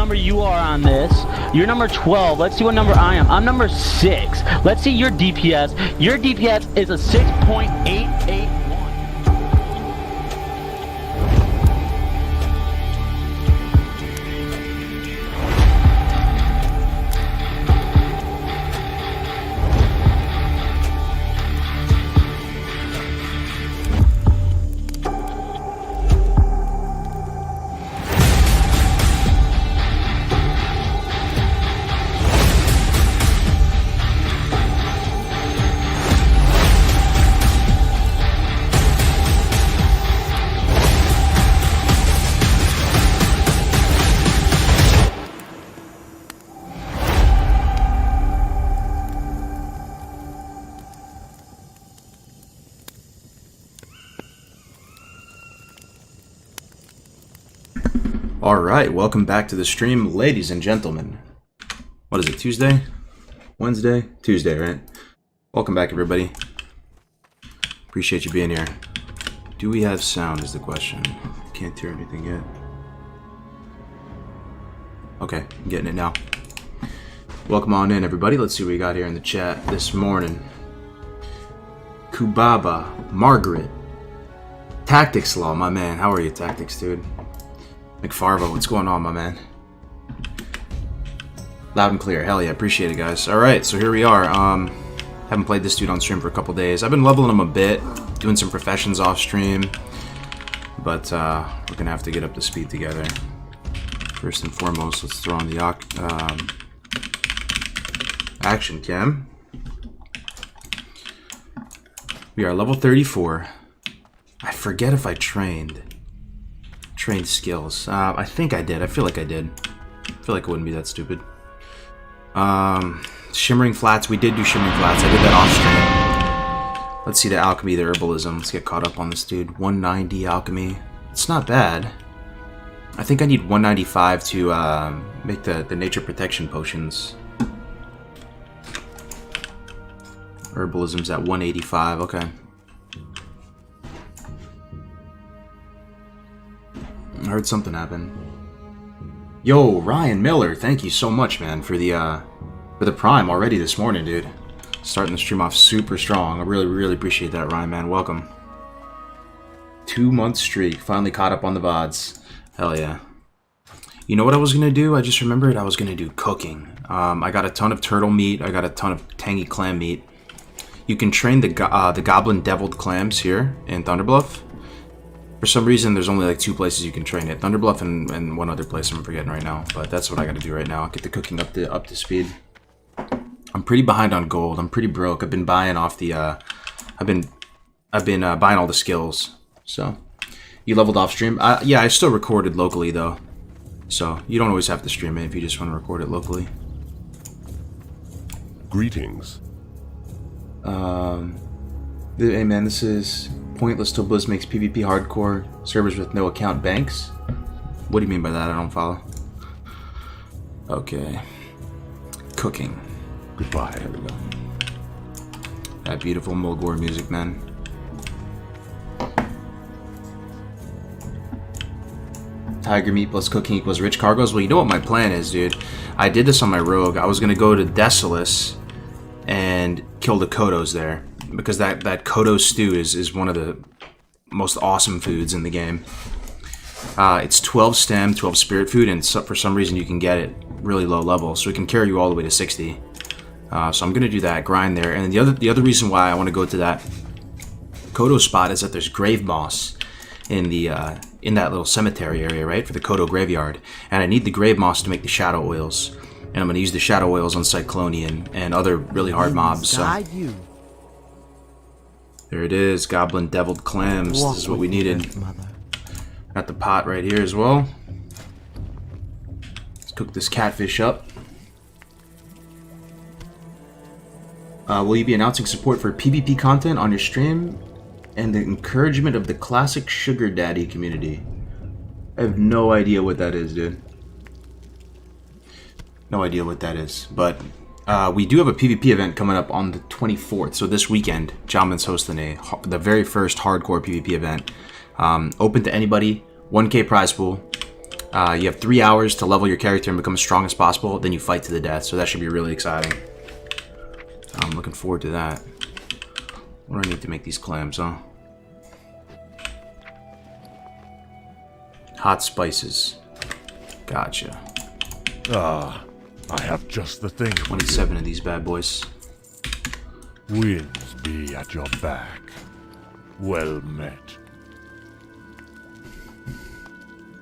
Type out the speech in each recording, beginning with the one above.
number you are on this. You're number 12. Let's see what number I am. I'm number 6. Let's see your DPS. Your DPS is a 6.881. Alright, welcome back to the stream, ladies and gentlemen. What is it, Tuesday? Wednesday? Tuesday, right? Welcome back, everybody. Appreciate you being here. Do we have sound is the question. Can't hear anything yet. Okay, I'm getting it now. Welcome on in, everybody. Let's see what we got here in the chat this morning. Kubaba, Margaret, Tactics Law, my man. How are you, Tactics, dude? McFarvo, what's going on, my man? Loud and clear. Hell yeah, appreciate it, guys. Alright, so here we are. Haven't played this dude on stream for a couple days. I've been leveling him a bit, doing some professions off stream, but we're gonna have to get up to speed together. First and foremost, let's throw on the action cam. We are level 34. I forget if I trained skills. I think I did. I feel like I did. I feel like it wouldn't be that stupid. Shimmering Flats. We did do Shimmering Flats. I did that off stream. Let's see the alchemy, the herbalism. Let's get caught up on this dude. 190 alchemy. It's not bad. I think I need 195 to make the nature protection potions. Herbalism's at 185. Okay. I heard something happen. Yo, Ryan Miller, thank you so much, man, for the Prime already this morning, dude. Starting the stream off super strong. I really appreciate that, Ryan, man. Welcome. 2-month streak. Finally caught up on the VODs. Hell yeah. You know what I was gonna do? I just remembered I was gonna do cooking. I got a ton of turtle meat. I got a ton of tangy clam meat. You can train the goblin deviled clams here in Thunderbluff. For some reason, there's only like 2 places you can train it. Thunderbluff and one other place I'm forgetting right now. But that's what I gotta do right now. Get the cooking up to speed. I'm pretty behind on gold. I'm pretty broke. I've been buying off the I've been buying all the skills. So you leveled off stream. Yeah, I still recorded locally though. So you don't always have to stream it if you just want to record it locally. Greetings. Hey man, this is Pointless Till Blizz makes PvP hardcore servers with no account banks. What do you mean by that? I don't follow. Okay. Cooking. Goodbye. There we go. That beautiful Mulgore music, man. Tiger meat plus cooking equals rich cargoes. Well, you know what my plan is, dude. I did this on my rogue. I was gonna go to Desolus and kill the Kodos there. Because that Kodo stew is one of the most awesome foods in the game. It's 12 stem, 12 spirit food, and for some reason you can get it really low level, so it can carry you all the way to 60. So I'm gonna do that grind there, and the other reason why I want to go to that Kodo spot is that there's grave moss in that little cemetery area, right, for the Kodo graveyard, and I need the grave moss to make the shadow oils, and I'm gonna use the shadow oils on Cyclonian and other really hard mobs. So. There it is, goblin deviled clams. This is what we needed. Got the pot right here as well. Let's cook this catfish up. Will you be announcing support for PvP content on your stream and the encouragement of the classic sugar daddy community? I have no idea what that is, dude. No idea what that is, but we do have a PvP event coming up on the 24th, so this weekend, Jamin's hosting the very first hardcore PvP event. Open to anybody, 1K prize pool. You have 3 hours to level your character and become as strong as possible, then you fight to the death, so that should be really exciting. I'm looking forward to that. What do I need to make these clams, huh? Hot spices. Gotcha. Ah, I have just the thing. 27 of these bad boys. Winds be at your back. Well met.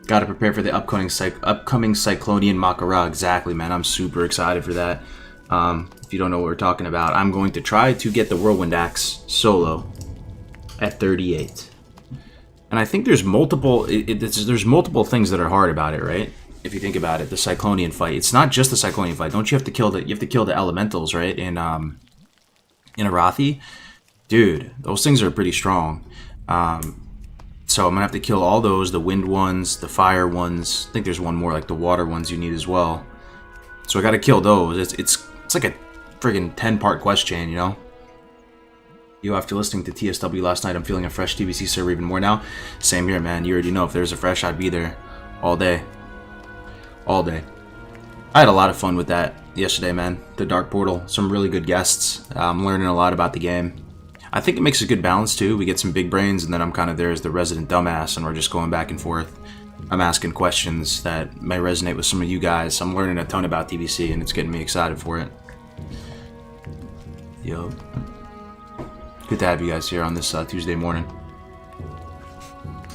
Gotta prepare for the upcoming Cyclonian Makara. Exactly, man. I'm super excited for that. If you don't know what we're talking about, I'm going to try to get the Whirlwind Axe solo at 38. And I think there's multiple there's multiple things that are hard about it, right? If you think about it, the Cyclonian fight. It's not just the Cyclonian fight. Don't you have to kill the elementals, right? In Arathi? Dude, those things are pretty strong. So I'm gonna have to kill all those, the wind ones, the fire ones. I think there's one more, like the water ones you need as well. So I gotta kill those. It's like a friggin' 10-part quest chain, you know? After listening to TSW last night, I'm feeling a fresh TBC server even more now. Same here, man. You already know if there's a fresh, I'd be there all day. All day. I had a lot of fun with that yesterday, man. The Dark Portal. Some really good guests. I'm learning a lot about the game. I think it makes a good balance, too. We get some big brains, and then I'm kind of there as the resident dumbass, and we're just going back and forth. I'm asking questions that may resonate with some of you guys. I'm learning a ton about TBC, and it's getting me excited for it. Yo. Good to have you guys here on this Tuesday morning.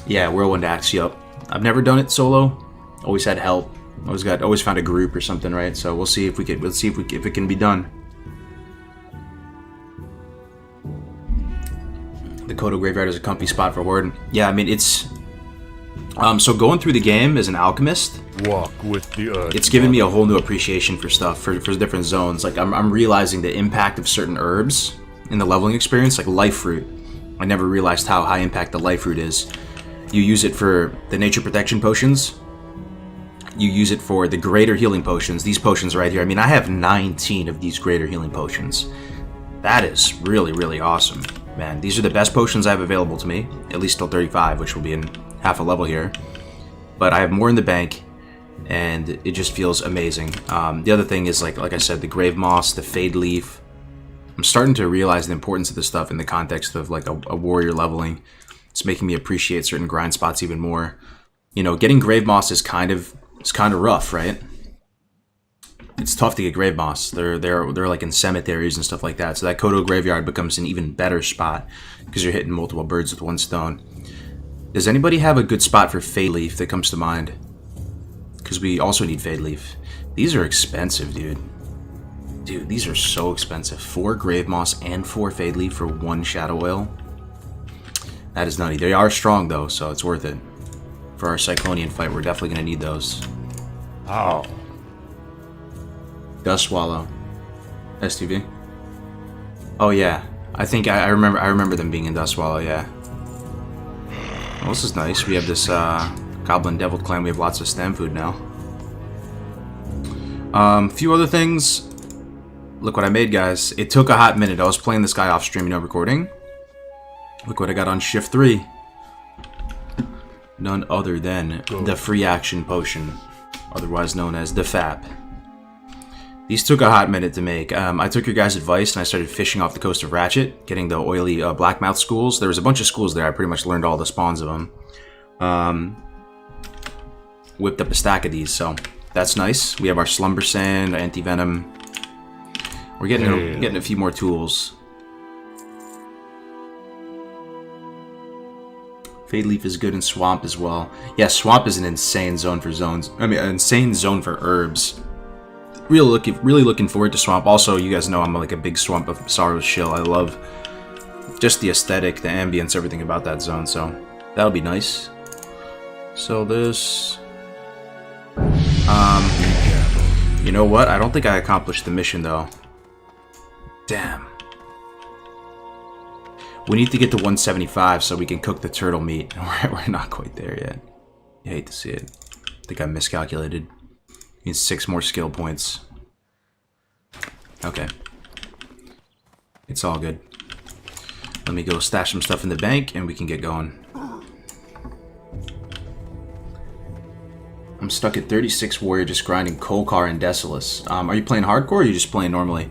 Yeah, Whirlwind Axe, yup. I've never done it solo. Always had help. Always found a group or something, right? So we'll see if we can. If it can be done. The Kodo Graveyard is a comfy spot for Horde. Yeah, I mean it's. So going through the game as an alchemist, walk with the earth. It's given me a whole new appreciation for stuff, for different zones. Like I'm realizing the impact of certain herbs in the leveling experience, like life fruit. I never realized how high impact the life fruit is. You use it for the nature protection potions. You use it for the greater healing potions. These potions right here. I mean, I have 19 of these greater healing potions. That is really, really awesome, man. These are the best potions I have available to me, at least till 35, which will be in half a level here. But I have more in the bank, and it just feels amazing. The other thing is, like I said, the Grave Moss, the Fade Leaf. I'm starting to realize the importance of this stuff in the context of like a warrior leveling. It's making me appreciate certain grind spots even more. You know, getting Grave Moss is kind of rough, right? It's tough to get Grave Moss. They're like in cemeteries and stuff like that. So that Kodo Graveyard becomes an even better spot because you're hitting multiple birds with one stone. Does anybody have a good spot for Fade Leaf that comes to mind? Because we also need Fade Leaf. These are expensive, dude. Dude, these are so expensive. 4 Grave Moss and 4 Fade Leaf for 1 Shadow Oil. That is nutty. They are strong, though, so it's worth it. For our Cyclonian fight, we're definitely going to need those. How? Dust Swallow. STV. Oh, yeah. I think I remember them being in Dust Swallow, yeah. Well, this is nice. We have this Goblin Devil clan. We have lots of stem food now. Few other things. Look what I made, guys. It took a hot minute. I was playing this guy off stream, no recording. Look what I got on shift 3. None other than the Free Action Potion, otherwise known as the FAP. These took a hot minute to make. I took your guys' advice and I started fishing off the coast of Ratchet, getting the oily Blackmouth schools. There was a bunch of schools there. I pretty much learned all the spawns of them. Whipped up a stack of these, so that's nice. We have our Slumber Sand, Anti-Venom. We're getting a few more tools. Fade Leaf is good in Swamp as well. Yeah, Swamp is an insane zone for zones. I mean, an insane zone for herbs. Really looking forward to Swamp. Also, you guys know I'm like a big Swamp of Sorrow's shill. I love just the aesthetic, the ambience, everything about that zone. So that'll be nice. So this... you know what? I don't think I accomplished the mission, though. Damn. We need to get to 175 so we can cook the turtle meat. We're not quite there yet. You hate to see it. I think I miscalculated. Need 6 more skill points. Okay. It's all good. Let me go stash some stuff in the bank and we can get going. I'm stuck at 36 warrior, just grinding Kolkar and Decimus. Are you playing hardcore, or are you just playing normally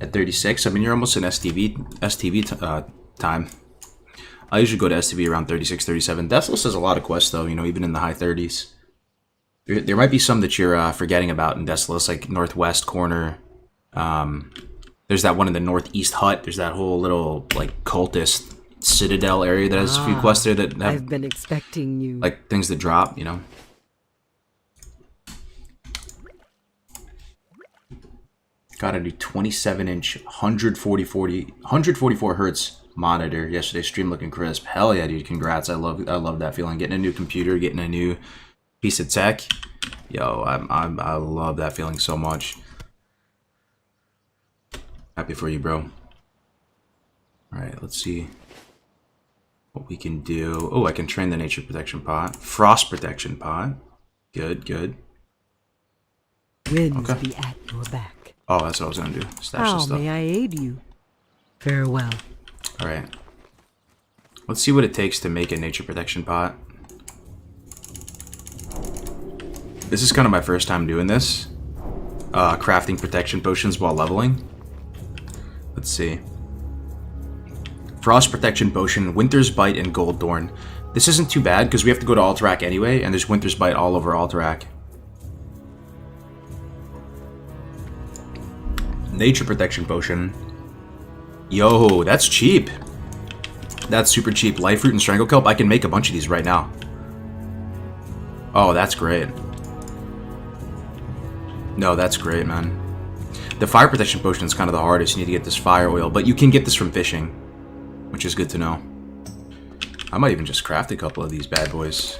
at 36? I mean, you're almost in STV time. I usually go to STV around 36, 37. Decimus has a lot of quests, though, you know, even in the high 30s. There might be some that you're forgetting about in Decimus, like Northwest Corner. There's that one in the Northeast Hut. There's that whole little, like, cultist Citadel area that has a few quests there that have, I've been expecting you. like, things that drop, you know. Got a new 27-inch, 144 hertz monitor. Yesterday's stream looking crisp. Hell yeah, dude! Congrats. I love that feeling. Getting a new computer, getting a new piece of tech. Yo, I love that feeling so much. Happy for you, bro. All right, let's see what we can do. Oh, I can train the nature protection pot, frost protection pot. Good, good. Winds be at your back. Oh, that's what I was gonna do. Stash How this stuff. may I aid you? Farewell. All right. Let's see what it takes to make a nature protection pot. This is kind of my first time doing this. Crafting protection potions while leveling. Let's see. Frost protection potion, Winter's Bite, and Gold Thorn. This isn't too bad because we have to go to Alterac anyway, and there's Winter's Bite all over Alterac. Nature protection potion. Yo, that's cheap. That's super cheap. Life Root and Strangle Kelp. I can make a bunch of these right now. Oh, that's great. No, that's great, man. The fire protection potion is kind of the hardest. You need to get this fire oil, but you can get this from fishing, which is good to know. I might even just craft a couple of these bad boys.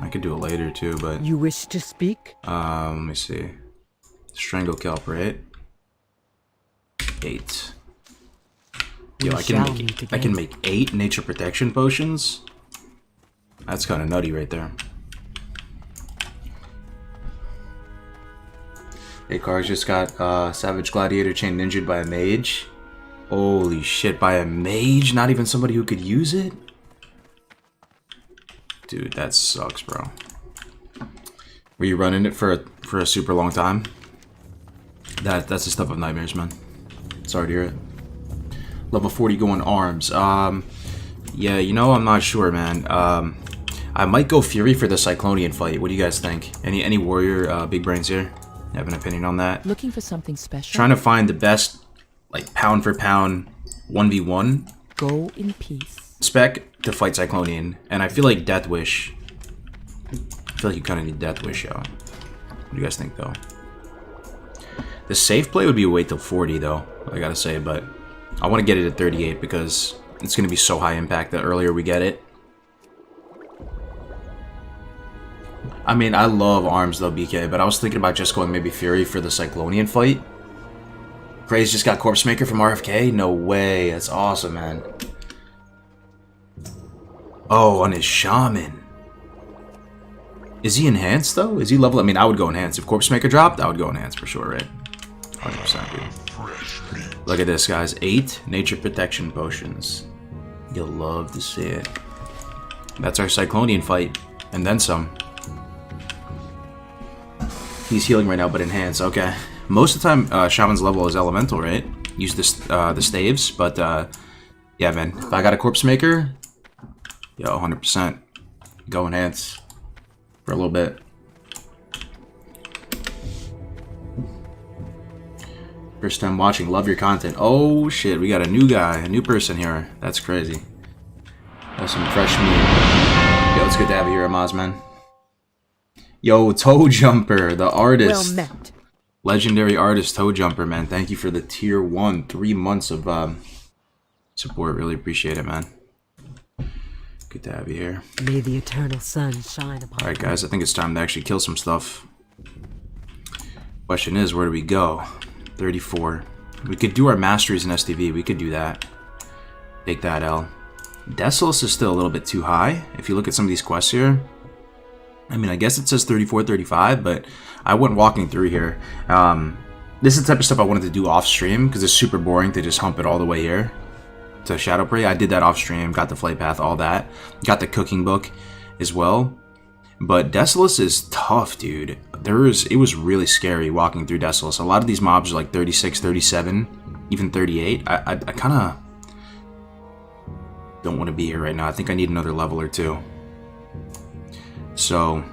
I could do it later too, but You wish to speak? let me see. Strangle Kelp, right? 8. Yo, I can make 8 nature protection potions. That's kind of nutty right there. Hey, Cars just got Savage Gladiator chained and injured by a mage. Holy shit, by a mage? Not even somebody who could use it? Dude, that sucks, bro. Were you running it for a super long time? That's the stuff of nightmares, man. Sorry to hear it. Level 40 going arms. Yeah, you know, I'm not sure, man. I might go Fury for the Cyclonian fight. What do you guys think? Any warrior big brains here? You have an opinion on that? Looking for something special? Trying to find the best, like, pound for pound 1v1 Go in peace. spec to fight Cyclonian. And I feel like Death Wish. I feel like you kind of need Death Wish, yo. What do you guys think, though? The safe play would be wait till 40, though, I gotta say, but I want to get it at 38 because it's going to be so high impact the earlier we get it. I mean, I love arms, though, BK, but I was thinking about just going maybe Fury for the Cyclonian fight. Craze just got Corpse Maker from RFK? No way. That's awesome, man. Oh, on his Shaman. Is he enhanced, though? Is he level? I mean, I would go enhanced. If Corpse Maker dropped, I would go enhanced for sure, right? 100%, dude. Look at this, guys. 8 nature protection potions. You'll love to see it. That's our Cyclonian fight. And then some. He's healing right now, but enhanced. Okay. Most of the time, Shaman's level is elemental, right? Use this, the staves, but, yeah, man. If I got a Corpse Maker, yo, 100%. Go enhance for a little bit. First time watching, love your content. Oh shit, we got a new guy, a new person here. That's crazy. That's some fresh meat. Yo, it's good to have you here, Amaz, man. Yo, Toe Jumper, the artist. Well met. Legendary artist Toe Jumper, man. Thank you for the tier 1, 3 months of support. Really appreciate it, man. Good to have you here. May the eternal sun shine upon Alright, guys, I think it's time to actually kill some stuff. Question is, where do we go? 34. We could do our masteries in STV. We could do that. Take that L. Decimus is still a little bit too high. If you look at some of these quests here. I mean, I guess it says 34, 35, but I went walking through here. This is the type of stuff I wanted to do off stream because it's super boring to just hump it all the way here to Shadowprey. I did that off stream, got the flight path, all that. Got the cooking book as well. But Desolus is tough, dude. It was really scary walking through Desolus. A lot of these mobs are like 36, 37, even 38. I kind of don't want to be here right now. I think I need another level or two. So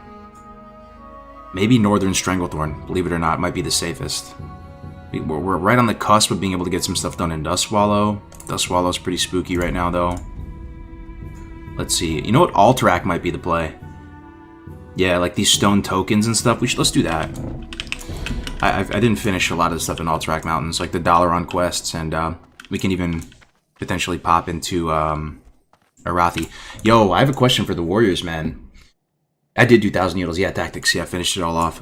maybe Northern Stranglethorn, believe it or not, might be the safest. We're right on the cusp of being able to get some stuff done in Dustswallow. Dustswallow's pretty spooky right now, though. Let's see. You know what? Alterac might be the play. Yeah, like these stone tokens and stuff. Let's do that. I didn't finish a lot of the stuff in Alterac Mountains, like the Dalaran quests, and we can even potentially pop into Arathi. Yo, I have a question for the Warriors, man. I did do 1,000 Needles. Yeah, Tactics. Yeah, I finished it all off,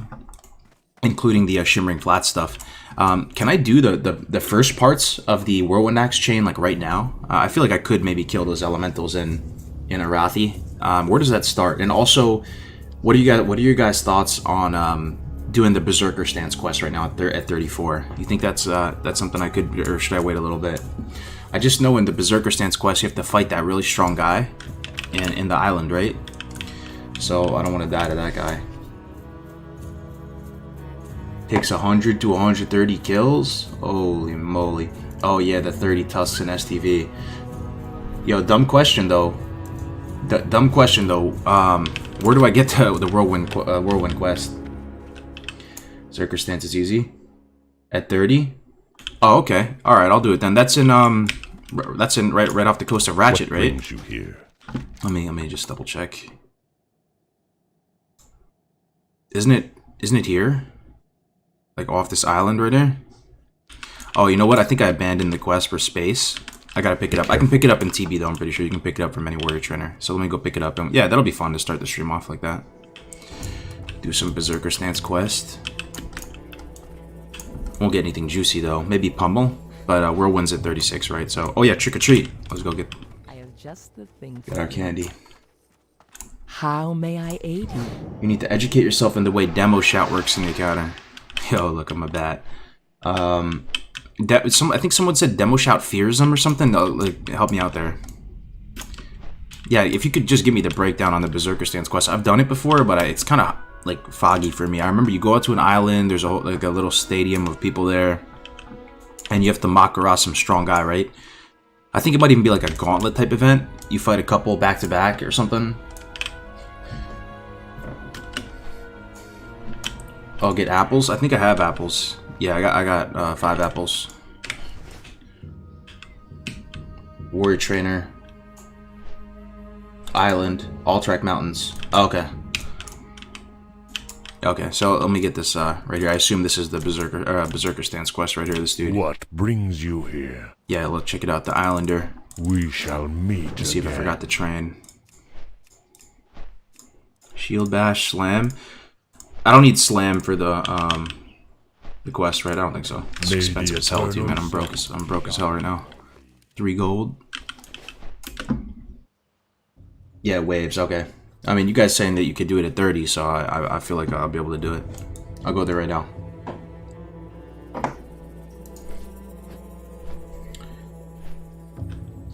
including the Shimmering Flat stuff. Can I do the first parts of the Whirlwind Axe chain like right now? I feel like I could maybe kill those elementals in Arathi. Where does that start? And also, what are your guys' thoughts on doing the Berserker Stance quest right now at 34? You think that's something I could, or should I wait a little bit? I just know in the Berserker Stance quest you have to fight that really strong guy in the island, right? So I don't want to die to that guy. Takes 100 to 130 kills? Holy moly. Oh yeah, the 30 tusks in STV. Yo, dumb question though. Where do I get to the Whirlwind quest? Berserker Stance is easy. At 30? Oh, okay. Alright, I'll do it then. That's in right off the coast of Ratchet, what right? brings you here? Let me just double check. Isn't it here? Like off this island right there? Oh, you know what? I think I abandoned the quest for space. I gotta pick it up. I can pick it up in TB though, I'm pretty sure you can pick it up from any warrior trainer. So let me go pick it up. And yeah, that'll be fun to start the stream off like that. Do some Berserker Stance quest. Won't get anything juicy though. Maybe Pummel. But Whirlwind's at 36, right? So, oh yeah, Trick or Treat. Let's go get I have just the thing our for you. candy. How may I aid you? You need to educate yourself in the way demo shout works in the encounter. Yo, look, I'm a bat. I think someone said demo shout fears them or something. Like, help me out there. Yeah, if you could just give me the breakdown on the Berserker Stance quest. I've done it before, but it's kind of like foggy for me. I remember you go out to an island. There's a little stadium of people there, and you have to Makara some strong guy, right? I think it might even be like a gauntlet type event. You fight a couple back to back or something. I'll get apples. I think I have apples. Yeah, I got 5 apples. Warrior Trainer. Island. Alterac Mountains. Oh, okay. Okay, so let me get this right here. I assume this is the Berserker Stance quest right here, this dude. What brings you here? Yeah, let's check it out. The Islander. We shall meet Let's see if I again. forgot the train. Shield Bash, Slam. I don't need Slam for the quest, right? I don't think so. It's May expensive the as hell too, man. I'm eternal broke as hell right now. 3 gold. Yeah, waves. Okay. I mean, you guys saying that you could do it at 30, so I feel like I'll be able to do it. I'll go there right now.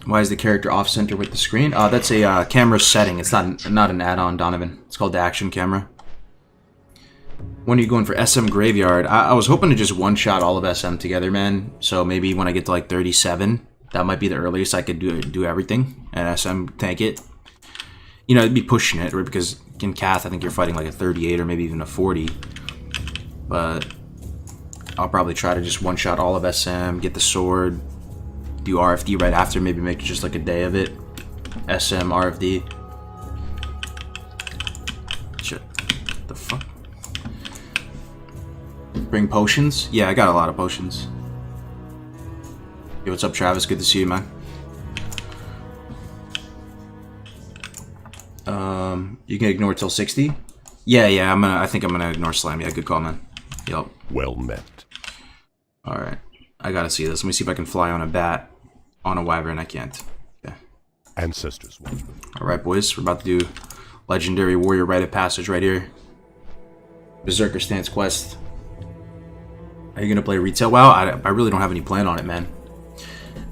Why is the character off center with the screen? That's a camera setting. It's not an add-on, Donovan. It's called the action camera. When are you going for SM Graveyard? I was hoping to just one-shot all of SM together, man. So maybe when I get to like 37, that might be the earliest I could do everything and SM tank it. You know, it'd be pushing it, right? Because in Cath, I think you're fighting like a 38 or maybe even a 40. But I'll probably try to just one-shot all of SM, get the sword, do RFD right after, maybe make just like a day of it. SM, RFD. Shit. What the fuck? Bring potions? Yeah, I got a lot of potions. Yo, what's up, Travis? Good to see you, man. You can ignore till 60? Yeah, I think I'm gonna ignore Slam. Yeah, good call, man. Yup. Well met. Alright. I gotta see this. Let me see if I can fly on a bat. On a wyvern, I can't. Yeah. Ancestors watchman. Alright, boys. We're about to do Legendary Warrior Rite of Passage right here. Berserker Stance quest. Are you gonna play retail WoW? I really don't have any plan on it, man.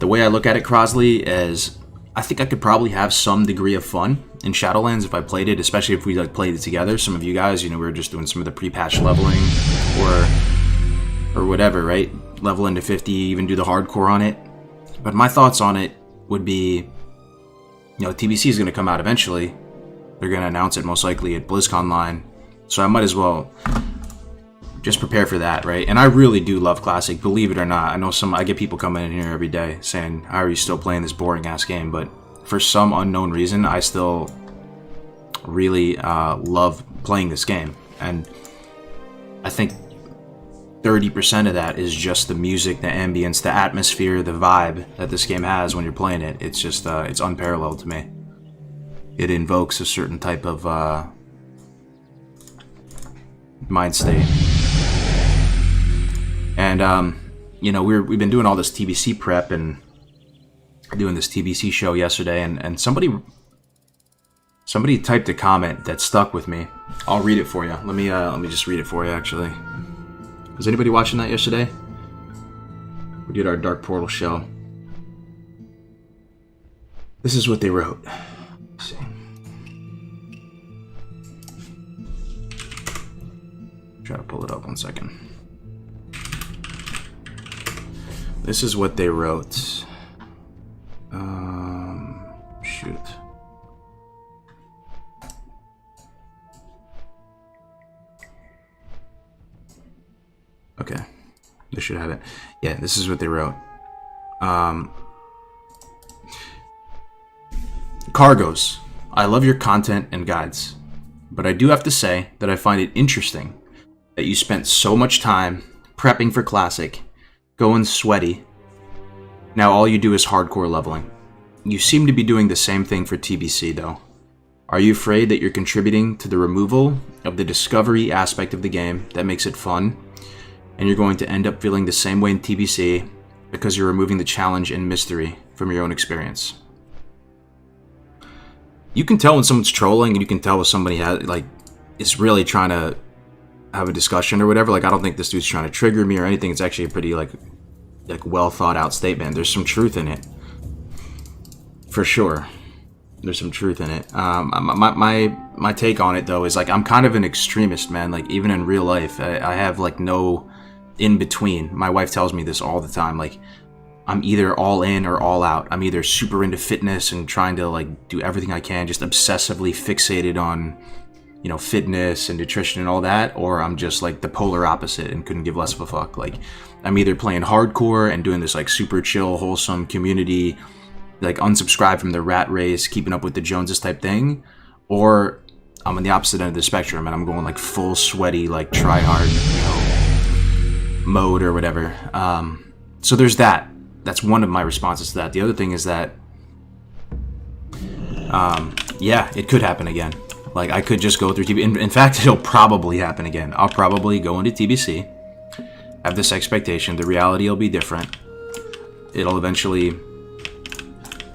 The way I look at it, Crosley, is I think I could probably have some degree of fun in Shadowlands if I played it, especially if we like played it together. Some of you guys, you know, we were just doing some of the pre-patch leveling or whatever, right? Level into 50, even do the hardcore on it. But my thoughts on it would be, you know, TBC is going to come out eventually. They're going to announce it most likely at BlizzConline. So I might as well just prepare for that, right? And I really do love Classic, believe it or not. I know I get people coming in here every day saying, how are you still playing this boring ass game? But for some unknown reason, I still really love playing this game. And I think 30% of that is just the music, the ambience, the atmosphere, the vibe that this game has when you're playing it. It's just, it's unparalleled to me. It invokes a certain type of mind state. And, you know, we've been doing all this TBC prep and doing this TBC show yesterday, and somebody typed a comment that stuck with me. I'll read it for you. Let me just read it for you, actually. Was anybody watching that yesterday? We did our Dark Portal show. This is what they wrote. Let's see. Try to pull it up 1 second. This is what they wrote. Shoot. Okay. This should have it. Yeah, this is what they wrote. Cargos. I love your content and guides, but I do have to say that I find it interesting that you spent so much time prepping for Classic, going sweaty. Now all you do is hardcore leveling. You seem to be doing the same thing for TBC though. Are you afraid that you're contributing to the removal of the discovery aspect of the game that makes it fun, and you're going to end up feeling the same way in TBC because you're removing the challenge and mystery from your own experience? You can tell when someone's trolling, and you can tell when somebody is really trying to have a discussion or whatever. Like, I don't think this dude's trying to trigger me or anything. It's actually a pretty like well thought out statement. There's some truth in it, for sure. There's some truth in it. My take on it though is like, I'm kind of an extremist, man. Like, even in real life, I have like no in between. My wife tells me this all the time. Like, I'm either all in or all out. I'm either super into fitness and trying to like do everything I can, just obsessively fixated on, you know, fitness and nutrition and all that, or I'm just like the polar opposite and couldn't give less of a fuck. Like, I'm either playing hardcore and doing this like super chill, wholesome community, like unsubscribe from the rat race, keeping up with the Joneses type thing, or I'm on the opposite end of the spectrum and I'm going like full sweaty, like try hard, you know, mode or whatever. So there's that. That's one of my responses to that. The other thing is that, yeah, it could happen again. Like, I could just go through TBC. In fact, it'll probably happen again. I'll probably go into TBC, have this expectation. The reality will be different. It'll eventually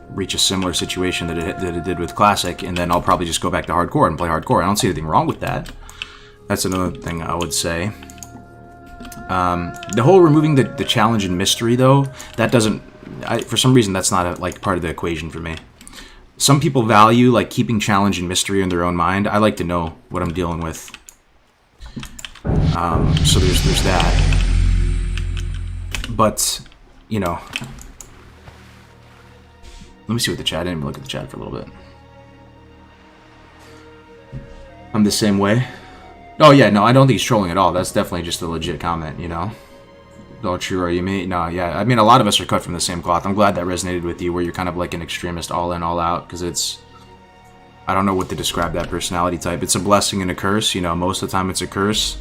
reach a similar situation that it did with Classic, and then I'll probably just go back to hardcore and play hardcore. I don't see anything wrong with that. That's another thing I would say. The whole removing the challenge and mystery, though, that doesn't... for some reason, that's not like part of the equation for me. Some people value like keeping challenge and mystery in their own mind. I like to know what I'm dealing with. So there's that. But, you know... Let me see what the chat... I didn't even look at the chat for a little bit. I'm the same way. Oh yeah, no, I don't think he's trolling at all. That's definitely just a legit comment, you know? Oh, true, or you mean... No, yeah, I mean, a lot of us are cut from the same cloth. I'm glad that resonated with you, where you're kind of like an extremist, all in, all out, because it's... I don't know what to describe that personality type. It's a blessing and a curse, you know? Most of the time it's a curse.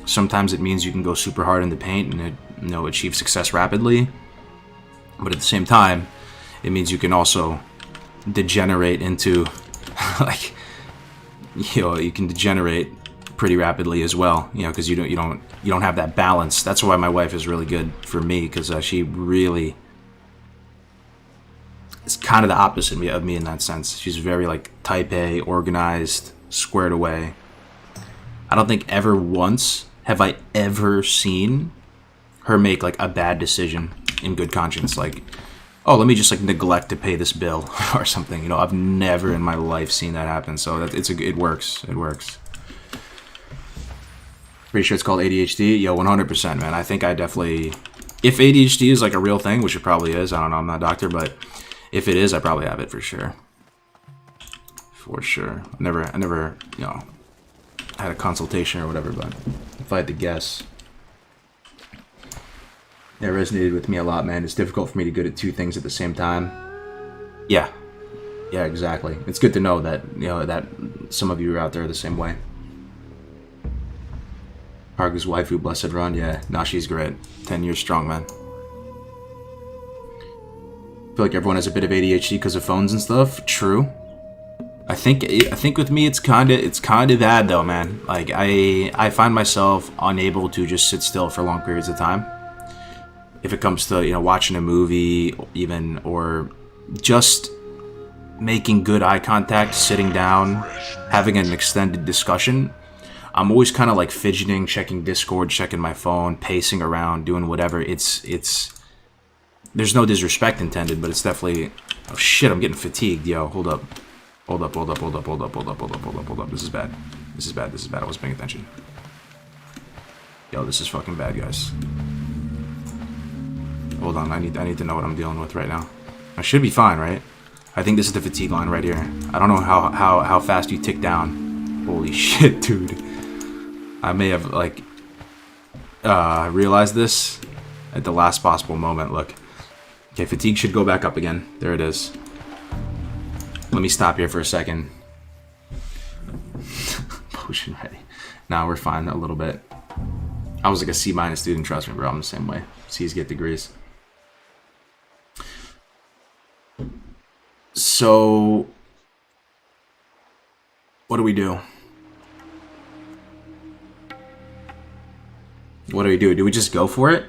Sometimes it means you can go super hard in the paint and, you know, achieve success rapidly. But at the same time, it means you can also degenerate into, like... You know, you can degenerate pretty rapidly as well, you know, because you don't have that balance. That's why my wife is really good for me, because she really is kind of the opposite of me in that sense. She's very like type A, organized, squared away. I don't think ever once have I ever seen her make like a bad decision in good conscience. Like, oh, let me just like neglect to pay this bill or something. You know, I've never in my life seen that happen. So that it works. It works. Pretty sure it's called ADHD. Yo, 100%, man. I think I definitely, if ADHD is like a real thing, which it probably is. I don't know. I'm not a doctor, but if it is, I probably have it for sure. For sure. I never, you know, had a consultation or whatever, but if I had to guess. That resonated with me a lot, man. It's difficult for me to good at two things at the same time. Yeah. Yeah, exactly. It's good to know that, you know, that some of you are out there the same way. Parga's waifu, blessed run. Yeah, nah, she's great. 10 years strong, man. I feel like everyone has a bit of ADHD because of phones and stuff. True. I think with me it's kind of bad though, man. Like I find myself unable to just sit still for long periods of time. If it comes to, you know, watching a movie even, or just making good eye contact, sitting down, having an extended discussion, I'm always kind of like fidgeting, checking Discord, checking my phone, pacing around, doing whatever. It's there's no disrespect intended, but it's definitely, oh shit, I'm getting fatigued, yo. Hold up. Hold up. This is bad. This is bad. I wasn't paying attention. Yo, this is fucking bad, guys. Hold on, I need to know what I'm dealing with right now. I should be fine, right? I think this is the fatigue line right here. I don't know how fast you tick down. Holy shit, dude. I may have, like, realized this at the last possible moment. Look. Okay, fatigue should go back up again. There it is. Let me stop here for a second. Potion ready. Nah, we're fine a little bit. I was like a C- student, trust me, bro. I'm the same way. C's get degrees. So, what do we do? What do we do? Do we just go for it?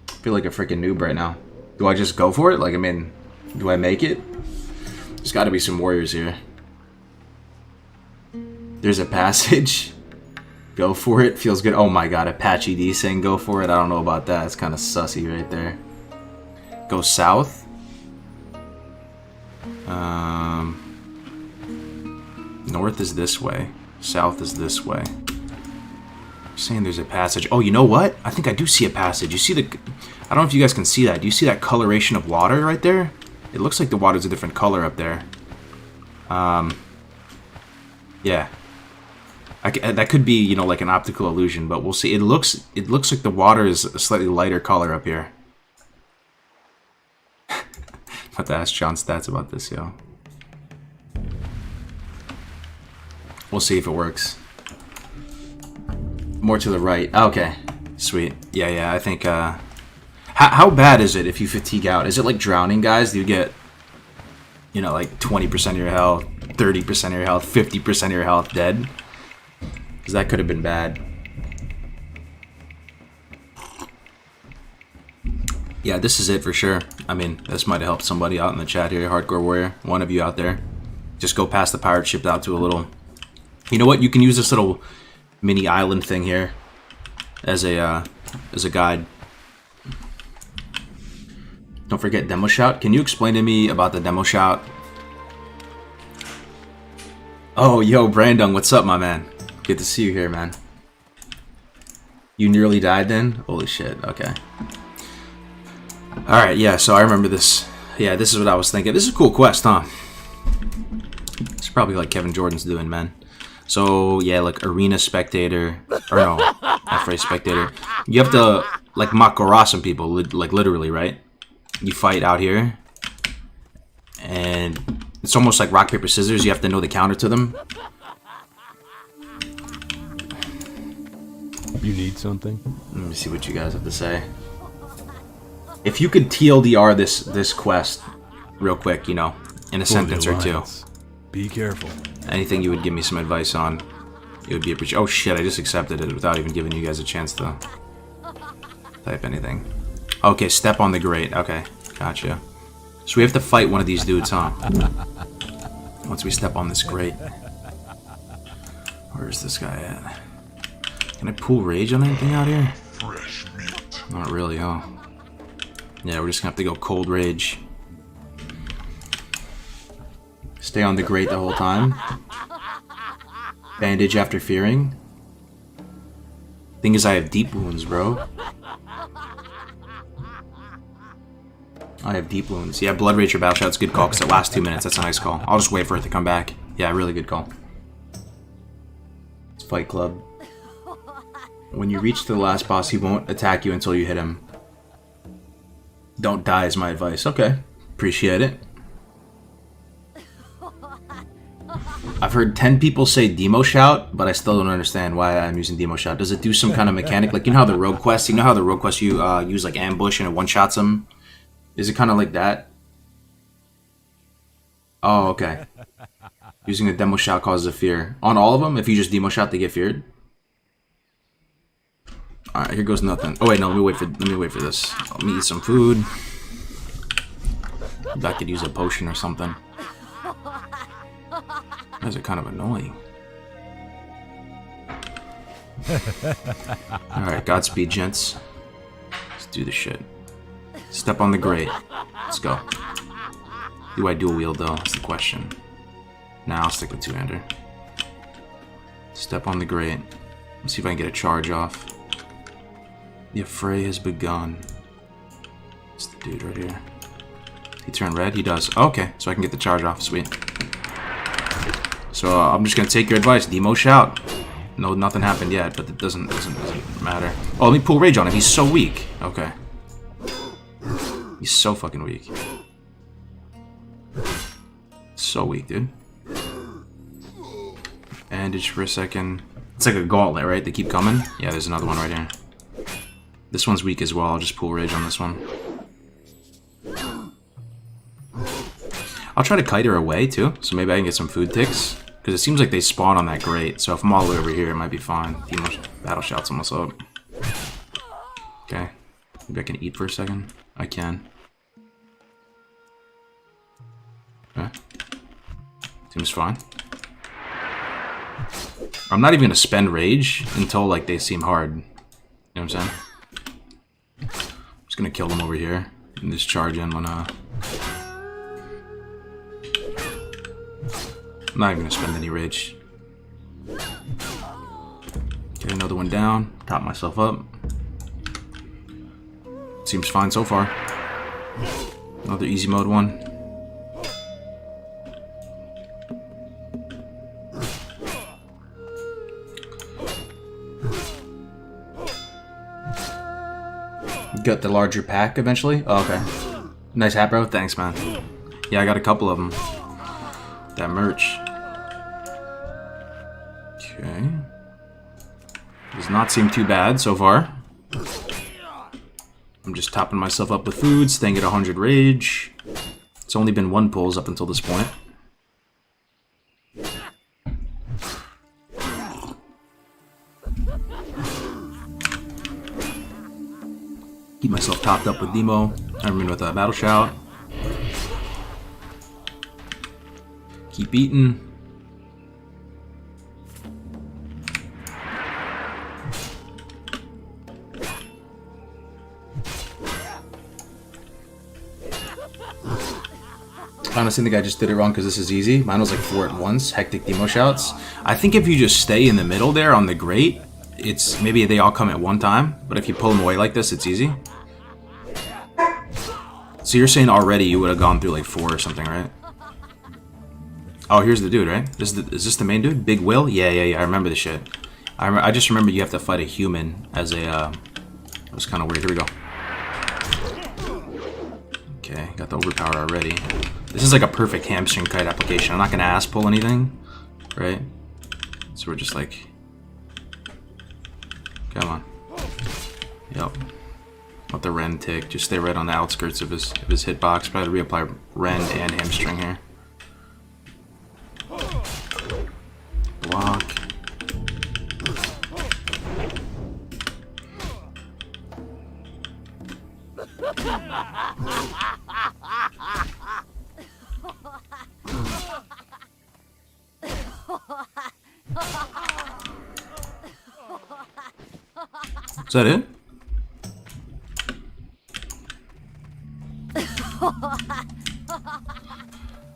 I feel like a freaking noob right now. Do I just go for it? Like, I mean, do I make it? There's got to be some warriors here. There's a passage. Go for it. Feels good. Oh my god, Apache D saying go for it. I don't know about that. It's kind of sussy right there. Go south. North is this way. South is this way. I'm saying there's a passage. Oh, you know what? I think I do see a passage. You see the... I don't know if you guys can see that. Do you see that coloration of water right there? It looks like the water's a different color up there. Yeah. That could be, you know, like an optical illusion, but we'll see. It looks like the water is a slightly lighter color up here. Have to ask John Stats about this, yo. We'll see if it works. More to the right. Okay. Sweet. Yeah, I think, how bad is it if you fatigue out? Is it like drowning, guys? Do you get, you know, like 20% of your health, 30% of your health, 50% of your health dead? Because that could have been bad. Yeah, this is it for sure. I mean, this might have helped somebody out in the chat here. Hardcore Warrior, one of you out there. Just go past the pirate ship out to a little... You know what? You can use this little mini island thing here as a guide. Don't forget demo shout. Can you explain to me about the demo shout? Oh, yo, Brandon, what's up, my man? Good to see you here, man. You nearly died then? Holy shit, okay. Alright, yeah, so I remember this. Yeah, this is what I was thinking. This is a cool quest, huh? It's probably like Kevin Jordan's doing, man. So, yeah, like arena spectator. Or no, not phrase spectator. You have to, like, Makora some people, like literally, right? You fight out here. And it's almost like rock, paper, scissors. You have to know the counter to them. You need something? Let me see what you guys have to say. If you could TLDR this quest real quick, you know, in a sentence or two. Be careful. Anything you would give me some advice on, it would be appreciated. Oh shit, I just accepted it without even giving you guys a chance to type anything. Okay, step on the grate. Okay, gotcha. So we have to fight one of these dudes, huh? Once we step on this grate. Where's this guy at? Can I pull rage on anything out here? Not really, huh? Yeah, we're just gonna have to go cold rage. Stay on the grate the whole time. Bandage after fearing. Thing is, I have deep wounds, bro. I have deep wounds. Yeah, Blood Rage or Battle Shout's a good call because it lasts 2 minutes. That's a nice call. I'll just wait for it to come back. Yeah, really good call. It's Fight Club. When you reach the last boss, he won't attack you until you hit him. Don't die is my advice. Okay. Appreciate it. I've heard 10 people say Demo Shout, but I still don't understand why I'm using Demo Shout. Does it do some kind of mechanic? Like, you know how the Rogue Quest, you use like ambush and it one-shots them? Is it kind of like that? Oh, okay. Using a Demo Shout causes a fear. On all of them, if you just Demo Shout, they get feared? Alright, here goes nothing. Oh wait, no, let me wait for this. Let me eat some food. Maybe I could use a potion or something. Those are kind of annoying. Alright, Godspeed, gents. Let's do the shit. Step on the grate. Let's go. Do I dual wield though? That's the question. Nah, I'll stick with two-hander. Step on the grate. Let's see if I can get a charge off. The affray has begun. It's the dude right here. He turned red? He does. Oh, okay, so I can get the charge off. Sweet. So I'm just gonna take your advice. Demo Shout. No, nothing happened yet, but it doesn't matter. Oh, let me pull rage on him. He's so weak. Okay. He's so fucking weak. So weak, dude. Bandage for a second. It's like a gauntlet, right? They keep coming. Yeah, there's another one right here. This one's weak as well. I'll just pull rage on this one. I'll try to kite her away too, so maybe I can get some food ticks. Because it seems like they spawn on that grate, so if I'm all the way over here, it might be fine. Battle Shout's almost up. Okay. Maybe I can eat for a second. I can. Okay. Seems fine. I'm not even gonna spend rage until like they seem hard. You know what I'm saying? I'm just gonna kill them over here and just charge in when I'm not even gonna spend any rage. Get another one down, top myself up. Seems fine so far. Another easy mode one. Got the larger pack eventually? Oh, okay. Nice hat, bro. Thanks, man. Yeah, I got a couple of them. That merch. Okay. Does not seem too bad so far. I'm just topping myself up with food, staying at 100 rage. It's only been one pulls up until this point. Keep myself topped up with Demo. I'm in with a Battle Shout. Keep eating. Honestly, I think I just did it wrong because this is easy. Mine was like 4 at once. Hectic Demo Shouts. I think if you just stay in the middle there on the grate, it's maybe they all come at one time. But if you pull them away like this, it's easy. So you're saying already you would have gone through like 4 or something, right? Oh, here's the dude, right? Is this the main dude? Big Will? Yeah. I remember the shit. I just remember you have to fight a human as a, it was kind of weird. Here we go. Okay, got the overpower already. This is like a perfect hamstring kite application. I'm not going to ass pull anything, right? So we're just like... Come on. Yep. Let the Ren tick. Just stay right on the outskirts of his hitbox. Probably reapply Ren and hamstring here. Block. Is that it?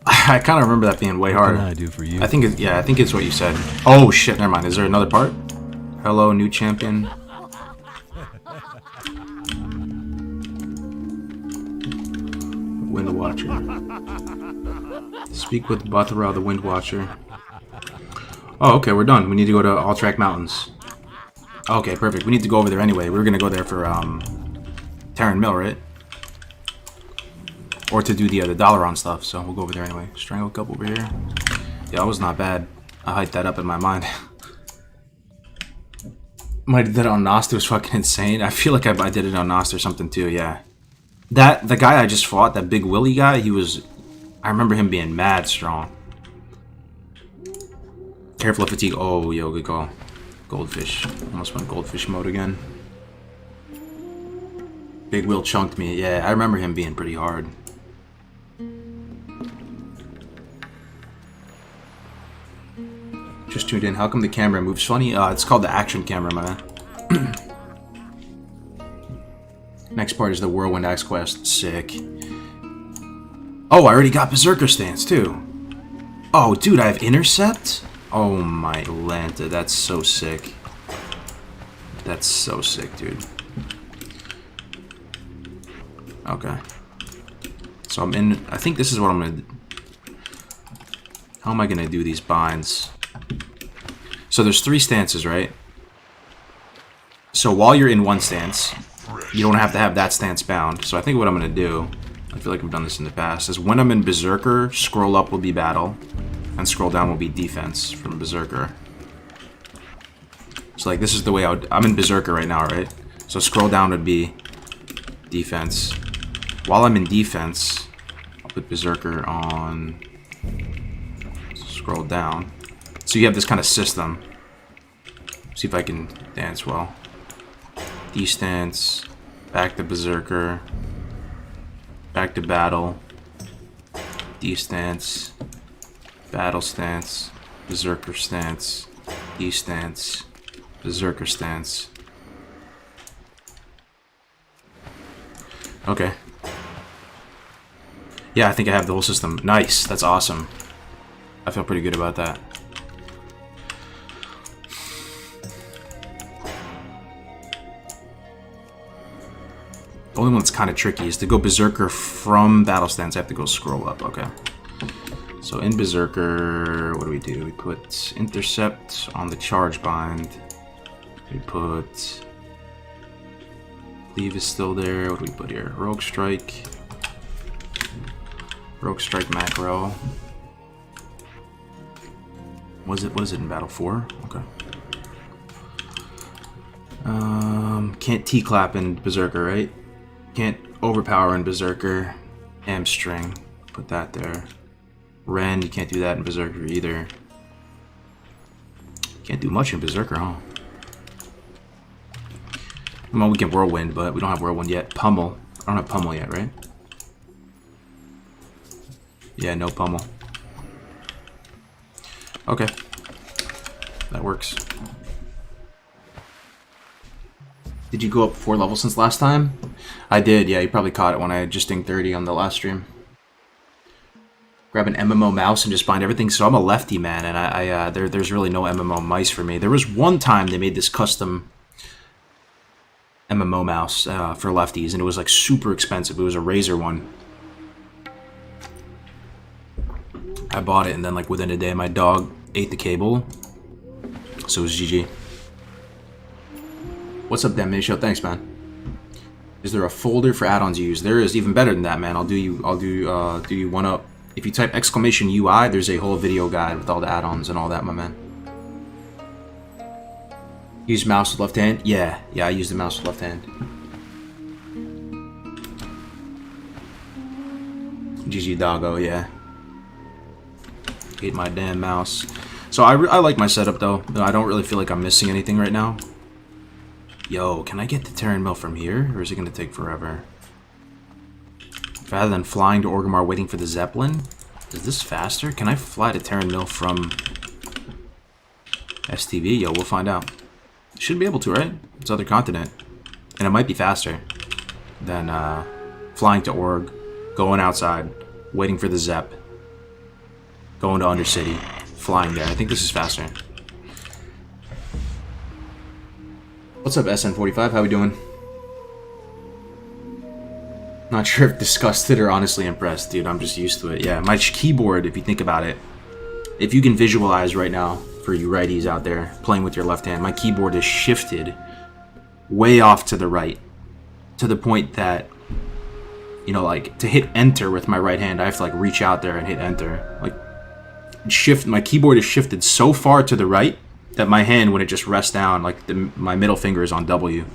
I kind of remember that being way harder. What can I do for you? I think I think it's what you said. Oh shit, never mind. Is there another part? Hello, new champion. Wind Watcher. Speak with Bathara, the Wind Watcher. Oh, okay, we're done. We need to go to Alterac Mountains. Okay, perfect. We need to go over there anyway. We were gonna go there for Terran Mill, right? Or to do the Dalaran stuff, so we'll go over there anyway. Strangle Cup over here. Yeah, that was not bad. I hyped that up in my mind. Might have did it on Nost. It was fucking insane. I feel like I did it on Nost or something too, yeah. The guy I just fought, that big Willy guy, he was... I remember him being mad strong. Careful of fatigue. Oh, yo, good call. Goldfish. Almost went goldfish mode again. Big Will chunked me. Yeah, I remember him being pretty hard. Just tuned in. How come the camera moves funny? It's called the action camera, my man. Next part is the Whirlwind Axe quest. Sick. Oh, I already got Berserker stance, too. Oh, dude, I have Intercept? Oh, my Lanta. That's so sick. That's so sick, dude. Okay. So I'm in... I think this is what I'm gonna... How am I gonna do these binds? So there's 3 stances, right? So while you're in one stance, you don't have to have that stance bound. So I think what I'm going to do, I feel like I've done this in the past, is when I'm in Berserker, scroll up will be battle, and scroll down will be defense from Berserker. So like this is the way I'm in Berserker right now, right? So scroll down would be defense. While I'm in defense, I'll put Berserker on, scroll down. So you have this kind of system. See if I can dance well. D-stance, back to Berserker, back to battle, D-stance, battle stance, Berserker stance, D-stance, Berserker stance. Okay. Yeah, I think I have the whole system. Nice, that's awesome. I feel pretty good about that. The only one that's kind of tricky is to go Berserker from Battle Stance. I have to go scroll up. Okay. So in Berserker, what do? We put Intercept on the Charge Bind. We put... Cleave is still there. What do we put here? Rogue Strike. Rogue Strike macro. What is it in Battle 4? Okay. Can't T-clap in Berserker, right? Can't overpower in Berserker. Hamstring. Put that there. Ren, you can't do that in Berserker either. Can't do much in Berserker, huh? Well, we can Whirlwind, but we don't have Whirlwind yet. Pummel. I don't have Pummel yet, right? Yeah, no Pummel. Okay. That works. Did you go up 4 levels since last time? I did, yeah, you probably caught it when I had just dinged 30 on the last stream. Grab an MMO mouse and just bind everything. So I'm a lefty, man, and there's really no MMO mice for me. There was one time they made this custom MMO mouse for lefties, and it was like super expensive. It was a Razer one. I bought it, and then like within a day, my dog ate the cable. So it was GG. What's up, Dan Show? Thanks, man. Is there a folder for add-ons you use? There is. Even better than that, man. I'll do you one up. If you type !UI, there's a whole video guide with all the add-ons and all that, my man. Use mouse with left hand? Yeah, I use the mouse with left hand. GG doggo, yeah. Hate my damn mouse. So I like my setup though. I don't really feel like I'm missing anything right now. Yo, can I get the Terran Mill from here? Or is it going to take forever? Rather than flying to Orgrimmar waiting for the Zeppelin? Is this faster? Can I fly to Terran Mill from STV? Yo, we'll find out. Should be able to, right? It's other continent. And it might be faster than flying to Org. going outside, waiting for the Zep, going to Undercity, flying there. I think this is faster. What's up, SN45? How we doing? Not sure if disgusted or honestly impressed, dude. I'm just used to it. Yeah, my keyboard, if you think about it, if you can visualize right now, for you righties out there playing with your left hand, my keyboard is shifted way off to the right, to the point that, you know, like, to hit enter with my right hand, I have to, like, reach out there and hit enter. Like, my keyboard is shifted so far to the right that my hand, when it just rests down, like, my middle finger is on W.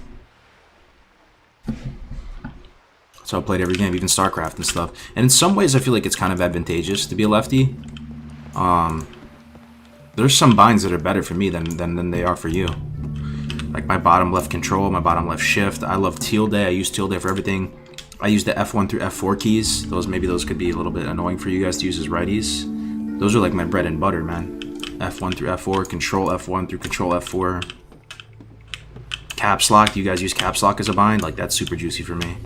So I played every game, even StarCraft and stuff. And in some ways, I feel like it's kind of advantageous to be a lefty. There's some binds that are better for me than they are for you. Like my bottom left control, my bottom left shift. I love tilde. I use tilde for everything. I use the F1 through F4 keys. Maybe those could be a little bit annoying for you guys to use as righties. Those are like my bread and butter, man. F1 through F4, control F1 through control F4. Caps lock. Do you guys use caps lock as a bind? Like, that's super juicy for me.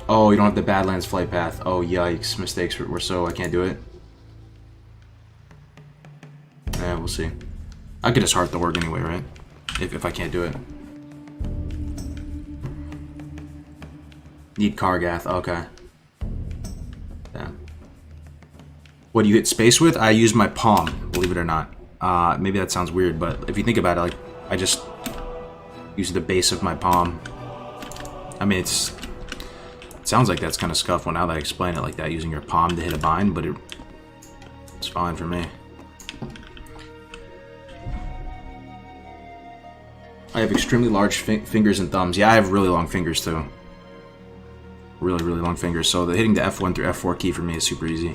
Oh, you don't have the Badlands flight path. Oh, yikes. Mistakes were so I can't do it. Yeah, we'll see. I could just heart the org anyway, right? If I can't do it. Need Kargath. Okay. Yeah. What do you hit space with? I use my palm, believe it or not. Maybe that sounds weird, but if you think about it, like, I just use the base of my palm. I mean, it sounds like that's kind of scuffle now that I explain it like that, using your palm to hit a bind, but it's fine for me. I have extremely large fingers and thumbs. Yeah, I have really long fingers too. Really, really long fingers. So hitting the F1 through F4 key for me is super easy.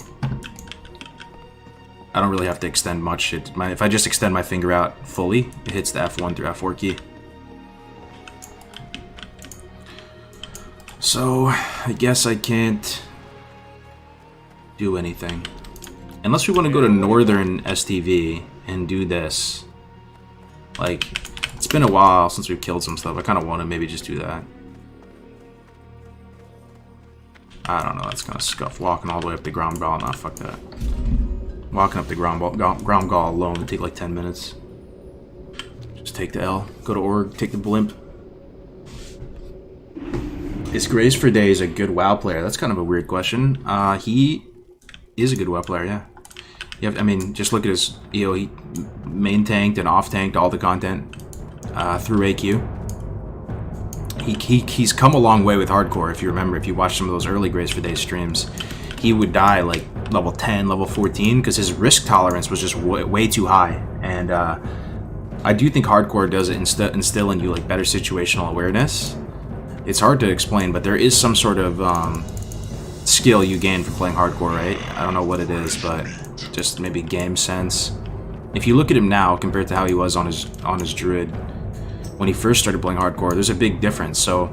I don't really have to extend much. If I just extend my finger out fully, it hits the F1 through F4 key. So, I guess I can't do anything. Unless we want to go to Northern STV and do this. Like, it's been a while since we've killed some stuff. I kind of want to maybe just do that. I don't know, that's kind of scuff. Walking all the way up the ground gall. Nah, fuck that. Walking up the ground gall alone would take like 10 minutes. Just take the L. Go to org. Take the blimp. Is Grace for Days a good WoW player? That's kind of a weird question. He is a good WoW player, yeah. I mean, just look at his, you know, he main tanked and off tanked all the content through AQ. He's come a long way with hardcore. If you remember, if you watch some of those early Grace for Days streams, he would die like level 10, level 14 because his risk tolerance was just way too high. And I do think hardcore does instill in you like better situational awareness. It's hard to explain, but there is some sort of skill you gain from playing hardcore, right? I don't know what it is, but just maybe game sense. If you look at him now compared to how he was on his druid when he first started playing hardcore, there's a big difference. So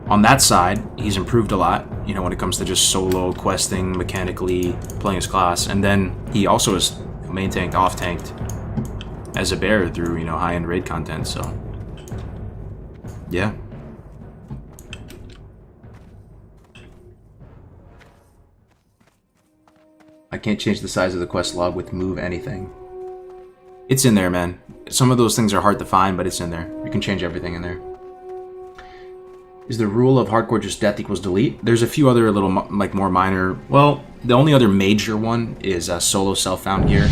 on that side, he's improved a lot, you know, when it comes to just solo questing, mechanically playing his class. And then he also is main tanked, off tanked as a bear through, you know, high-end raid content. So yeah. I can't change the size of the quest log with move anything. It's in there, man. Some of those things are hard to find, but it's in there. You can change everything in there. Is the rule of hardcore just death equals delete? There's a few other little, like, more minor... Well, the only other major one is solo self-found gear.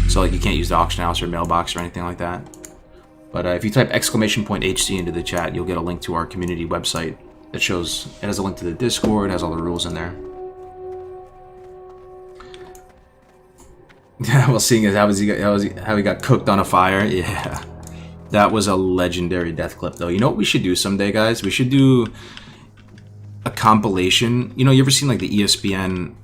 So, like, you can't use the auction house or mailbox or anything like that. But if you type !HC into the chat, you'll get a link to our community website that shows... It has a link to the Discord, it has all the rules in there. Well, seeing as how he got cooked on a fire, yeah, that was a legendary death clip, though. You know what we should do someday, guys? We should do a compilation. You know, you ever seen like the ESPN,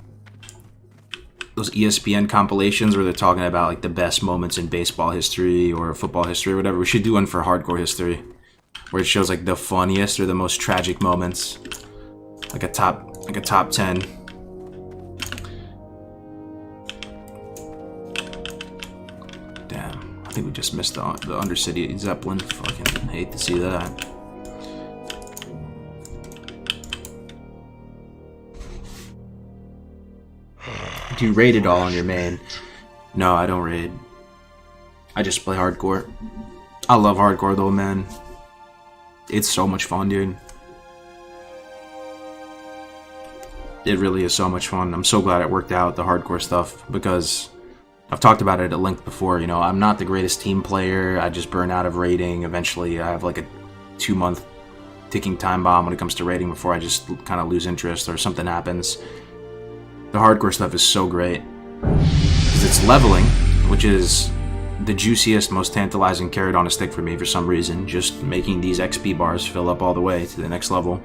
those ESPN compilations where they're talking about like the best moments in baseball history or football history or whatever? We should do one for hardcore history, where it shows like the funniest or the most tragic moments, like a top 10. I think we just missed the Undercity Zeppelin. Fucking hate to see that. Do you raid it all on your main? No, I don't raid. I just play hardcore. I love hardcore though, man. It's so much fun, dude. It really is so much fun. I'm so glad it worked out, the hardcore stuff, because I've talked about it at length before. You know, I'm not the greatest team player. I just burn out of raiding. Eventually, I have like a 2-month ticking time bomb when it comes to raiding before I just kind of lose interest or something happens. The hardcore stuff is so great because it's leveling, which is the juiciest, most tantalizing carrot on a stick for me for some reason. Just making these XP bars fill up all the way to the next level.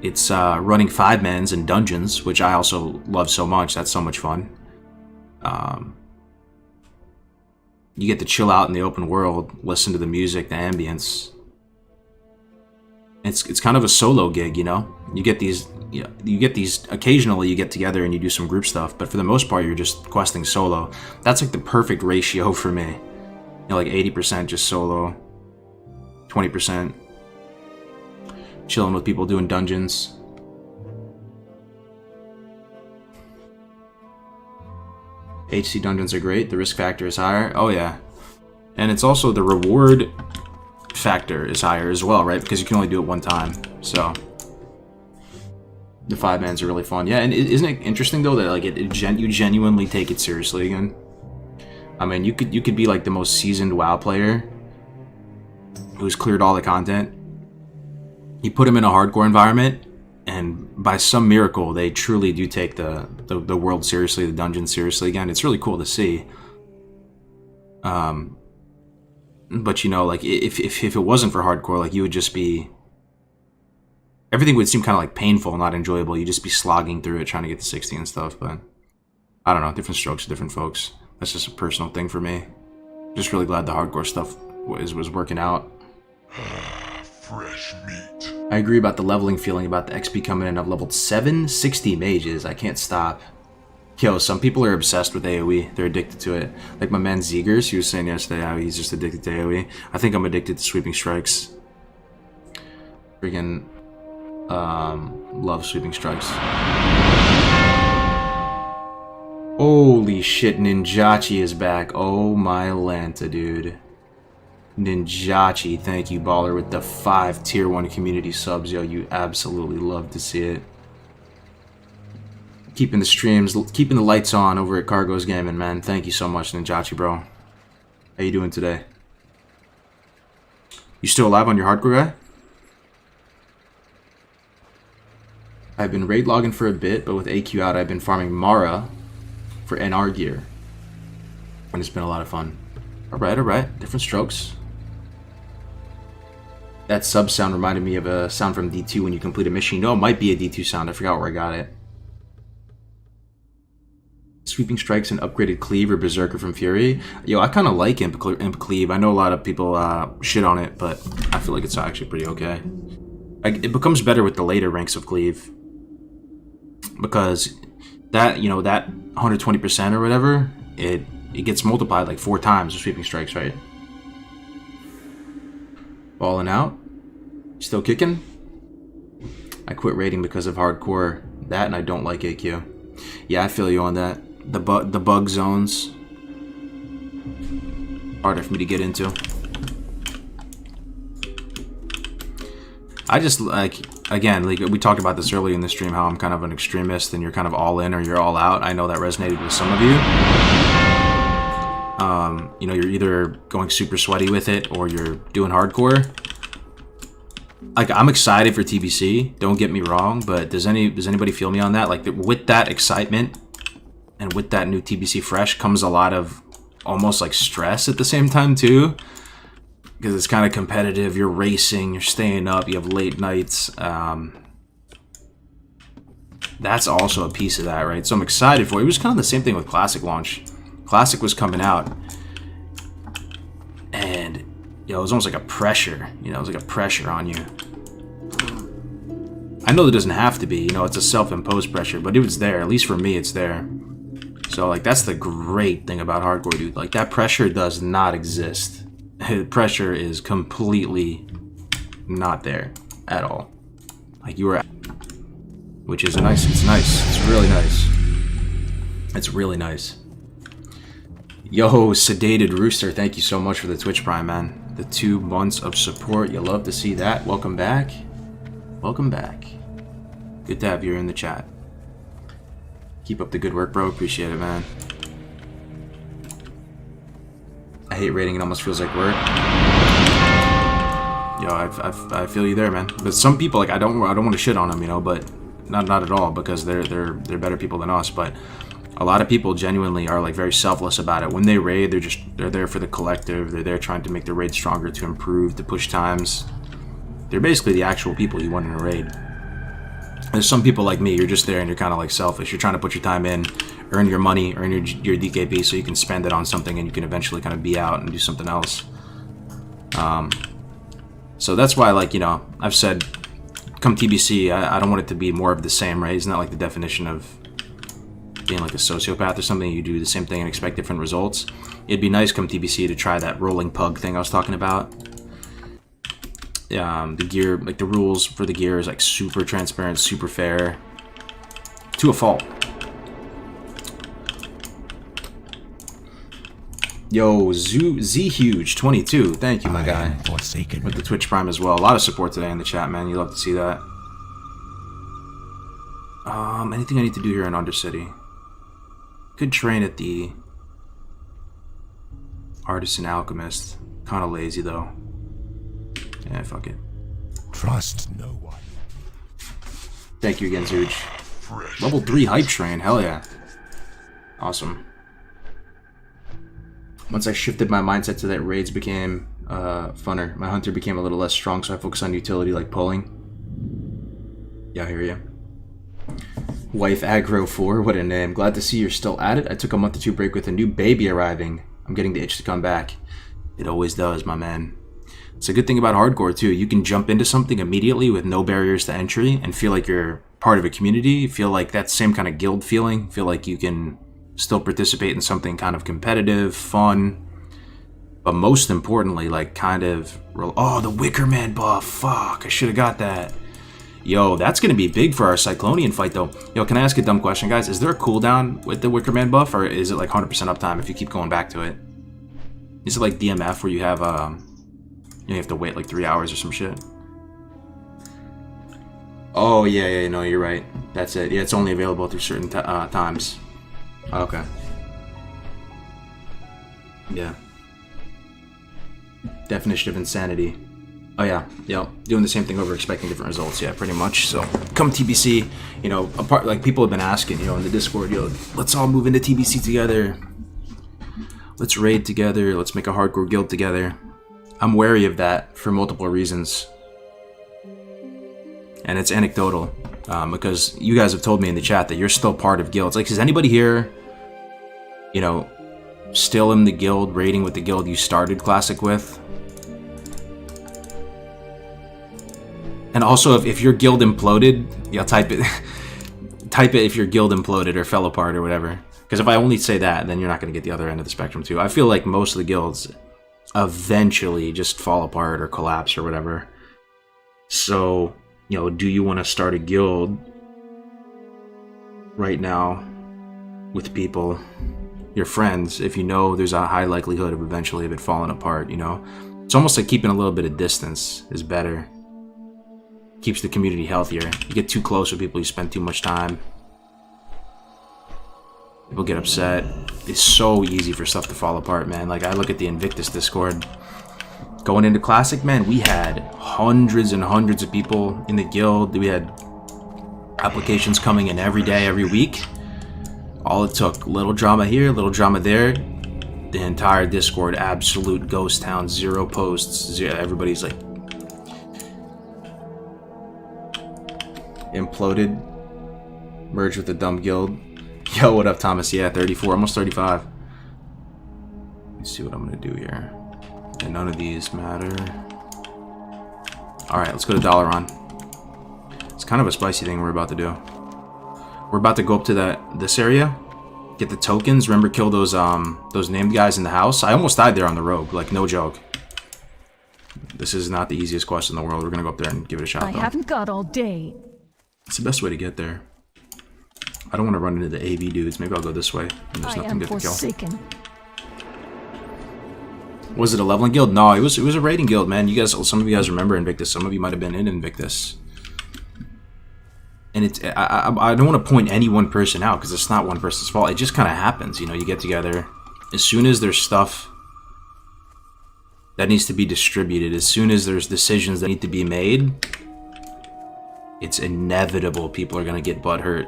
It's running 5-mans and dungeons, which I also love so much. That's so much fun. You get to chill out in the open world, listen to the music, the ambience. It's kind of a solo gig, you know. You get these occasionally you get together and you do some group stuff, but for the most part you're just questing solo. That's like the perfect ratio for me. You know, like 80% just solo, 20% chilling with people doing dungeons. HC dungeons are great. The risk factor is higher. Oh yeah. And it's also the reward factor is higher as well, right? Because you can only do it one time. So the 5-mans are really fun. Yeah, and isn't it interesting though that like you genuinely take it seriously again? I mean, you could be like the most seasoned WoW player who's cleared all the content. You put them in a hardcore environment, and by some miracle, they truly do take the world seriously, the dungeon seriously again. It's really cool to see. But you know, like if it wasn't for hardcore, like you would just be, everything would seem kind of like painful, not enjoyable. You'd just be slogging through it, trying to get to 60 and stuff. But I don't know, different strokes for different folks. That's just a personal thing for me. Just really glad the hardcore stuff was working out. Fresh meat. I agree about the leveling feeling about the XP coming in. I've leveled 760 mages. I can't stop. Yo, some people are obsessed with AoE. They're addicted to it. Like my man Zegers, he was saying yesterday how he's just addicted to AoE. I think I'm addicted to sweeping strikes. Freaking love sweeping strikes. Holy shit, Ninjachi is back. Oh my Lanta, dude. Ninjachi, thank you, baller, with the 5 tier 1 community subs. Yo, you absolutely love to see it. Keeping the streams, keeping the lights on over at Cargo's Gaming, man. Thank you so much, Ninjachi, bro. How you doing today? You still alive on your hardcore guy? I've been raid logging for a bit, but with AQ out, I've been farming Mara for NR gear. And it's been a lot of fun. Alright. Different strokes. That sub sound reminded me of a sound from D2 when you complete a mission. No, it might be a D2 sound. I forgot where I got it. Sweeping strikes and upgraded cleave or berserker from Fury. Yo, I kind of like imp cleave. I know a lot of people shit on it, but I feel like it's actually pretty okay. It becomes better with the later ranks of cleave, because that, you know, that 120% or whatever, it gets multiplied like 4 times with sweeping strikes, right? Balling out. Still kicking. I quit raiding because of hardcore. That, and I don't like AQ. Yeah, I feel you on that. The bug zones, harder for me to get into. I just like, again, like we talked about this earlier in the stream, how I'm kind of an extremist and you're kind of all in or you're all out. I know that resonated with some of you. You know, you're either going super sweaty with it or you're doing hardcore. Like, I'm excited for TBC, don't get me wrong, but does anybody feel me on that? Like, with that excitement and with that new TBC fresh comes a lot of almost like stress at the same time too, because it's kind of competitive. You're racing, you're staying up, you have late nights. That's also a piece of that, right? So I'm excited for it. It was kind of the same thing with Classic launch. Classic was coming out, and you know, it was almost like a pressure. You know, it was like a pressure on you. I know that doesn't have to be. You know, it's a self-imposed pressure, but it was there. At least for me, it's there. So, like, that's the great thing about hardcore, dude. Like, that pressure does not exist. Pressure is completely not there at all. Like, you are... Which is nice. It's nice. It's really nice. It's really nice. Yo, Sedated Rooster, thank you so much for the Twitch Prime, man. The 2 months of support. You love to see that. Welcome back. Welcome back. Good to have you in the chat. Keep up the good work, bro. Appreciate it, man. I hate raiding. It almost feels like work. Yo, I feel you there, man. But some people, like, I don't want to shit on them, you know, but not at all, because they're better people than us. But a lot of people genuinely are, like, very selfless about it. When they raid, they're there for the collective. They're there trying to make the raid stronger, to improve, to push times. They're basically the actual people you want in a raid. There's some people like me, you're just there and you're kind of like selfish. You're trying to put your time in, earn your money, earn your DKB so you can spend it on something and you can eventually kind of be out and do something else. So that's why, like, you know, I've said, come TBC, I don't want it to be more of the same, right? It's not like the definition of being like a sociopath or something. You do the same thing and expect different results. It'd be nice come TBC to try that rolling pug thing I was talking about. The gear, like the rules for the gear is like super transparent, super fair, to a fault. Yo, Z Huge 22, thank you, my guy, with the Twitch Prime as well. A lot of support today in the chat, man. You love to see that. Anything I need to do here in Undercity? Could train at the Artisan Alchemist. Kind of lazy though. Yeah, fuck it. Trust no one. Thank you again, Zooch. Level 3 hype train, hell yeah. Awesome. Once I shifted my mindset to that raids became funner. My hunter became a little less strong, so I focus on utility like pulling. Yeah, I hear you. Wife Aggro 4, what a name. Glad to see you're still at it. I took a month or 2 break with a new baby arriving. I'm getting the itch to come back. It always does, my man. It's a good thing about hardcore too. You can jump into something immediately with no barriers to entry and feel like you're part of a community. Feel like that same kind of guild feeling. Feel like you can still participate in something kind of competitive, fun, but most importantly, like kind of, oh, the Wicker Man buff. Fuck, I should have got that. Yo, that's gonna be big for our Cyclonian fight though. Yo, can I ask a dumb question, guys? Is there a cooldown with the Wicker Man buff, or is it like 100% uptime if you keep going back to it? Is it like DMF where you have you have to wait like 3 hours or some shit? Oh, yeah, no, you're right. That's it. Yeah, it's only available through certain times. Okay. Yeah. Definition of insanity. Oh, yeah. Yep. Doing the same thing over, expecting different results. Yeah, pretty much. So, come TBC, you know, apart, like, people have been asking, you know, in the Discord, yo, let's all move into TBC together. Let's raid together. Let's make a hardcore guild together. I'm wary of that for multiple reasons. And it's anecdotal, because you guys have told me in the chat that you're still part of guilds. Like, is anybody here, you know, still in the guild, raiding with the guild you started Classic with? And also, if your guild imploded, yeah, type it. Type it if your guild imploded or fell apart or whatever. Because if I only say that, then you're not going to get the other end of the spectrum too. I feel like most of the guilds eventually just fall apart or collapse or whatever. So, you know, do you want to start a guild right now with people, your friends, if you know there's a high likelihood of eventually of it falling apart, you know? It's almost like keeping a little bit of distance is better. Keeps the community healthier. You get too close with people, you spend too much time. People get upset. It's so easy for stuff to fall apart, man. Like, I look at the Invictus Discord. Going into Classic, man, we had hundreds and hundreds of people in the guild. We had applications coming in every day, every week. All it took, little drama here, little drama there. The entire Discord, absolute ghost town, 0 posts. Everybody's like imploded. Merged with the dumb guild. Yo, what up, Thomas? Yeah, 34, almost 35. Let's see what I'm gonna do here. And none of these matter. Alright, let's go to Dalaran. It's kind of a spicy thing we're about to do. We're about to go up to this area get the tokens. Remember, kill those named guys in the house. I almost died there on the rogue, like no joke. This is not the easiest quest in the world. We're gonna go up there and give it a shot. I haven't got all day. It's the best way to get there. I don't want to run into the AV dudes. Maybe I'll go this way. And there's I nothing am good to kill. forsaken. Was it a leveling guild? No, it was a raiding guild, man. You guys, some of you guys remember Invictus. Some of you might have been in Invictus. And it's I don't want to point any one person out because it's not one person's fault. It just kind of happens, you know. You get together as soon as there's stuff that needs to be distributed, as soon as there's decisions that need to be made, it's inevitable people are gonna get butt hurt.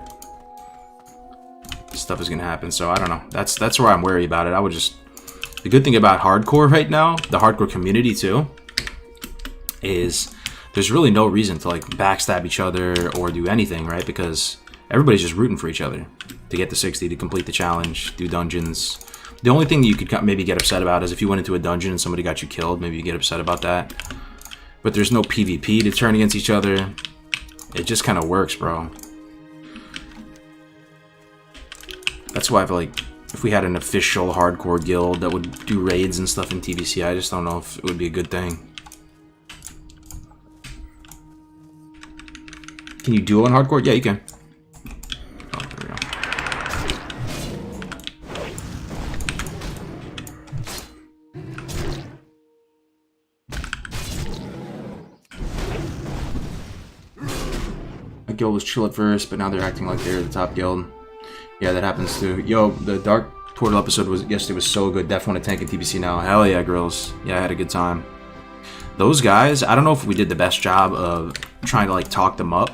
Stuff is gonna happen. So I don't know. That's where I'm worried about it. I would just. The good thing about hardcore right now, the hardcore community too, is there's really no reason to like backstab each other or do anything, right? Because everybody's just rooting for each other to get to 60, to complete the challenge, do dungeons. The only thing you could maybe get upset about is if you went into a dungeon and somebody got you killed, maybe you get upset about that. But there's no PvP to turn against each other. It just kind of works, bro. That's why I feel like if we had an official hardcore guild that would do raids and stuff in TBC, I just don't know if it would be a good thing. Can you duo in hardcore? Yeah, you can. Oh, there we go. A guild was chill at first, but now they're acting like they're the top guild. Yeah, that happens too. Yo, the Dark Portal episode yesterday was so good. Definitely want to tank in TBC now. Hell yeah, girls. Yeah, I had a good time. Those guys, I don't know if we did the best job of trying to like talk them up,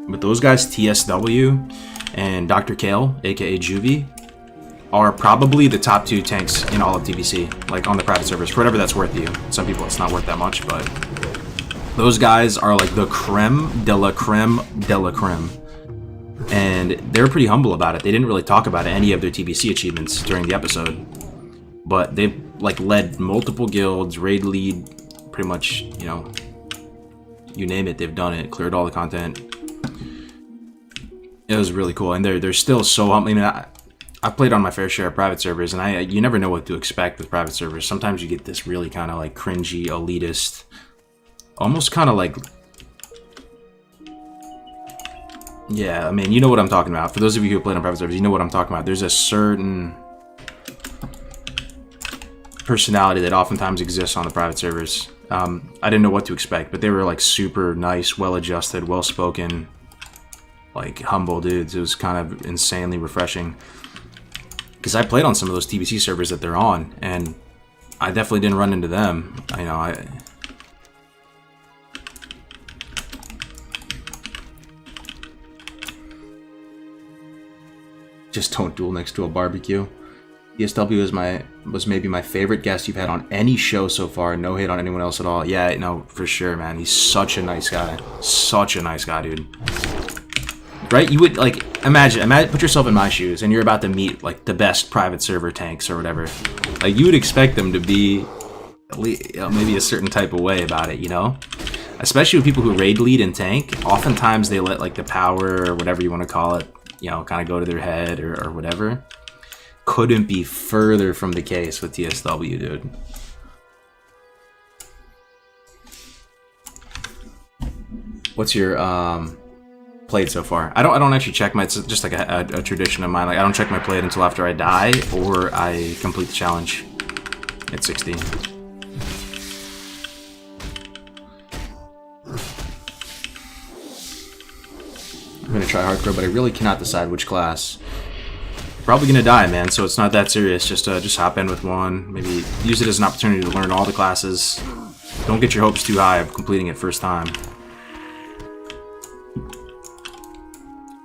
but those guys, TSW and Dr. Kale, aka Juvie, are probably the top 2 tanks in all of TBC, like on the private servers, for whatever that's worth to you. Some people it's not worth that much, but those guys are like the creme de la creme de la creme. And they're pretty humble about it. They didn't really talk about any of their TBC achievements during the episode, but they've like led multiple guilds, raid lead, pretty much, you know, you name it, they've done it, cleared all the content. It was really cool, and they're still so humble. I mean, I've played on my fair share of private servers, and you never know what to expect with private servers. Sometimes you get this really kind of like cringy, elitist, almost kind of like. Yeah, I mean, you know what I'm talking about. For those of you who played on private servers, you know what I'm talking about. There's a certain personality that oftentimes exists on the private servers. I didn't know what to expect, but they were like super nice, well-adjusted, well-spoken, like humble dudes. It was kind of insanely refreshing. Because I played on some of those TBC servers that they're on, and I definitely didn't run into them. You know, just don't duel next to a barbecue. ESW was maybe my favorite guest you've had on any show so far. No hate on anyone else at all. Yeah, no, for sure, man. He's such a nice guy. Such a nice guy, dude. Right? You would, like, imagine, put yourself in my shoes, and you're about to meet, like, the best private server tanks or whatever. Like, you would expect them to be, at least, you know, maybe a certain type of way about it, you know? Especially with people who raid lead and tank. Oftentimes they let, like, the power or whatever you want to call it, you know, kind of go to their head or whatever. Couldn't be further from the case with TSW, dude. What's your played so far? I don't actually check my. It's just like a tradition of mine. Like I don't check my played until after I die or I complete the challenge at 60. I'm gonna try hardcore, but I really cannot decide which class. Probably gonna die, man, so it's not that serious. Just hop in with one. Maybe use it as an opportunity to learn all the classes. Don't get your hopes too high of completing it first time.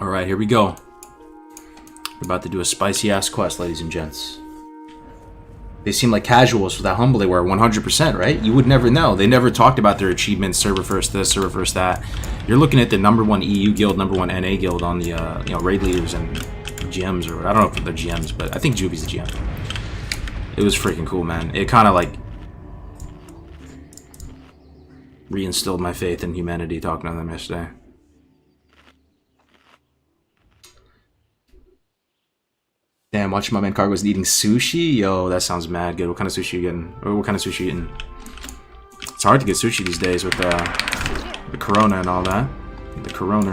Alright, here we go. We're about to do a spicy-ass quest, ladies and gents. They seem like casuals with how humble they were, 100%, right? You would never know. They never talked about their achievements, server first this, server first that. You're looking at the #1 EU guild, #1 NA guild on the you know, raid leaders and GMs, or I don't know if they're GMs, but I think Juvie's the GM. It was freaking cool, man. It kind of like reinstilled my faith in humanity talking to them yesterday. Damn, watching my man Cargo's eating sushi? Yo, that sounds mad good. What kind of sushi you getting? Or what kind of sushi you eating? It's hard to get sushi these days with the corona and all that. The corona.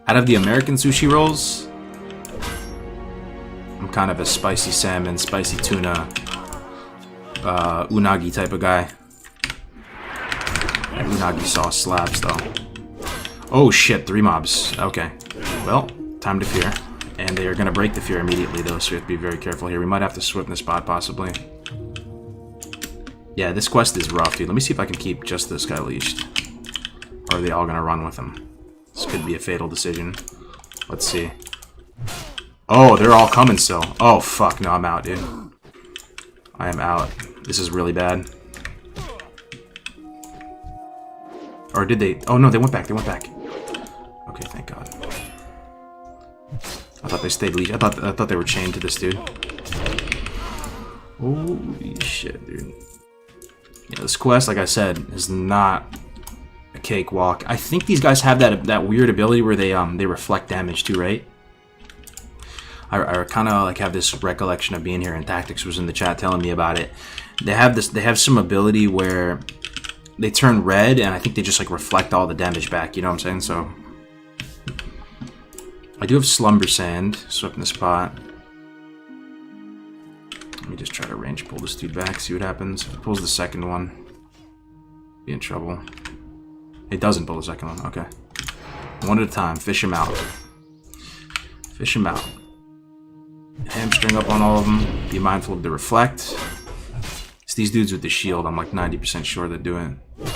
Out of the American sushi rolls, I'm kind of a spicy salmon, spicy tuna, unagi type of guy. That unagi sauce slaps though. Oh shit, 3 mobs. Okay. Well, time to fear. And they are going to break the fear immediately though, so we have to be very careful here. We might have to swift in the spot possibly. Yeah, this quest is rough, dude. Let me see if I can keep just this guy leashed. Or are they all going to run with him? This could be a fatal decision. Let's see. Oh, they're all coming still. Oh, fuck. No, I'm out, dude. I am out. This is really bad. Or did they? Oh, no, they went back. They went back. Okay, thank God. I thought they stayed leashed. I thought they were chained to this dude. Holy shit, dude. Yeah, this quest, like I said, is not a cakewalk. I think these guys have that weird ability where they reflect damage too, right? I kind of like have this recollection of being here, and Tactics was in the chat telling me about it. They have some ability where they turn red, and I think they just like reflect all the damage back. You know what I'm saying? So I do have Slumber Sand, swept in the spot. Let me just try to range pull this dude back, see what happens. If it pulls the second one, be in trouble. It doesn't pull the second one, okay. One at a time, fish him out. Fish him out. Hamstring up on all of them, be mindful of the reflect. It's these dudes with the shield, I'm like 90% sure they're doing it.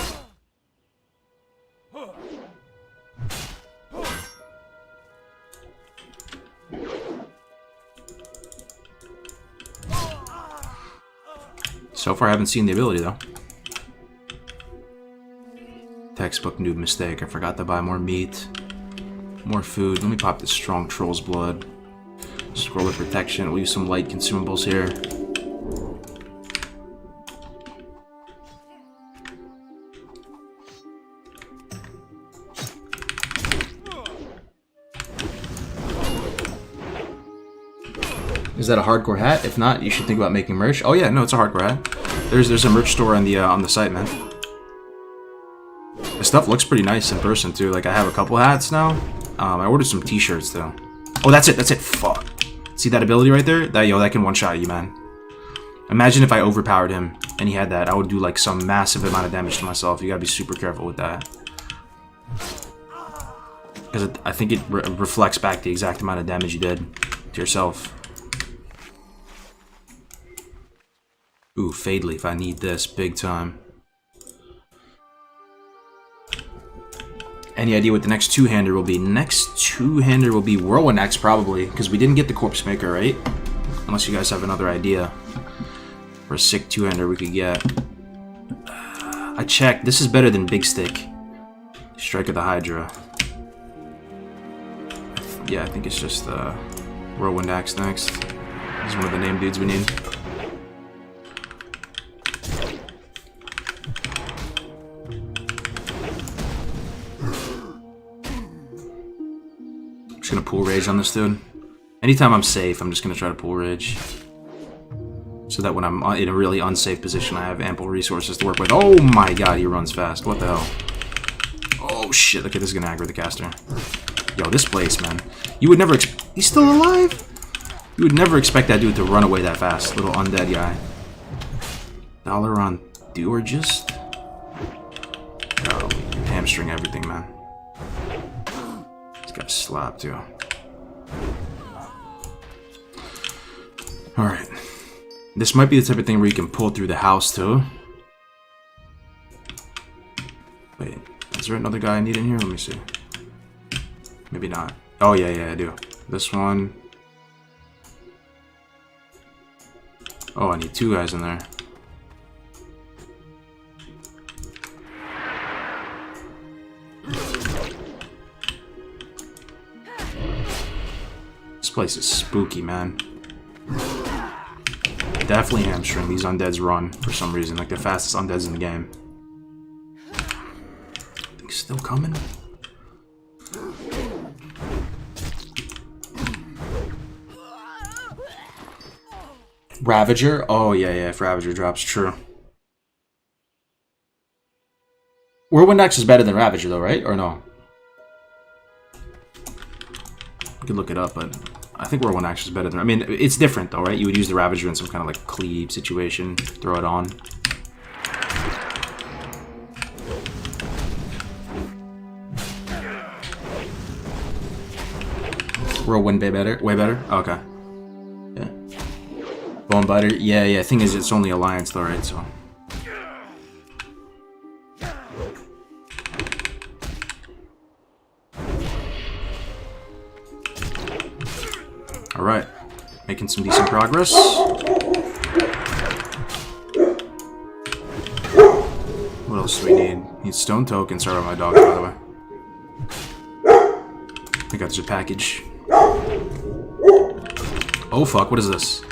So far I haven't seen the ability though. Textbook noob mistake. I forgot to buy more meat. More food. Let me pop this strong troll's blood. Scroll of protection. We'll use some light consumables here. Is that a hardcore hat? If not, you should think about making merch. Oh yeah, no, it's a hardcore hat. There's a merch store on the site, man. The stuff looks pretty nice in person too. Like I have a couple hats now. I ordered some t-shirts though. Oh, that's it. That's it. Fuck. See that ability right there? That can one-shot you, man. Imagine if I overpowered him and he had that. I would do like some massive amount of damage to myself. You gotta be super careful with that. Because I think it reflects back the exact amount of damage you did to yourself. Ooh, Fade Leaf. I need this big time. Any idea what the next two-hander will be? Next two-hander will be Whirlwind Axe, probably, because we didn't get the Corpse Maker, right? Unless you guys have another idea for a sick two-hander we could get. I checked. This is better than Big Stick. Strike of the Hydra. Yeah, I think it's just Whirlwind Axe next. This is one of the name dudes we need. Gonna pull rage on this dude. Anytime I'm safe, I'm just gonna try to pull rage, so that when I'm in a really unsafe position, I have ample resources to work with. Oh my god, he runs fast. What the hell? Oh shit. Okay, this is gonna aggro the caster. Yo, this place, man. You would never. He's still alive. You would never expect that dude to run away that fast. Little undead guy. Dollar on Duergist. Oh, hamstring everything, man. Got slap too. Alright. This might be the type of thing where you can pull through the house too. Wait, is there another guy I need in here? Let me see. Maybe not. Oh yeah, I do. This one. Oh, I need 2 guys in there. This place is spooky, man. Definitely hamstring. These undeads run for some reason. Like the fastest undeads in the game. Still coming? Ravager? Oh, yeah, yeah, if Ravager drops, true. Whirlwind Axe is better than Ravager, though, right? Or no? You could look it up, but I think Whirlwind Axe is better than... I mean, it's different, though, right? You would use the Ravager in some kind of, like, cleave situation. Throw it on. Whirlwind way better? Way better? Okay. Yeah. Bone Biter? Yeah, yeah. Thing is, it's only Alliance, though, right? So... Alright. Making some decent progress. What else do we need? Need stone tokens. Sorry about my dog, by the way. I think that's a package. Oh fuck, what is this?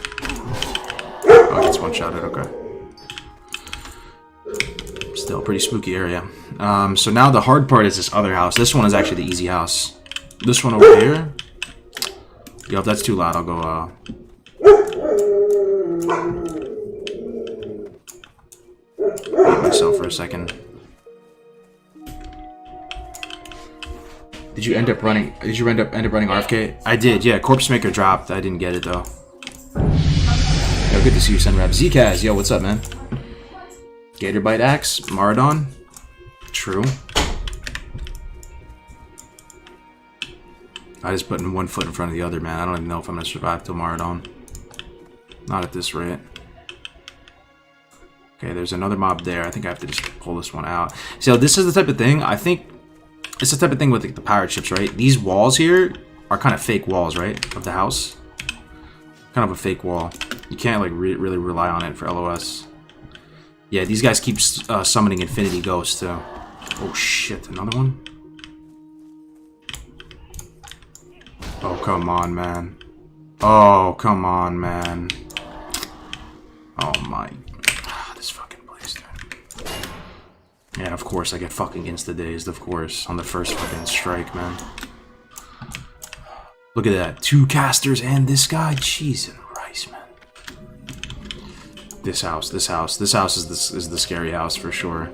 Oh, it's one-shotted, okay. Still a pretty spooky area. So now the hard part is this other house. This one is actually the easy house. This one over here... Yo, if that's too loud, I'll go, mute myself for a second. Did you end up running RFK? I did, yeah. Corpse Maker dropped. I didn't get it, though. Yo, good to see you, Sunrap. Zkaz, yo, what's up, man? Gatorbite Axe, Maradon. True. I just put one foot in front of the other, man. I don't even know if I'm gonna survive till Maradon. Not at this rate. Okay, there's another mob there. I think I have to just pull this one out. So this is the type of thing, I think... It's the type of thing with the pirate ships, right? These walls here are kind of fake walls, right? Of the house. Kind of a fake wall. You can't, like, really rely on it for LOS. Yeah, these guys keep summoning Infinity Ghosts, too. Oh, shit. Another one? Oh, come on, man. Oh, come on, man. Oh, my... this fucking place, dude. Yeah, of course, I get fucking insta-dazed, of course, on the first fucking strike, man. Look at that. 2 casters and this guy. Jesus Christ, man. This house is the scary house, for sure.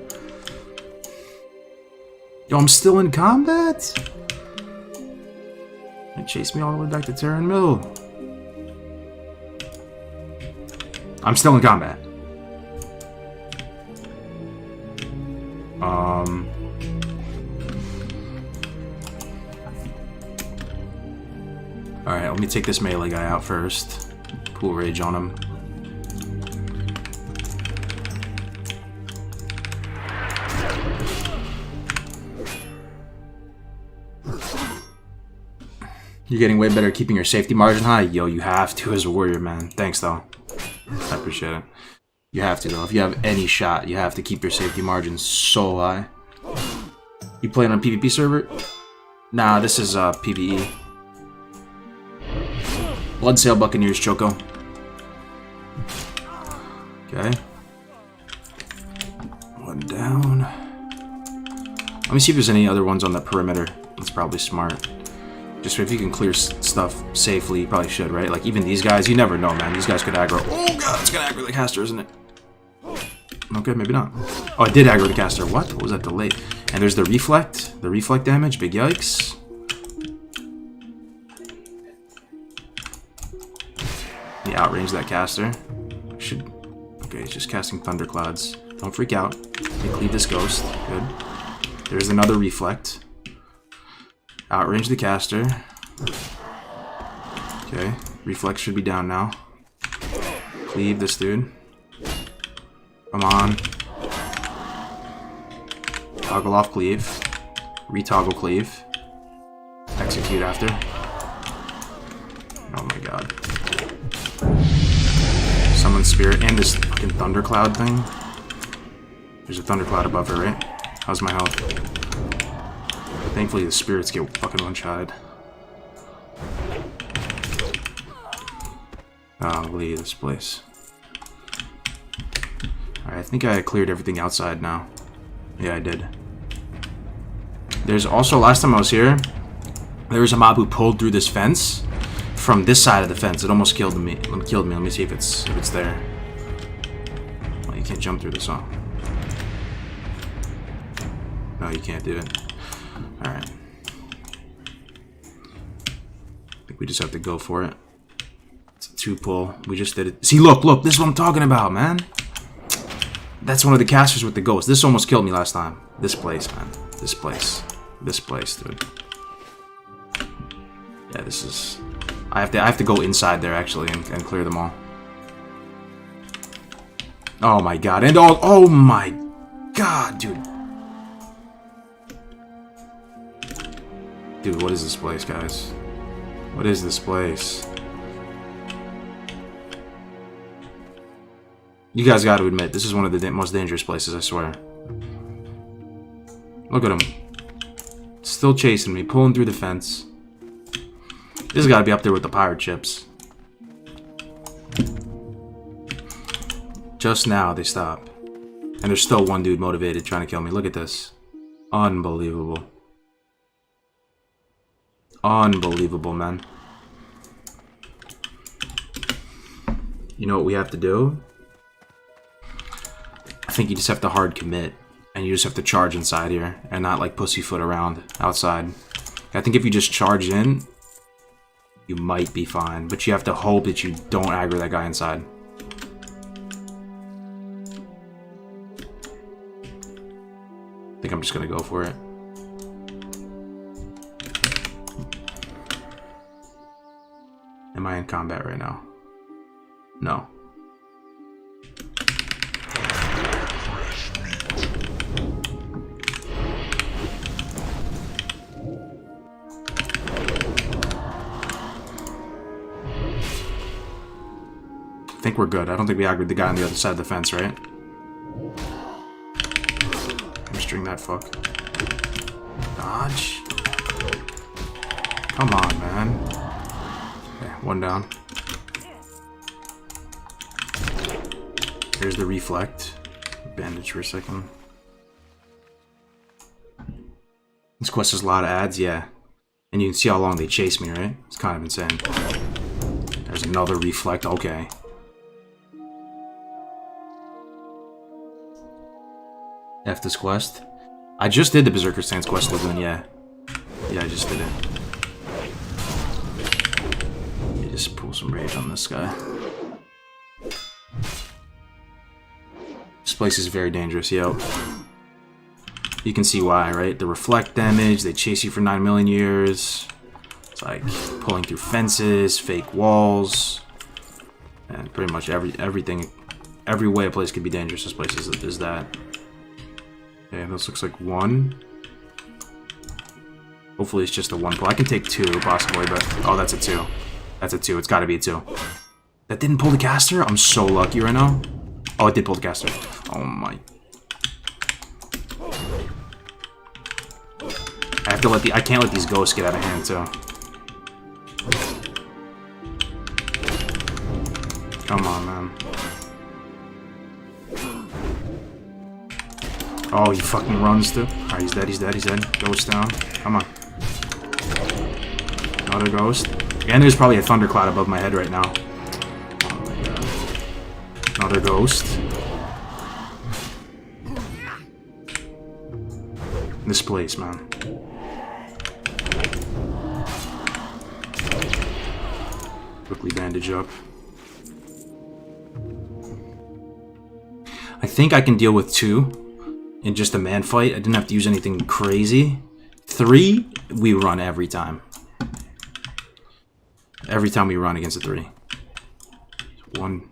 Yo, I'm still in combat? It chased me all the way back to Terran Mill. I'm still in combat. Alright, let me take this melee guy out first. Pool rage on him. You're getting way better at keeping your safety margin high? Yo, you have to as a warrior, man. Thanks, though. I appreciate it. You have to, though. If you have any shot, you have to keep your safety margin so high. You playing on PvP server? Nah, this is PvE. Bloodsail Buccaneers, Choco. Okay. One down. Let me see if there's any other ones on the perimeter. That's probably smart. Just if you can clear stuff safely, you probably should, right? Like, even these guys, you never know, man. These guys could aggro. Oh, God, it's gonna aggro the caster, isn't it? Okay, maybe not. Oh, I did aggro the caster. What? What was that delay? And there's the reflect. The reflect damage. Big yikes. He outranged that caster. Should... Okay, he's just casting thunderclouds. Don't freak out. They cleave this ghost. Good. There's another reflect. Outrange the caster. Okay, reflex should be down now. Cleave this dude. Come on. Toggle off cleave. Retoggle cleave. Execute after. Oh my god. Summon spirit and this fucking thundercloud thing. There's a thundercloud above her, right? How's my health? Thankfully the spirits get fucking one-shotted. Oh, leave this place. Alright, I think I cleared everything outside now. Yeah, I did. There's also, last time I was here, there was a mob who pulled through this fence from this side of the fence. It almost killed me. Let me see if it's there. Oh, you can't jump through this, huh? No, you can't do it. Alright. I think we just have to go for it. It's a 2 pull. We just did it. See, look, this is what I'm talking about, man. That's one of the casters with the ghost. This almost killed me last time. This place, man. This place, dude. Yeah, this is... I have to go inside there, actually, and clear them all. Oh, my God. And oh my God, dude. Dude, what is this place, guys? What is this place? You guys got to admit, this is one of the most dangerous places, I swear. Look at him. Still chasing me, pulling through the fence. This has got to be up there with the pirate ships. Just now, they stop. And there's still one dude motivated trying to kill me. Look at this. Unbelievable. Unbelievable, man. You know what we have to do? I think you just have to hard commit. And you just have to charge inside here. And not like pussyfoot around outside. I think if you just charge in, you might be fine. But you have to hope that you don't aggro that guy inside. I think I'm just gonna go for it. Am I in combat right now? No. I think we're good. I don't think we aggroed the guy on the other side of the fence, right? Hamstring that fuck. Dodge. Come on, man. Okay, one down. Here's the reflect. Bandage for a second. This quest has a lot of ads, yeah. And you can see how long they chase me, right? It's kind of insane. There's another reflect, okay. F this quest. I just did the Berserker Stance quest, Lagoon, yeah. Yeah, I just did it. You just pull some rage on this guy. This place is very dangerous, yo. You can see why, right? The reflect damage, they chase you for 9 million years. It's like pulling through fences, fake walls. And pretty much everything, every way a place could be dangerous, this place is that. Okay, this looks like 1. Hopefully it's just a 1 pull. I can take 2, possibly, but... Oh, that's a 2. That's a 2. It's gotta be a 2. That didn't pull the caster? I'm so lucky right now. Oh, it did pull the caster. Oh my... I have to let I can't let these ghosts get out of hand, too. Come on, man. Oh, he fucking runs too. Alright, he's dead, he's dead, he's dead. Ghost down. Come on. Another ghost. And there's probably a thundercloud above my head right now. Oh my god. Another ghost. This place, man. Quickly bandage up. I think I can deal with 2. In just a man fight. I didn't have to use anything crazy. 3, we run every time. Every time we run against a 3. 1,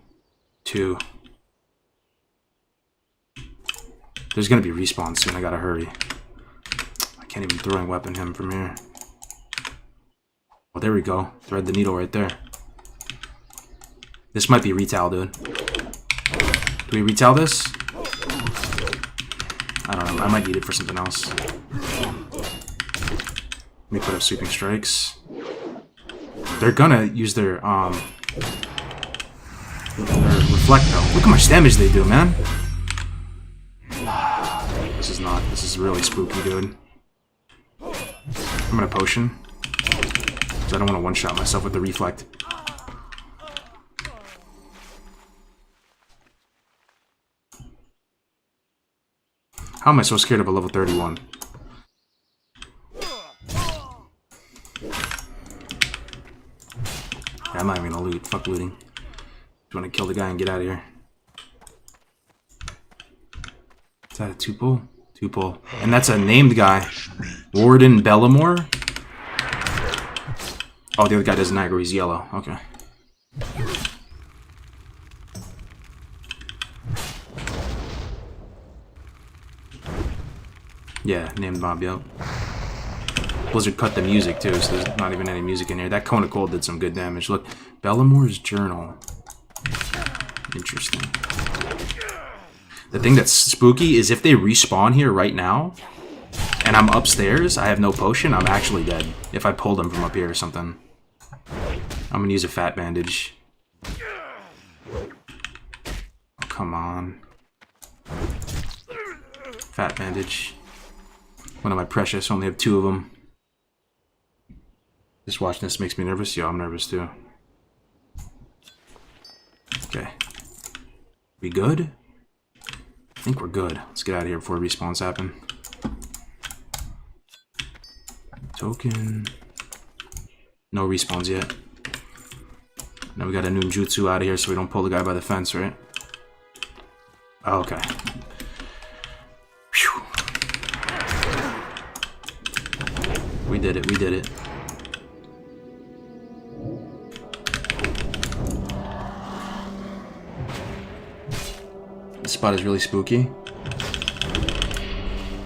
2. There's gonna be respawn soon. I gotta hurry. I can't even throwing weapon him from here. Oh, there we go. Thread the needle right there. This might be retail, dude. Do we retail this? I don't know, I might need it for something else. Let me put up sweeping strikes. They're gonna use their reflect though. Look how much damage they do, man. This is really spooky, dude. I'm gonna potion. Because I don't want to one-shot myself with the reflect. How am I so scared of a level 31? Yeah, I'm not even gonna loot. Fuck looting. Just want to kill the guy and get out of here. Is that a two-pull? Two-pull. And that's a named guy. Warden Bellamore? Oh, the other guy doesn't aggro. He's yellow. Okay. Yeah, named mob, yep. Blizzard cut the music too, so there's not even any music in here. That Cone of Cold did some good damage. Look, Bellamore's Journal. Interesting. The thing that's spooky is if they respawn here right now, and I'm upstairs, I have no potion, I'm actually dead. If I pull them from up here or something. I'm gonna use a fat bandage. Oh, come on. Fat bandage. One of my precious, only have 2 of them. Just watching this makes me nervous. Yo, I'm nervous too. Okay. We good? I think we're good. Let's get out of here before respawns happen. Token. No respawns yet. Now we got a ninjutsu out of here so we don't pull the guy by the fence, right? Oh, okay. Phew. We did it, we did it. This spot is really spooky.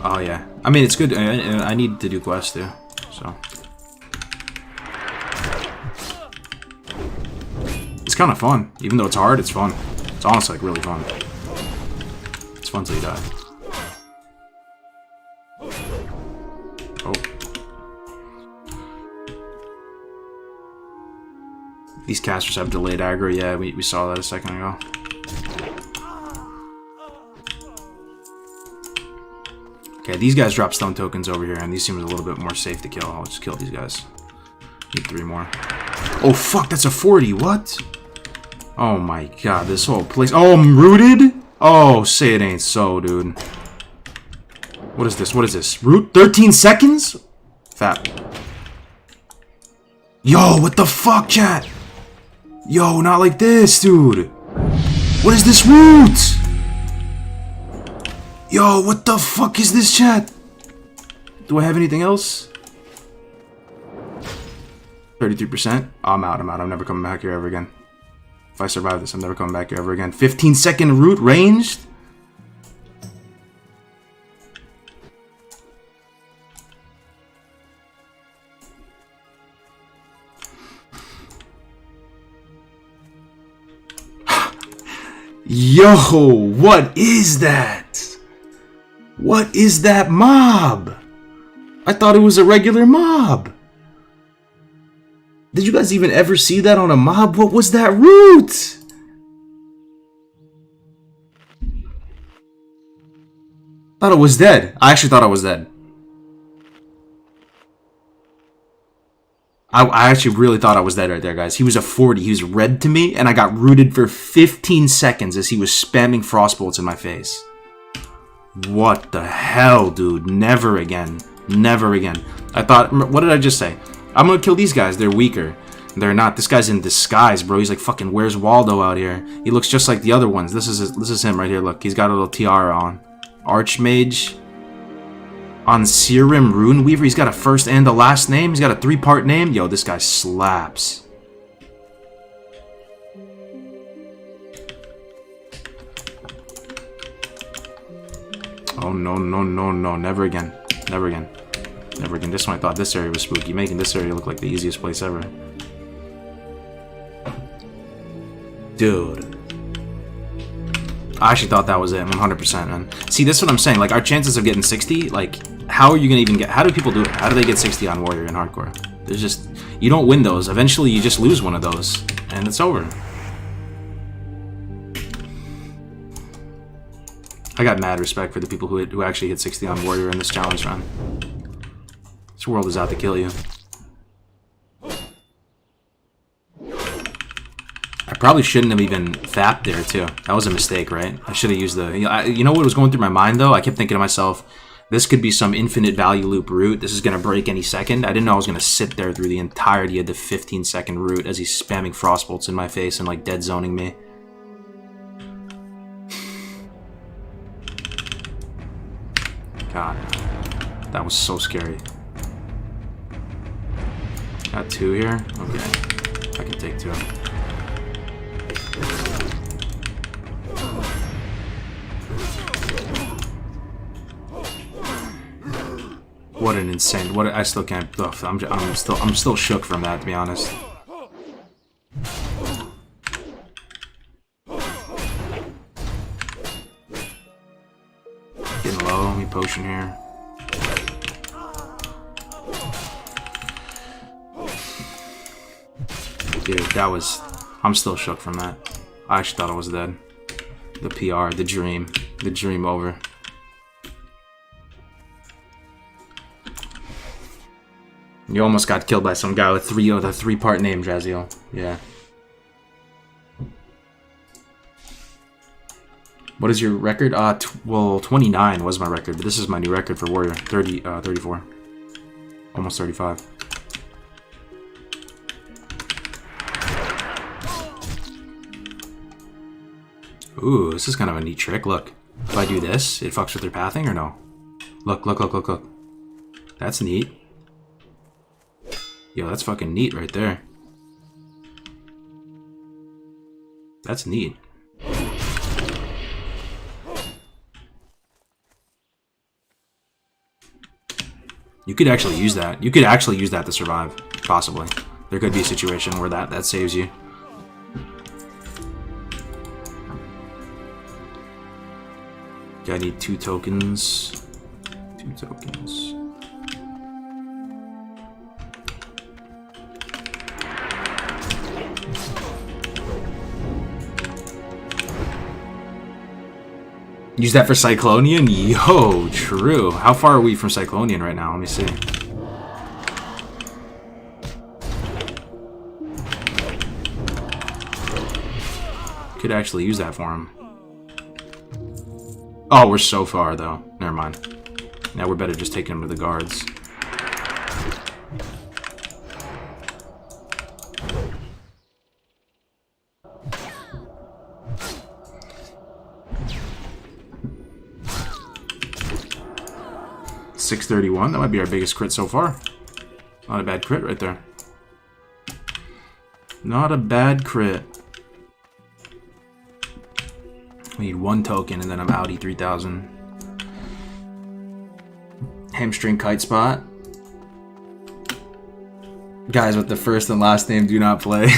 Oh yeah. I mean, it's good. I need to do quests too, so. It's kind of fun. Even though it's hard, it's fun. It's honestly like really fun. It's fun till you die. Oh. These casters have delayed aggro. Yeah, we saw that a second ago. Okay, these guys drop stone tokens over here, and these seem a little bit more safe to kill. I'll just kill these guys. Need 3 more. Oh, fuck, that's a 40. What? Oh, my God, this whole place. Oh, I'm rooted? Oh, say it ain't so, dude. What is this? What is this? Root? 13 seconds? Fat. Yo, what the fuck, chat? Yo, not like this, dude. What is this root? Yo, what the fuck is this, chat? Do I have anything else? 33%? Oh, I'm out. I'm never coming back here ever again. If I survive this, I'm never coming back here ever again. 15-second root ranged? Yo, what is that? What is that mob? I thought it was a regular mob. Did you guys even ever see that on a mob? What was that root? Thought it was dead. I actually thought I was dead. I actually really thought I was dead right there, guys. He was a 40. He was red to me, and I got rooted for 15 seconds as he was spamming frost bolts in my face. What the hell, dude? Never again. Never again. I thought, what did I just say? I'm gonna kill these guys. They're weaker. They're not. This guy's in disguise, bro. He's like fucking Where's Waldo out here. He looks just like the other ones. This is him right here. Look, he's got a little tiara on. Archmage. On Serum Rune Weaver. He's got a first and a last name. He's got a 3-part name. Yo, this guy slaps. Oh, no, no, no, no. Never again. Never again. Never again. This one I thought this area was spooky. Making this area look like the easiest place ever. Dude. I actually thought that was it. 100%, man. See, this is what I'm saying. Like, our chances of getting 60, like, how are you going to even get... How do people do it? How do they get 60 on Warrior in Hardcore? There's just... You don't win those. Eventually, you just lose one of those. And it's over. I got mad respect for the people who actually hit 60 on Warrior in this challenge run. This world is out to kill you. I probably shouldn't have even fapped there, too. That was a mistake, right? I should have used the... You know what was going through my mind, though? I kept thinking to myself, this could be some infinite value loop route. This is going to break any second. I didn't know I was going to sit there through the entirety of the 15-second route as he's spamming frostbolts in my face and, like, dead zoning me. God. That was so scary. Got 2 here? Okay. I can take 2. What an insane! What I still can't. Ugh, I'm still shook from that, to be honest. Getting low. Let me potion here. Dude, that was... I'm still shook from that. I actually thought I was dead. The PR, the dream over. You almost got killed by some guy with a 3-part name, Jaziel. Yeah. What is your record? Well, 29 was my record, but this is my new record for Warrior. 34. Almost 35. Ooh, this is kind of a neat trick. Look, if I do this, it fucks with their pathing or no? Look, look, look, look, look. That's neat. Yo, that's fucking neat right there. That's neat. You could actually use that. You could actually use that to survive. Possibly. There could be a situation where that saves you. Okay, I need 2 tokens. 2 tokens. Use that for Cyclonian? Yo, true. How far are we from Cyclonian right now? Let me see. Could actually use that for him. Oh, we're so far, though. Never mind. Now we're better just taking him to the guards. $631. That might be our biggest crit so far. Not a bad crit right there. Not a bad crit. We need 1 token and then I'm outie 3000. Hamstring kite spot. Guys with the first and last name do not play.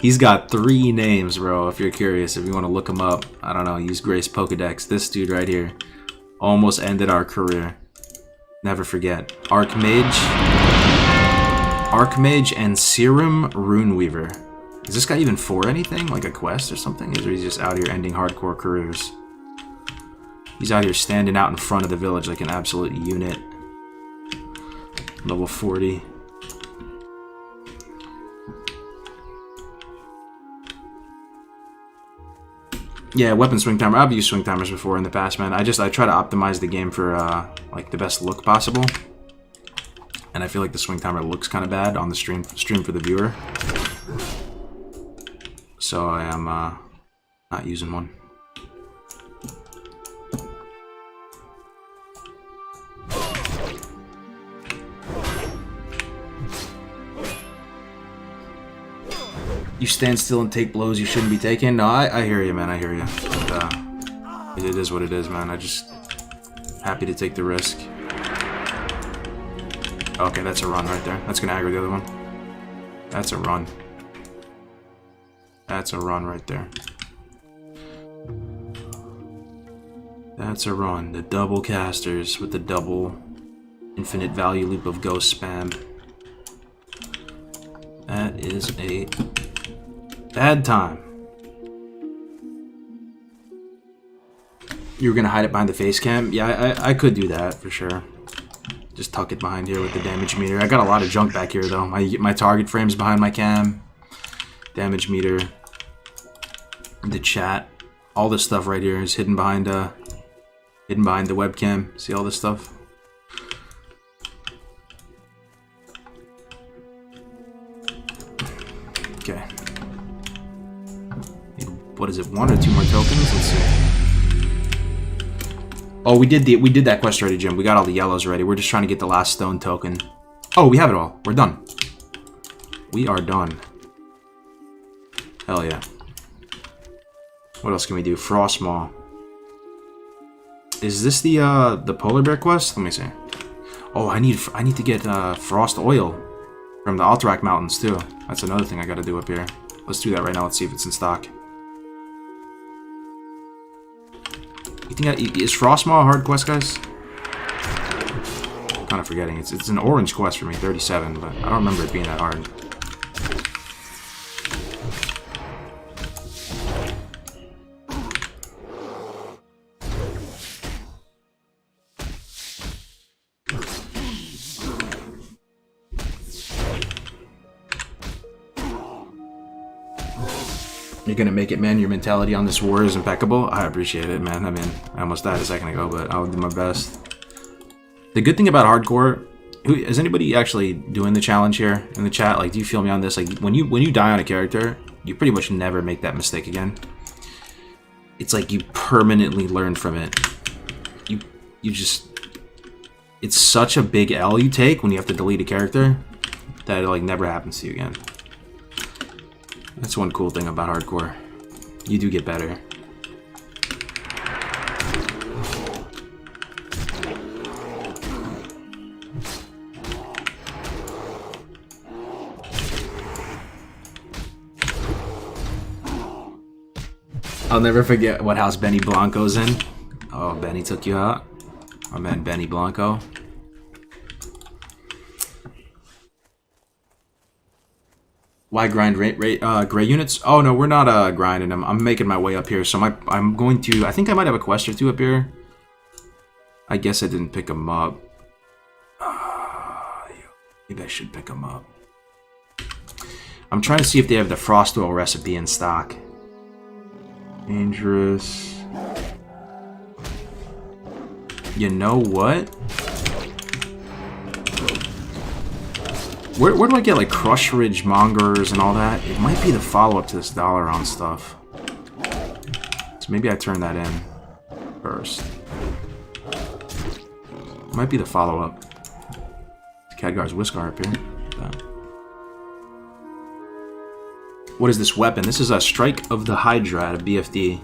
He's got 3 names, bro, if you're curious. If you want to look him up, I don't know, use Grace Pokedex. This dude right here almost ended our career. Never forget. Archmage and Serum Runeweaver. Is this guy even for anything? Like a quest or something? Or is he just out here ending hardcore careers? He's out here standing out in front of the village like an absolute unit. Level 40. Yeah, weapon swing timer. I've used swing timers before in the past, man. I try to optimize the game for like the best look possible, and I feel like the swing timer looks kind of bad on the stream for the viewer. So I am not using one. You stand still and take blows you shouldn't be taking. No, I hear you, man. I hear you. But, it is what it is, man. I just happy to take the risk. Okay, that's a run right there. That's gonna aggro the other one. That's a run. That's a run right there. That's a run. The double casters with the double infinite value loop of ghost spam. That is a bad time. You were gonna hide it behind the face cam? Yeah, I could do that for sure. Just tuck it behind here with the damage meter. I got a lot of junk back here though. My target frame's behind my cam. Damage meter. The chat. All this stuff right here is hidden behind the webcam. See all this stuff? Okay. What is it? 1 or 2 more tokens? Let's see. Oh, we did that quest already, Jim. We got all the yellows already. We're just trying to get the last stone token. Oh, we have it all. We're done. We are done. Hell yeah. What else can we do? Frostmaw. Is this the polar bear quest? Let me see. Oh, I need to get frost oil from the Alterac Mountains too. That's another thing I gotta do up here. Let's do that right now. Let's see if it's in stock. You think is Frostmaw a hard quest, guys? I'm kind of forgetting. It's an orange quest for me, 37, but I don't remember it being that hard. You're gonna make it, man. Your mentality on this war is impeccable. I appreciate it, man. I mean, I almost died a second ago, but I'll do my best. The good thing about hardcore, is anybody actually doing the challenge here in the chat? Like, do you feel me on this? Like, when you die on a character, you pretty much never make that mistake again. It's like you permanently learn from it. You just, it's such a big L you take when you have to delete a character that it like never happens to you again. That's one cool thing about hardcore. You do get better. I'll never forget what house Benny Blanco's in. Oh, Benny took you out. My man Benny Blanco. Why grind gray units? Oh no, we're not grinding them. I'm making my way up here, so I'm going to. I think I might have a quest or two up here. I guess I didn't pick them up. Maybe I should pick them up. I'm trying to see if they have the frost oil recipe in stock. Dangerous. You know what? Where do I get like Crush Ridge Mongers and all that? It might be the follow-up to this Dalaran stuff. So maybe I turn that in first. Might be the follow-up. Khadgar's Whiskar up here. What is this weapon? This is a Strike of the Hydra out of BFD.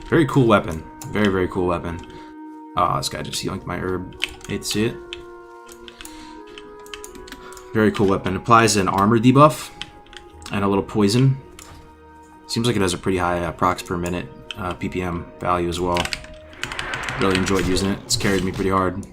Very cool weapon. Very, very cool weapon. Oh, this guy just yoinked my herb. Hate to see it. Very cool weapon. Applies an armor debuff and a little poison. Seems like it has a pretty high procs per minute PPM value as well. Really enjoyed using it. It's carried me pretty hard.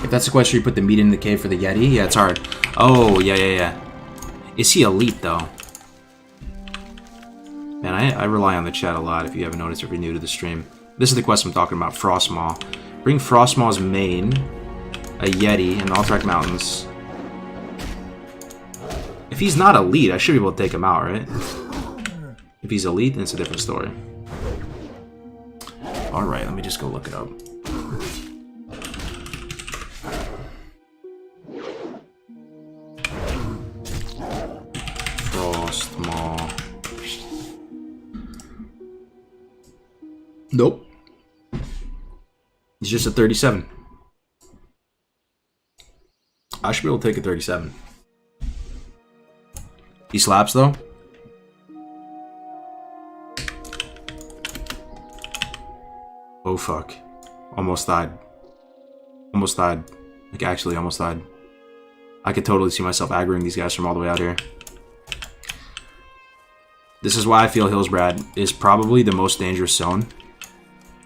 If that's the quest where you put the meat in the cave for the Yeti, yeah, it's hard. Oh, yeah. Is he elite, though? Man, I rely on the chat a lot if you haven't noticed if you're new to the stream. This is the quest I'm talking about, Frostmaw. Bring Frostmaw's mane, a Yeti, in the Alterac Mountains. If he's not elite, I should be able to take him out, right? If he's elite, then it's a different story. Alright, let me just go look it up. Nope. He's just a 37. I should be able to take a 37. He slaps though. Oh fuck. Almost died. Almost died. Like actually almost died. I could totally see myself aggroing these guys from all the way out here. This is why I feel Hillsbrad is probably the most dangerous zone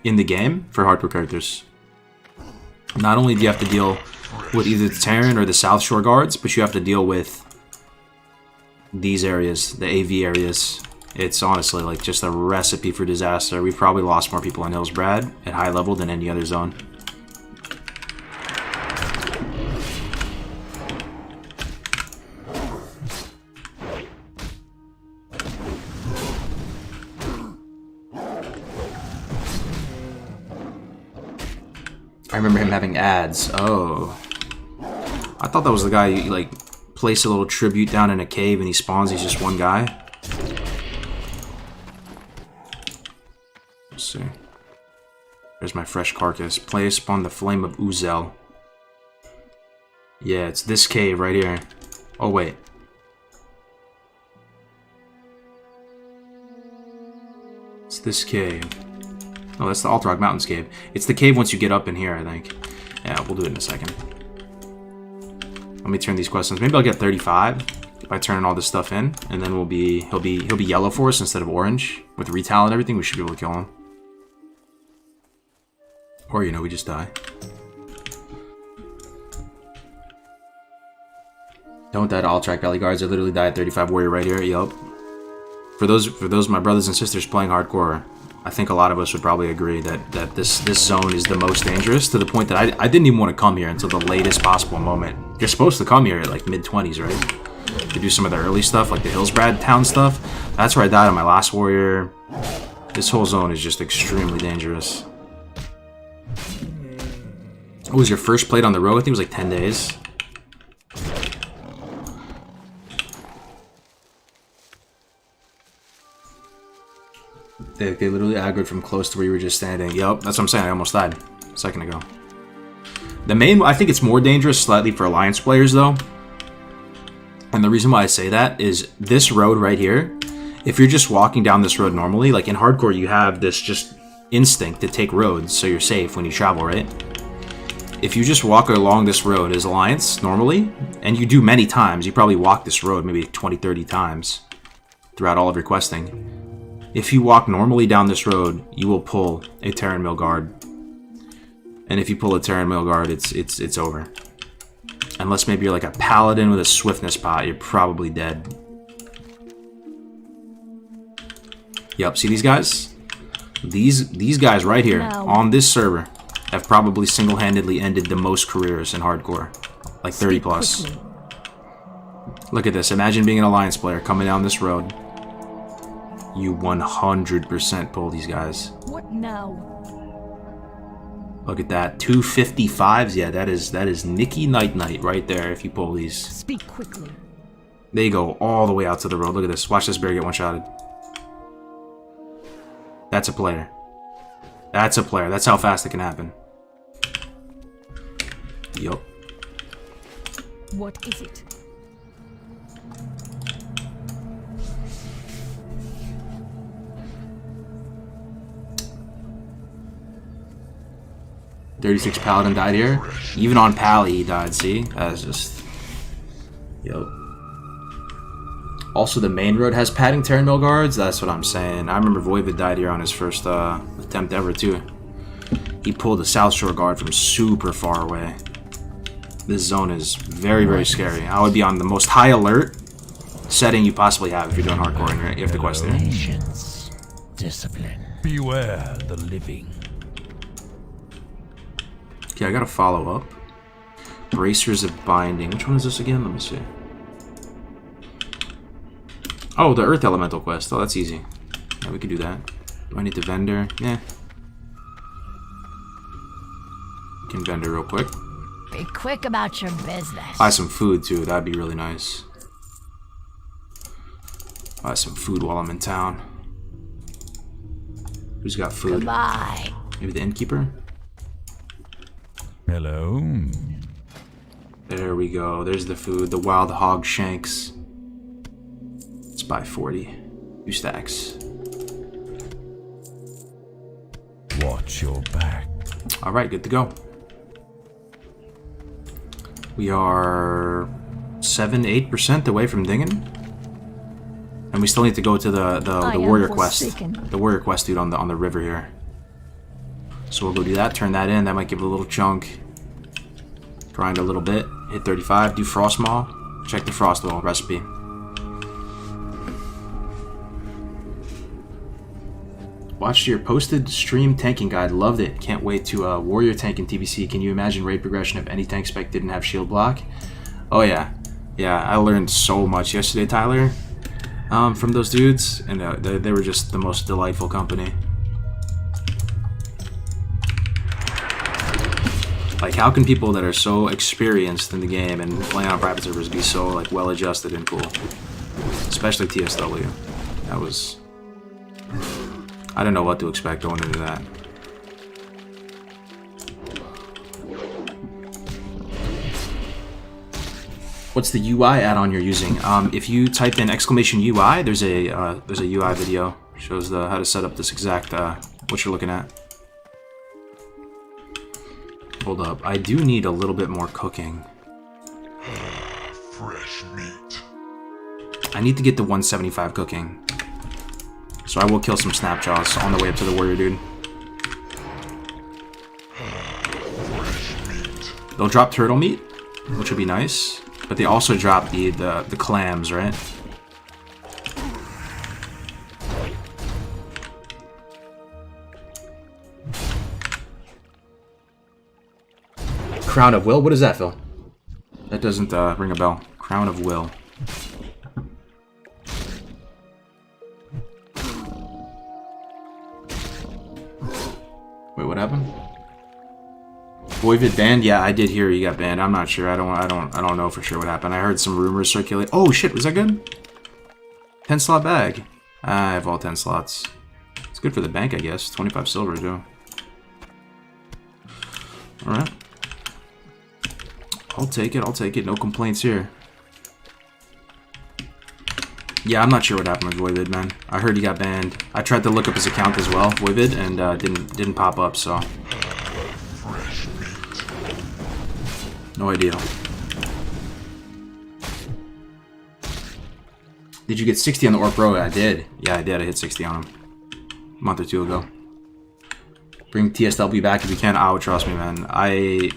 in the game for hardcore characters. Not only do you have to deal with either the Terran or the South Shore guards, but you have to deal with these areas, the AV areas. It's honestly like just a recipe for disaster. We've probably lost more people in Hillsbrad at high level than any other zone. I remember him having ads. Oh. I thought that was the guy you, like, place a little tribute down in a cave and he spawns, he's just one guy. Let's see. There's my fresh carcass. Place upon the flame of Uzel. Yeah, it's this cave right here. Oh, wait. It's this cave. Oh, that's the Altarog Mountains cave. It's the cave once you get up in here, I think. Yeah, we'll do it in a second. Let me turn these questions. Maybe I'll get 35 by turning all this stuff in, and then he'll be yellow for us instead of orange. With retal and everything, we should be able to kill him. Or, you know, we just die. Don't die to all track valley guards. I literally die at 35 warrior right here. Yup. For those my brothers and sisters playing hardcore, I think a lot of us would probably agree that this zone is the most dangerous, to the point that I didn't even want to come here until the latest possible moment. You're supposed to come here at like mid-20s, right? To do some of the early stuff, like the Hillsbrad town stuff. That's where I died on my last warrior. This whole zone is just extremely dangerous. What was your first played on the road? I think it was like 10 days. They literally aggroed from close to where you were just standing. Yup, that's what I'm saying. I almost died a second ago. The main, I think it's more dangerous slightly for Alliance players though. And the reason why I say that is this road right here. If you're just walking down this road normally, like in hardcore, you have this just instinct to take roads so you're safe when you travel, right? If you just walk along this road as Alliance normally, and you do many times, you probably walk this road maybe 20, 30 times throughout all of your questing. If you walk normally down this road, you will pull a Terran Mill Guard. And if you pull a Terran Mill Guard, it's over. Unless maybe you're like a Paladin with a Swiftness pot, you're probably dead. Yep, see these guys? These guys right here, on this server, have probably single-handedly ended the most careers in hardcore. Like 30 plus. Look at this, imagine being an Alliance player coming down this road. You 100% pull these guys. What now? Look at that. 255s. Yeah, that is Nicky Night Night right there if you pull these. Speak quickly. They go all the way out to the road. Look at this. Watch this bear get one-shotted. That's a player. That's a player. That's how fast it can happen. Yup. What is it? .36 Paladin died here. Even on Pally he died, see? That's just... Yup. Also, the main road has padding Terran Mill Guards. That's what I'm saying. I remember Voivod died here on his first attempt ever, too. He pulled a South Shore Guard from super far away. This zone is very, very scary. I would be on the most high alert setting you possibly have if you're doing hardcore and you have to quest there. Patience, discipline. Beware the living. Okay, I gotta follow up. Bracers of Binding. Which one is this again? Let me see. Oh, the Earth Elemental quest. Oh, that's easy. Yeah, we could do that. Do I need the vendor? Yeah. Can vendor real quick. Be quick about your business. Buy some food too. That'd be really nice. Buy some food while I'm in town. Who's got food? Goodbye. Maybe the innkeeper? Hello. There we go. There's the food. The wild hog shanks. Let's buy 40. 2 stacks. Watch your back. Alright, good to go. We are 7-8% away from Dingen. And we still need to go to the warrior quest. The warrior quest dude on the river here. So we'll go do that, turn that in. That might give it a little chunk. Grind a little bit. Hit 35. Do Frost Maw. Check the Frost Oil recipe. Watched your posted stream tanking guide. Loved it. Can't wait to warrior tank in TBC. Can you imagine raid progression if any tank spec didn't have shield block? Oh yeah. Yeah, I learned so much yesterday, Tyler, from those dudes, and they were just the most delightful company. Like, how can people that are so experienced in the game and playing on private servers be so, like, well-adjusted and cool? Especially TSW. That was... I don't know what to expect going into that. What's the UI add-on you're using? If you type in !UI, there's a UI video. Shows how to set up this exact what you're looking at. Hold up, I do need a little bit more cooking. Fresh meat. I need to get to 175 cooking. So I will kill some Snapjaws on the way up to the warrior dude. Fresh meat. They'll drop turtle meat, which would be nice. But they also drop the clams, right? Crown of Will? What is that, Phil? That doesn't ring a bell. Crown of Will. Wait, what happened? Voivod banned? Yeah, I did hear he got banned. I'm not sure. I don't know for sure what happened. I heard some rumors circulate. Oh shit, was that good? 10 slot bag. I have all 10 slots. It's good for the bank, I guess. 25 silver too. Alright. I'll take it, I'll take it. No complaints here. Yeah, I'm not sure what happened with Voivod, man. I heard he got banned. I tried to look up his account as well, Voivod, and didn't pop up, so... No idea. Did you get 60 on the Orc Bro? I did. Yeah, I did. I hit 60 on him. A month or two ago. Bring TSW back if you can. Oh, trust me, man. I...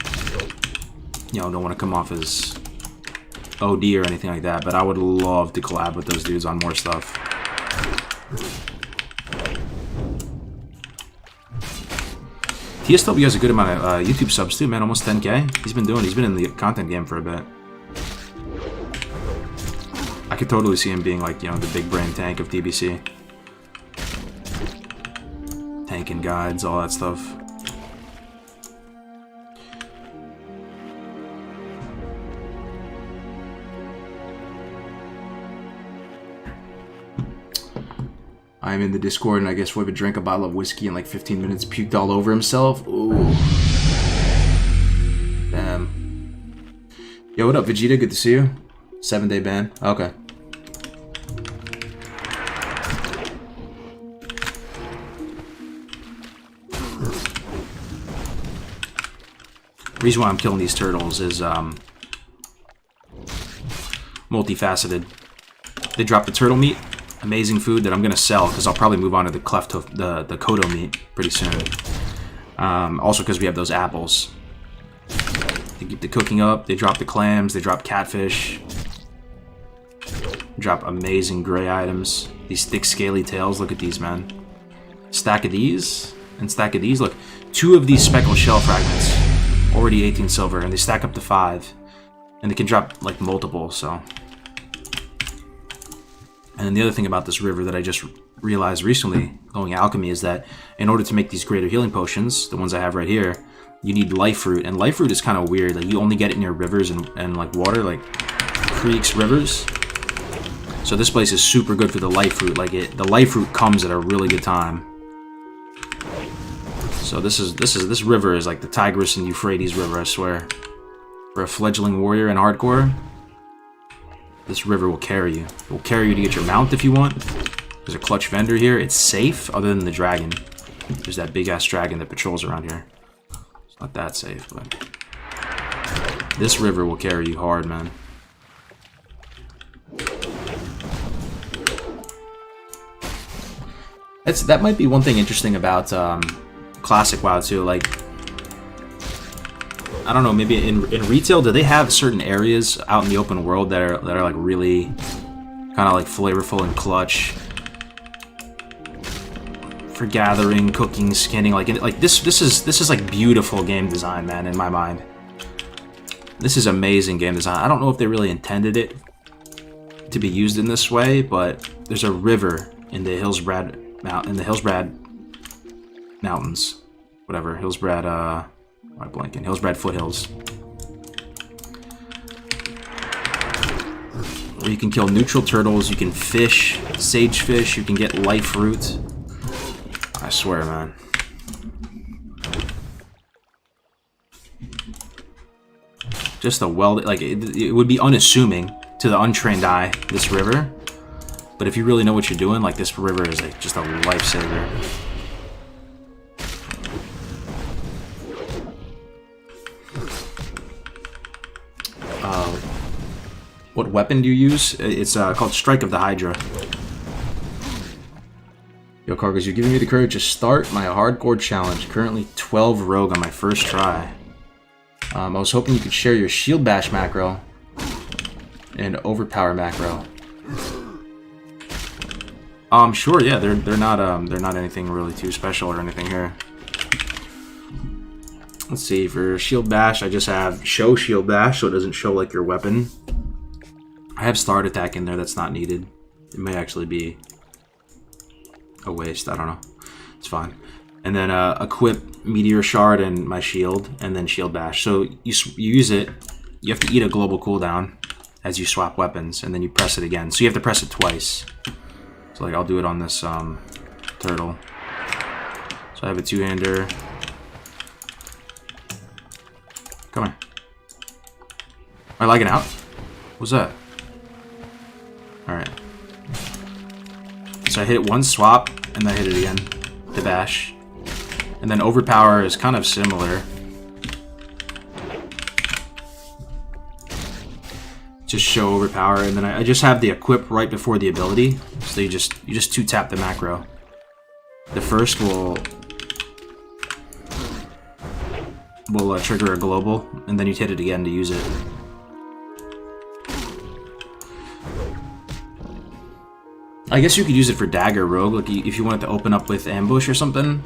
don't want to come off as OD or anything like that, but I would love to collab with those dudes on more stuff. TSW has a good amount of YouTube subs too, man. Almost 10k. He's been in the content game for a bit. I could totally see him being like, the big brain tank of TBC. Tanking guides, all that stuff. I'm in the Discord, and I guess Voivod drank a bottle of whiskey in like 15 minutes, puked all over himself. Ooh. Damn. Yo, what up, Vegeta? Good to see you. 7-day ban. Okay. The reason why I'm killing these turtles is multifaceted. They drop the turtle meat. Amazing food that I'm gonna sell because I'll probably move on to the the Kodo meat pretty soon. Also because we have those apples. They keep the cooking up. They drop the clams. They drop catfish. Drop amazing gray items. These thick scaly tails. Look at these, man. Stack of these and stack of these. Look, 2 of these speckled shell fragments. Already 18 silver, and they stack up to 5, and they can drop like multiple. So. And then the other thing about this river that I just realized recently, going alchemy, is that in order to make these greater healing potions, the ones I have right here, you need life fruit. And life fruit is kind of weird. Like, you only get it near rivers and like water, like creeks, rivers. So this place is super good for the life fruit. Like, the life fruit comes at a really good time. So this river is like the Tigris and Euphrates River, I swear. For a fledgling warrior in hardcore, this river will carry you. It will carry you to get your mount if you want. There's a clutch vendor here. It's safe, other than the dragon. There's that big-ass dragon that patrols around here. It's not that safe, but... this river will carry you hard, man. That might be one thing interesting about Classic WoW, too. Like, I don't know, maybe in retail, do they have certain areas out in the open world that are like really kind of like flavorful and clutch for gathering, cooking, skinning? Like this is like beautiful game design, man, in my mind. This is amazing game design. I don't know if they really intended it to be used in this way, but there's a river in the Hillsbrad Mountains, whatever, Hillsbrad, I'm blanking, Hillsbrad Foothills, where you can kill neutral turtles, you can fish, sagefish, you can get life root. I swear, man. Just a like, it would be unassuming to the untrained eye, this river, but if you really know what you're doing, like, this river is like just a lifesaver. What weapon do you use? It's called Strike of the Hydra. Yo, Cargos, you're giving me the courage to start my hardcore challenge. Currently 12 rogue on my first try. I was hoping you could share your shield bash macro and overpower macro. Sure, yeah, they're not anything really too special or anything here. Let's see, for shield bash, I just have show shield bash, so it doesn't show like your weapon. I have start attack in there that's not needed. It may actually be a waste, I don't know. It's fine. And then equip meteor shard and my shield, and then shield bash. So you use it, you have to eat a global cooldown as you swap weapons, and then you press it again. So you have to press it twice. So like, I'll do it on this turtle. So I have a two-hander. Come here. Am I lagging out? What's that? Alright. So I hit it one swap, and then I hit it again to bash. And then overpower is kind of similar. Just show overpower, and then I just have the equip right before the ability. So you just two-tap the macro. The first will trigger a global, and then you hit it again to use it. I guess you could use it for dagger rogue, like if you wanted to open up with ambush or something,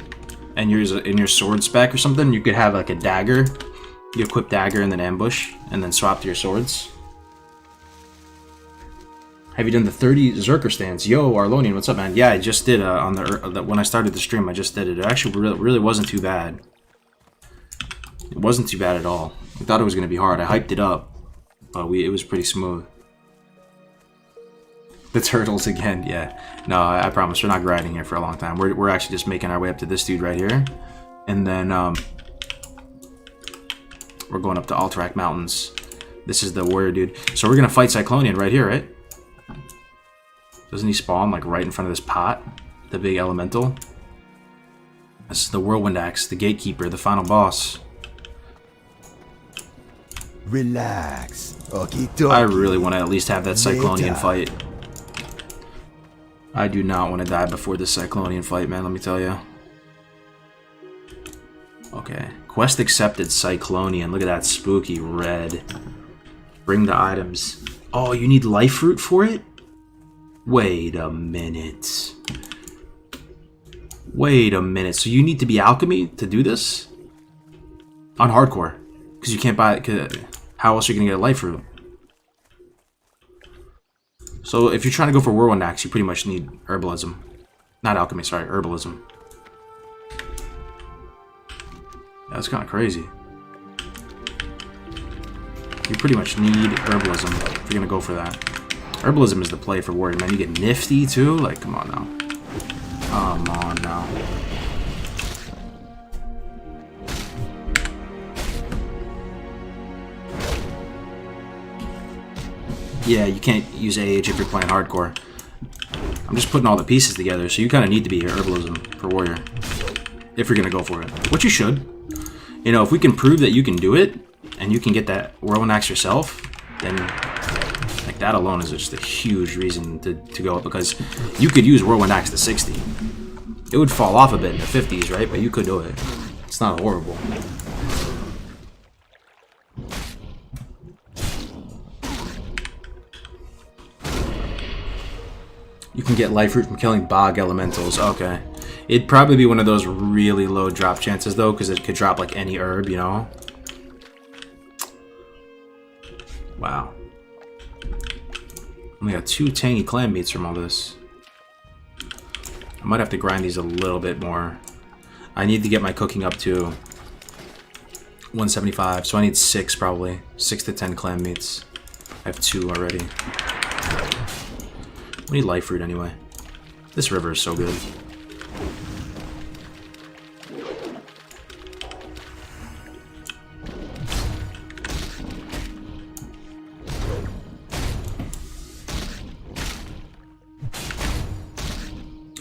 and you're in your sword spec or something, you could have like a dagger. You equip dagger and then ambush, and then swap to your swords. Have you done the 30 Zerker stance? Yo, Arlonian, what's up, man? Yeah, I just did on when I started the stream. I just did it. It actually really wasn't too bad. It wasn't too bad at all. I thought it was gonna be hard. I hyped it up, but it was pretty smooth. The turtles again, yeah. No, I promise we're not grinding here for a long time. We're actually just making our way up to this dude right here, and then we're going up to Alterac Mountains. This is the warrior dude. So we're gonna fight Cyclonian right here, right? Doesn't he spawn like right in front of this pot? The big elemental. This is the Whirlwind Axe, the gatekeeper, the final boss. Relax. Okay, I really want to at least have that Cyclonian fight. I do not want to die before this Cyclonian fight, man, let me tell you. Okay. Quest accepted, Cyclonian. Look at that spooky red. Bring the items. Oh, you need life root for it? Wait a minute. Wait a minute. So you need to be alchemy to do this? On hardcore. Because you can't buy it. How else are you going to get a life root? So if you're trying to go for Whirlwind Axe, you pretty much need herbalism. Not alchemy, sorry, herbalism. That's kind of crazy. You pretty much need herbalism if you're going to go for that. Herbalism is the play for warrior, man. You get nifty too? Like, come on now. Come on now. Yeah, you can't use AH if you're playing hardcore. I'm just putting all the pieces together, so you kind of need to be here herbalism for warrior. If you're going to go for it. Which you should. You know, if we can prove that you can do it, and you can get that Whirlwind Axe yourself, then like that alone is just a huge reason to go up, because you could use Whirlwind Axe to 60. It would fall off a bit in the 50s, right? But you could do it. It's not horrible. You can get life root from killing bog elementals. Okay. It'd probably be one of those really low drop chances, though, because it could drop, like, any herb, you know? Wow. Only got 2 tangy clam meats from all this. I might have to grind these a little bit more. I need to get my cooking up to 175, so I need 6 probably. 6 to 10 clam meats. I have 2 already. We need life fruit anyway. This river is so good.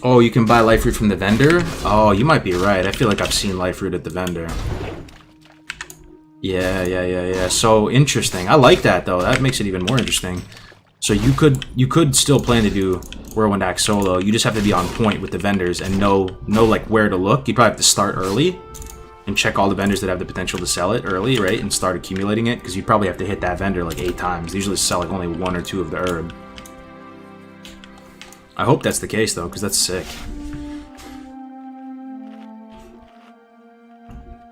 Oh, you can buy life fruit from the vendor? Oh, you might be right. I feel like I've seen life fruit at the vendor. Yeah. So interesting. I like that though. That makes it even more interesting. So you could still plan to do Whirlwind Axe solo. You just have to be on point with the vendors and know like where to look. You probably have to start early and check all the vendors that have the potential to sell it early, right? And start accumulating it because you probably have to hit that vendor like 8 times. They usually sell like only 1 or 2 of the herb. I hope that's the case though, because that's sick.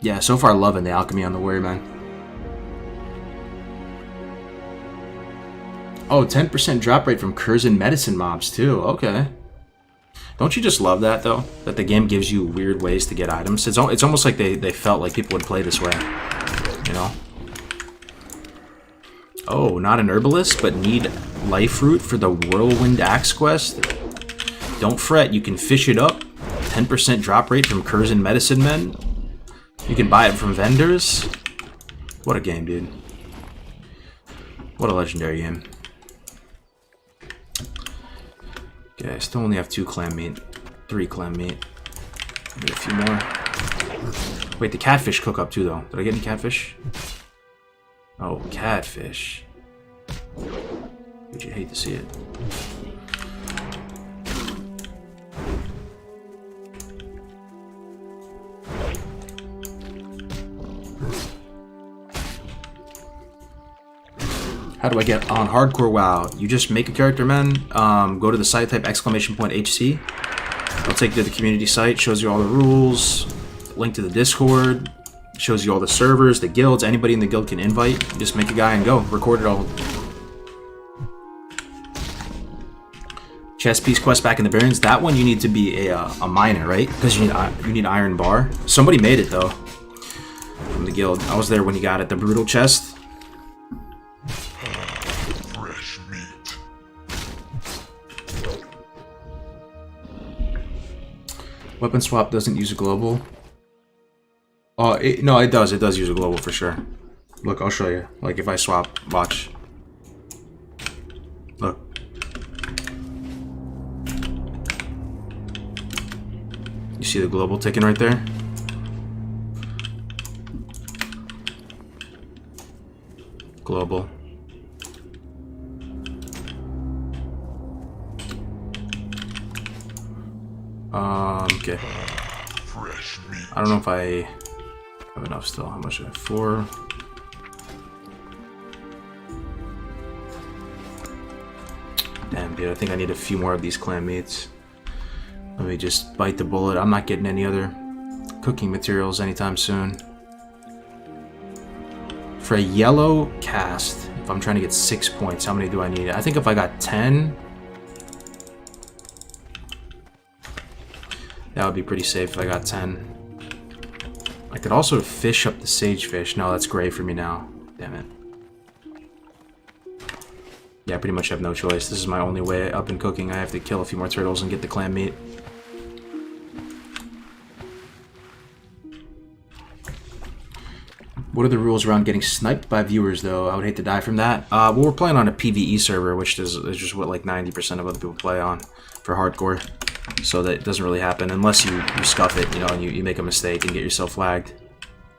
Yeah, so far loving the alchemy on the warrior man. Oh, 10% drop rate from Curzon medicine mobs too. Okay. Don't you just love that though? That the game gives you weird ways to get items. It's almost like they felt like people would play this way. You know? Oh, not an herbalist, but need life root for the Whirlwind Axe quest? Don't fret, you can fish it up. 10% drop rate from Curzon medicine men. You can buy it from vendors. What a game, dude. What a legendary game. Okay, I still only have 2 clam meat. 3 clam meat. Maybe a few more. Wait, the catfish cook up too, though. Did I get any catfish? Oh, catfish. Would you hate to see it? How do I get on hardcore WoW? You just make a character, man. Go to the site, type !HC. It'll take you to the community site, shows you all the rules, link to the Discord, shows you all the servers, the guilds, anybody in the guild can invite. Just make a guy and go. Record it all. Chess piece quest back in the Barrens. That one you need to be a miner, right? Because you need iron bar. Somebody made it though from the guild. I was there when you got it. The brutal chest. Fresh meat. Weapon swap doesn't use a global. Oh, no, it does. It does use a global for sure. Look, I'll show you. Like if I swap, watch. Look. You see the global ticking right there? Global. Okay. Fresh meat. I don't know if I have enough still. How much do I have? 4. Damn, dude. I think I need a few more of these clam meats. Let me just bite the bullet. I'm not getting any other cooking materials anytime soon. For a yellow cast, if I'm trying to get 6 points, how many do I need? I think if I got 10, that would be pretty safe if I got 10. I could also fish up the sagefish. No, that's gray for me now. Damn it. Yeah, I pretty much have no choice. This is my only way up in cooking. I have to kill a few more turtles and get the clam meat. What are the rules around getting sniped by viewers, though? I would hate to die from that. Well, we're playing on a PvE server, which is just what like 90% of other people play on for hardcore. So that doesn't really happen unless you scuff it, you know, and you make a mistake and get yourself flagged.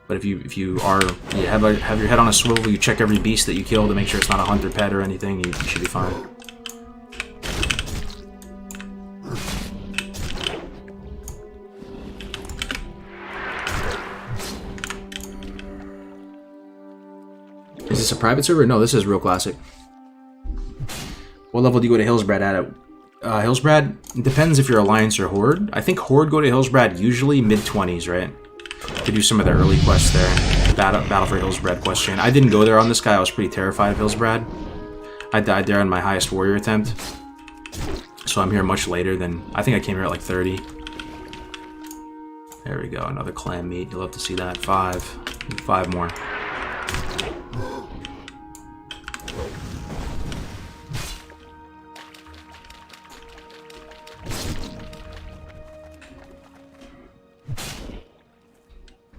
But if you have your head on a swivel, you check every beast that you kill to make sure it's not a hunter pet or anything, you should be fine. Is this a private server? No, this is real classic. What level do you go to Hillsbred at Hillsbrad, it depends if you're Alliance or Horde. I think Horde go to Hillsbrad usually mid-20s, right? To do some of the early quests there. Battle for Hillsbrad quest chain. I didn't go there on this guy. I was pretty terrified of Hillsbrad. I died there on my highest warrior attempt. So I'm here much later than... I think I came here at like 30. There we go. Another clam meat. You'll love to see that. 5. 5 more.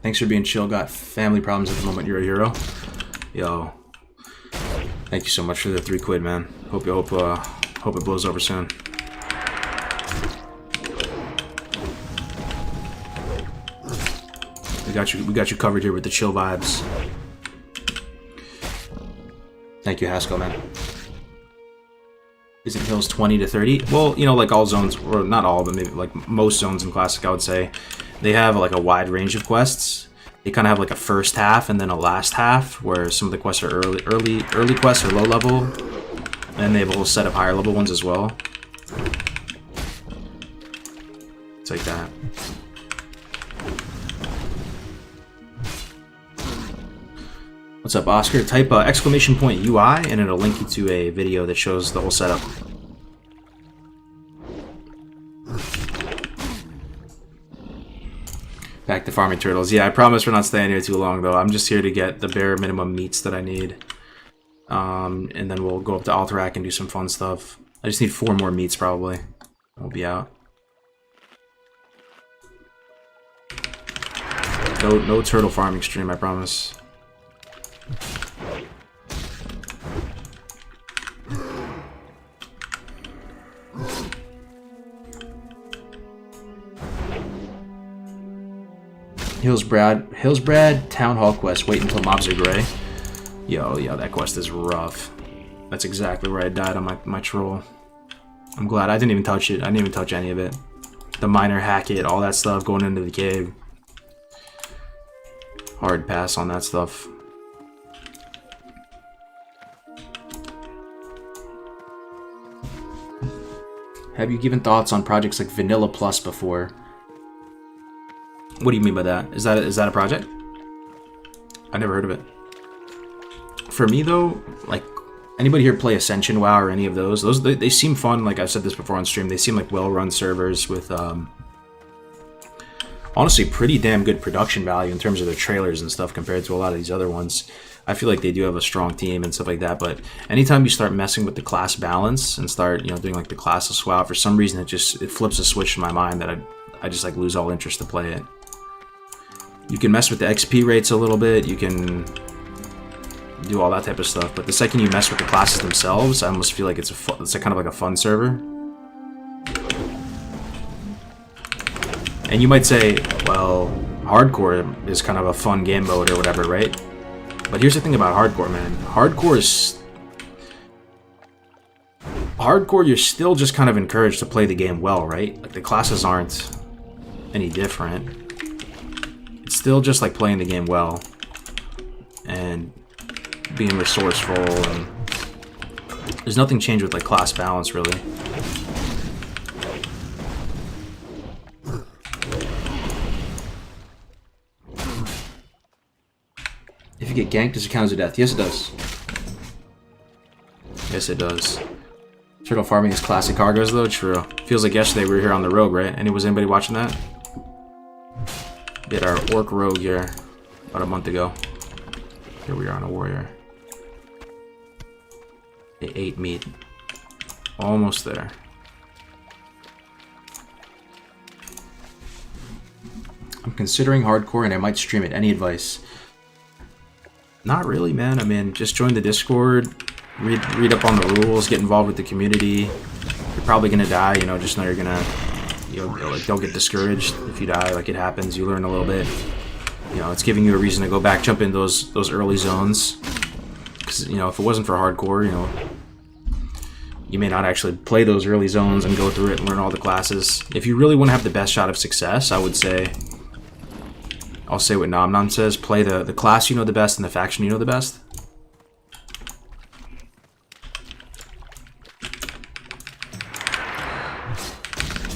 Thanks for being chill. Got family problems at the moment. You're a hero. Yo. Thank you so much for the 3 quid, man. Hope it blows over soon. We got you covered here with the chill vibes. Thank you, Haskell, man. Isn't Hills 20 to 30? Well, you know, like all zones, or not all, but maybe like most zones in Classic, I would say, they have like a wide range of quests. They kind of have like a first half and then a last half, where some of the quests are early quests are low level, and they have a whole set of higher level ones as well. It's like that. What's up, Oscar? Type !UI and it'll link you to a video that shows the whole setup. Back to farming turtles. Yeah, I promise we're not staying here too long, though. I'm just here to get the bare minimum meats that I need. And then we'll go up to Alterac and do some fun stuff. I just need 4 more meats, probably. We'll be out. No turtle farming stream, I promise. Hillsbrad Town Hall quest. Wait until mobs are gray. Yo, that quest is rough. That's exactly where I died on my troll. I'm glad I didn't even touch it. I didn't even touch any of it. The miner hack it, all that stuff going into the cave. Hard pass on that stuff. Have you given thoughts on projects like Vanilla Plus before? What do you mean by that? Is that a project? I never heard of it. For me though, like anybody here play Ascension WoW or any of those they seem fun. Like I've said this before on stream, they seem like well-run servers with honestly pretty damn good production value in terms of their trailers and stuff compared to a lot of these other ones. I feel like they do have a strong team and stuff like that, but anytime you start messing with the class balance and start, you know, doing like the classes swap, for some reason it flips a switch in my mind that I just like lose all interest to play it. You can mess with the XP rates a little bit, you can do all that type of stuff, but the second you mess with the classes themselves, I almost feel like it's kind of like a fun server. And you might say, well, hardcore is kind of a fun game mode or whatever, right? But here's the thing about hardcore, man. Hardcore, you're still just kind of encouraged to play the game well, right? Like the classes aren't any different. It's still just like playing the game well and being resourceful, and there's nothing changed with like class balance really. If you get ganked, does it count as a death? Yes, it does. Yes, it does. Turtle farming is classic cargoes, though. True. Feels like yesterday we were here on the rogue, right? Was anybody watching that? Did our orc rogue here about a month ago. Here we are on a warrior. 8 meat. Almost there. I'm considering hardcore and I might stream it. Any advice? Not really, man. I mean, just join the Discord, read up on the rules, get involved with the community. You're probably gonna die, you know, just know you're gonna, you know, like, don't get discouraged if you die. Like, it happens, you learn a little bit. You know, it's giving you a reason to go back, jump in those early zones. Because, you know, if it wasn't for hardcore, you know, you may not actually play those early zones and go through it and learn all the classes. If you really want to have the best shot of success, I would say, I'll say what Nom Nom says, play the class you know the best and the faction you know the best.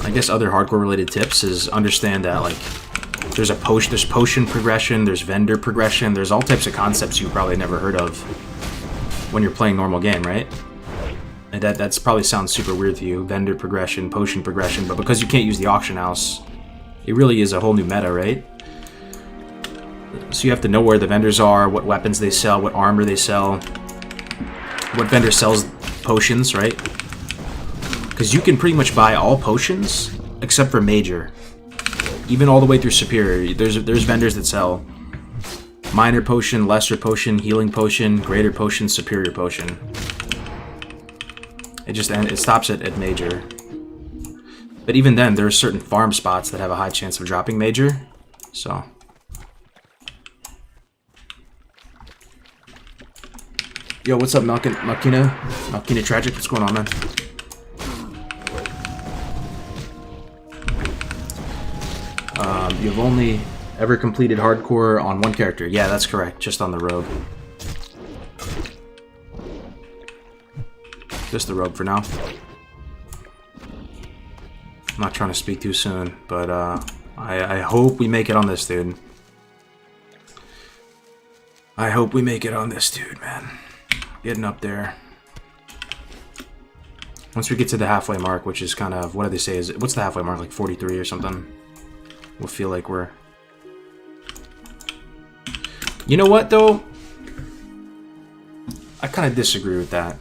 I guess other hardcore related tips is understand that like there's potion progression, there's vendor progression, there's all types of concepts you probably never heard of when you're playing normal game, right? And that's probably sounds super weird to you, vendor progression, potion progression, but because you can't use the auction house, it really is a whole new meta, right? So you have to know where the vendors are, what weapons they sell, what armor they sell, what vendor sells potions, right? Because you can pretty much buy all potions except for major. Even all the way through superior. There's vendors that sell minor potion, lesser potion, healing potion, greater potion, superior potion. It stops at major. But even then, there are certain farm spots that have a high chance of dropping major. So yo, what's up, Malkina Tragic? What's going on, man? You've only ever completed hardcore on one character. Yeah, that's correct. Just on the rogue. Just the rogue for now. I'm not trying to speak too soon, but I hope we make it on this, dude. I hope we make it on this, dude, man. Getting up there. Once we get to the halfway mark, which is kind of, what do they say? What's the halfway mark? Like 43 or something? We'll feel like we're... You know what, though? I kind of disagree with that.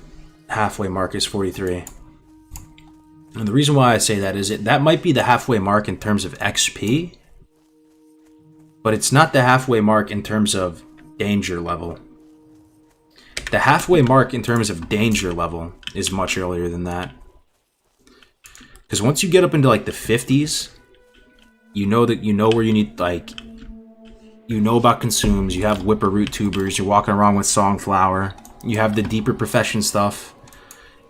Halfway mark is 43. And the reason why I say that is that might be the halfway mark in terms of XP, but it's not the halfway mark in terms of danger level. The halfway mark in terms of danger level is much earlier than that. Because once you get up into like the 50s, you know where you need, like, you know about consumes, you have whipper root tubers, you're walking around with songflower, you have the deeper profession stuff,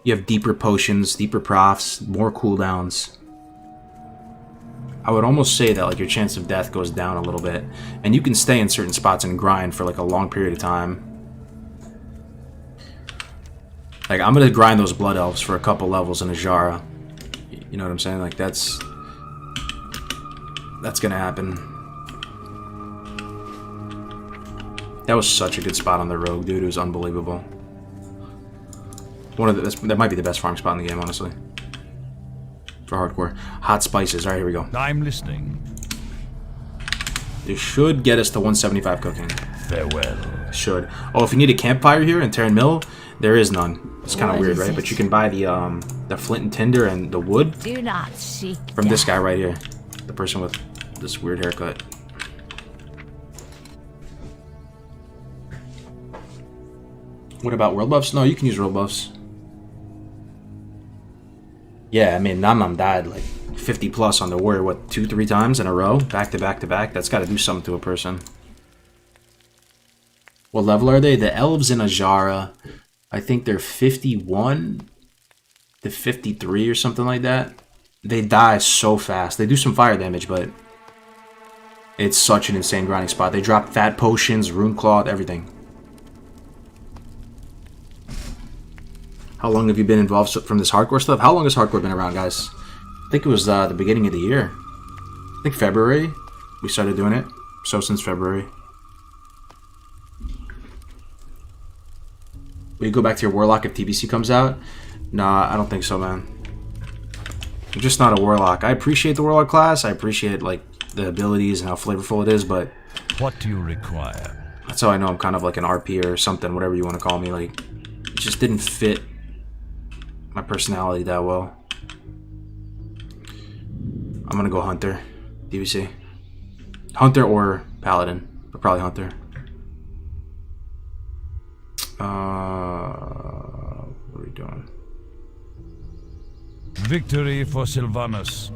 you have deeper potions, deeper profs, more cooldowns. I would almost say that like your chance of death goes down a little bit, and you can stay in certain spots and grind for like a long period of time. Like, I'm gonna grind those blood elves for a couple levels in Ajara. You know what I'm saying? Like, that's gonna happen. That was such a good spot on the rogue, dude. It was unbelievable. That might be the best farm spot in the game, honestly. For hardcore. Hot spices. Alright, here we go. I'm listening. This should get us to 175 cooking. Farewell. Should. Oh, if you need a campfire here in Terran Mill, there is none. It's kind of weird, right? it? But you can buy the flint and tinder and the wood Do not seek from this death. guy right here. The person with this weird haircut. What about world buffs? No, you can use world buffs. Yeah, I mean, Namnam died like 50 plus on the warrior, what, 2-3 times in a row? Back to back to back? That's got to do something to a person. What level are they? The elves in Ajara, I think they're 51 to 53 or something like that. They die so fast. They do some fire damage, but it's such an insane grinding spot. They drop fat potions, rune cloth, everything. How long have you been involved from this hardcore stuff? How long has hardcore been around, guys? I think it was the beginning of the year. I think February we started doing it. So since February. Will you go back to your warlock if TBC comes out? Nah, I don't think so, man. I'm just not a warlock. I appreciate the warlock class. I appreciate like the abilities and how flavorful it is, but What do you require? that's how I know I'm kind of like an RP or something, whatever you want to call me. Like, it just didn't fit my personality that well. I'm gonna go Hunter, DBC. Hunter or Paladin, but probably Hunter. What are we doing? Victory for Sylvanus.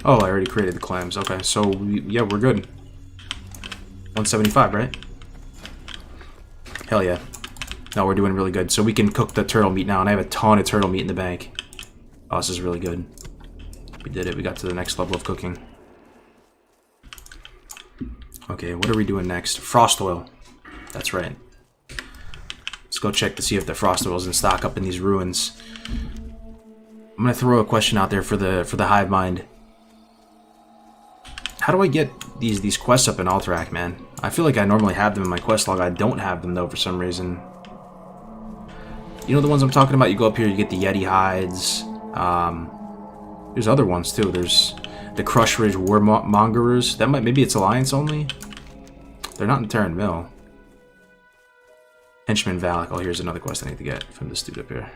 Oh, I already created the clams. Okay, so yeah, we're good. 175, right? Hell yeah. No, we're doing really good. So we can cook the turtle meat now, and I have a ton of turtle meat in the bank. Oh, this is really good. We did it. We got to the next level of cooking. Okay, what are we doing next? Frost oil. That's right. Let's go check to see if the frost oil is in stock up in these ruins. I'm gonna throw a question out there for the hive mind. How do I get these quests up in Alterac, man? I feel like I normally have them in my quest log. I don't have them though for some reason. You know the ones I'm talking about? You go up here, you get the Yeti hides. There's other ones too. There's the Crush Ridge Warmongers. That might, maybe it's Alliance only. They're not in Terran Mill. Henchman Valak. Oh, here's another quest I need to get from this dude up here.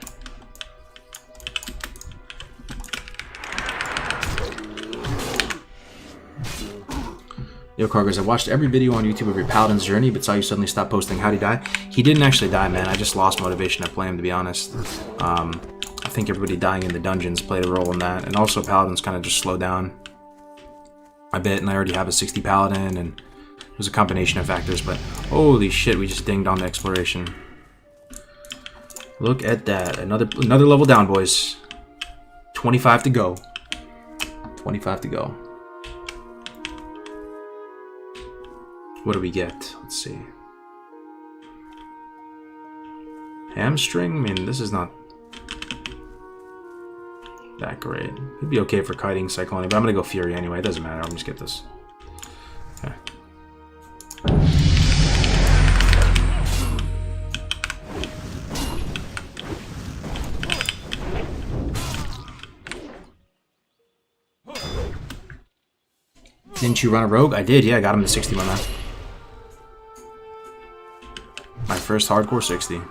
Yo, Cargos, I watched every video on YouTube of your Paladin's journey, but saw you suddenly stop posting. How'd he die? He didn't actually die, man. I just lost motivation to play him, to be honest. I think everybody dying in the dungeons played a role in that. And also, Paladins kind of just slowed down a bit, and I already have a 60 Paladin, and it was a combination of factors, but holy shit, we just dinged on the exploration. Look at that. Another level down, boys. 25 to go. 25 to go. What do we get? Let's see. Hamstring? I mean, this is not that great. It'd be okay for kiting Cyclone, but I'm gonna go Fury anyway. It doesn't matter. I'll just get this. Okay. Didn't you run a rogue? I did, yeah. I got him to 60, my man. My first hardcore 60.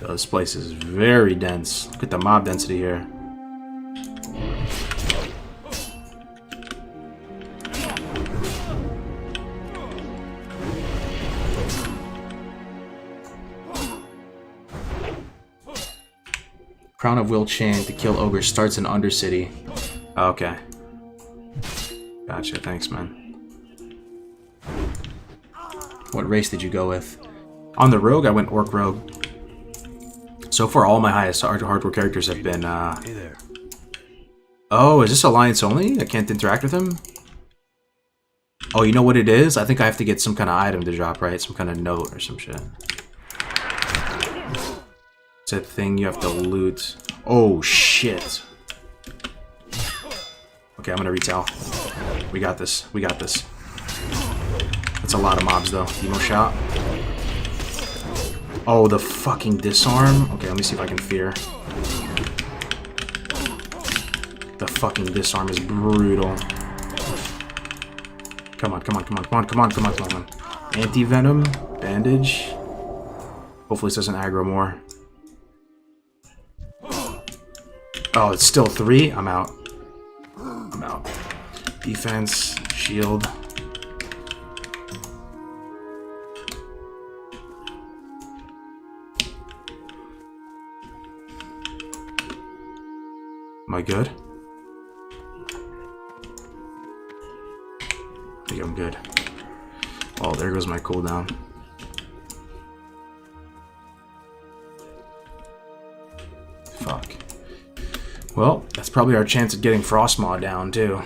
Yo, this place is very dense. Look at the mob density here. Crown of Will chain to kill ogre starts in Undercity. Okay. Gotcha, thanks, man. What race did you go with? On the rogue, I went Orc Rogue. So far, all my highest hardcore characters have been, Hey there. Oh, is this Alliance only? I can't interact with him? Oh, you know what it is? I think I have to get some kind of item to drop, right? Some kind of note or some shit. It's a thing you have to loot. Oh, shit. Okay, I'm gonna retell. We got this. We got this. That's a lot of mobs, though. Emo shot. Oh, the fucking disarm. Okay, let me see if I can fear. The fucking disarm is brutal. Come on, come on, come on, come on, come on, come on, come on. Anti-venom. Bandage. Hopefully this doesn't aggro more. Oh, it's still 3? I'm out. I'm out. Defense. Shield. Am I good? I think I'm good. Oh, there goes my cooldown. Fuck. Well, that's probably our chance of getting Frostmaw down, too.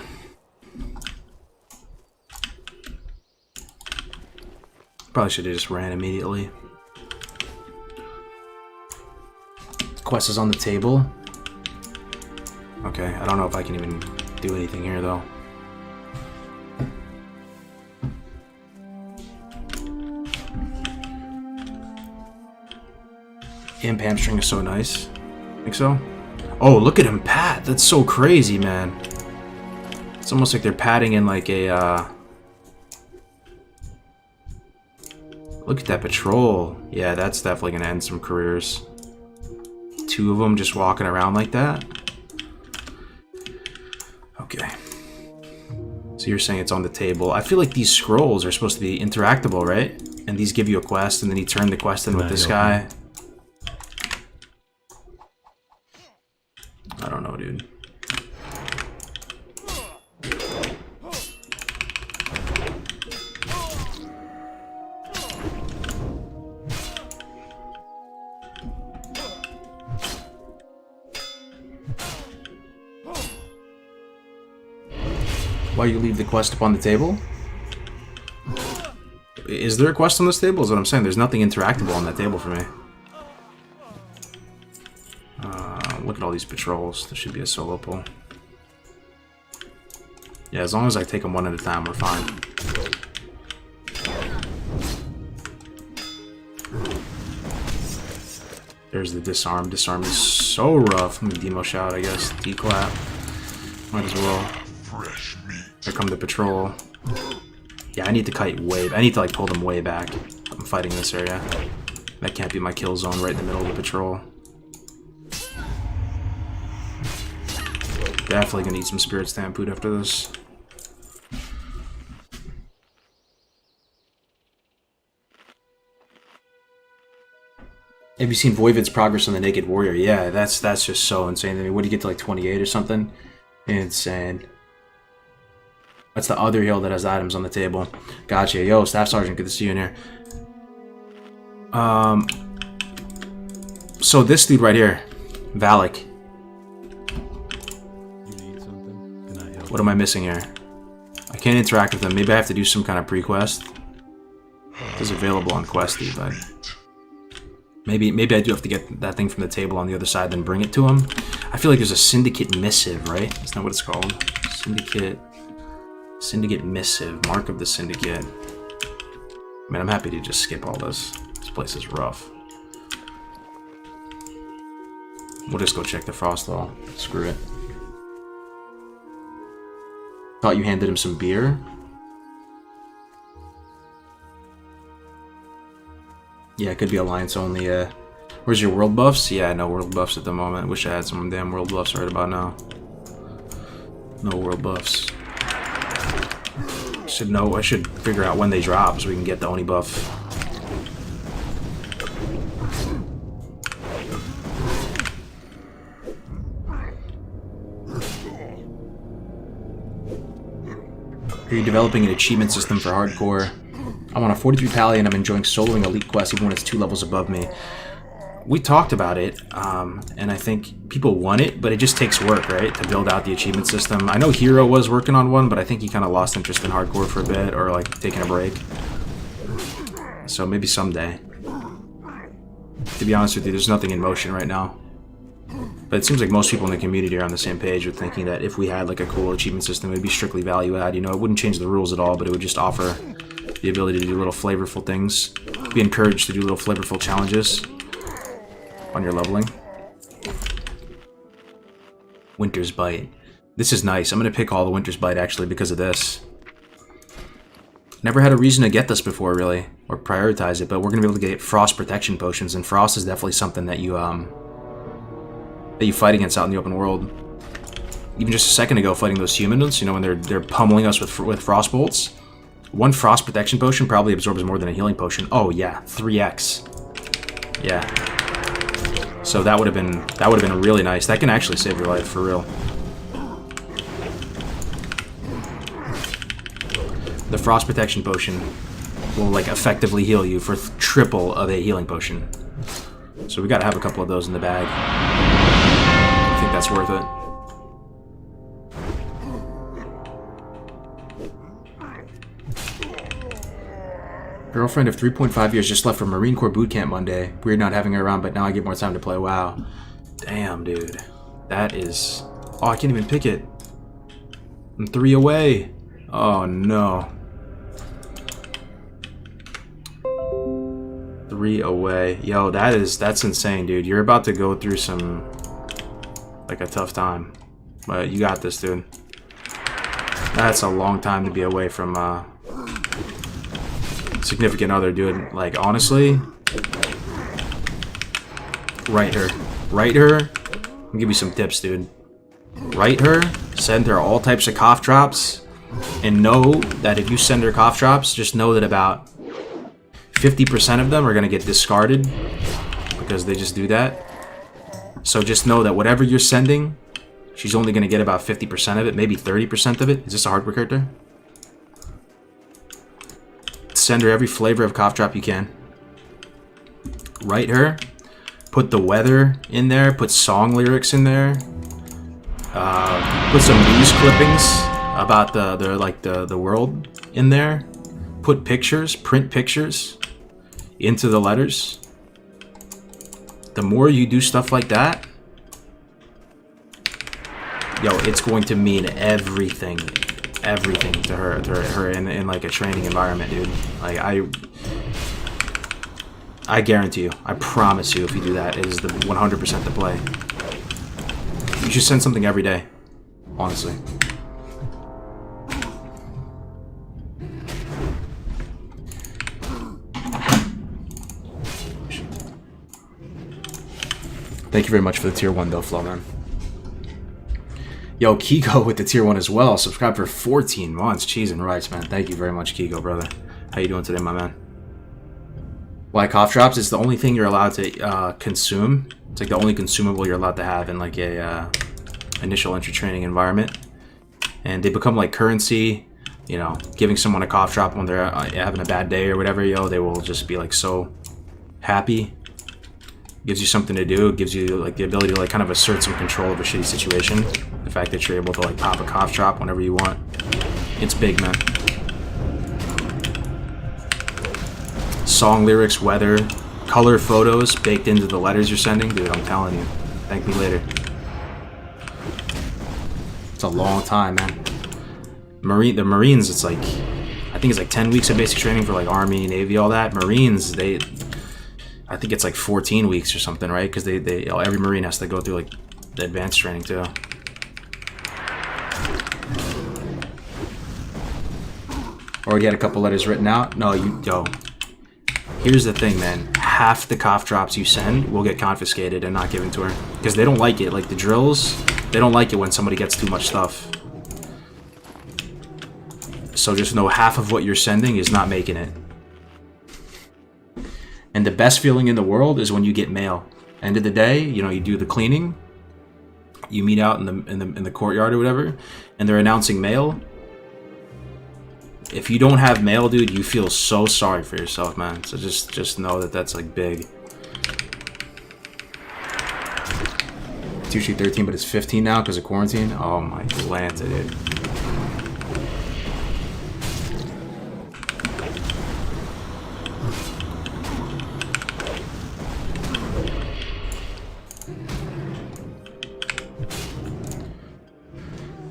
Probably should have just ran immediately. Quest is on the table. Okay, I don't know if I can even do anything here, though. Imp Hamstring is so nice. Think so? Oh, look at him pat! That's so crazy, man. It's almost like they're patting in like a, Look at that patrol. Yeah, that's definitely gonna end some careers. 2 of them just walking around like that. Okay. So you're saying it's on the table. I feel like these scrolls are supposed to be interactable, right? And these give you a quest, and then you turn the quest in with this guy. I don't know, dude. Why you leave the quest up on the table? Is there a quest on this table? Is what I'm saying. There's nothing interactable on that table for me. Look at all these patrols. There should be a solo pull. Yeah, as long as I take them one at a time, we're fine. There's the disarm. Disarm is so rough. Let me demo shout, I guess. Declap. Might as well. Here come the patrol. Yeah, I need to kite way. I need to like pull them way back. I'm fighting this area. That can't be my kill zone right in the middle of the patrol. Definitely gonna eat some spirit stampede after this. Have you seen Voivod's progress on the Naked Warrior? Yeah, that's just so insane. I mean, what do you get to like 28 or something? Insane. That's the other heal that has items on the table. Gotcha. Yo, Staff Sergeant, good to see you in here. So this dude right here, Valak. What am I missing here? I can't interact with him. Maybe I have to do some kind of pre-quest. It's available on Questy, but maybe I do have to get that thing from the table on the other side, then bring it to him. I feel like there's a Syndicate Missive, right? That's not what it's called. Syndicate Missive. Mark of the Syndicate. Man, I'm happy to just skip all this. This place is rough. We'll just go check the Frostwall. Screw it. Thought you handed him some beer? Yeah, it could be Alliance only. Where's your world buffs? Yeah, no world buffs at the moment. Wish I had some damn world buffs right about now. No world buffs. I should figure out when they drop so we can get the Oni buff. Are you developing an achievement system for hardcore? I'm on a 43 pally and I'm enjoying soloing elite quests even when it's 2 levels above me. We talked about it, and I think people want it, but it just takes work, right, to build out the achievement system. I know Hero was working on one, but I think he kind of lost interest in hardcore for a bit, or like taking a break. So maybe someday. To be honest with you, there's nothing in motion right now. But it seems like most people in the community are on the same page with thinking that if we had like a cool achievement system, it would be strictly value add. You know, it wouldn't change the rules at all, but it would just offer the ability to do little flavorful things. Be encouraged to do little flavorful challenges on your leveling. Winter's Bite. This is nice. I'm going to pick all the Winter's Bite actually because of this. Never had a reason to get this before really, or prioritize it, but we're going to be able to get Frost Protection Potions, and Frost is definitely something that you fight against out in the open world. Even just a second ago fighting those humans, you know, when they're pummeling us with Frost Bolts. One Frost Protection Potion probably absorbs more than a healing potion. Oh yeah, 3x. Yeah. So that would have been really nice. That can actually save your life for real. The Frost Protection Potion will like effectively heal you for triple of a healing potion. So we gotta have a couple of those in the bag. I think that's worth it. Girlfriend of 3.5 years just left for Marine Corps boot camp Monday. Weird not having her around, but now I get more time to play WoW. Damn, dude. That is... Oh, I can't even pick it. I'm 3 away. Oh, no. 3 away. Yo, that's insane, dude. You're about to go through some... like a tough time. But you got this, dude. That's a long time to be away from, significant other, dude. Like, honestly, write her. Write her. I'll give you some tips, dude. Write her. Send her all types of cough drops. And know that if you send her cough drops, just know that about 50% of them are going to get discarded. Because they just do that. So just know that whatever you're sending, she's only going to get about 50% of it. Maybe 30% of it. Is this a hardcore character? Send her every flavor of cough drop you can. Write her. Put the weather in there. Put song lyrics in there. Put some news clippings about the world in there. put pictures, print pictures into the letters, the more you do stuff like that, yo, it's going to mean everything to her in like a training environment, dude. Like I guarantee you, I promise you, if you do that, it is the 100% the play. You should send something every day, honestly. Thank you very much for the tier 1 though, Flo, man. Yo, Kiko with the tier 1 as well. Subscribe for 14 months. Cheese and rice, man. Thank you very much, Kiko, brother. How you doing today, my man? Why cough drops? It's the only thing you're allowed to consume. It's like the only consumable you're allowed to have in like a initial entry training environment. And they become like currency. You know, giving someone a cough drop when they're having a bad day or whatever, yo, they will just be like so happy. Gives you something to do. It gives you like the ability to like kind of assert some control of a shitty situation. The fact that you're able to like pop a cough drop whenever you want. It's big, man. Song lyrics, weather, color photos baked into the letters you're sending. Dude, I'm telling you. Thank me later. It's a long time, man. The Marines, it's like, I think it's like 10 weeks of basic training for like Army, Navy, all that. Marines, I think it's like 14 weeks or something, right? Because every Marine has to go through like the advanced training too. Already had a couple letters written out. No, yo. Here's the thing, man. Half the cough drops you send will get confiscated and not given to her because they don't like it. Like the drills, they don't like it when somebody gets too much stuff. So just know half of what you're sending is not making it. And the best feeling in the world is when you get mail. End of the day, you know, you do the cleaning, you meet out in the courtyard or whatever, and they're announcing mail. If you don't have mail, dude, you feel so sorry for yourself, man. So just know that that's like big. It's usually 13, but it's 15 now because of quarantine. Oh my Atlanta, dude.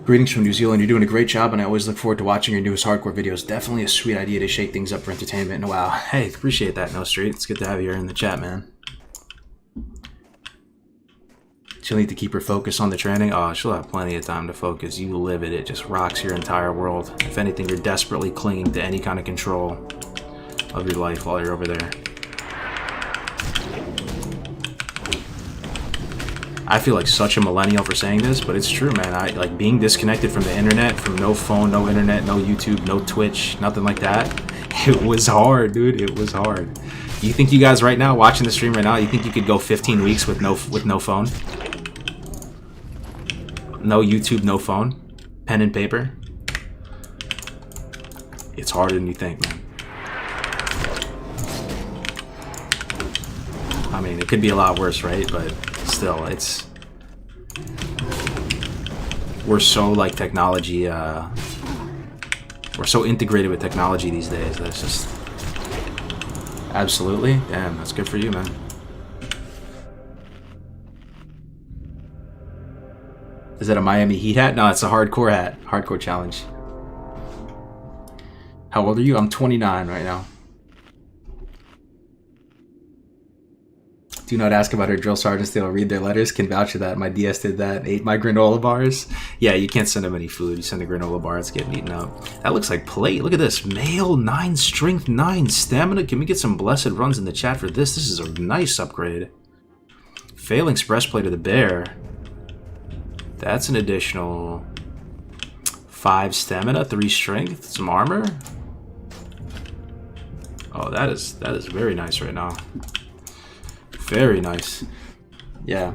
Greetings from New Zealand. You're doing a great job, and I always look forward to watching your newest hardcore videos. Definitely a sweet idea to shake things up for entertainment. And wow, hey, appreciate that, No Street. It's good to have you here in the chat, man. She'll need to keep her focus on the training. Oh, she'll have plenty of time to focus. You live it. It just rocks your entire world. If anything, you're desperately clinging to any kind of control of your life while you're over there. I feel like such a millennial for saying this, but it's true, man. I like being disconnected from the internet, from no phone, no internet, no YouTube, no Twitch, nothing like that. It was hard, dude. It was hard. You think you guys right now watching the stream right now, you think you could go 15 weeks with no phone? No YouTube, no phone, pen and paper? It's harder than you think, man. I mean, it could be a lot worse, right? But still, we're so like technology, we're so integrated with technology these days. That's just absolutely, damn, that's good for you, man. Is that a Miami Heat hat? No, it's a hardcore hat. Hardcore challenge. How old are you? I'm 29 right now. Do not ask about her drill sergeants. They'll read their letters. Can vouch for that. My DS did that. Ate my granola bars. Yeah, you can't send them any food. You send a granola bar, it's getting eaten up. That looks like plate. Look at this. Male, 9 strength, 9 stamina. Can we get some blessed runs in the chat for this? This is a nice upgrade. Phalanx breastplate of the bear. That's an additional 5 stamina, 3 strength, some armor. Oh, that is very nice right now. Very nice. Yeah.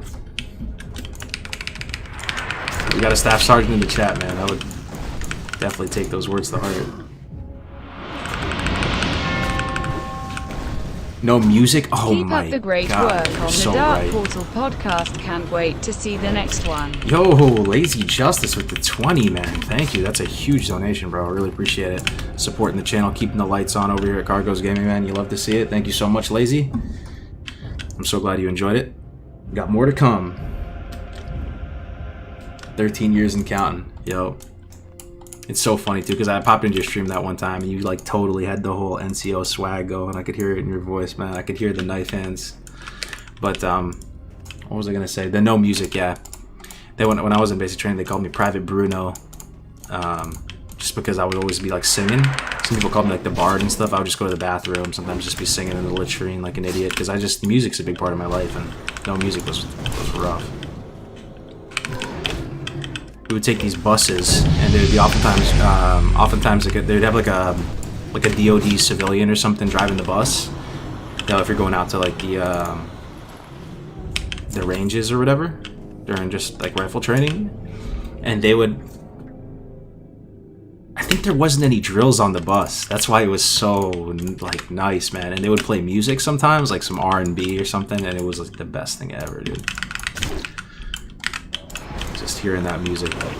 We got a staff sergeant in the chat, man. I would definitely take those words to heart. No music? Oh Keep my up the great God, work you're on so the Dark right. Portal podcast. Can't wait to see the next one. Yo, Lazy Justice with the 20, man. Thank you. That's a huge donation, bro. I really appreciate it. Supporting the channel, keeping the lights on over here at Cargo's Gaming, man. You love to see it. Thank you so much, Lazy. I'm so glad you enjoyed it. Got more to come. 13 years and counting. Yo. It's so funny, too, because I popped into your stream that one time, and you, like, totally had the whole NCO swag going. I could hear it in your voice, man. I could hear the knife hands. But, what was I going to say? The no music, yeah. When I was in basic training, they called me Private Bruno. Just because I would always be, like, singing. Some people called me, like, the bard and stuff. I would just go to the bathroom, sometimes just be singing in the latrine like an idiot. Because the music's a big part of my life, and no music was rough. We would take these buses, and they would be oftentimes like they'd have like a DoD civilian or something driving the bus. You know, if you're going out to like the ranges or whatever during just like rifle training, and they would. I think there wasn't any drills on the bus. That's why it was so like nice, man. And they would play music sometimes, like some R&B or something, and it was like the best thing ever, dude. Just hearing that music, like,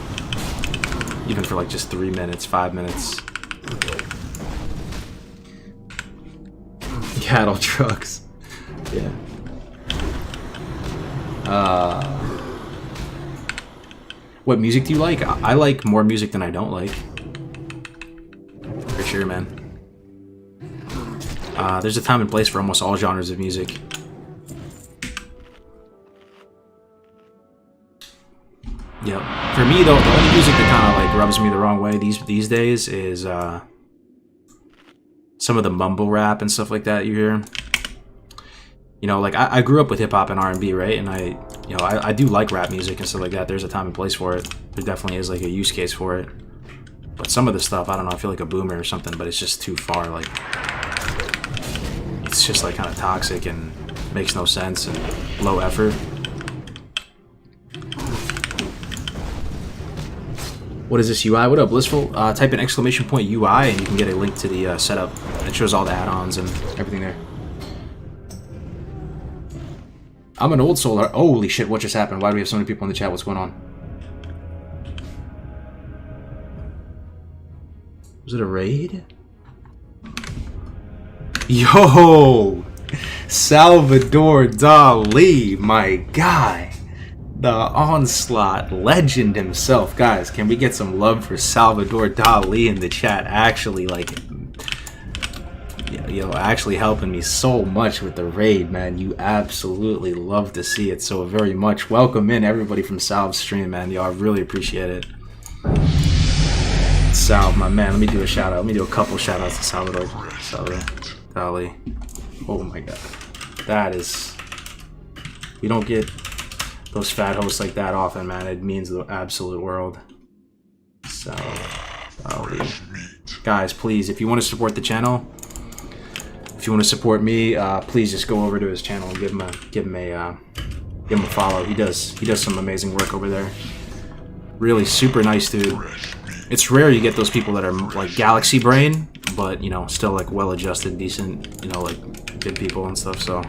even for like just 3 minutes, 5 minutes. Cattle trucks. Yeah. What music do you like? I like more music than I don't like. For sure, man. There's a time and place for almost all genres of music. Yep. For me, though, the only music that kind of like rubs me the wrong way these days is some of the mumble rap and stuff like that you hear. You know, like I grew up with hip hop and R&B, right? And I do like rap music and stuff like that. There's a time and place for it. There definitely is like a use case for it. But some of the stuff, I don't know. I feel like a boomer or something, but it's just too far. Like it's just like kind of toxic and makes no sense and low effort. What is this UI? What up, Blissful? Type in !UI and you can get a link to the setup. It shows all the add-ons and everything there. I'm an old soul. Holy shit, what just happened? Why do we have so many people in the chat? What's going on? Was it a raid? Yo! Salvador Dali, my guy. The Onslaught legend himself. Guys, can we get some love for Salvador Dali in the chat? Actually, like, actually helping me so much with the raid, man. You absolutely love to see it so very much. Welcome in, everybody from Salv's stream, man. Yo, I really appreciate it. Salve, my man. Let me do a shout out. Let me do a couple shout outs to Salvador Dali. Oh my god. That is... You don't get those fat hosts like that often, man. It means the absolute world. So, guys, please, if you want to support the channel, if you want to support me, please just go over to his channel and give him a follow. He does some amazing work over there. Really super nice dude. It's rare you get those people that are like galaxy brain, but you know, still like well-adjusted, decent, you know, like good people and stuff. So.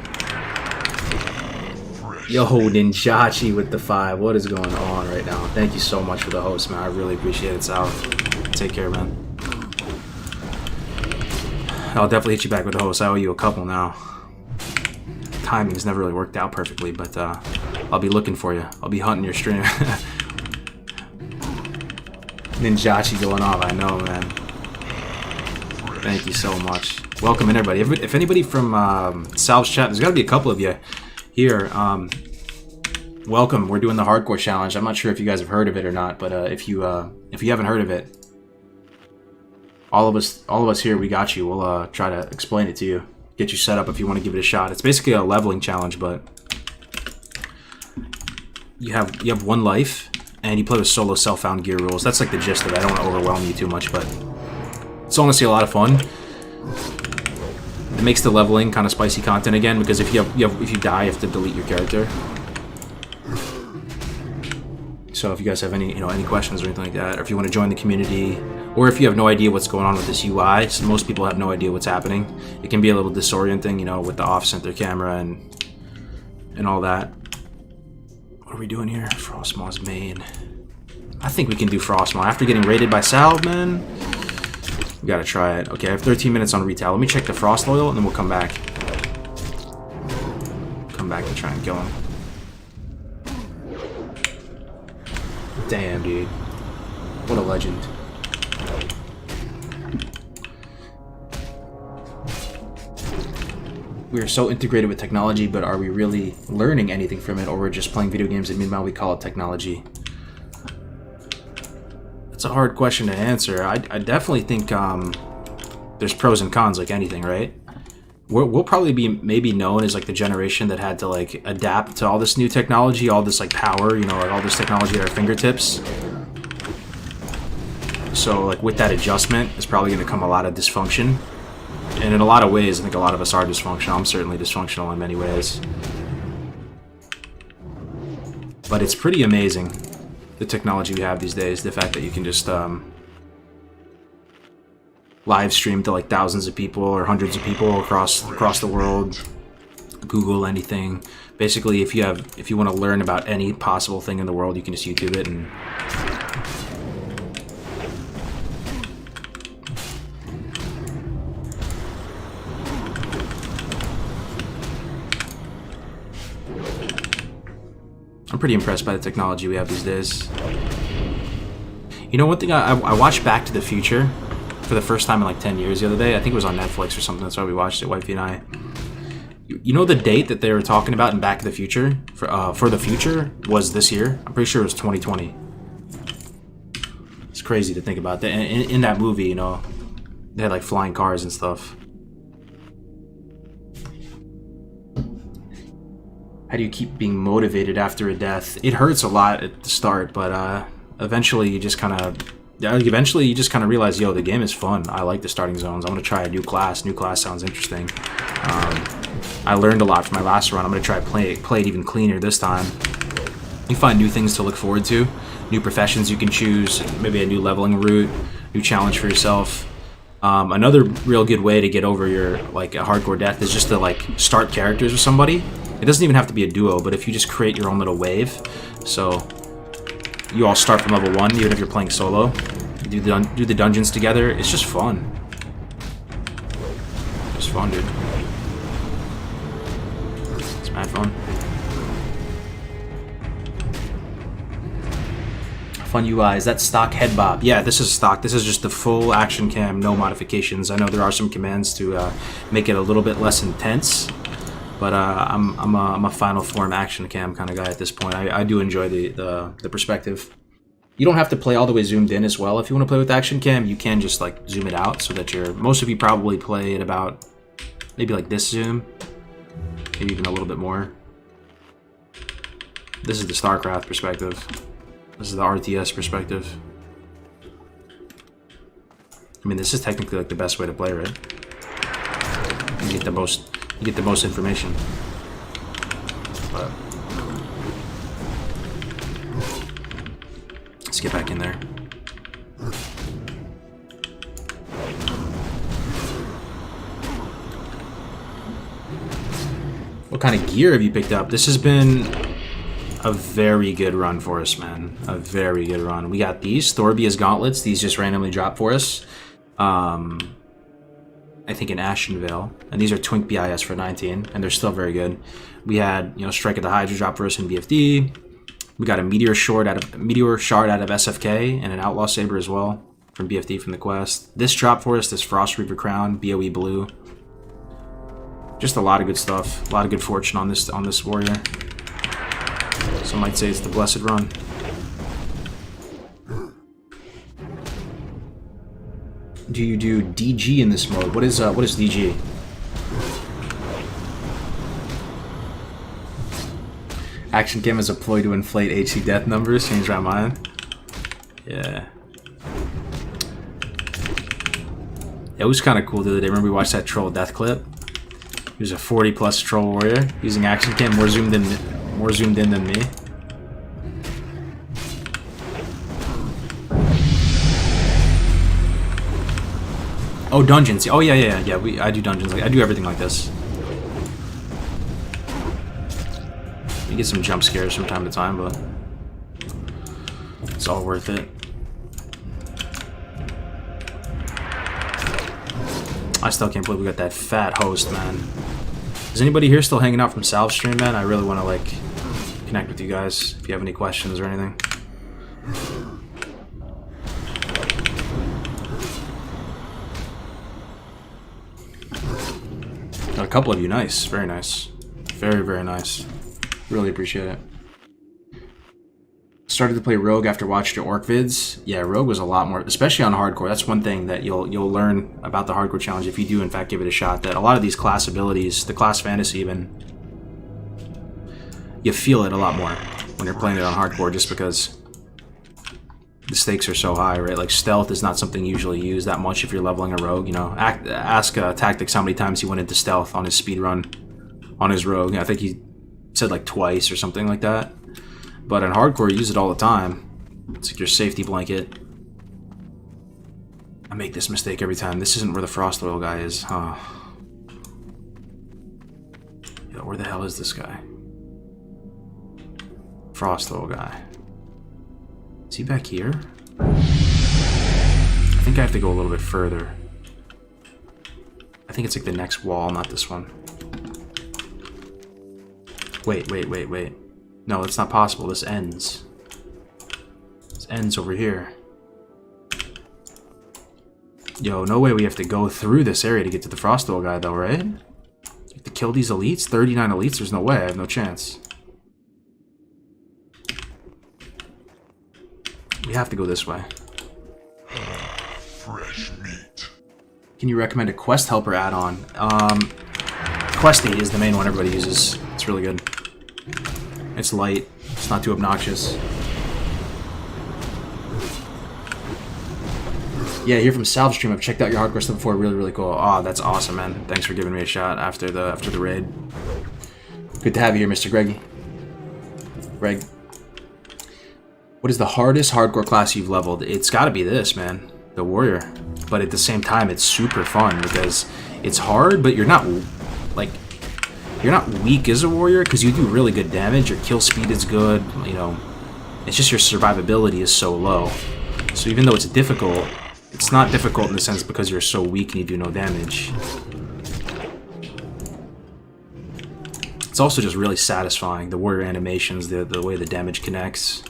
Yo, Ninjachi with the 5. What is going on right now? Thank you so much for the host, man. I really appreciate it, Sal. Take care, man. I'll definitely hit you back with the host. I owe you a couple now. Timing's never really worked out perfectly, but I'll be looking for you. I'll be hunting your stream. Ninjachi going off, I know, man. Thank you so much. Welcome in, everybody. If anybody from Sal's chat, there's got to be a couple of you here. Welcome. We're doing the hardcore challenge. I'm not sure if you guys have heard of it or not, but if you haven't heard of it, all of us here, we got you. We'll try to explain it to you, get you set up if you want to give it a shot. It's basically a leveling challenge, but you have one life, and you play with solo self-found gear rules. That's like the gist of it. I don't want to overwhelm you too much, but it's honestly a lot of fun. It makes the leveling kind of spicy content again, because if you die, you have to delete your character. So if you guys have any questions or anything like that, or if you want to join the community, or if you have no idea what's going on with this UI, so most people have no idea what's happening. It can be a little disorienting, you know, with the off-center camera and all that. What are we doing here? Frostmaw's main. I think we can do Frostmaw. After getting raided by Salve, man, we gotta try it. Okay, I have 13 minutes on retail. Let me check the Frost Oil, and then we'll come back. Come back and try and kill him. Damn, dude. What a legend. We are so integrated with technology, but are we really learning anything from it, or we're just playing video games and meanwhile we call it technology? That's a hard question to answer. I definitely think there's pros and cons like anything, right? We'll probably be maybe known as like the generation that had to like adapt to all this new technology, all this like power, you know, like all this technology at our fingertips. So like with that adjustment, it's probably going to come a lot of dysfunction. And in a lot of ways, I think a lot of us are dysfunctional. I'm certainly dysfunctional in many ways. But it's pretty amazing, the technology we have these days. The fact that you can just live stream to like thousands of people or hundreds of people across the world. Google anything. Basically, if you want to learn about any possible thing in the world, you can just YouTube it and I'm pretty impressed by the technology we have these days. You know, one thing I watched Back to the Future for the first time in like 10 years the other day. I think it was on Netflix or something. That's why we watched it, Wifey and I. You know the date that they were talking about in Back to the Future for the future was this year. I'm pretty sure it was 2020. It's crazy to think about that. And in that movie, you know, they had like flying cars and stuff. How do you keep being motivated after a death? It hurts a lot at the start, but eventually you just kind of realize, yo, the game is fun. I like the starting zones. I'm gonna try a new class. New class sounds interesting. I learned a lot from my last run. I'm gonna try play it even cleaner this time. You find new things to look forward to, new professions you can choose, maybe a new leveling route, new challenge for yourself. Another real good way to get over your like a hardcore death is just to like start characters with somebody. It doesn't even have to be a duo, but if you just create your own little wave, so you all start from level 1, even if you're playing solo, you do the dungeons together, it's just fun. Just fun, dude. It's mad fun. Fun UI, is that stock head bob? Yeah, this is stock. This is just the full action cam, no modifications. I know there are some commands to make it a little bit less intense. But I'm a final form action cam kind of guy at this point. I do enjoy the perspective. You don't have to play all the way zoomed in as well. If you want to play with action cam, you can just like zoom it out so that most of you probably play at about maybe like this zoom, maybe even a little bit more. This is the StarCraft perspective. This is the RTS perspective. I mean, this is technically like the best way to play, right? You get the most information. But let's get back in there. What kind of gear have you picked up? This has been a very good run for us, man. A very good run. We got these Thorbia's gauntlets. These just randomly dropped for us. I think in Ashenvale, and these are Twink BIS for 19, and they're still very good. We had, you know, Strike of the Hydra drop for us in BFD. We got a Meteor Shard out of SFK, and an Outlaw Saber as well from BFD from the quest. This drop for us, this Frost Reaper Crown, BOE Blue. Just a lot of good stuff, a lot of good fortune on this warrior. Some might say it's the blessed run. Do you do DG in this mode? What is DG? Action cam is a ploy to inflate HC death numbers. Change my mind. Yeah. It was kind of cool the other day. Remember we watched that troll death clip? He was a 40+ troll warrior using action cam, more zoomed in than me. Oh, dungeons. Oh, yeah. I do dungeons. I do everything like this. You get some jump scares from time to time, but it's all worth it. I still can't believe we got that fat host, man. Is anybody here still hanging out from Salve stream, man? I really want to, like, connect with you guys if you have any questions or anything. Got a couple of you. Nice. Very nice. Very, very nice. Really appreciate it. Started to play Rogue after watching your Orc vids. Yeah, Rogue was a lot more, especially on hardcore. That's one thing that you'll learn about the hardcore challenge if you do in fact give it a shot. That a lot of these class abilities, the class fantasy even, you feel it a lot more when you're playing it on hardcore, just because the stakes are so high, right? Like stealth is not something usually used that much if you're leveling a Rogue. You know, ask Tactics how many times he went into stealth on his speed run on his Rogue. I think he said like twice or something like that. But in hardcore, you use it all the time. It's like your safety blanket. I make this mistake every time. This isn't where the Frost Oil guy is, huh? Yo, where the hell is this guy? Frost Oil guy. Is he back here? I think I have to go a little bit further. I think it's like the next wall, not this one. Wait. No, it's not possible. This ends. This ends over here. Yo, no way we have to go through this area to get to the Frost Oil guy, though, right? You have to kill these elites? 39 elites? There's no way. I have no chance. We have to go this way. Fresh meat. Can you recommend a quest helper add-on? Questy is the main one everybody uses. It's really good. It's light. It's not too obnoxious. Yeah, you're from Salve stream. I've checked out your hardcore stuff before. Really, really cool. Oh, that's awesome, man. Thanks for giving me a shot after the raid. Good to have you here, Mr. Greggy. Greg. What is the hardest hardcore class you've leveled? It's got to be this, man. The Warrior. But at the same time, it's super fun because it's hard, but you're not, like, you're not weak as a Warrior because you do really good damage. Your kill speed is good, you know. It's just your survivability is so low. So even though it's difficult, it's not difficult in the sense because you're so weak and you do no damage. It's also just really satisfying. The Warrior animations, the way the damage connects.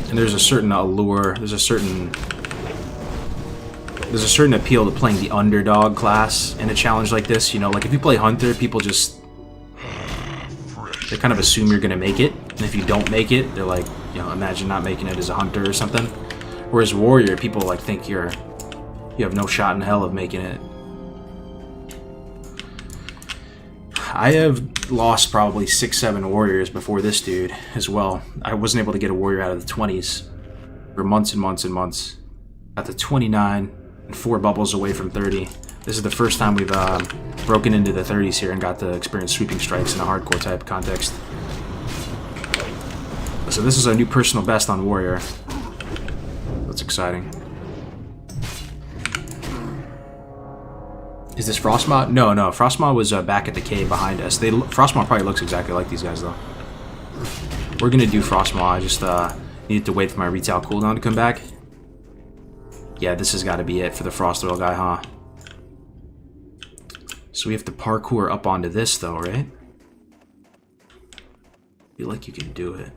And there's a certain allure, there's a certain appeal to playing the underdog class in a challenge like this. You know, like if you play Hunter, people just, they kind of assume you're gonna make it, and if you don't make it, they're like, you know, imagine not making it as a Hunter or something. Whereas Warrior, people like think you have no shot in hell of making it. I have lost probably 6-7 Warriors before this dude as well. I wasn't able to get a Warrior out of the 20s for months and months and months. Got to 29 and 4 bubbles away from 30. This is the first time we've broken into the 30s here and got to experience sweeping strikes in a hardcore type context. So this is our new personal best on Warrior. That's exciting. Is this Frostmaw? No. Frostmaw was back at the cave behind us. Frostmaw probably looks exactly like these guys, though. We're gonna do Frostmaw. I just needed to wait for my retail cooldown to come back. Yeah, this has got to be it for the Frost Oil guy, huh? So we have to parkour up onto this, though, right? I feel like you can do it.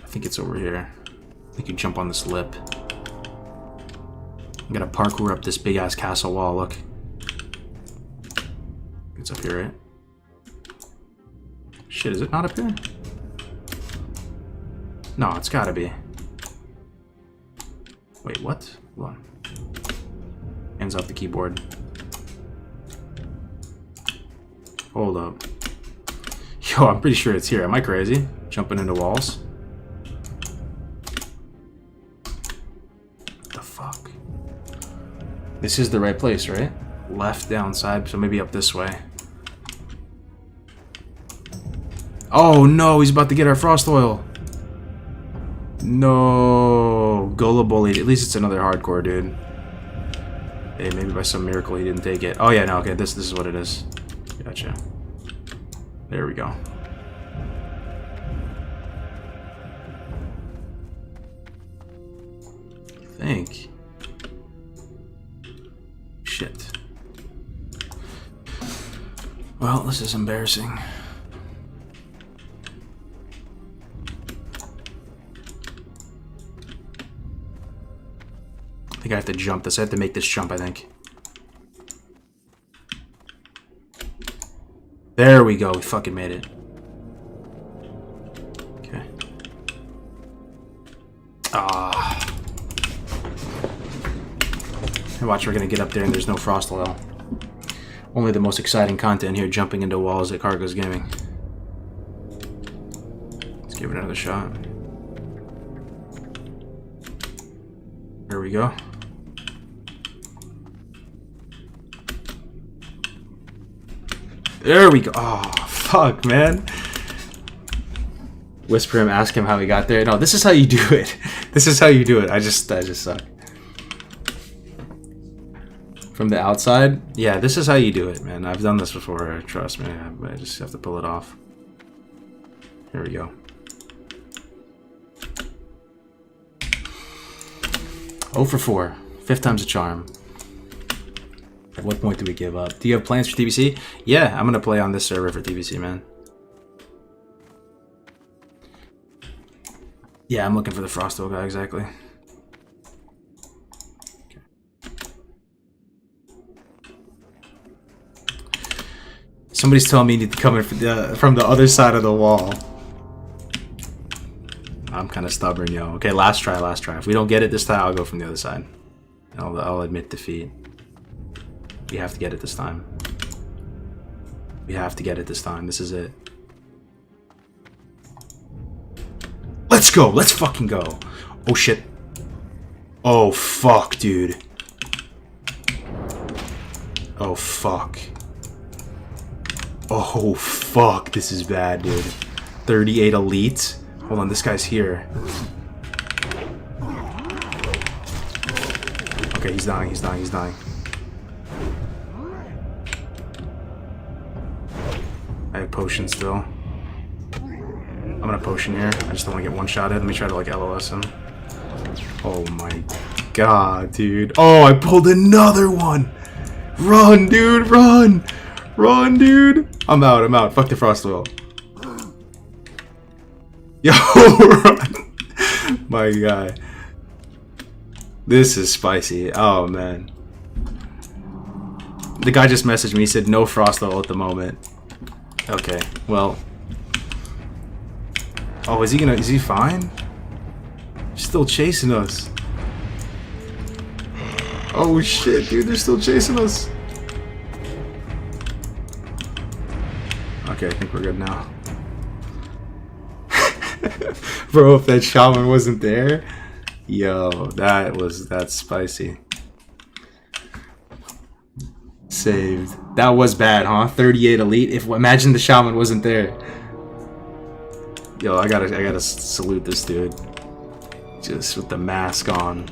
I think it's over here. I think you jump on this lip. I'm gonna parkour up this big-ass castle wall, look. It's up here, right? Shit, is it not up here? No, it's gotta be. Wait, what? Hold on. Hands off the keyboard. Hold up. Yo, I'm pretty sure it's here. Am I crazy? Jumping into walls? What the fuck? This is the right place, right? Left downside, so maybe up this way. Oh no, he's about to get our Frost Oil. No, gullible. At least it's another hardcore, dude. Hey, maybe by some miracle he didn't take it. Oh yeah, no, okay, this is what it is. Gotcha. There we go. I think. Shit. Well, this is embarrassing. I think I have to jump this. I have to make this jump, I think. There we go. We fucking made it. Okay. Ah. And watch, we're gonna get up there and there's no frost oil. Only the most exciting content here, jumping into walls at Cargo's Gaming. Let's give it another shot. There we go. There we go. Oh, fuck, man. Whisper him, ask him how he got there. No, this is how you do it. This is how you do it. I just suck. From the outside? Yeah, this is how you do it, man. I've done this before, trust me. I just have to pull it off. Here we go. Oh for 4. 5th time's a charm. At what point do we give up? Do you have plans for TBC? Yeah, I'm gonna play on this server for TBC, man. Yeah, I'm looking for the Frosto guy, exactly. Okay. Somebody's telling me you need to come in from the other side of the wall. I'm kind of stubborn, yo. Okay, last try, last try. If we don't get it this time, I'll go from the other side. I'll admit defeat. We have to get it this time. We have to get it this time. This is it. Let's go! Let's fucking go! Oh shit. Oh fuck, dude. Oh fuck. Oh fuck, this is bad, dude. 38 elite? Hold on, this guy's here. Okay, he's dying, he's dying, he's dying. I have potions still. I'm gonna potion here. I just don't want to get one-shotted. Let me try to, like, LOS him. Oh my god, dude. Oh, I pulled another one! Run, dude, run! Run, dude! I'm out, I'm out. Fuck the frost oil. Yo, run! My guy. This is spicy. Oh, man. The guy just messaged me. He said no frost oil at the moment. Okay, well. Oh, is he fine? He's still chasing us. Oh shit, dude, they're still chasing us. Okay, I think we're good now. Bro, if that shaman wasn't there, yo, that's spicy. Saved. That was bad, huh? 38 elite. Imagine the shaman wasn't there. Yo, I gotta salute this dude. Just with the mask on.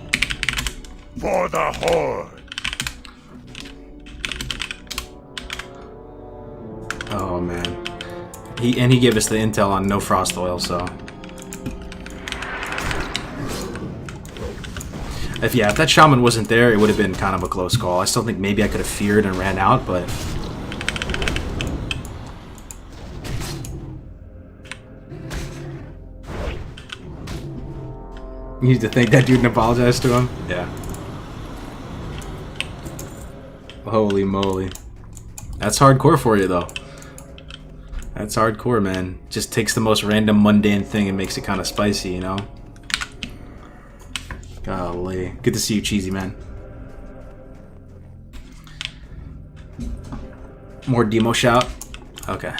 For the Horde! Oh man. He gave us the intel on no frost oil, so. If that shaman wasn't there, it would have been kind of a close call. I still think maybe I could have feared and ran out, but. You need to thank that dude and apologize to him? Yeah. Holy moly. That's hardcore for you, though. That's hardcore, man. Just takes the most random, mundane thing and makes it kind of spicy, you know? Golly. Good to see you, Cheesy, man. More demo shout? Okay.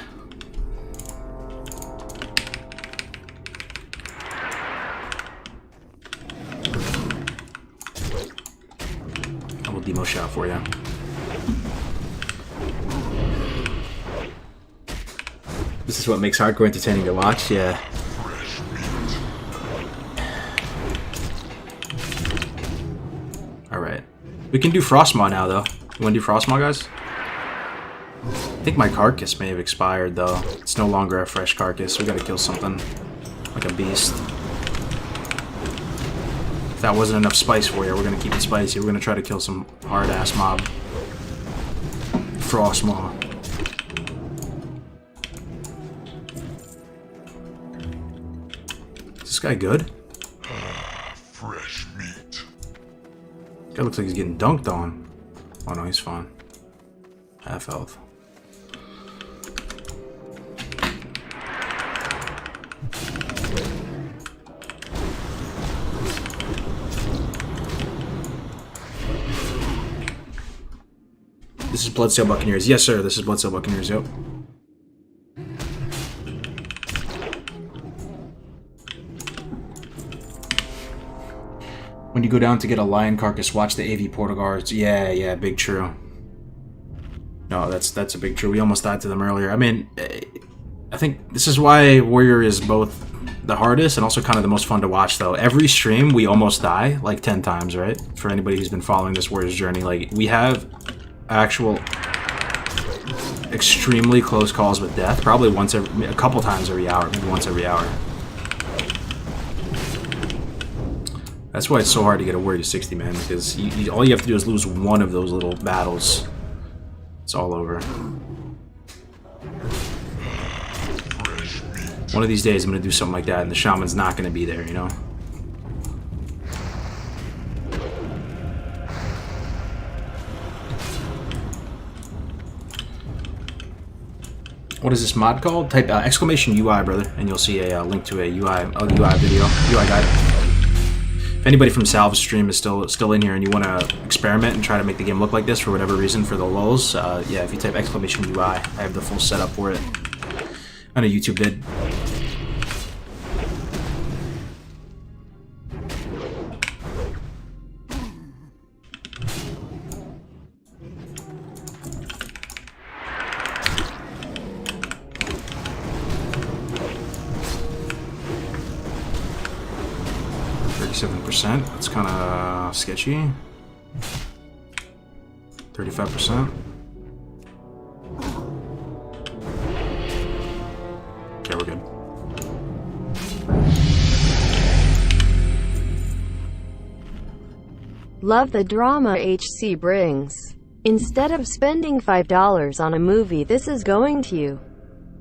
I will demo shout for you. This is what makes hardcore entertaining to watch, yeah. We can do Frostmaw now, though. You want to do Frostmaw, guys? I think my carcass may have expired, though. It's no longer a fresh carcass. We gotta kill something. Like a beast. If that wasn't enough spice for you, we're gonna keep it spicy. We're gonna try to kill some hard-ass mob. Frostmaw. Is this guy good? Fresh meat. This guy looks like he's getting dunked on. Oh no, he's fine. Half health. This is Bloodsail Buccaneers. Yes, sir. This is Bloodsail Buccaneers. Yep. When you go down to get a lion carcass, watch the AV portal guards. Yeah, yeah, big true. No, that's a big true. We almost died to them earlier. I mean, I think this is why Warrior is both the hardest and also kind of the most fun to watch, though. Every stream, we almost die, like 10 times, right? For anybody who's been following this Warrior's journey. Like, we have actual extremely close calls with death. Probably a couple times every hour, maybe once every hour. That's why it's so hard to get a Warrior 60, man, because all you have to do is lose one of those little battles. It's all over. One of these days I'm going to do something like that and the shaman's not going to be there, you know? What is this mod called? Type exclamation UI, brother, and you'll see a link to a UI video, UI guide. If anybody from Salve's stream is still in here and you want to experiment and try to make the game look like this for whatever reason for the lulz, yeah, if you type exclamation UI, I have the full setup for it on a YouTube vid. That's kind of sketchy. 35%. Okay, we're good. Love the drama HC brings. Instead of spending $5 on a movie, this is going to you.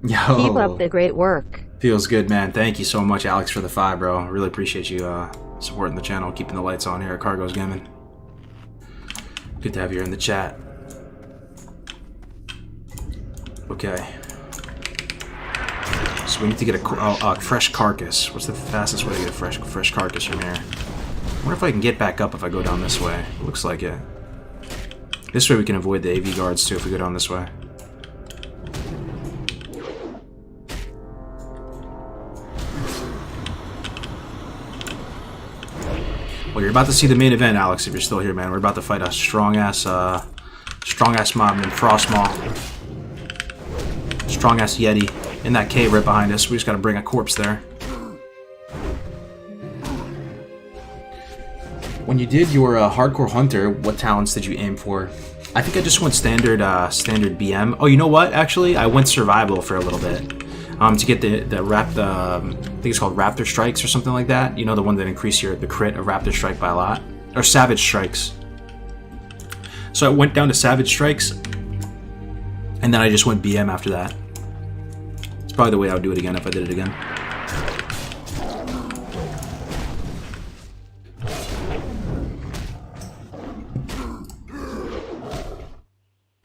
Yo. Keep up the great work. Feels good, man. Thank you so much, Alex, for the 5, bro. Really appreciate you supporting the channel, keeping the lights on here at Cargo's Gaming. Good to have you here in the chat. Okay. So we need to get a fresh carcass. What's the fastest way to get a fresh carcass from here? I wonder if I can get back up if I go down this way. Looks like it. This way we can avoid the AV guards too if we go down this way. Well, you're about to see the main event, Alex, if you're still here, man. We're about to fight a strong-ass mob named Frostmaw. Strong-ass Yeti in that cave right behind us. We just gotta bring a corpse there. When you did your hardcore hunter, what talents did you aim for? I think I just went standard BM. Oh, you know what? Actually, I went survival for a little bit. To get I think it's called Raptor Strikes or something like that. You know, the one that increase the crit of Raptor Strike by a lot. Or Savage Strikes. So I went down to Savage Strikes, and then I just went BM after that. It's probably the way I would do it again if I did it again.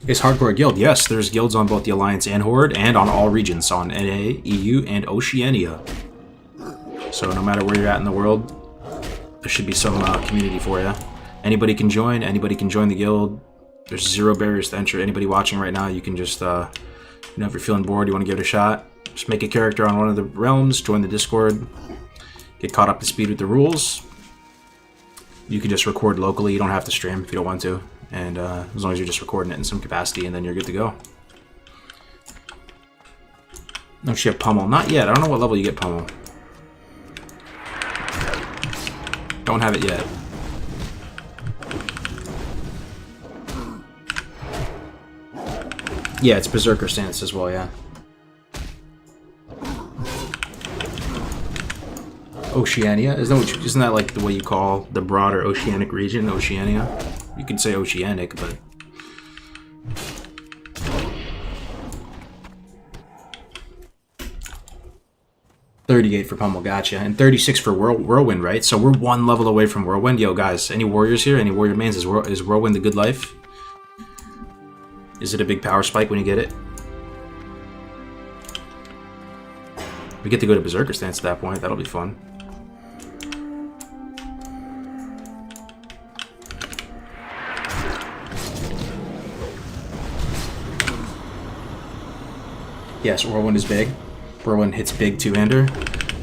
Is hardcore a guild? Yes, there's guilds on both the Alliance and Horde, and on all regions, on NA, EU, and Oceania. So no matter where you're at in the world, there should be some community for you. Anybody can join. Anybody can join the guild. There's 0 barriers to entry. Anybody watching right now, you can just, you know, if you're feeling bored, you want to give it a shot, just make a character on one of the realms, join the Discord, get caught up to speed with the rules. You can just record locally. You don't have to stream if you don't want to. And as long as you're just recording it in some capacity, and then you're good to go. No, she have Pummel. Not yet. I don't know what level you get Pummel. Don't have it yet. Yeah, it's Berserker stance as well, yeah. Oceania? Isn't that like the way you call the broader oceanic region, Oceania? You could say oceanic, but... $38 for Pummel, gotcha. And 36 for Whirlwind, right? So we're 1 level away from Whirlwind. Yo, guys, any warriors here? Any warrior mains? Is Whirlwind the good life? Is it a big power spike when you get it? We get to go to Berserker stance at that point. That'll be fun. Yes, Whirlwind is big. Whirlwind hits big two-hander.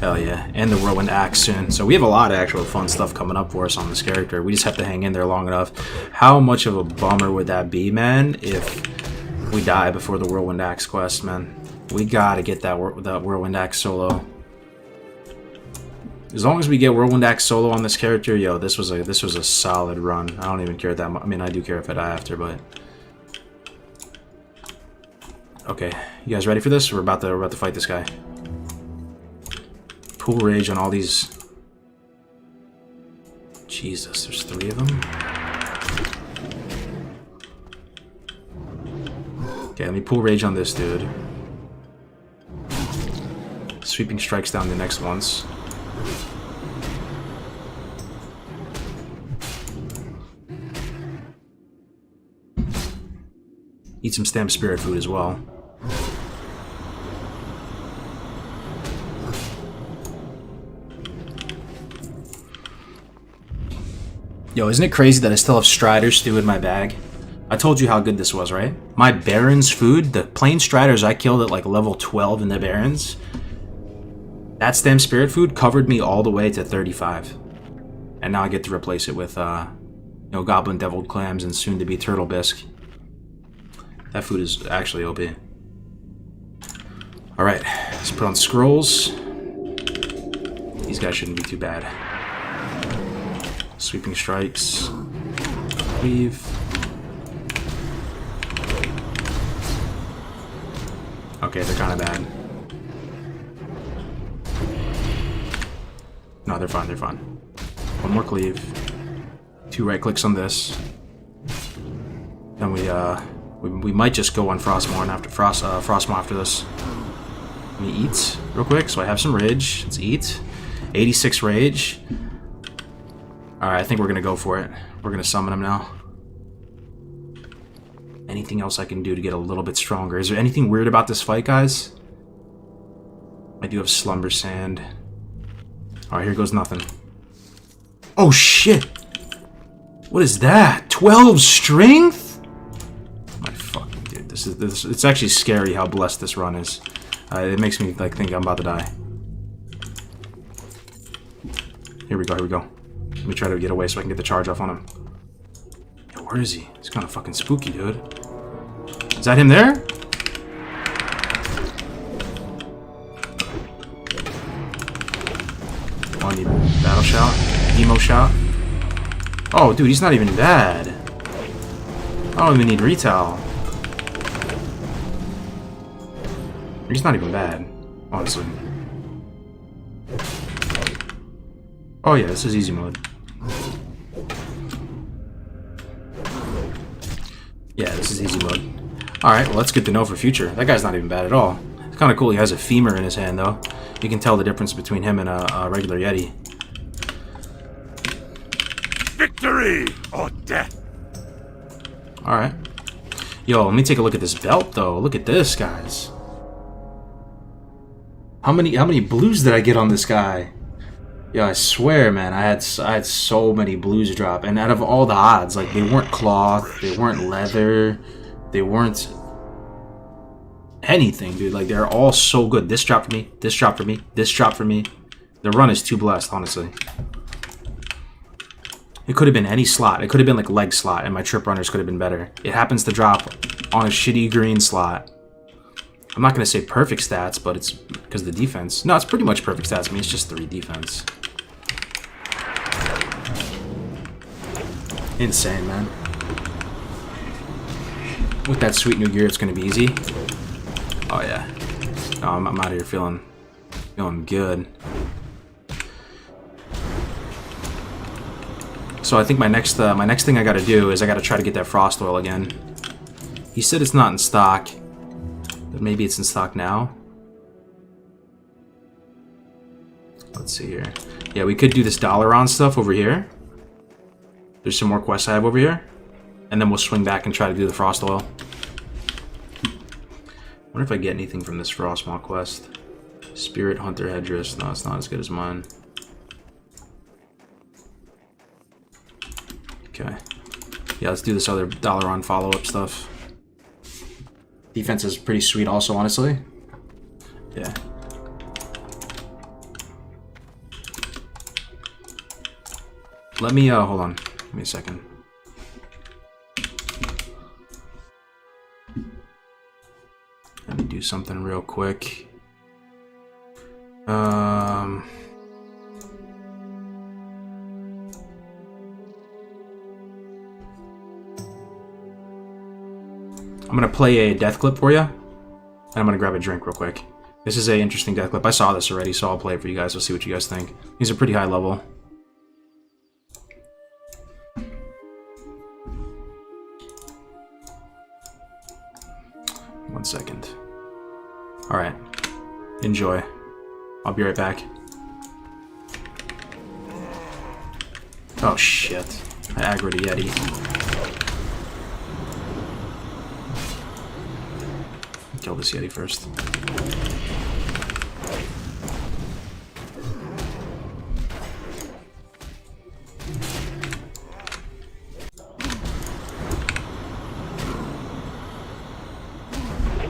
Hell yeah. And the Whirlwind Axe soon. So we have a lot of actual fun stuff coming up for us on this character. We just have to hang in there long enough. How much of a bummer would that be, man, if we die before the Whirlwind Axe quest, man? We gotta get that Whirlwind Axe solo. As long as we get Whirlwind Axe solo on this character, yo, this was a solid run. I don't even care that much. I mean, I do care if I die after, but... Okay, you guys ready for this? We're about to fight this guy. Pool rage on all these. Jesus, there's 3 of them. Okay, let me pool rage on this dude. Sweeping strikes down the next ones. Eat some stem spirit food as well. Yo, isn't it crazy that I still have Strider stew in my bag? I told you how good this was, right? My Baron's food, the plain Striders I killed at like level 12 in the Barons, that stem spirit food covered me all the way to 35. And now I get to replace it with, Goblin Deviled Clams and soon to be Turtle Bisque. That food is actually OP. Alright, let's put on scrolls. These guys shouldn't be too bad. Sweeping strikes. Weave. Okay, they're kind of bad. No, they're fine, they're fine. 1 more cleave. 2 right clicks on this. Then we might just go on Frostmourne after Frostmourne after this. Let me eat real quick, so I have some rage. Let's eat. 86 rage. Alright, I think we're gonna go for it. We're gonna summon him now. Anything else I can do to get a little bit stronger? Is there anything weird about this fight, guys? I do have Slumber Sand. Alright, here goes nothing. Oh shit! What is that? 12 strength? My fucking dude, this it's actually scary how blessed this run is. It makes me like think I'm about to die. Here we go, here we go. Let me try to get away so I can get the charge off on him. Yo, where is he? He's kind of fucking spooky, dude. Is that him there? Oh, I need battle shout. Emo shout. Oh, dude, he's not even bad. I don't even need retail. He's not even bad, honestly. Oh yeah, this is easy mode. Yeah, this is easy mode. Alright, well that's good to know for future. That guy's not even bad at all. It's kind of cool he has a femur in his hand though. You can tell the difference between him and a regular Yeti. Victory or death. Alright. Yo, let me take a look at this belt though. Look at this, guys. How many blues did I get on this guy? Yeah, I swear, man, I had so many blues drop, and out of all the odds, like, they weren't cloth, they weren't leather, they weren't anything, dude. Like, they're all so good. This dropped for me, this dropped for me, this dropped for me. The run is too blessed, honestly. It could have been any slot. It could have been, like, leg slot, and my trip runners could have been better. It happens to drop on a shitty green slot. I'm not going to say perfect stats, but it's because of the defense. No, it's pretty much perfect stats. I mean, it's just 3 defense. Insane, man. With that sweet new gear, it's gonna be easy. Oh yeah. No, I'm out of here feeling good. So I think my next thing I gotta do is I gotta try to get that frost oil again. He said it's not in stock, but maybe it's in stock now. Let's see here. Yeah, we could do this Dalaran stuff over here. There's some more quests I have over here. And then we'll swing back and try to do the frost oil. Wonder if I get anything from this Frostmaw quest. Spirit Hunter Headdress. No, it's not as good as mine. Okay. Yeah, let's do this other Dalaran follow-up stuff. Defense is pretty sweet also, honestly. Yeah. Let me, hold on. Give me a second. Let me do something real quick. I'm gonna play a death clip for you, and I'm gonna grab a drink real quick. This is a interesting death clip. I saw this already, so I'll play it for you guys. We'll see what you guys think. These are pretty high level. One second. Alright. Enjoy. I'll be right back. Oh shit. I aggroed a Yeti. Kill this Yeti first.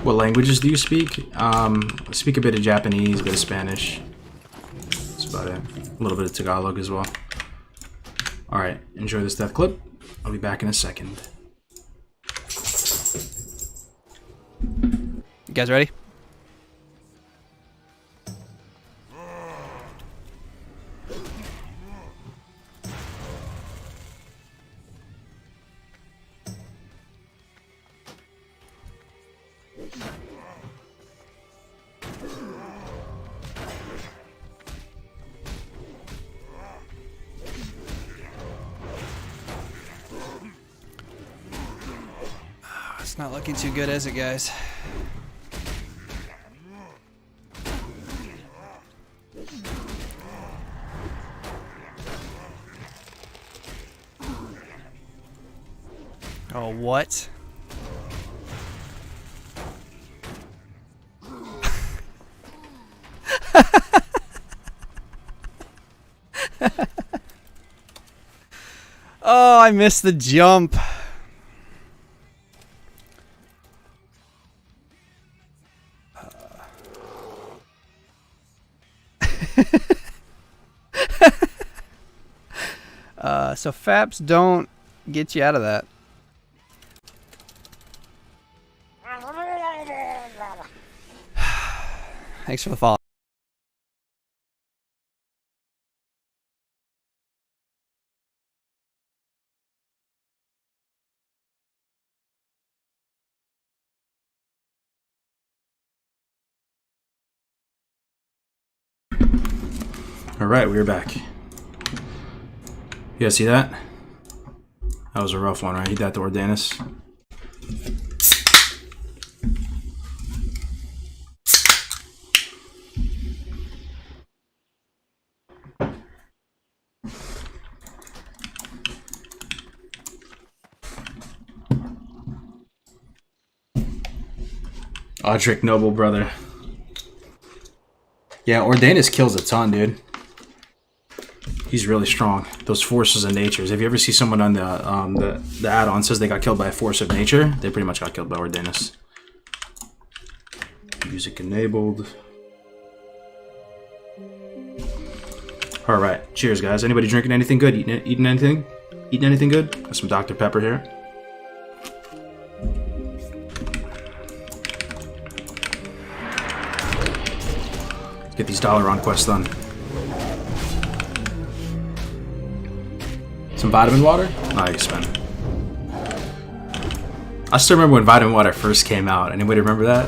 What languages do you speak? I speak a bit of Japanese, a bit of Spanish. That's about it. A little bit of Tagalog as well. Alright, enjoy this death clip. I'll be back in a second. You guys ready? It's not looking too good, is it, guys? Oh, what? Oh, I missed the jump. So FAPs don't get you out of that. Thanks for the follow. Alright, we're back. You guys see that? That was a rough one, right? He died to Ordanis. Audric Noble, brother. Yeah, Ordanis kills a ton, dude. He's really strong. Those forces of nature. If you ever see someone on the add-on says they got killed by a force of nature, they pretty much got killed by Ordanis. Music enabled. Alright, cheers guys. Anybody drinking anything good? Eating anything? Eating anything good? Got some Dr. Pepper here. Let's get these Dalaran quests done. Some vitamin water? Nice, man. I still remember when vitamin water first came out. Anybody remember that?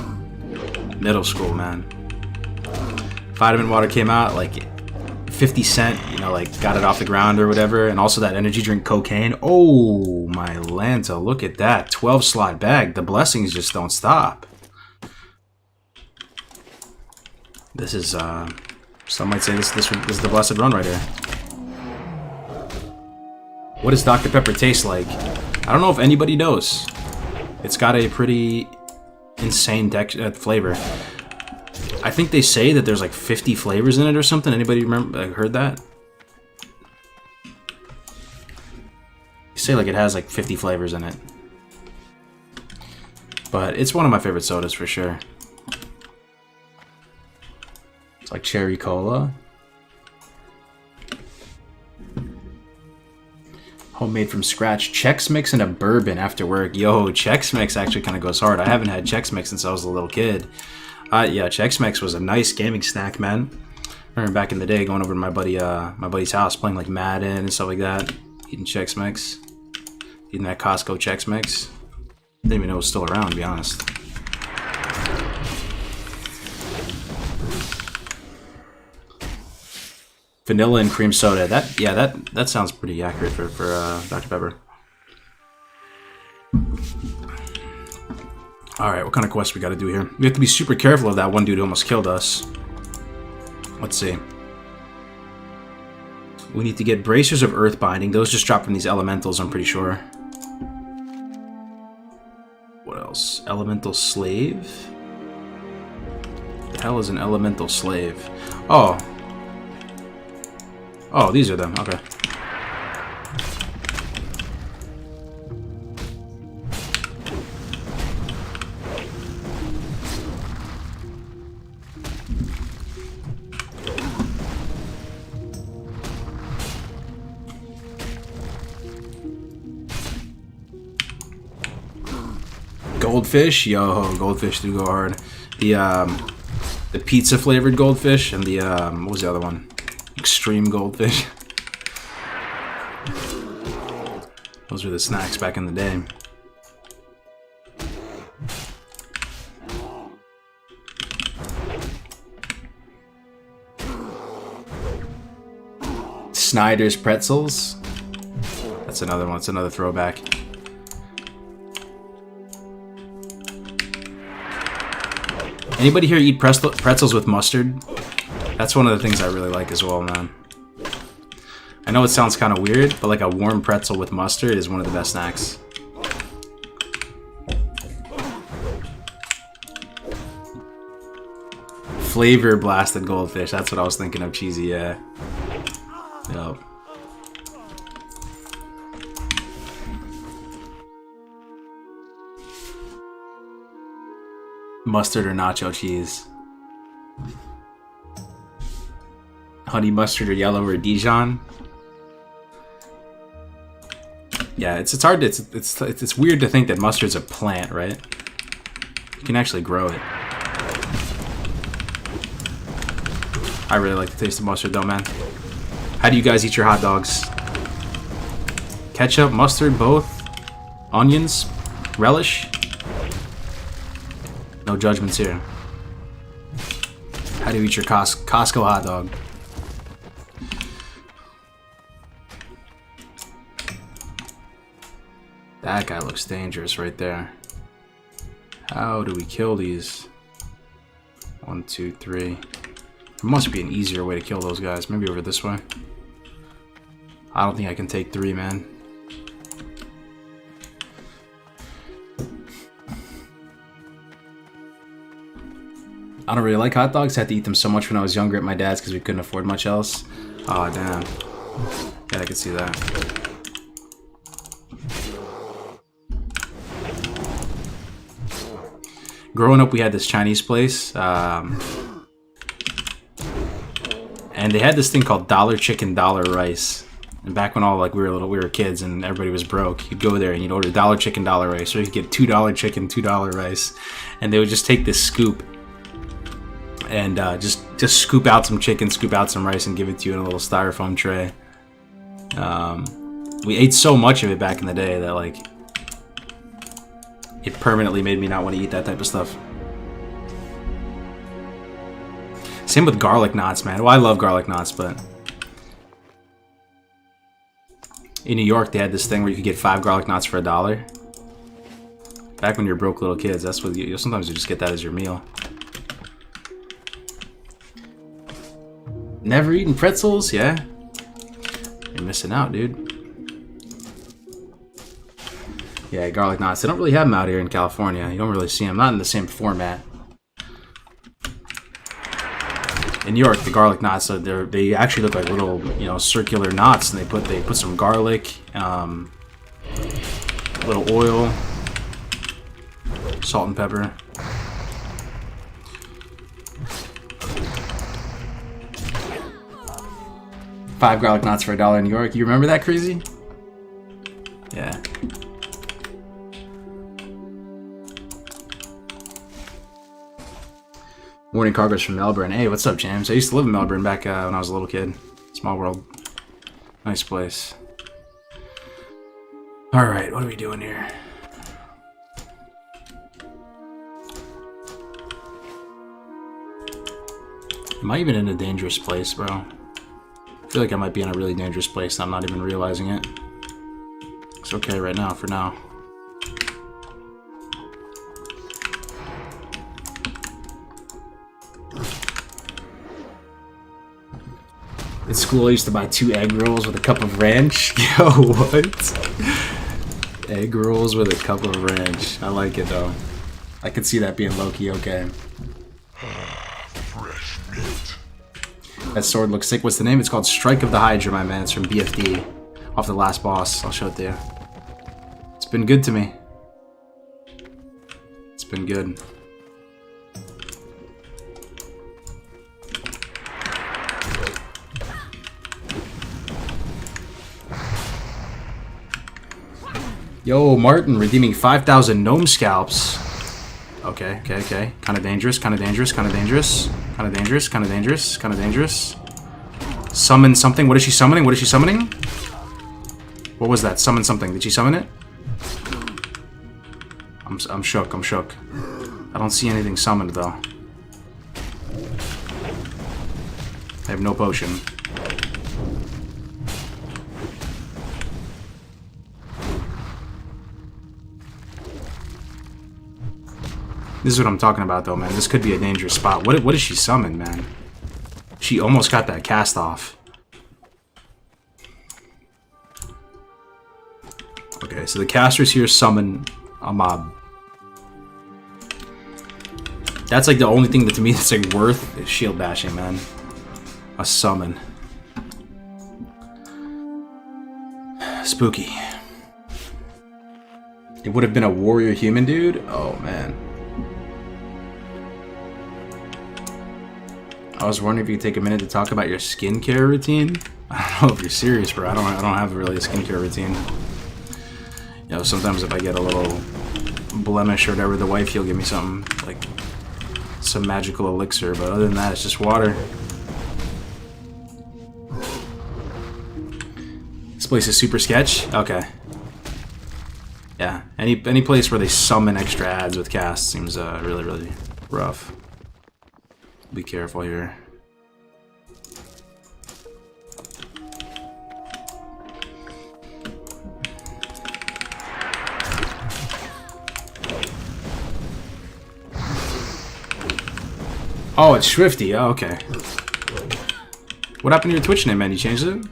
Middle school, man. Vitamin water came out, like 50 cent, you know, like got it off the ground or whatever. And also that energy drink cocaine. Oh, my Lanta, look at that. 12 slot bag. The blessings just don't stop. This is, some might say this is the blessed run right here. What does Dr. Pepper taste like? I don't know if anybody knows. It's got a pretty insane flavor. I think they say that there's like 50 flavors in it or something. Anybody remember? Heard that? They say like it has like 50 flavors in it. But it's one of my favorite sodas for sure. It's like cherry cola. Homemade from scratch. Chex Mix and a bourbon after work. Yo, Chex Mix actually kind of goes hard. I haven't had Chex Mix since I was a little kid. Yeah, Chex Mix was a nice gaming snack, man. I remember back in the day going over to my buddy's house, playing like Madden and stuff like that. Eating Chex Mix. Eating that Costco Chex Mix. Didn't even know it was still around, to be honest. Vanilla and cream soda. That sounds pretty accurate for Dr. Pepper. Alright, what kind of quest we gotta do here? We have to be super careful of that one dude who almost killed us. Let's see. We need to get bracers of earth binding. Those just drop from these elementals, I'm pretty sure. What else? Elemental slave? What the hell is an elemental slave? Oh. Oh, these are them. Okay. Goldfish, yo, goldfish do go hard. The pizza flavored goldfish and the what was the other one? Extreme goldfish. Those were the snacks back in the day. Snyder's pretzels. That's another one. It's another throwback. Anybody here eat pretzels with mustard? That's one of the things I really like as well, man. I know it sounds kind of weird, but like a warm pretzel with mustard is one of the best snacks. Flavor blasted goldfish. That's what I was thinking of. Cheesy, yeah. Yep. Mustard or nacho cheese. Honey mustard or yellow or Dijon. Yeah, it's hard to, it's weird to think that mustard's a plant, right? You can actually grow it. I really like the taste of mustard though, man. How do you guys eat your hot dogs? Ketchup, mustard, both? Onions? Relish? No judgments here. How do you eat your Costco hot dog? That guy looks dangerous right there. How do we kill these? 1, 2, 3. There must be an easier way to kill those guys. Maybe over this way. I don't think I can take 3, man. I don't really like hot dogs. I had to eat them so much when I was younger at my dad's because we couldn't afford much else. Oh, damn. Yeah, I can see that. Growing up, we had this Chinese place. And they had this thing called dollar chicken, dollar rice. And back when we were kids and everybody was broke, you'd go there and you'd order dollar chicken, dollar rice, or you'd get $2 chicken, $2 rice, and they would just take this scoop and just scoop out some chicken, scoop out some rice, and give it to you in a little styrofoam tray. We ate so much of it back in the day that It permanently made me not want to eat that type of stuff. Same with garlic knots, man. Well, I love garlic knots, but in New York, they had this thing where you could get 5 garlic knots for $1. Back when you're broke little kids, that's what you sometimes you just get that as your meal. Never eaten pretzels? Yeah. You're missing out, dude. Yeah, garlic knots. They don't really have them out here in California. You don't really see them. Not in the same format. In New York, the garlic knots, they actually look like little, you know, circular knots, and they put some garlic, little oil, salt and pepper. $5 garlic knots for $1 in New York. You remember that, Crazy? Yeah. Morning cargoes from Melbourne. Hey, what's up, James? I used to live in Melbourne back when I was a little kid. Small world. Nice place. Alright, what are we doing here? Am I even in a dangerous place, bro? I feel like I might be in a really dangerous place and I'm not even realizing it. It's okay right now, for now. In school, I used to buy 2 egg rolls with a cup of ranch. Yo, what? Egg rolls with a cup of ranch. I like it, though. I could see that being low-key okay. Fresh meat. That sword looks sick. What's the name? It's called Strike of the Hydra, my man. It's from BFD. Off the last boss. I'll show it to you. It's been good to me. It's been good. Yo, Martin, redeeming 5,000 gnome scalps. Okay, okay, okay. Kind of dangerous, kind of dangerous, kind of dangerous. Kind of dangerous, kind of dangerous, kind of dangerous. Summon something. What is she summoning? What is she summoning? What was that? Summon something. Did she summon it? I'm shook, I'm shook. I don't see anything summoned, though. I have no potion. This is what I'm talking about, though, man. This could be a dangerous spot. What did she summon, man? She almost got that cast off. Okay, so the casters here summon a mob. That's like the only thing that to me that's like worth is shield bashing, man. A summon. Spooky. It would have been a warrior human dude? Oh, man. I was wondering if you could take a minute to talk about your skincare routine. I don't know if you're serious, bro. I don't have really a skincare routine. You know, sometimes if I get a little blemish or whatever, the wife will give me something like some magical elixir, but other than that, it's just water. This place is super sketch. Okay. Yeah. Any place where they summon extra ads with casts seems really, really rough. Be careful here. Oh, it's Swifty. Oh, okay. What happened to your Twitch name, man? You changed it?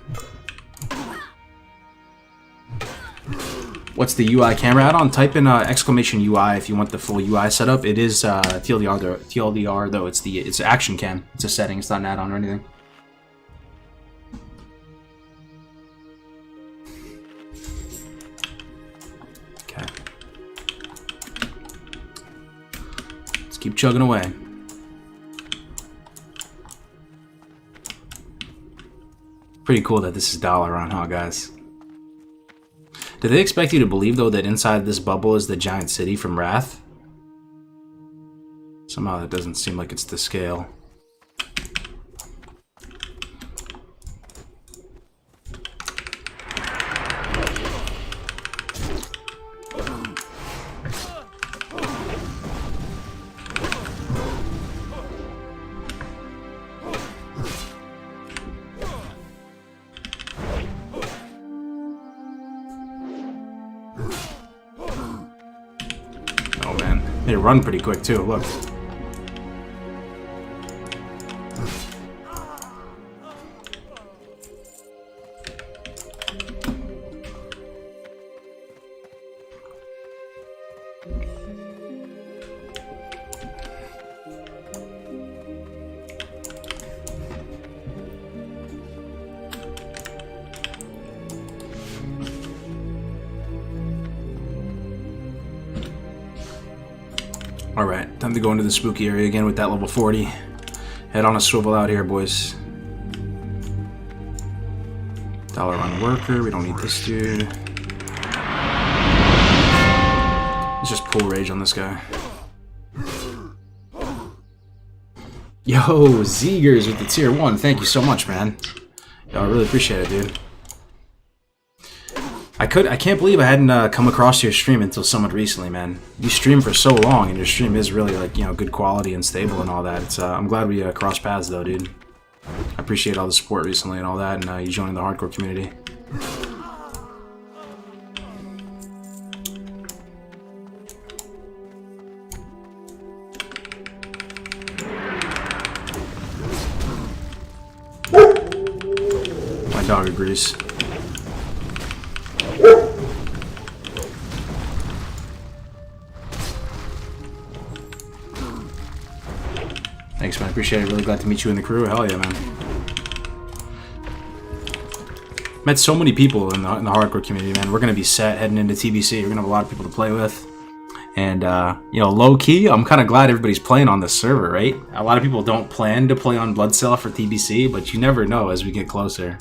What's the UI camera add-on? Type in exclamation UI if you want the full UI setup. It is TLDR though. It's action cam. It's a setting. It's not an add-on or anything. Okay. Let's keep chugging away. Pretty cool that this is Dalaran, huh, guys? Do they expect you to believe, though, that inside this bubble is the giant city from Wrath? Somehow that doesn't seem like it's the scale. run pretty quick too. Look. Alright, time to go into the spooky area again with that level 40. Head on a swivel out here, boys. Dollar on worker, we don't need this dude. Let's just pull rage on this guy. Yo, Zeegers with the tier 1, thank you so much, man. Yo, I really appreciate it, dude. I can't believe I hadn't come across your stream until somewhat recently, man. You stream for so long, and your stream is really, like, you know, good quality and stable and all that. It's I'm glad we crossed paths, though, dude. I appreciate all the support recently and all that, and you joining the hardcore community. My dog agrees. Thanks, man. Appreciate it. Really glad to meet you in the crew. Hell yeah, man. Met so many people in the hardcore community, man. We're gonna be set heading into TBC. We're gonna have a lot of people to play with, and you know, low key, I'm kind of glad everybody's playing on this server, right? A lot of people don't plan to play on Bloodcell for TBC, but you never know as we get closer.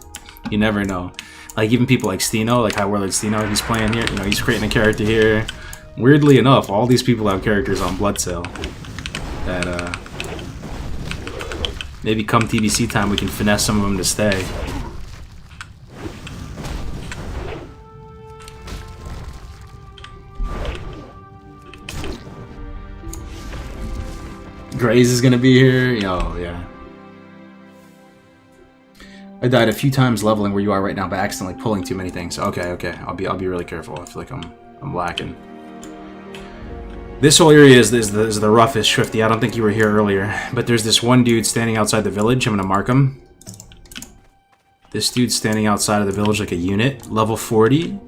You never know. Like even people like Steno, like High Warlord Steno, he's playing here. You know, he's creating a character here. Weirdly enough, all these people have characters on Bloodcell that maybe come TBC time we can finesse some of them to stay. Graze is gonna be here. Yo, yeah. I died a few times leveling where you are right now by accidentally pulling too many things. Okay, okay. I'll be really careful. I feel like I'm lacking. This whole area is the roughest, Swifty. I don't think you were here earlier, but there's this one dude standing outside the village. I'm gonna mark him. This dude's standing outside of the village like a unit, level 40.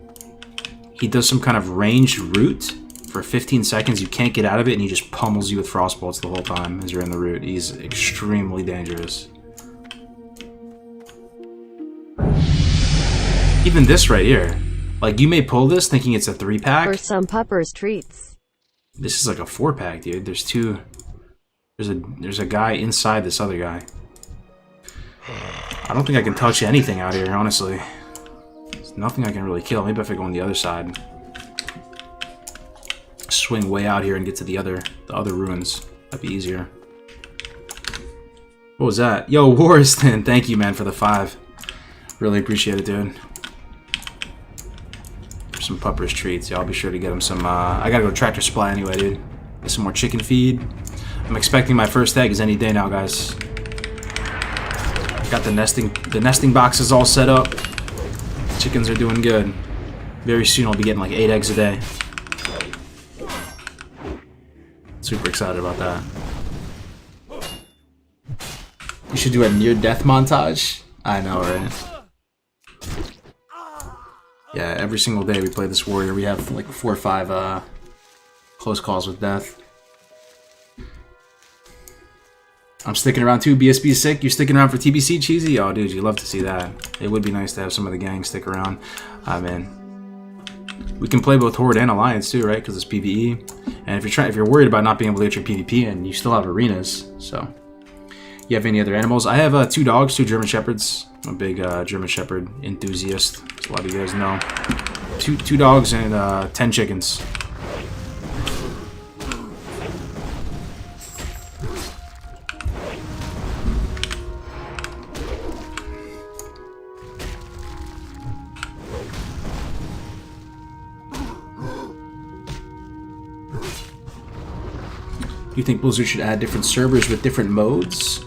He does some kind of ranged route for 15 seconds. You can't get out of it, and he just pummels you with frost bolts the whole time as you're in the route. He's extremely dangerous. Even this right here, like you may pull this thinking it's a 3-pack. For some puppers treats. This is like a 4-pack, dude. There's two. There's a guy inside this other guy. I don't think I can touch anything out here, honestly. There's nothing I can really kill. Maybe if I go on the other side. Swing way out here and get to the other ruins. That'd be easier. What was that? Yo, Wariston, thank you, man, for the 5. Really appreciate it, dude. Some puppers treats. Yeah, I'll be sure to get him some. I gotta go to Tractor Supply anyway, dude. Get some more chicken feed. I'm expecting my first eggs any day now, guys. Got the nesting boxes all set up. Chickens are doing good. Very soon I'll be getting like 8 eggs a day. Super excited about that. You should do a near-death montage. I know, right? Yeah, every single day we play this warrior, we have like 4 or 5 close calls with death. I'm sticking around too. BSB sick. You're sticking around for TBC, Cheesy? Oh, dude, you love to see that. It would be nice to have some of the gang stick around. Man, we can play both Horde and Alliance too, right? Because it's PvE. And if you're worried about not being able to get your PvP in, you still have arenas. So, you have any other animals? I have 2 dogs, 2 German Shepherds. I'm a big German Shepherd enthusiast, as a lot of you guys know. Two dogs and 10 chickens. Do you think Blizzard should add different servers with different modes?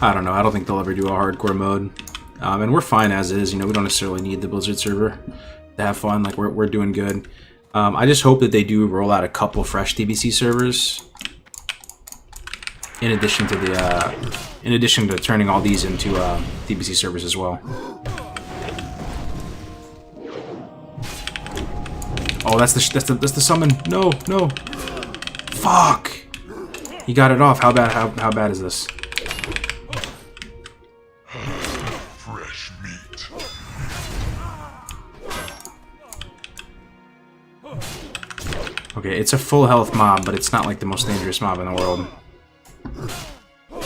I don't know. I don't think they'll ever do a hardcore mode. And we're fine as is. You know, we don't necessarily need the Blizzard server to have fun. Like, we're doing good. I just hope that they do roll out a couple fresh DBC servers. In addition to turning all these into DBC servers as well. Oh, that's the summon. No, no. Fuck. He got it off. How bad is this? Fresh meat. Okay, it's a full health mob, but it's not like the most dangerous mob in the world.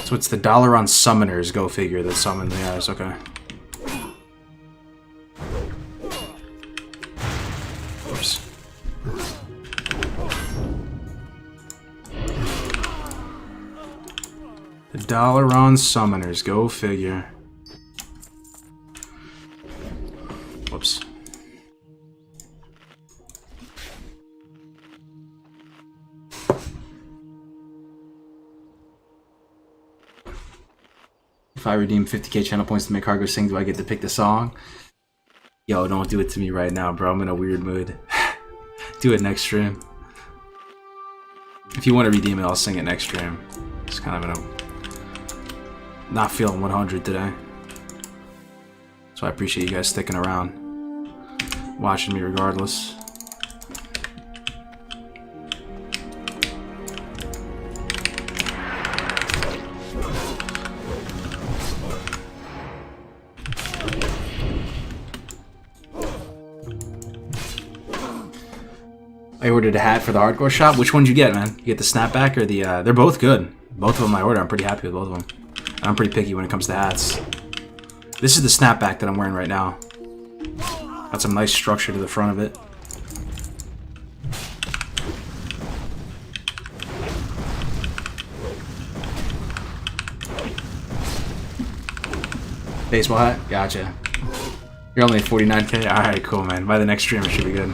So it's the dollar on summoners, go figure, that summon the guys, okay. Oops. The dollar on summoners, go figure. Whoops. If I redeem 50k channel points to make Cargo sing, do I get to pick the song? Yo, don't do it to me right now, bro. I'm in a weird mood. Do it next stream. If you want to redeem it, I'll sing it next stream. Just kind of in a... not feeling 100 today. So I appreciate you guys sticking around. Watching me regardless. I ordered a hat for the hardcore shop. Which one did you get, man? You get the snapback or the, they're both good. Both of them I ordered. I'm pretty happy with both of them. I'm pretty picky when it comes to hats. This is the snapback that I'm wearing right now. Got some nice structure to the front of it. Baseball hat? Gotcha. You're only at 49k? Alright, cool, man. By the next stream, it should be good.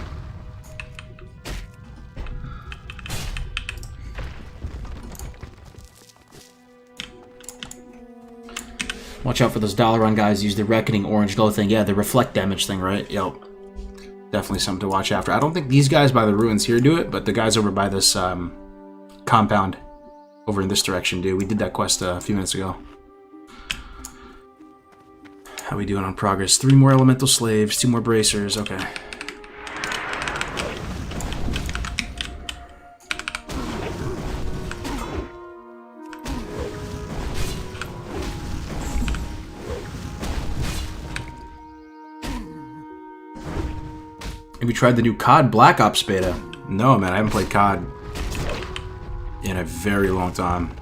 Watch out for those dollar run guys. Use the Reckoning orange glow thing. Yeah, the reflect damage thing, right? Yep. Definitely something to watch after. I don't think these guys by the ruins here do it, but the guys over by this compound over in this direction do. We did that quest a few minutes ago. How we doing on progress? 3 more elemental slaves, 2 more bracers. Okay. Have you tried the new COD Black Ops beta? No, man, I haven't played COD in a very long time.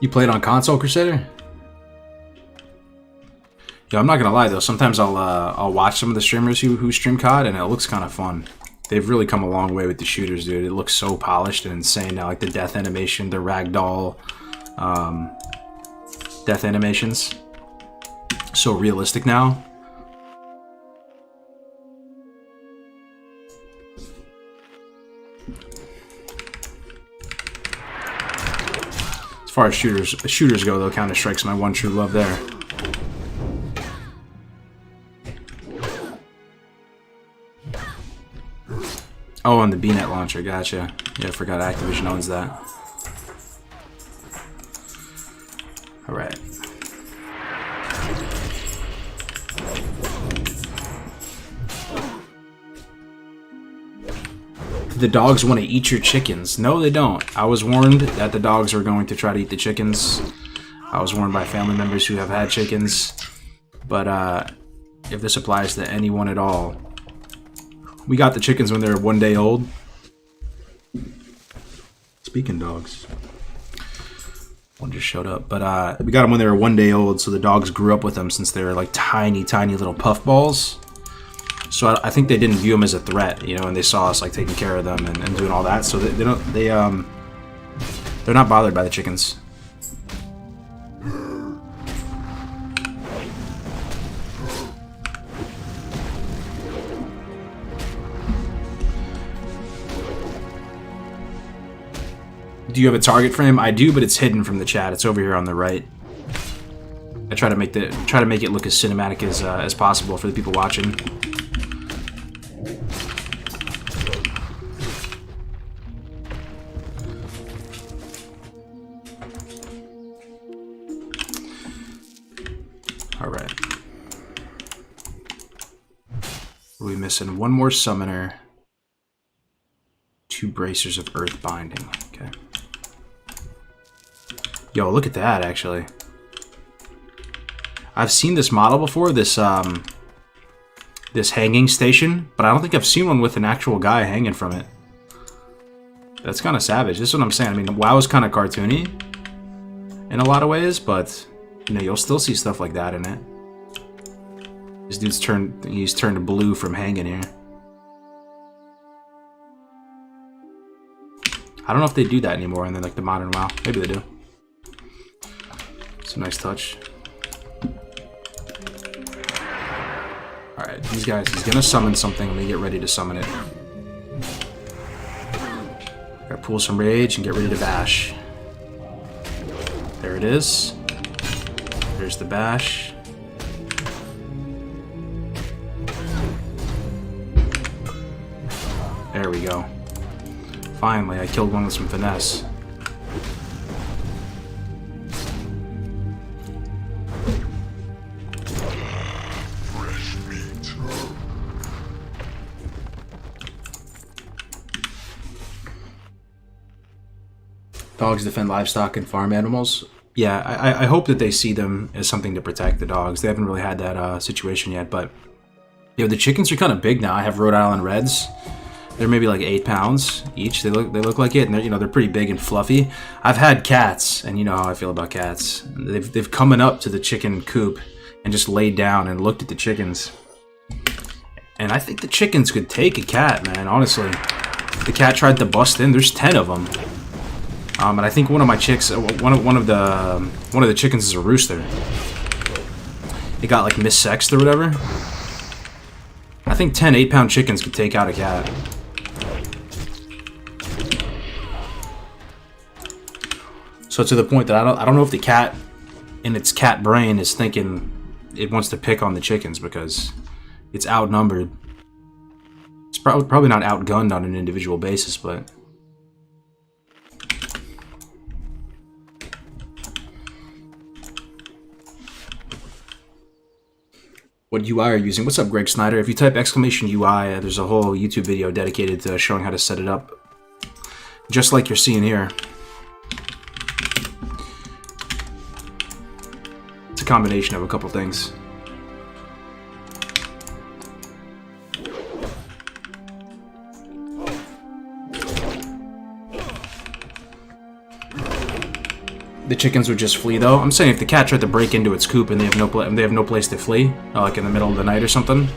You played on console, Crusader? Yeah, I'm not gonna lie though. Sometimes I'll watch some of the streamers who stream COD, and it looks kind of fun. They've really come a long way with the shooters, dude. It looks so polished and insane now, like the death animation, the ragdoll death animations. So realistic now. As far as shooters go, though, Counter-Strike's my one true love there. Oh, and the BNet launcher, gotcha. Yeah, I forgot Activision owns that. Alright. The dogs want to eat your chickens. No, they don't. I was warned that the dogs were going to try to eat the chickens. I was warned by family members who have had chickens. But if this applies to anyone at all, we got the chickens when they were 1 day old. Speaking dogs. One just showed up. But we got them when they were 1 day old, so the dogs grew up with them since they were like tiny, tiny little puff balls. So I think they didn't view them as a threat, you know, and they saw us like taking care of them and doing all that. So they're not bothered by the chickens. Do you have a target frame? I do, but it's hidden from the chat. It's over here on the right. I try to make it look as cinematic as possible for the people watching. All right. What are we missing? One more summoner. 2 bracers of earth binding. Okay. Yo, look at that, actually. I've seen this model before, this this hanging station, but I don't think I've seen one with an actual guy hanging from it. That's kind of savage. This is what I'm saying. I mean, WoW is kind of cartoony in a lot of ways, but you know, you'll still see stuff like that in it. This dude's turned blue from hanging here. I don't know if they do that anymore in like the modern WoW. Maybe they do. It's a nice touch. Alright, these guys, he's gonna summon something. Let me get ready to summon it. Gotta pull some rage and get ready to bash. There it is. There's the bash. There we go. Finally, I killed one with some finesse. Dogs defend livestock and farm animals. Yeah, I hope that they see them as something to protect the dogs. They haven't really had that situation yet, but you know, the chickens are kind of big now. I have Rhode Island Reds. They're maybe like 8 pounds each. They look like it, and they're pretty big and fluffy. I've had cats, and you know how I feel about cats. They've coming up to the chicken coop and just laid down and looked at the chickens. And I think the chickens could take a cat, man. Honestly, the cat tried to bust in. There's 10 of them. And I think one of my chicks, one of the chickens is a rooster. It got like missexed or whatever. I think 10 8-pound chickens could take out a cat. So to the point that I don't know if the cat, in its cat brain, is thinking it wants to pick on the chickens because it's outnumbered. It's probably not outgunned on an individual basis, but. What UI are you using? What's up, Greg Snyder? If you type exclamation UI, there's a whole YouTube video dedicated to showing how to set it up. Just like you're seeing here. It's a combination of a couple things. The chickens would just flee, though. I'm saying if the cat tried to break into its coop and they have no place to flee, like in the middle of the night or something.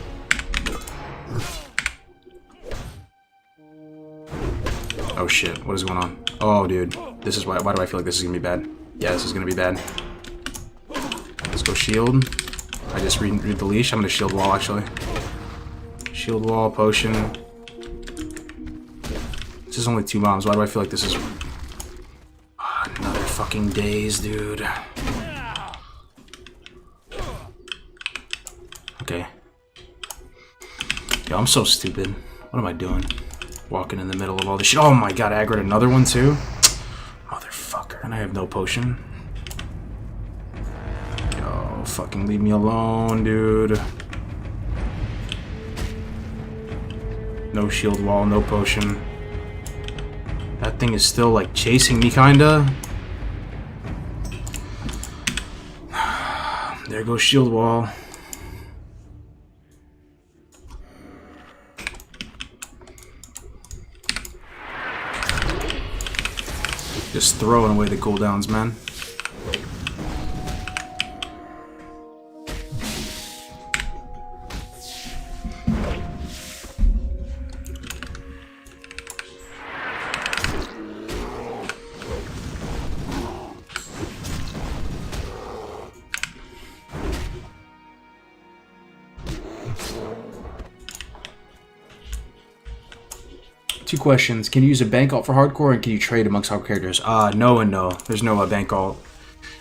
Oh shit! What is going on? Oh, dude, this is why do I feel like this is gonna be bad? Yeah, this is gonna be bad. Let's go shield. I just read the leash. I'm gonna shield wall actually. Shield wall potion. This is only 2 bombs. Why do I feel like this is? Another fucking days, dude. Okay. Yo, I'm so stupid. What am I doing? Walking in the middle of all this shit. Oh my god, I aggroed another one too? Motherfucker. And I have no potion. Yo, fucking leave me alone, dude. No shield wall, no potion. That thing is still like chasing me, kinda. There goes shield wall. Just throwing away the cooldowns, man. Two questions. Can you use a bank alt for hardcore, and can you trade amongst hardcore characters? No and no. There's no bank alt.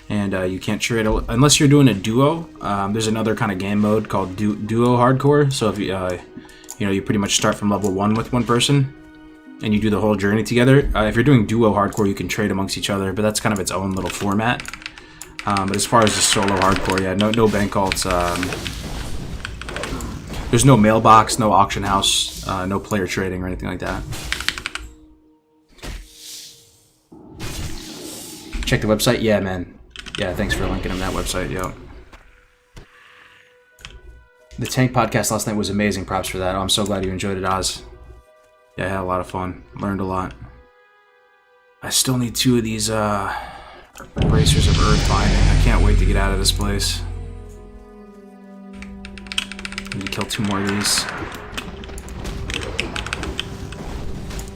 and you can't trade unless you're doing a duo. There's another kind of game mode called duo hardcore. So if you you pretty much start from level 1 with one person, and you do the whole journey together. If you're doing duo hardcore, you can trade amongst each other, but that's kind of its own little format. But as far as the solo hardcore, yeah, no bank alts. There's no mailbox, no auction house, no player trading or anything like that. Check the website? Yeah, man. Yeah, thanks for linking him that website, yo. The Tank podcast last night was amazing. Props for that. Oh, I'm so glad you enjoyed it, Oz. Yeah, I had a lot of fun. Learned a lot. I still need 2 of these bracers of earth binding. I can't wait to get out of this place. Need to kill 2 more of these.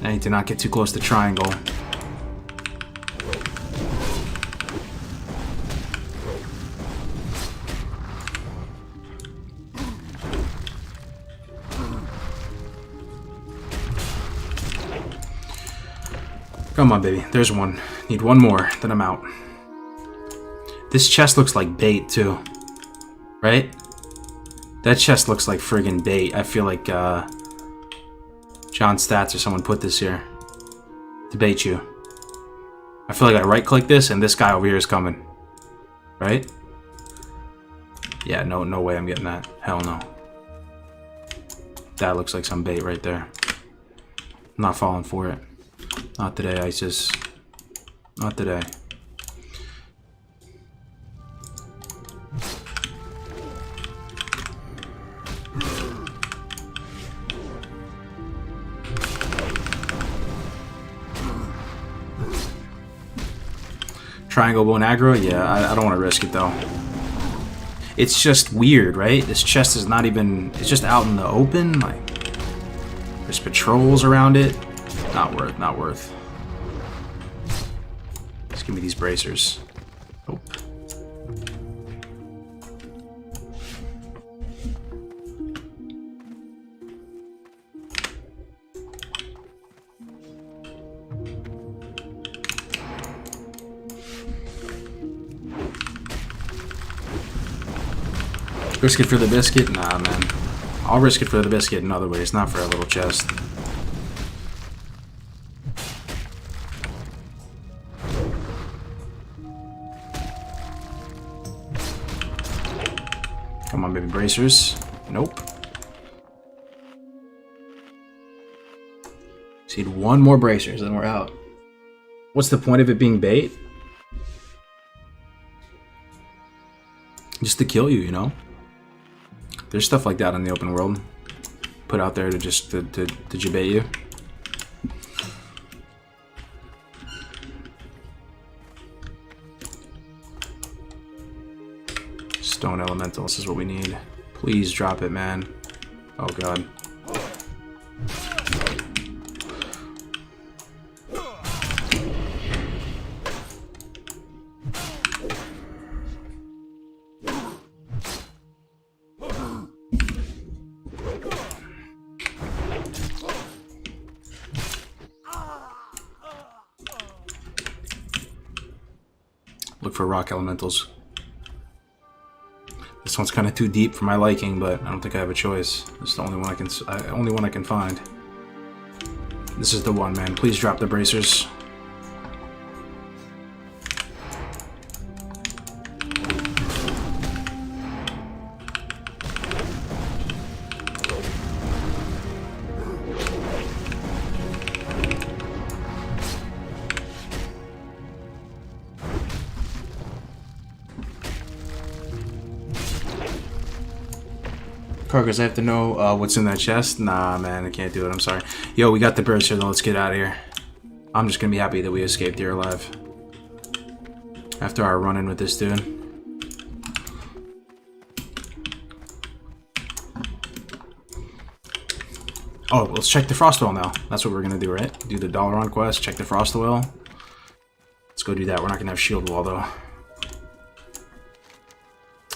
I need to not get too close to triangle. Come on, baby. There's one. Need 1 more, then I'm out. This chest looks like bait, too. Right? That chest looks like friggin' bait. I feel like, John Stats or someone put this here. To bait you. I feel like I right-click this, and this guy over here is coming. Right? Yeah, no way I'm getting that. Hell no. That looks like some bait right there. I'm not falling for it. Not today, ISIS. Not today. Triangle bone aggro? Yeah, I don't want to risk it though. It's just weird, right? This chest is not even... It's just out in the open. Like, there's patrols around it. Not worth, not worth. Just give me these bracers. Nope. Risk it for the biscuit? Nah, man. I'll risk it for the biscuit in other ways, not for a little chest. Come on, baby bracers. Nope. Just need 1 more bracers, then we're out. What's the point of it being bait? Just to kill you, you know? There's stuff like that in the open world. Put out there to just to jabait you. Stone elemental, this is what we need. Please drop it, man. Oh god. Look for rock elementals. This one's kind of too deep for my liking, but I don't think I have a choice. It's the only one I can find. This is the one, man. Please drop the bracers. Carcass, I have to know what's in that chest. Nah, man, I can't do it. I'm sorry. Yo, we got the bracer, though. Let's get out of here. I'm just gonna be happy that we escaped here alive. After our run-in with this dude. Oh, let's check the frost oil now. That's what we're gonna do, right? Do the Dalaran quest, check the frost oil. Let's go do that. We're not gonna have shield wall, though.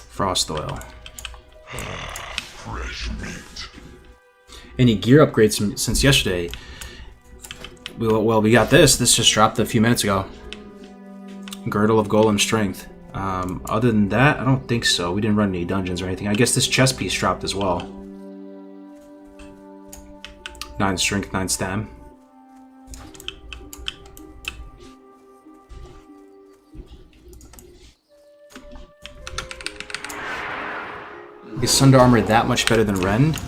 Frost oil. Fresh meat. Any gear upgrades since yesterday? Well, we got this. This just dropped a few minutes ago. Girdle of Golem Strength. Other than that, I don't think so. We didn't run any dungeons or anything. I guess this chest piece dropped as well. 9 strength, 9 stam. Is Sunder Armor that much better than Rend?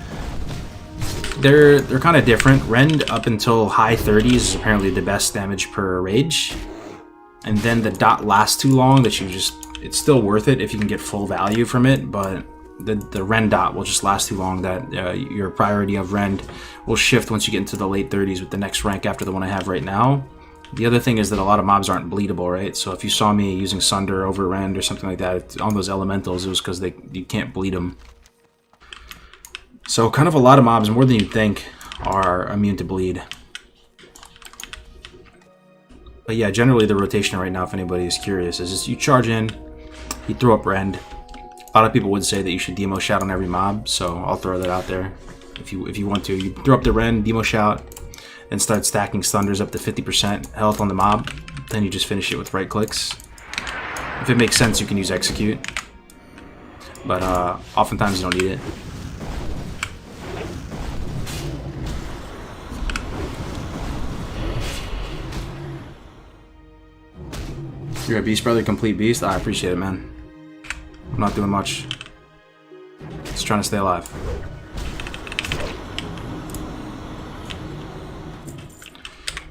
They're kind of different. Rend up until high 30s is apparently the best damage per rage. And then the dot lasts too long that you just... It's still worth it if you can get full value from it, but the Rend dot will just last too long that your priority of Rend will shift once you get into the late 30s with the next rank after the one I have right now. The other thing is that a lot of mobs aren't bleedable, right? So if you saw me using Sunder over Rend or something like that, on those elementals, it was because you can't bleed them. So kind of a lot of mobs, more than you'd think, are immune to bleed. But yeah, generally the rotation right now, if anybody is curious, is just you charge in, you throw up Rend. A lot of people would say that you should demo shout on every mob, so I'll throw that out there. If you want to, you throw up the Rend, demo shout, and start stacking Thunders up to 50% health on the mob. Then you just finish it with right clicks. If it makes sense, you can use execute, but oftentimes you don't need it. You're a beast, brother. Complete beast. I appreciate it, man. I'm not doing much. Just trying to stay alive.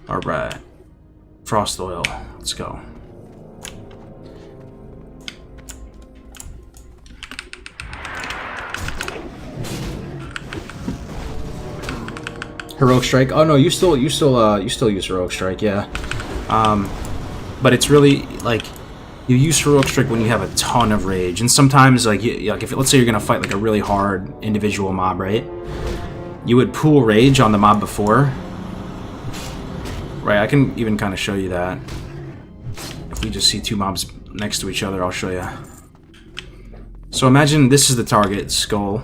Alright. Frost oil. Let's go. Heroic Strike. Oh no, you still use Heroic Strike, yeah. But it's really like you use Heroic Strike when you have a ton of rage, and sometimes like if let's say you're gonna fight like a really hard individual mob, right? You would pool rage on the mob before, right? I can even kind of show you that. If we just see two mobs next to each other, I'll show you. So imagine this is the target, Skull.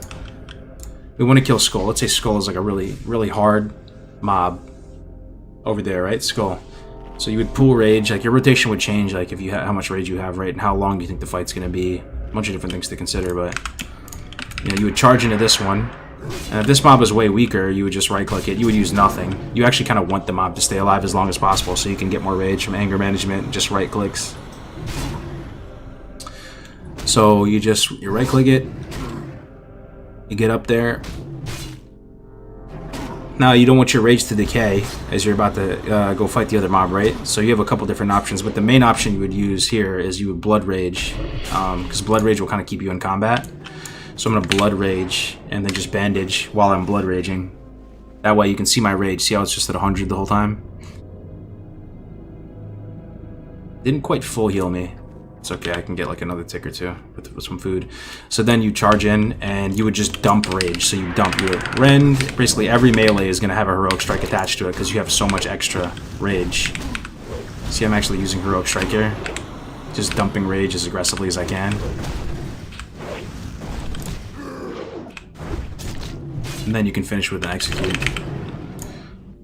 We want to kill Skull. Let's say Skull is like a really hard mob over there, right? Skull. So you would pool rage, like your rotation would change, like if you how much rage you have, right, and how long you think the fight's gonna be. A bunch of different things to consider, but you know, you would charge into this one, and if this mob is way weaker, you would just right-click it. You would use nothing. You actually kind of want the mob to stay alive as long as possible, so you can get more rage from anger management. Just right-clicks. So you right-click it. You get up there. Now, you don't want your rage to decay as you're about to go fight the other mob, right? So you have a couple different options, but the main option you would use here is you would Blood Rage, because Blood Rage will kind of keep you in combat. So I'm going to Blood Rage and then just Bandage while I'm Blood Raging. That way you can see my rage. See how it's just at 100 the whole time? Didn't quite full heal me. It's okay, I can get like another tick or two with some food. So then you charge in and you would just dump rage. So you dump your Rend. Basically every melee is going to have a Heroic Strike attached to it because you have so much extra rage. See, I'm actually using Heroic Strike here. Just dumping rage as aggressively as I can. And then you can finish with an execute.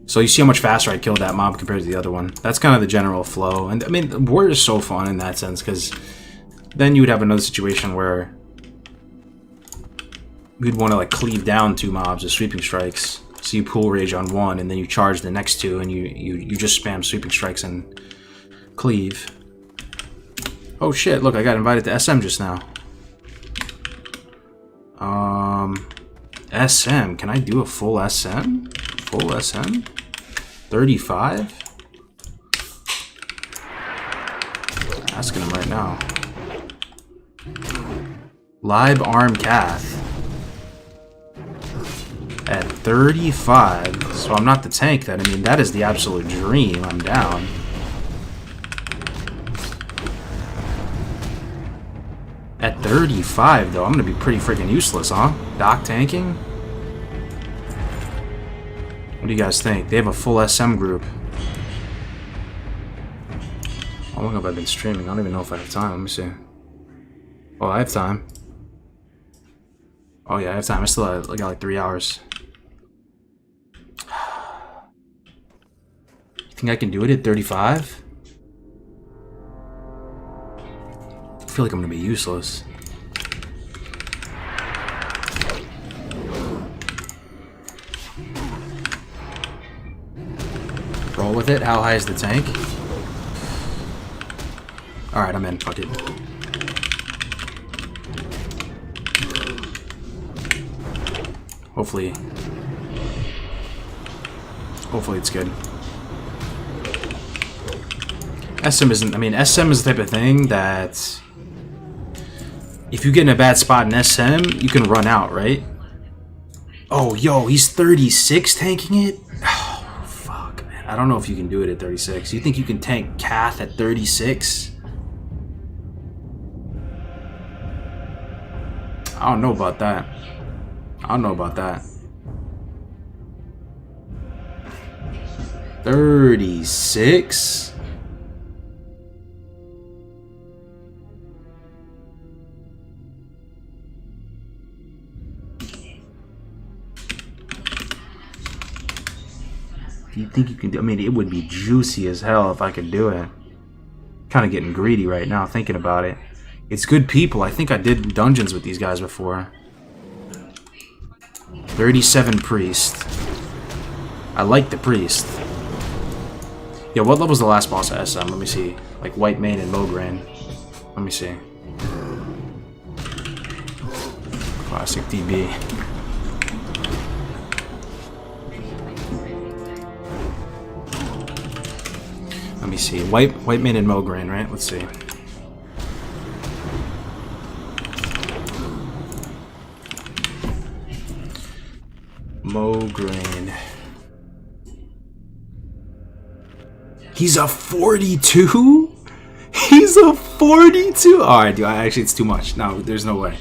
So you see how much faster I killed that mob compared to the other one. That's kind of the general flow. And I mean, the Warrior is so fun in that sense, because then you would have another situation where you'd want to like cleave down two mobs with sweeping strikes. So you pool rage on one, and then you charge the next two, and you just spam sweeping strikes and cleave. Oh shit, look, I got invited to SM just now. SM, can I do a full SM? Full SM? 35? Asking him right now. Live Arm Cath. At 35. So I'm not the tank then. I mean, that is the absolute dream. I'm down. At 35, though, I'm going to be pretty freaking useless, huh? Doc tanking? What do you guys think? They have a full SM group. How long have I been streaming? I don't even know if I have time. Let me see. Oh, I have time. Oh, yeah, I have time. I still got like 3 hours. You think I can do it at 35? feel like I'm gonna be useless. Roll with it. How high is the tank? Alright, I'm in. Fuck it. Hopefully it's good. SM isn't... I mean, SM is the type of thing that... if you get in a bad spot in SM, you can run out, right? Oh, yo, he's 36 tanking it? Oh, fuck, man. I don't know if you can do it at 36. You think you can tank Cath at 36? I don't know about that. I don't know about that. 36? Do you think you can do? I mean, it would be juicy as hell if I could do it. Kind of getting greedy right now thinking about it. It's good people. I think I did dungeons with these guys before. 37 priest. I like the priest. Yeah, what level's the last boss at SM? Let me see. Like White Mane and Mograine. Let me see. Classic DB. Let me see. White Mane and Mograine, right? Let's see. Mograine. He's a 42? He's a 42? Alright, dude. Actually, it's too much. No, there's no way.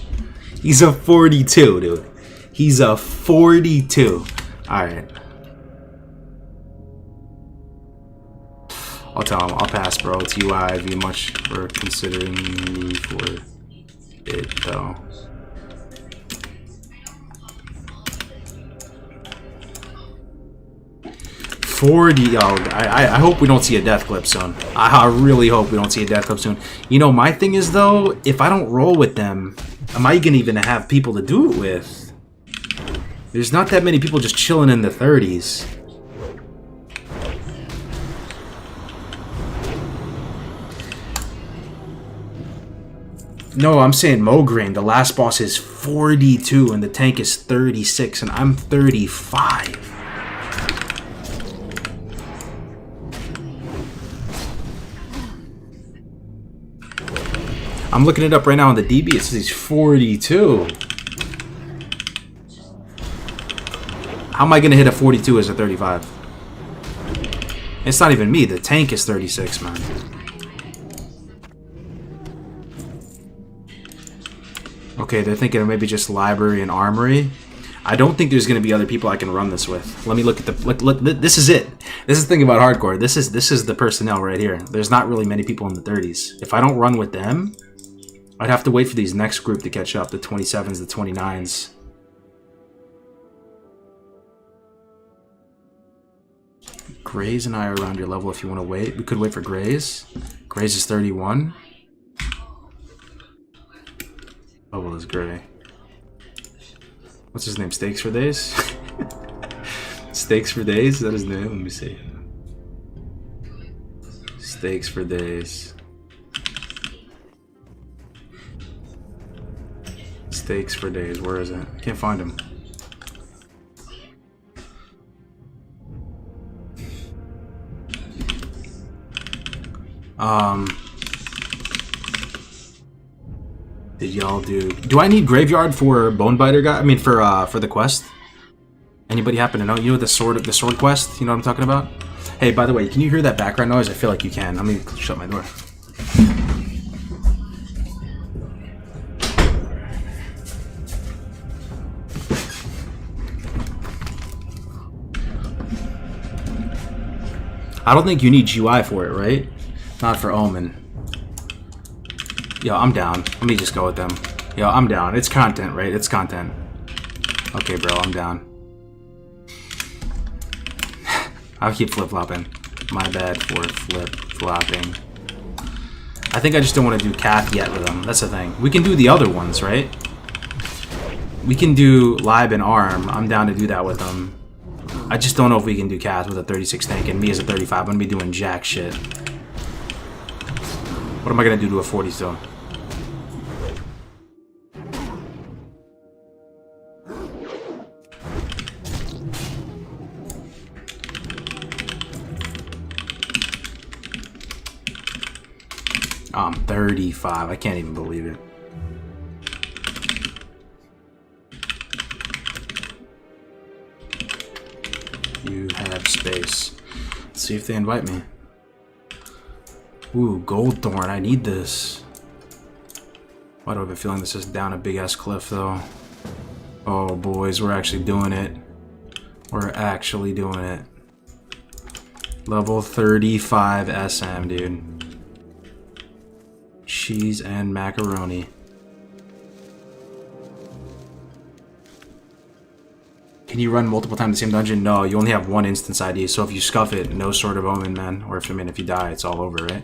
He's a 42, dude. He's a 42. Alright. I'll tell him. I'll pass, bro. It's UI. Be much for considering me for it, though. I hope we don't see a death clip soon. I really hope we don't see a death clip soon. You know, my thing is, though, if I don't roll with them, am I gonna even have people to do it with? There's not that many people just chilling in the 30s. No, I'm saying Mograine. The last boss is 42 and the tank is 36 and I'm 35. I'm looking it up right now on the DB. It says he's 42. How am I going to hit a 42 as a 35? It's not even me. The tank is 36, man. Okay, they're thinking of maybe just library and armory. I don't think there's going to be other people I can run this with. Let me look at the... this is it. This is the thing about hardcore. This is the personnel right here. There's not really many people in the 30s. If I don't run with them, I'd have to wait for these next group to catch up. The 27s, the 29s. Grays and I are around your level if you want to wait. We could wait for Grays. Grays is 31. Oh, well, it's Gray. What's his name? Steaks for Days? Steaks for Days? Is that his name? Let me see. Steaks for Days. Steaks for Days. Where is it? Can't find him. Did y'all do? Do I need Graveyard for Bonebiter guy? I mean, for the quest. Anybody happen to know? You know the sword quest? You know what I'm talking about? Hey, by the way, can you hear that background noise? I feel like you can. Let me shut my door. I don't think you need GUI for it, right? Not for Omen. Yo, I'm down. Let me just go with them. Yo, I'm down. It's content, right? It's content. Okay, bro, I'm down. I'll keep flip-flopping. My bad for flip-flopping. I think I just don't want to do Cath yet with him. That's the thing. We can do the other ones, right? We can do Lib and Arm. I'm down to do that with him. I just don't know if we can do Cath with a 36 tank and me as a 35. I'm going to be doing jack shit. What am I going to do to a 40 still? I'm 35. I can't even believe it. You have space. Let's see if they invite me. Ooh, Goldthorn. I need this. Why do I have a feeling this is down a big ass cliff though? Oh boys, we're actually doing it. We're actually doing it. Level 35 SM, dude. Cheese and macaroni. Can you run multiple times the same dungeon? No, you only have one instance ID, so if you scuff it, no Sword of Omen, man. Or if, I mean, if you die, it's all over, right?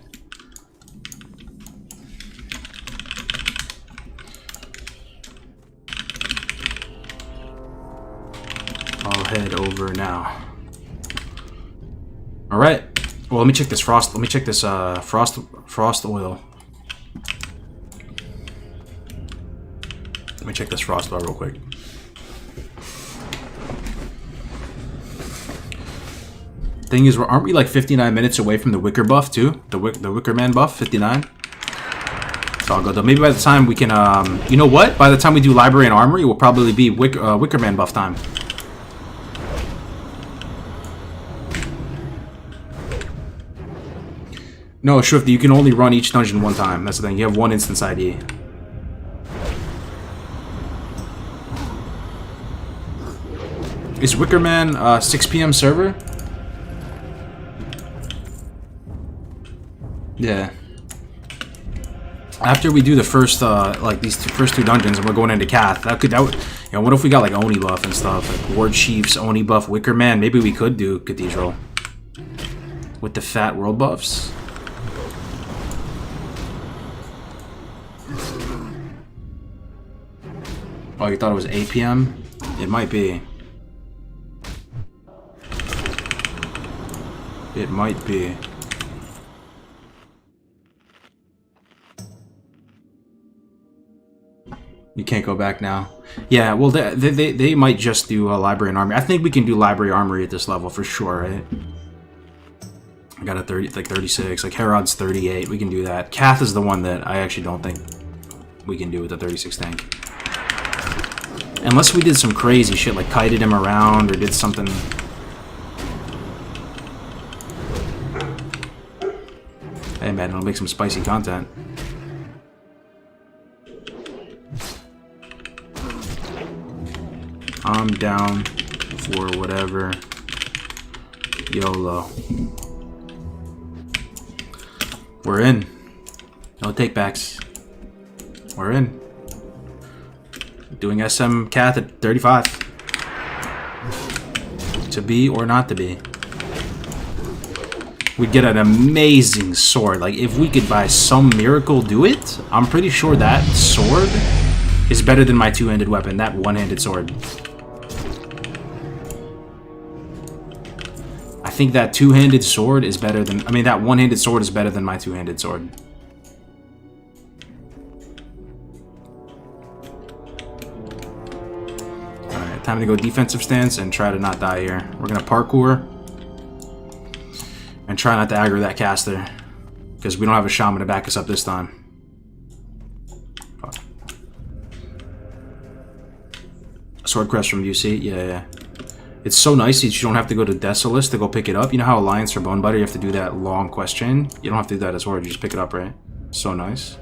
I'll head over now. Alright. Well, let me check this frost. Let me check this frost oil. Let me check this frost oil real quick. Thing is, aren't we like 59 minutes away from the Wicker buff too? The Wicker Man buff, 59. It's all good though. Maybe by the time we can, you know what? By the time we do Library and Armory, it will probably be Wicker Man buff time. No, Shrifty, you can only run each dungeon one time. That's the thing. You have one instance ID. Is Wicker Man 6 p.m. server? Yeah. After we do the first, like these first two dungeons, and we're going into Cath. You know, what if we got like Oni buff and stuff, like War Chiefs, Oni buff, Wicker Man? Maybe we could do Cathedral with the fat world buffs. Oh, you thought it was 8 p.m.? It might be. It might be. You can't go back now. Yeah, well, they might just do a Library and Armory. I think we can do Library Armory at this level for sure, right? I got a 30, like 36. Like Herod's 38. We can do that. Cath is the one that I actually don't think we can do with the 36 tank. Unless we did some crazy shit, like kited him around or did something. Hey man, it'll make some spicy content. I'm down for whatever. YOLO. We're in. No takebacks. We're in. Doing SM Cath at 35. To be or not to be. We'd get an amazing sword. Like, if we could by some miracle do it, I'm pretty sure that sword is better than my two-handed weapon, that one-handed sword. I think that two-handed sword is better than... I mean, that one-handed sword is better than my two-handed sword. Time to go defensive stance and try to not die here. We're gonna parkour and try not to aggro that caster because we don't have a shaman to back us up this time. Fuck. Sword crest from UC, yeah. It's so nice that you don't have to go to Desolus to go pick it up. You know how Alliance or Bone Butter you have to do that long quest chain? You don't have to do that as Sword, you just pick it up, right? So nice.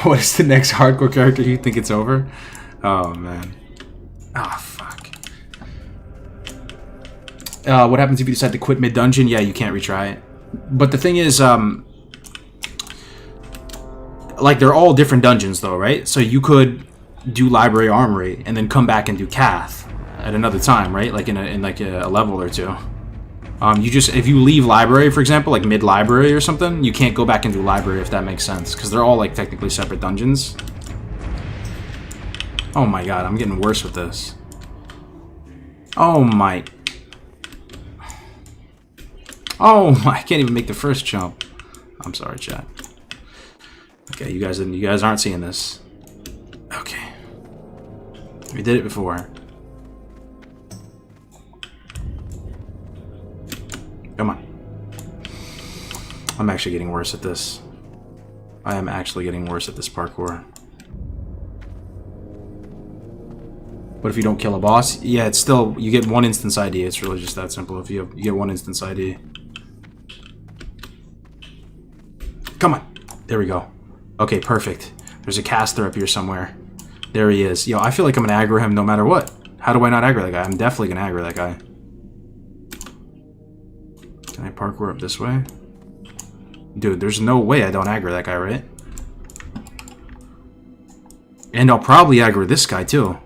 What is the next hardcore character you think it's over? Oh, man. Ah, fuck. What happens if you decide to quit mid-dungeon? Yeah, you can't retry it. But the thing is, like, they're all different dungeons, though, right? So you could do Library Armory and then come back and do Cath. at another time, right? Like in like a level or two. You just, if you leave library, for example, like mid-library or something, you can't go back into library, if that makes sense, because they're all like technically separate dungeons. Oh my god, I'm getting worse with this. Oh my. Oh my, I can't even make the first jump. I'm sorry, chat. Okay, you guys aren't seeing this. Okay. We did it before. Come on. I'm actually getting worse at this. I am actually getting worse at this parkour. But if you don't kill a boss, yeah, it's still, you get 1 instance ID. It's really just that simple. If you get 1 instance ID. Come on. There we go. Okay, perfect. There's a caster up here somewhere. There he is. Yo, I feel like I'm gonna aggro him no matter what. How do I not aggro that guy? I'm definitely gonna aggro that guy. Can I parkour up this way? Dude, there's no way I don't aggro that guy, right? And I'll probably aggro this guy, too.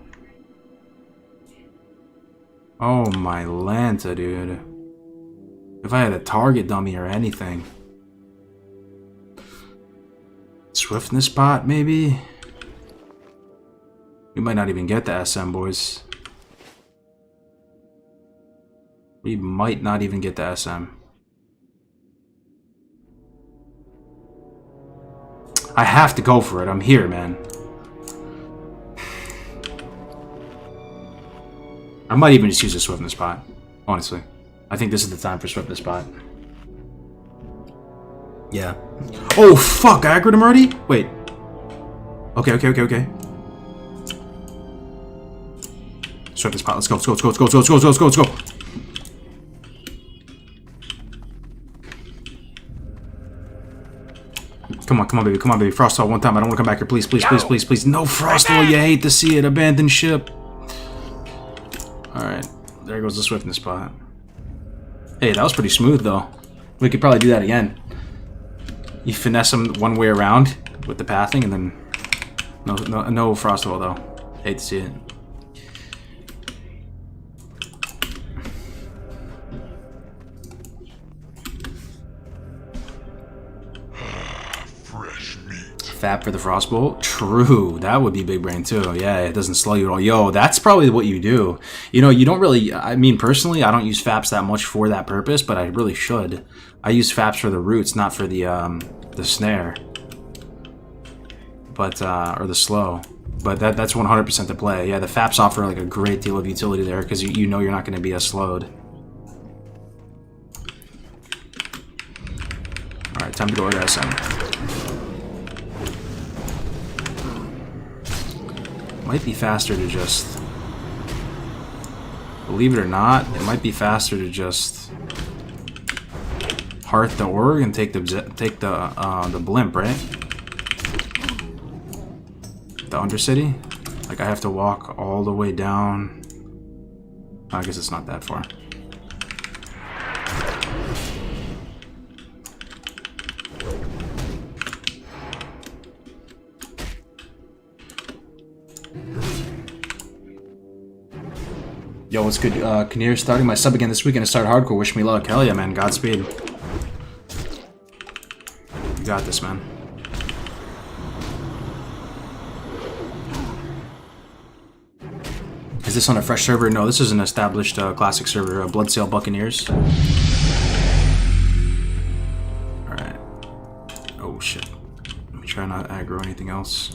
Oh my Lanta, dude. If I had a target dummy or anything. Swiftness bot, maybe? We might not even get the SM, boys. We might not even get the SM. I have to go for it. I'm here, man. I might even just use a swiftness bot, honestly. I think this is the time for swiftness bot. Yeah. Oh, fuck! I aggroed him already? Wait. Okay. Swiftness bot, let's go. Come on, baby. Frostwall one time. I don't want to come back here. Please. No, Frostwall, you hate to see it. Abandoned ship. Alright. There goes the swiftness spot. Hey, that was pretty smooth, though. We could probably do that again. You finesse him one way around with the pathing, and then... No Frostwall, though. Hate to see it. Fap for the Frostbolt? True. That would be big brain too. Yeah, it doesn't slow you at all. Yo, that's probably what you do. You know, you don't really... I mean, personally, I don't use Faps that much for that purpose, but I really should. I use Faps for the roots, not for the snare. But, or the slow. But that's 100% the play. Yeah, the Faps offer like a great deal of utility there, because you know you're not going to be as slowed. Alright, time to go to SM. Might be faster to just, believe it or not, it might be faster to just heart the org and take the blimp, right? The Undercity. Like I have to walk all the way down. I guess it's not that far. Yo, what's good? Kinnear starting my sub again this weekend to start hardcore. Wish me luck. Hell yeah, man. Godspeed. You got this, man. Is this on a fresh server? No, this is an established classic server. Bloodsail Buccaneers. Alright. Oh, shit. Let me try not to aggro anything else.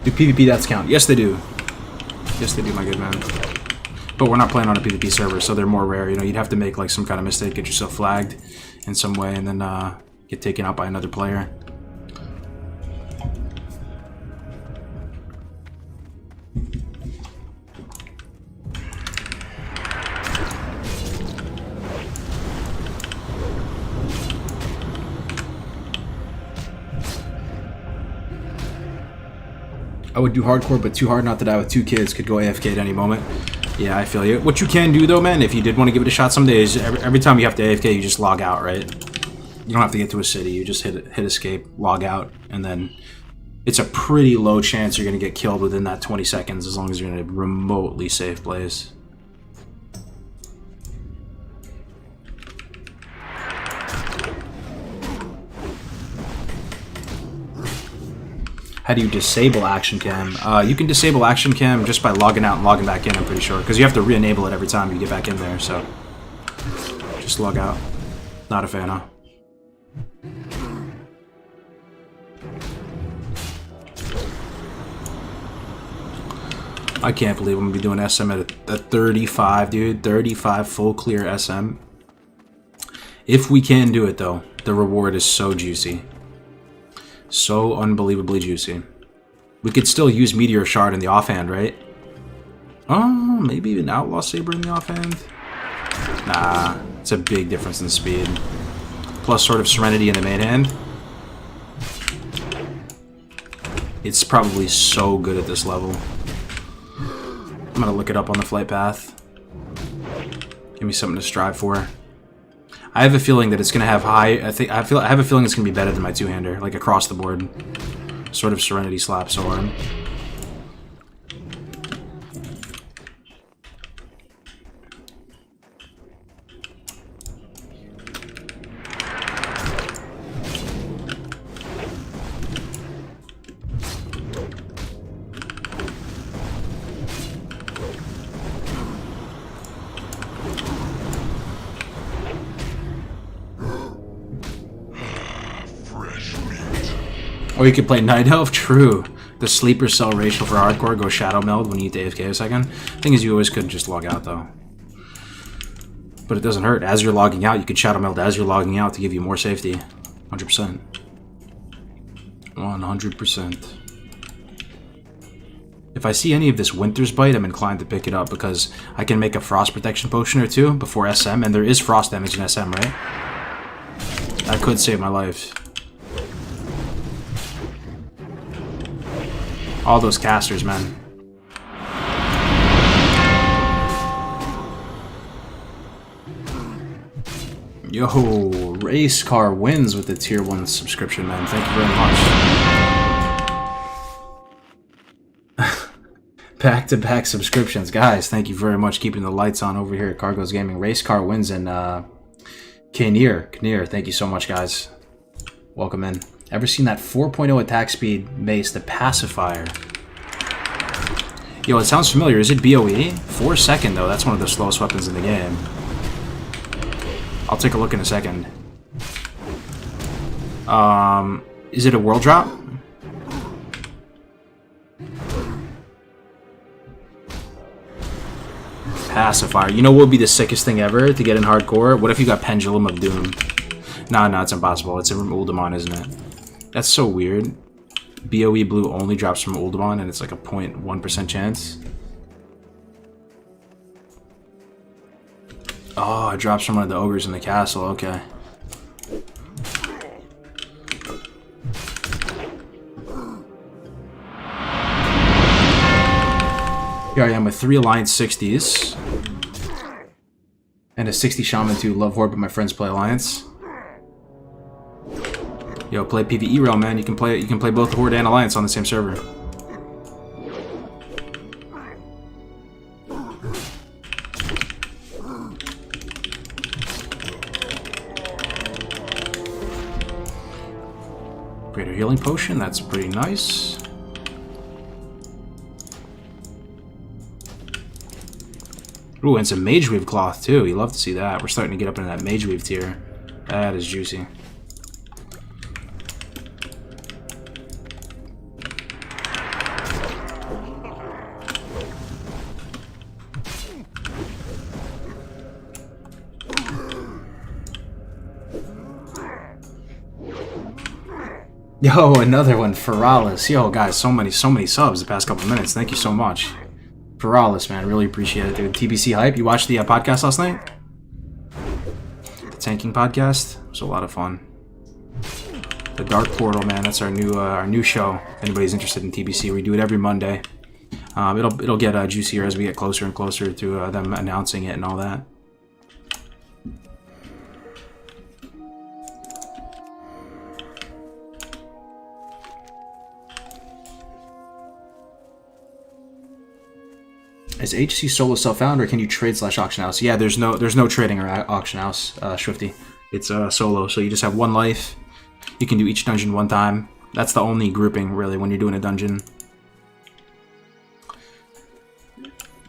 Do PvP deaths count? Yes, they do. Yes, they do, my good man. But we're not playing on a PvP server, so they're more rare. You know, you'd have to make like some kind of mistake, get yourself flagged in some way, and then get taken out by another player. I would do hardcore, but too hard not to die with 2 kids. Could go AFK at any moment. Yeah, I feel you. What you can do, though, man, if you did want to give it a shot someday, is every time you have to AFK, you just log out, right? You don't have to get to a city. You just hit escape, log out, and then it's a pretty low chance you're going to get killed within that 20 seconds as long as you're in a remotely safe place. How do you disable action cam? You can disable action cam just by logging out and logging back in, I'm pretty sure. Because you have to re-enable it every time you get back in there, so... just log out. Not a fan, huh? I can't believe I'm going to be doing SM at a 35, dude. 35 full clear SM. If we can do it, though, the reward is so juicy. So unbelievably juicy. We could still use Meteor Shard in the offhand, right? Oh, maybe an Outlaw Saber in the offhand? Nah, it's a big difference in speed. Plus Sword of Serenity in the main hand. It's probably so good at this level. I'm gonna look it up on the flight path. Give me something to strive for. I have a feeling that it's gonna have high. I have a feeling it's gonna be better than my two-hander, like across the board. Sort of Serenity slap so hard. Or you could play Night Elf, true. The sleeper cell ratio for hardcore goes shadow meld when you eat the AFK a second. Thing is, you always could just log out though. But it doesn't hurt. As you're logging out, you could shadow meld as you're logging out to give you more safety. 100%. 100%. If I see any of this Winter's Bite, I'm inclined to pick it up because I can make a frost protection potion or two before SM, and there is frost damage in SM, right? That could save my life. All those casters, man. Yo, Race Car wins with the tier 1 subscription, man. Thank you very much. Back-to-back subscriptions. Guys, thank you very much keeping the lights on over here at Cargos Gaming. Race Car wins and Kinnear, thank you so much, guys. Welcome in. Ever seen that 4.0 attack speed mace, the Pacifier? Yo, it sounds familiar. Is it BOE? 4 second, though. That's one of the slowest weapons in the game. I'll take a look in a second. Is it a world drop? Pacifier. You know what would be the sickest thing ever to get in hardcore? What if you got Pendulum of Doom? No, it's impossible. It's from Uldaman, isn't it? That's so weird. BOE blue only drops from Uldaman, and it's like a 0.1% chance. Oh, it drops from one of the ogres in the castle. Okay. Here I am with 3 Alliance 60s. And a 60 Shaman to Love Horde, but my friends play Alliance. Yo, play PvE rail, man. You can play both Horde and Alliance on the same server. Greater healing potion, that's pretty nice. Ooh, and some Mage Weave cloth too. You love to see that. We're starting to get up into that Mage Weave tier. That is juicy. Yo, another one, Feralis. Yo, guys, so many subs the past couple minutes. Thank you so much. Feralis, man, really appreciate it, dude. TBC Hype, you watched the podcast last night? The tanking podcast? It was a lot of fun. The Dark Portal, man. That's our new show. If anybody's interested in TBC, we do it every Monday. It'll get juicier as we get closer and closer to them announcing it and all that. Is HC solo self-found or can you trade / auction house? Yeah, there's no trading or auction house, Swifty. It's solo, so you just have one life. You can do each dungeon one time. That's the only grouping really when you're doing a dungeon.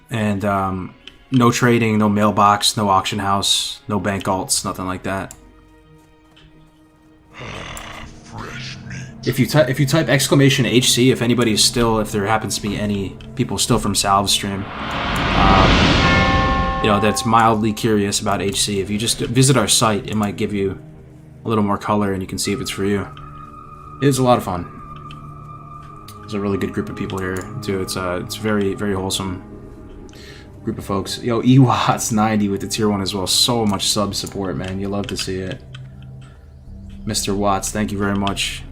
And no trading, no mailbox, no auction house, no bank alts, nothing like that. If you type exclamation HC, if anybody's still, if there happens to be any people still from Salve's stream, you know, that's mildly curious about HC, if you just visit our site, it might give you a little more color and you can see if it's for you. It is a lot of fun. There's a really good group of people here too. It's very, very wholesome group of folks. Yo, Ewatts 90 with the tier 1 as well. So much sub support, man. You love to see it. Mr. Watts, thank you very much.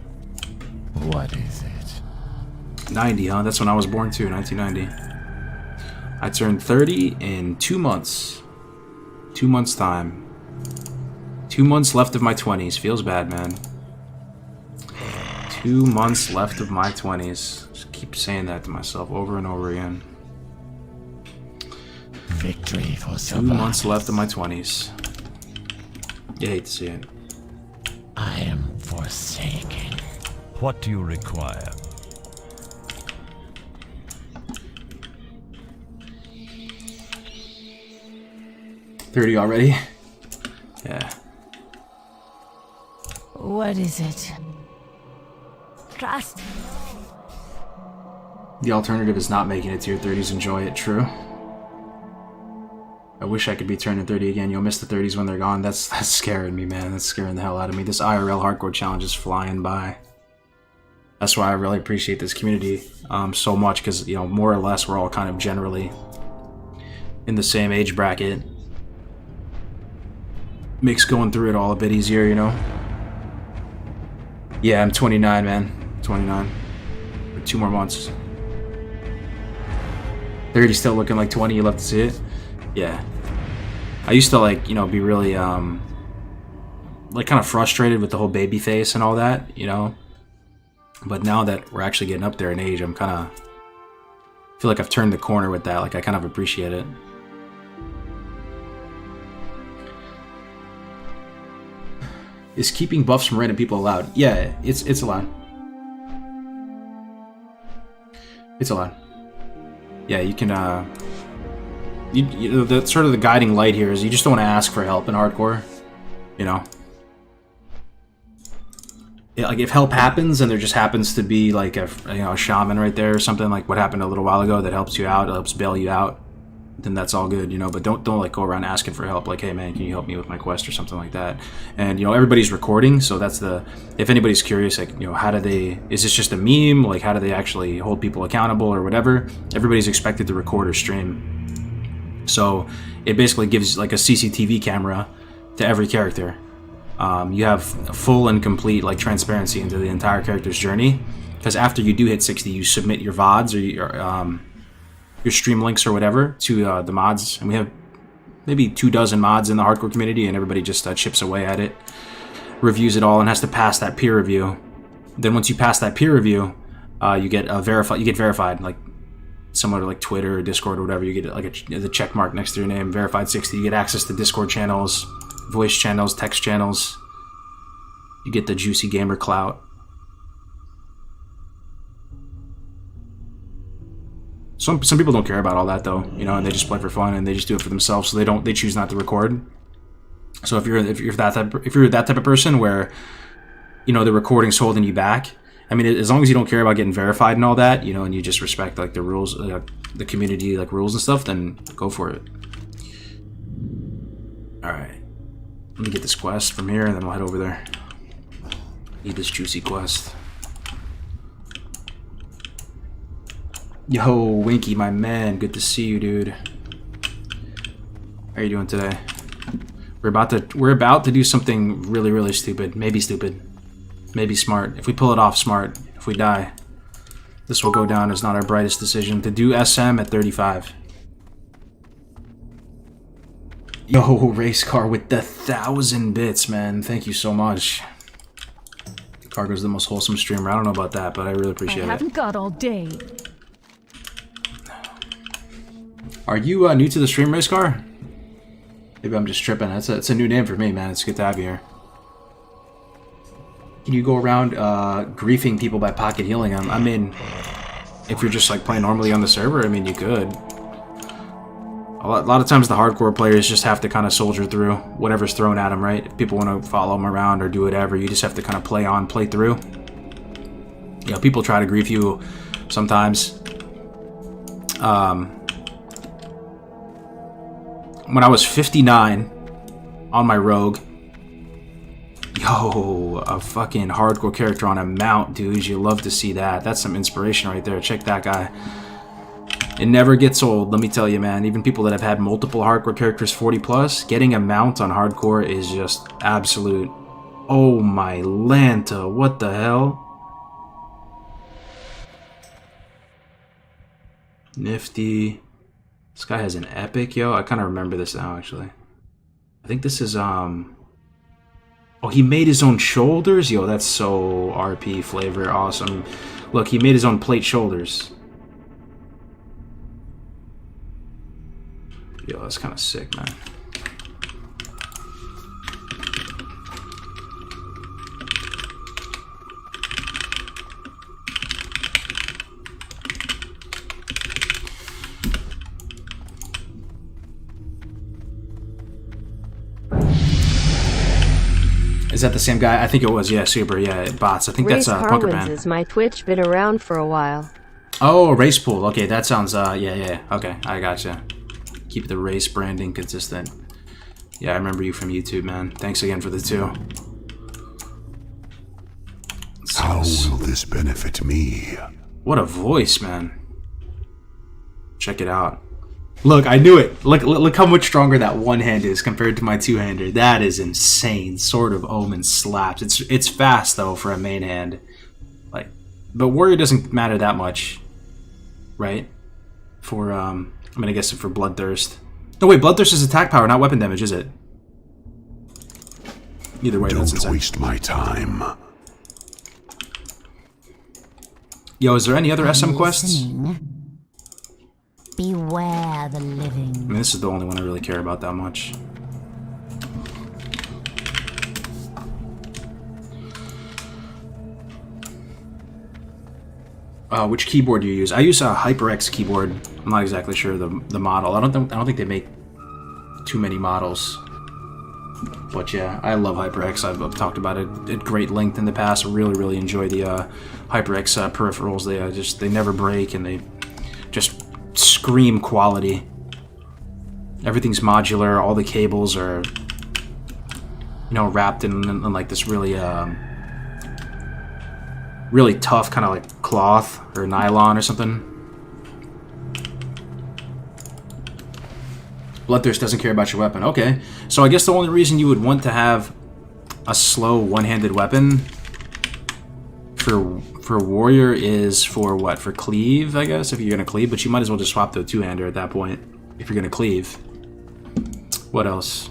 What is it? 90, huh? That's when I was born too, 1990. I turned 30 in 2 months. 2 months time. 2 months left of my 20s. Feels bad, man. 2 months left of my 20s. Just keep saying that to myself over and over again. Victory for 2 months left of my 20s. You hate to see it. I am forsaken. What do you require? $30 already? Yeah. What is it? Trust. The alternative is not making it to your 30s. Enjoy it. True. I wish I could be turning 30 again. You'll miss the 30s when they're gone. That's scaring me, man. That's scaring the hell out of me. This IRL hardcore challenge is flying by. That's why I really appreciate this community so much, because, you know, more or less we're all kind of generally in the same age bracket. Makes going through it all a bit easier, you know? Yeah, I'm 29, man. 29. 2 more months. 30 still looking like 20. You love to see it? Yeah. I used to, like, you know, be really, like, kind of frustrated with the whole baby face and all that, you know? But now that we're actually getting up there in age, I'm kind of... feel like I've turned the corner with that. Like, I kind of appreciate it. Is keeping buffs from random people allowed? Yeah, it's allowed. It's allowed. Yeah, you can, you know, the sort of the guiding light here is you just don't want to ask for help in hardcore, you know? Yeah, like if help happens and there just happens to be like a, you know, a shaman right there or something, like what happened a little while ago that helps you out, helps bail you out, then that's all good, you know? But don't like go around asking for help, like, hey man, can you help me with my quest or something like that? And, you know, everybody's recording, so that's the, if anybody's curious, like, you know, how do they, is this just a meme? Like, how do they actually hold people accountable or whatever? Everybody's expected to record or stream. So it basically gives like a CCTV camera to every character. You have full and complete like transparency into the entire character's journey, because after you do hit 60, you submit your VODs or your stream links or whatever to the mods, and we have maybe 24 mods in the hardcore community, and everybody just chips away at it, reviews it all, and has to pass that peer review. Then once you pass that peer review, you get verified. You get verified, like similar to like Twitter or Discord or whatever. You get like the check mark next to your name, verified 60. You get access to Discord channels, voice channels, text channels. You get the juicy gamer clout. Some people don't care about all that though, you know, and they just play for fun and they just do it for themselves. So they choose not to record. So if you're that type of person where, you know, the recording's holding you back, I mean, as long as you don't care about getting verified and all that, you know, and you just respect like the rules, the community like rules and stuff, then go for it. All right. Let me get this quest from here, and then we'll head over there. Need this juicy quest. Yo, Winky, my man. Good to see you, dude. How are you doing today? We're about to do something really, really stupid. Maybe stupid. Maybe smart. If we pull it off, smart. If we die, this will go down as not our brightest decision. To do SM at 35. Yo, race car with the 1,000 bits, man. Thank you so much. Cargo's the most wholesome streamer. I don't know about that, but I really appreciate it. I haven't got all day. Are you new to the stream, race car? Maybe I'm just tripping. It's a new name for me, man. It's good to have you here. Can you go around griefing people by pocket healing them? I mean, if you're just like playing normally on the server, I mean, you could. A lot of times the hardcore players just have to kind of soldier through whatever's thrown at them, right? If people want to follow them around or do whatever, you just have to kind of play through. You know, people try to grief you sometimes. When I was 59 on my rogue, yo, a fucking hardcore character on a mount, dudes. You love to see that. That's some inspiration right there. Check that guy. It never gets old, let me tell you, man. Even people that have had multiple hardcore characters 40 plus, getting a mount on hardcore is just absolute. Oh my Lanta, what the hell? Nifty. This guy has an epic, yo. I kind of remember this now, actually. I think this is, Oh, he made his own shoulders? Yo, that's so RP flavor. Awesome. Look, he made his own plate shoulders. Yo, that's kind of sick, man. Is that the same guy? I think it was, yeah, super, yeah, bots. I think Race that's Car Punker Wins Man. is my Twitch, been around for a while. Oh, race pool. Okay, that sounds, yeah, okay, I gotcha. Keep the race branding consistent. Yeah, I remember you from YouTube, man. Thanks again for the 2. How will this benefit me? What a voice, man. Check it out. Look, I knew it. Look how much stronger that one hand is compared to my two-hander. That is insane. Sword of Omen slaps. It's fast though for a main hand. Like, but warrior doesn't matter that much, right? For I mean, I guess for Bloodthirst. No wait, Bloodthirst is attack power, not weapon damage, is it? Either way, that's insane. Don't waste my time. Yo, is there any other SM quests? Beware the living. I mean, this is the only one I really care about that much. Which keyboard do you use? I use a HyperX keyboard. I'm not exactly sure the model. I don't think they make too many models. But yeah, I love HyperX. I've talked about it at great length in the past. I really enjoy the HyperX peripherals. They never break and they just scream quality. Everything's modular. All the cables are, you know, wrapped in like this really tough kind of like cloth or nylon or something. Bloodthirst doesn't care about your weapon. Okay, so I guess the only reason you would want to have a slow one-handed weapon for warrior is for what? For cleave, I guess, if you're gonna cleave. But you might as well just swap to a two-hander at that point if you're gonna cleave. What else?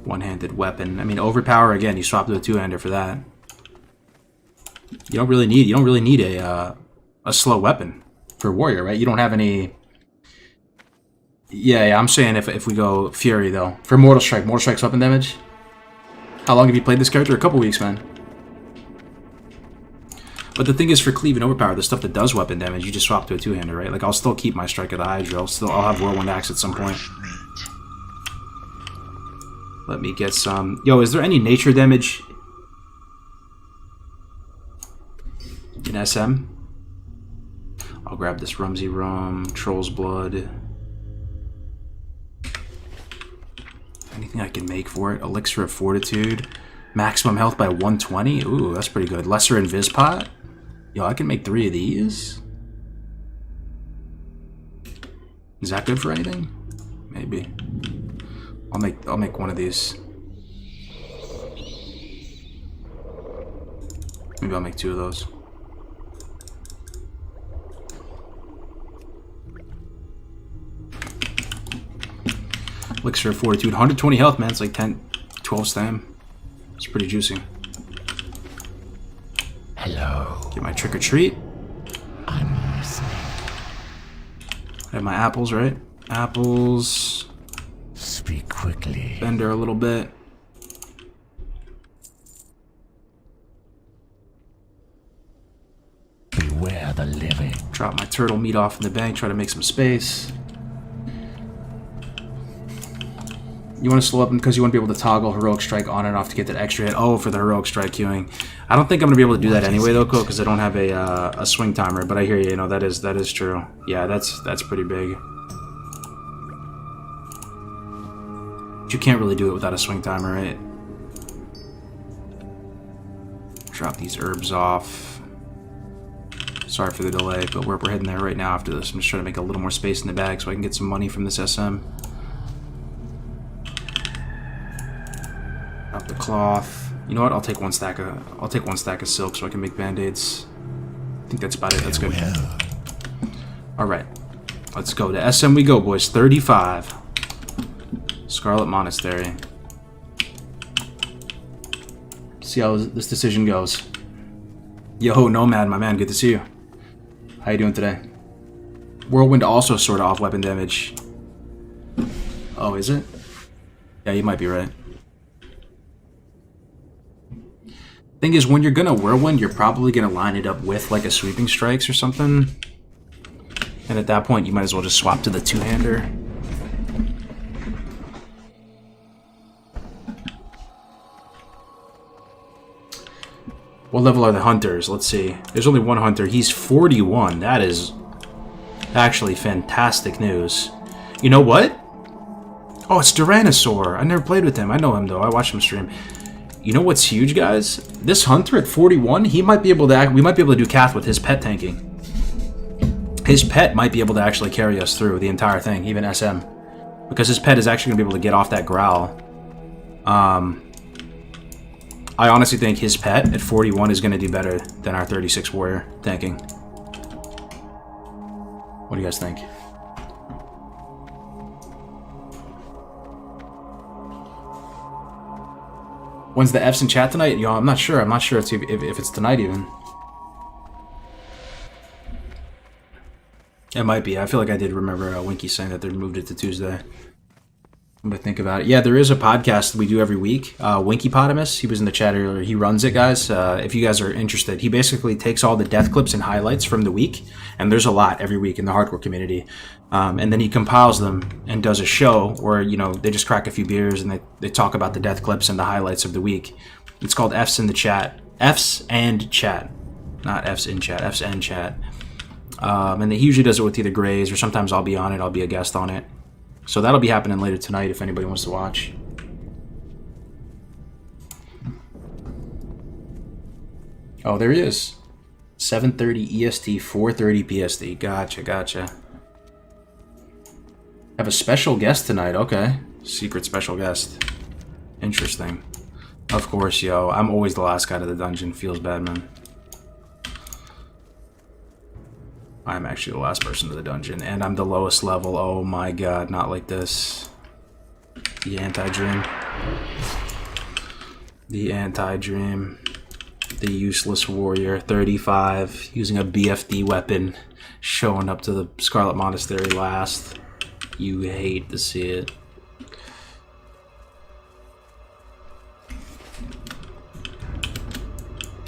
One-handed weapon. I mean, overpower again. You swap to a two-hander for that. You don't really need a slow weapon for warrior, right? You don't have any. Yeah, I'm saying if we go Fury though for Mortal Strike's weapon damage. How long have you played this character? A couple weeks, man. But the thing is, for cleave and overpower, the stuff that does weapon damage, you just swap to a two-hander, right? Like I'll still keep my strike of the Hydra. I'll have Whirlwind Axe at some point. Let me get some. Yo, is there any nature damage in SM? I'll grab this Rumsey Rum, Troll's Blood. Anything I can make for it? Elixir of Fortitude. Maximum health by 120? Ooh, that's pretty good. Lesser Invis Pot? Yo, I can make 3 of these? Is that good for anything? Maybe. I'll make one of these. Maybe I'll make 2 of those. Elixir of Fortitude, 120 health, man. It's like 10, 12 stam. It's pretty juicy. Hello. Get my trick or treat. I'm listening. I have my apples, right? Apples. Speak quickly. Bender a little bit. Beware the living. Drop my turtle meat off in the bank. Try to make some space. You want to slow up because you want to be able to toggle Heroic Strike on and off to get that extra hit. Oh, for the Heroic Strike queuing. I don't think I'm going to be able to do that anyway, though, because I don't have a swing timer. But I hear you, you know, that is true. Yeah, that's pretty big. But you can't really do it without a swing timer, right? Drop these herbs off. Sorry for the delay, but we're heading there right now after this. I'm just trying to make a little more space in the bag so I can get some money from this SM. Drop the cloth. You know what? I'll take one stack of silk so I can make band-aids. I think that's about it. That's good. Alright. Let's go. To SM we go, boys. 35. Scarlet Monastery. See how this decision goes. Yo, Nomad, my man. Good to see you. How you doing today? Whirlwind also sort of off weapon damage. Oh, is it? Yeah, you might be right. Thing is, when you're gonna Whirlwind, you're probably gonna line it up with like a Sweeping Strikes or something. And at that point, you might as well just swap to the two-hander. What level are the hunters? Let's see. There's only one hunter. He's 41. That is actually fantastic news. You know what? Oh, it's Tyrannosaur. I never played with him. I know him, though. I watched him stream. You know what's huge, guys? This hunter at 41, he might be able to we might be able to do Cath with his pet tanking. His pet might be able to actually carry us through the entire thing, even SM. Because his pet is actually going to be able to get off that growl. I honestly think his pet at 41 is going to do better than our 36 warrior tanking. What do you guys think? When's the F's in chat tonight? Yo, I'm not sure. I'm not sure if it's tonight even. It might be. I feel like I did remember Winky saying that they moved it to Tuesday. I'm gonna think about it. Yeah, there is a podcast we do every week. Winkypotamus, he was in the chat earlier. He runs it, guys. If you guys are interested, he basically takes all the death clips and highlights from the week, and there's a lot every week in the hardcore community. And then he compiles them and does a show where, you know, they just crack a few beers and they talk about the death clips and the highlights of the week. It's called F's in the Chat. F's and Chat. Not F's in Chat. F's and Chat. And he usually does it with either Grays, or sometimes I'll be on it. I'll be a guest on it. So that'll be happening later tonight if anybody wants to watch. Oh, there he is. 7:30 EST, 4:30 PST. Gotcha. Have a special guest tonight. Okay. Secret special guest. Interesting. Of course, yo. I'm always the last guy to the dungeon. Feels bad, man. I'm actually the last person to the dungeon, and I'm the lowest level. Oh my god, not like this. The anti-dream. The anti-dream. The useless warrior, 35, using a BFD weapon, showing up to the Scarlet Monastery last. You hate to see it.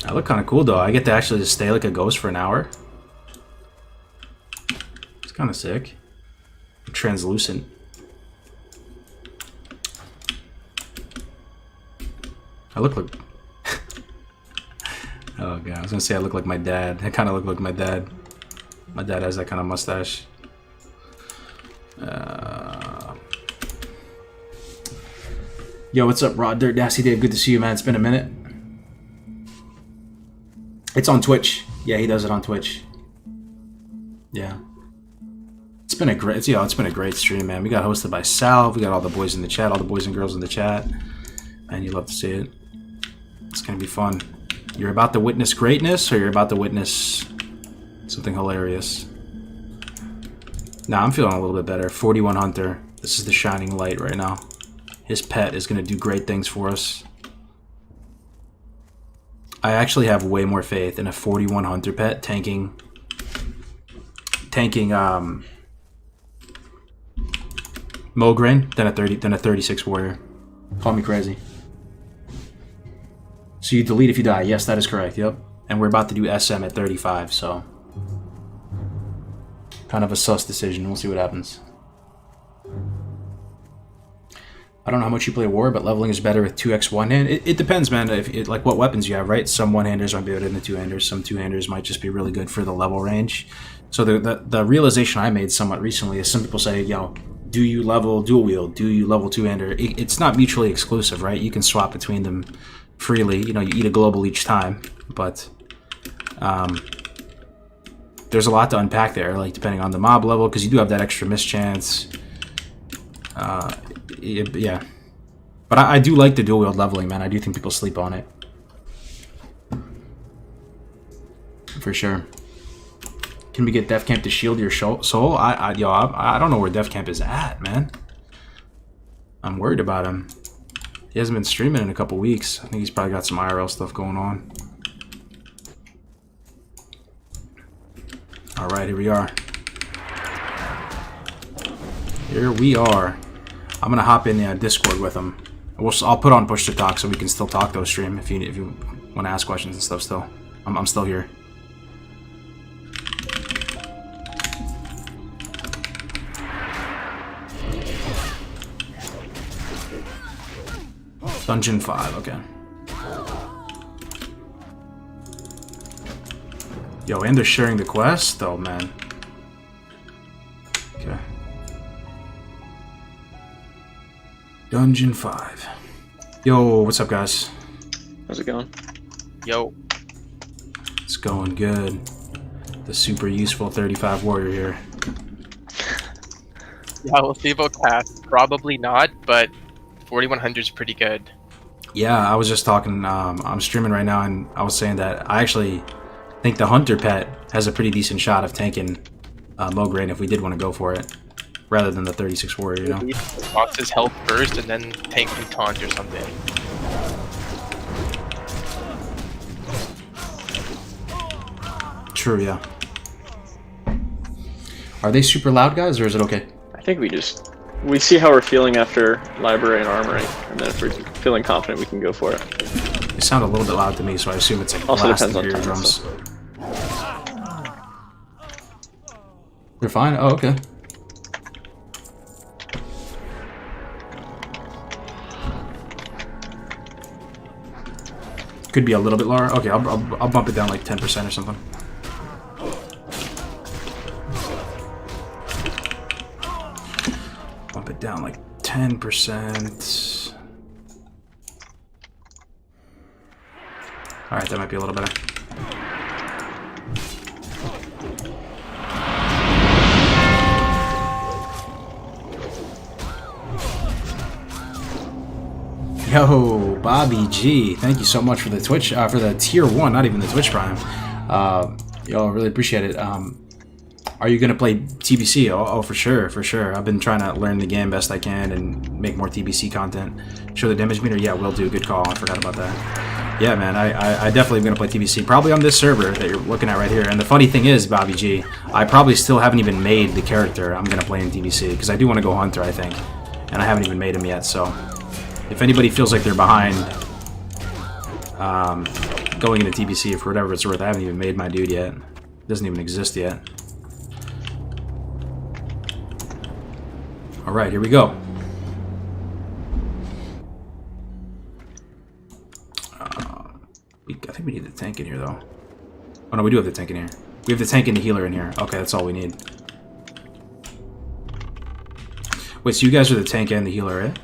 I look kind of cool, though. I get to actually just stay like a ghost for an hour. Kind of sick. Translucent. I look like... Oh god, I was gonna say I look like my dad. I kind of look like my dad. My dad has that kind of mustache. Yo, what's up, Rod Dirt Nasty Dave? Good to see you, man. It's been a minute. It's on Twitch. Yeah, he does it on Twitch. Yeah. It's been a great stream, man. We got hosted by Sal. We got all the boys in the chat, all the boys and girls in the chat, and you love to see it. It's gonna be fun. You're about to witness greatness, or you're about to witness something hilarious? Nah, I'm feeling a little bit better. 41 Hunter. This is the shining light right now. His pet is going to do great things for us. I actually have way more faith in a 41 Hunter pet tanking Mograine than a 36 warrior. Call me crazy. So you delete if you die. Yes, that is correct. Yep. And we're about to do SM at 35, so kind of a sus decision. We'll see what happens. I don't know how much you play War, but leveling is better with 2x one-hand. It depends, man. Like what weapons you have, right? Some one-handers might be better than the two-handers. Some two-handers might just be really good for the level range. So the realization I made somewhat recently is some people say, you know, do you level dual wield? Do you level two-hander? It's not mutually exclusive, right? You can swap between them freely. You know, you eat a global each time, but there's a lot to unpack there, like depending on the mob level, because you do have that extra mischance. Yeah, but I do like the dual wield leveling, man. I do think people sleep on it, for sure. Can we get Def Camp to shield your soul? I don't know where Def Camp is at, man. I'm worried about him. He hasn't been streaming in a couple weeks. I think he's probably got some IRL stuff going on. All right, here we are. Here we are. I'm gonna hop in the Discord with him. I'll put on push to talk so we can still talk though stream if you want to ask questions and stuff. Still, I'm still here. Dungeon 5, okay. Yo, and they're sharing the quest though, man. Okay. Dungeon 5. Yo, what's up, guys? How's it going? Yo. It's going good. The super useful 35 warrior here. Yeah, we'll see about cast. Probably not, but 4100 is pretty good. Yeah, I was just talking. I'm streaming right now, and I was saying that I actually think the Hunter pet has a pretty decent shot of tanking Mograine if we did want to go for it, rather than the 36 warrior, you know? Box his health first and then tank and taunt or something. True, yeah. Are they super loud, guys, or is it okay? I think we see how we're feeling after library and armory, and then if we're feeling confident, we can go for it. They sound a little bit loud to me, so I assume it's like also blasting depends on through your time, drums. so. They're fine? Oh, okay. Could be a little bit lower. Okay, I'll bump it down like 10% or something. Bump it down like 10%. Alright, that might be a little better. Yo, Bobby G, thank you so much for the Twitch, for the tier 1, not even the Twitch Prime. Yo, really appreciate it. Are you gonna play TBC? Oh, for sure, for sure. I've been trying to learn the game best I can and make more TBC content. Show the damage meter? Yeah, will do. Good call. I forgot about that. Yeah, man, I definitely am gonna play TBC. Probably on this server that you're looking at right here. And the funny thing is, Bobby G, I probably still haven't even made the character I'm gonna play in TBC because I do want to go Hunter, I think, and I haven't even made him yet. So, if anybody feels like they're behind going into TBC for whatever it's worth, I haven't even made my dude yet. It doesn't even exist yet. Alright, here we go. I think we need the tank in here, though. Oh, no, we do have the tank in here. We have the tank and the healer in here. Okay, that's all we need. Wait, so you guys are the tank and the healer, right?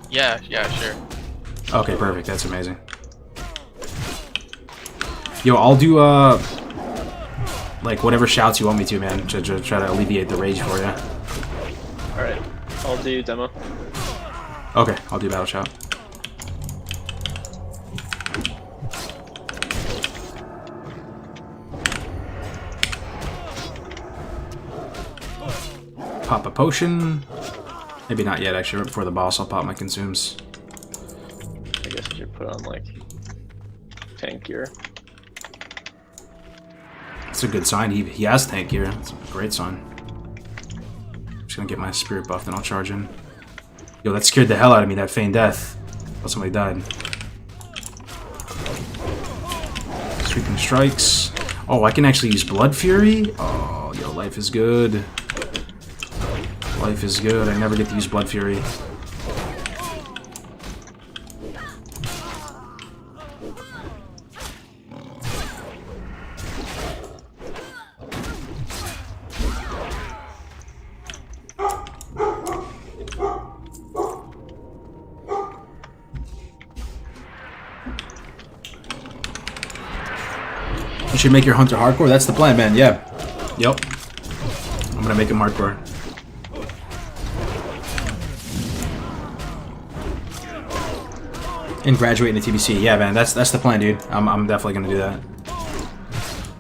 Yeah, sure. Okay, perfect. That's amazing. Yo, I'll do, like, whatever shouts you want me to, man, to try to alleviate the rage for you. Alright, I'll do demo. Okay, I'll do battle shout. Pop a potion. Maybe not yet, actually. Right before the boss, I'll pop my consumes. I guess I should put on, like, tank gear. That's a good sign. He has tank gear. That's a great sign. Just gonna get my spirit buff, then I'll charge in. Yo, that scared the hell out of me, that feigned death. Thought somebody died. Sweeping strikes. Oh, I can actually use Blood Fury? Oh, yo, life is good. Life is good. I never get to use Blood Fury. You should make your hunter hardcore. That's the plan, man. Yeah. Yep. I'm gonna make him hardcore. And graduate into TBC. Yeah, man. That's the plan, dude. I'm definitely gonna do that.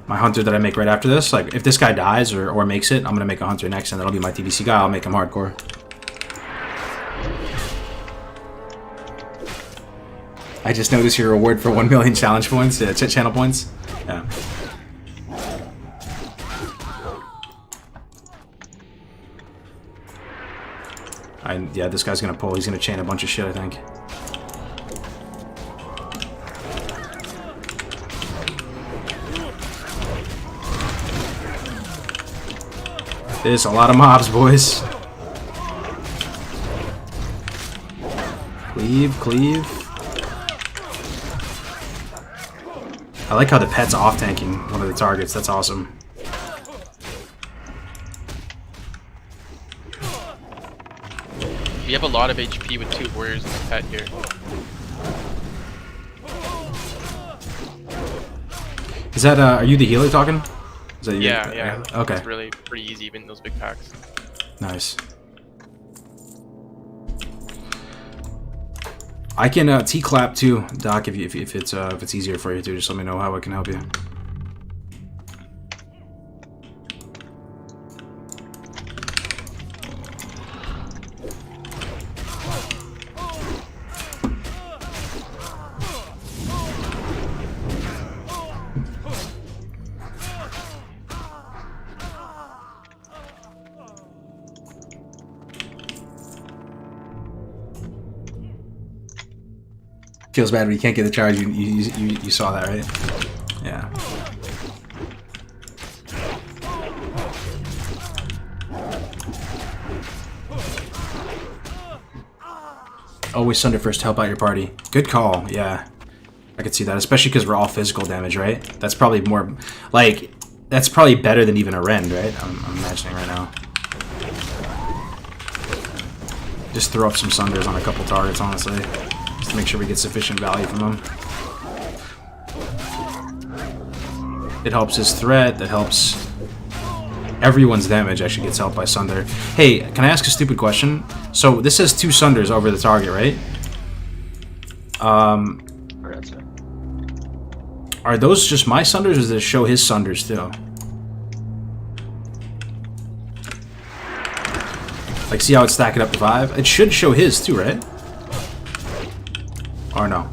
My hunter that I make right after this, like if this guy dies or makes it, I'm gonna make a hunter next, and that'll be my TBC guy. I'll make him hardcore. I just noticed your reward for 1 million challenge points, channel points. Yeah. Yeah, this guy's gonna pull. He's gonna chain a bunch of shit, I think. There's a lot of mobs, boys. Cleave, cleave. I like how the pet's off-tanking one of the targets. That's awesome. We have a lot of HP with 2 warriors in the pet here. Is that, are you the healer talking? Is that you? Yeah, yeah. Okay. It's really pretty easy even those big packs. Nice. I can T-clap too, Doc, if it's easier for you to. Just let me know how I can help you. Feels bad when you can't get the charge. You saw that, right? Yeah. Always Sunder first to help out your party. Good call. Yeah, I could see that, especially because we're all physical damage, right? That's probably more like that's probably better than even a rend, right? I'm imagining right now. Just throw up some Sunders on a couple targets, honestly. Just to make sure we get sufficient value from him. It helps his threat, that helps everyone's damage actually gets helped by Sunder. Hey, can I ask a stupid question? So this says 2 Sunders over the target, right? Are those just my Sunders, or does it show his Sunders too? Like, see how it's stacking up to 5? It should show his too, right? Or no?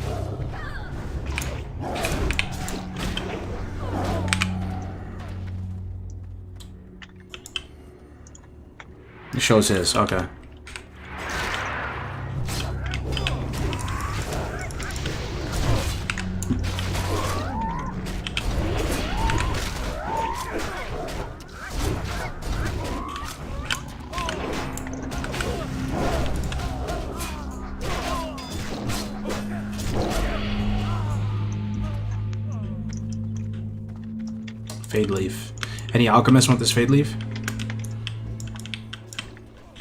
It shows his, okay. Fade leaf. Any alchemists want this fade leaf?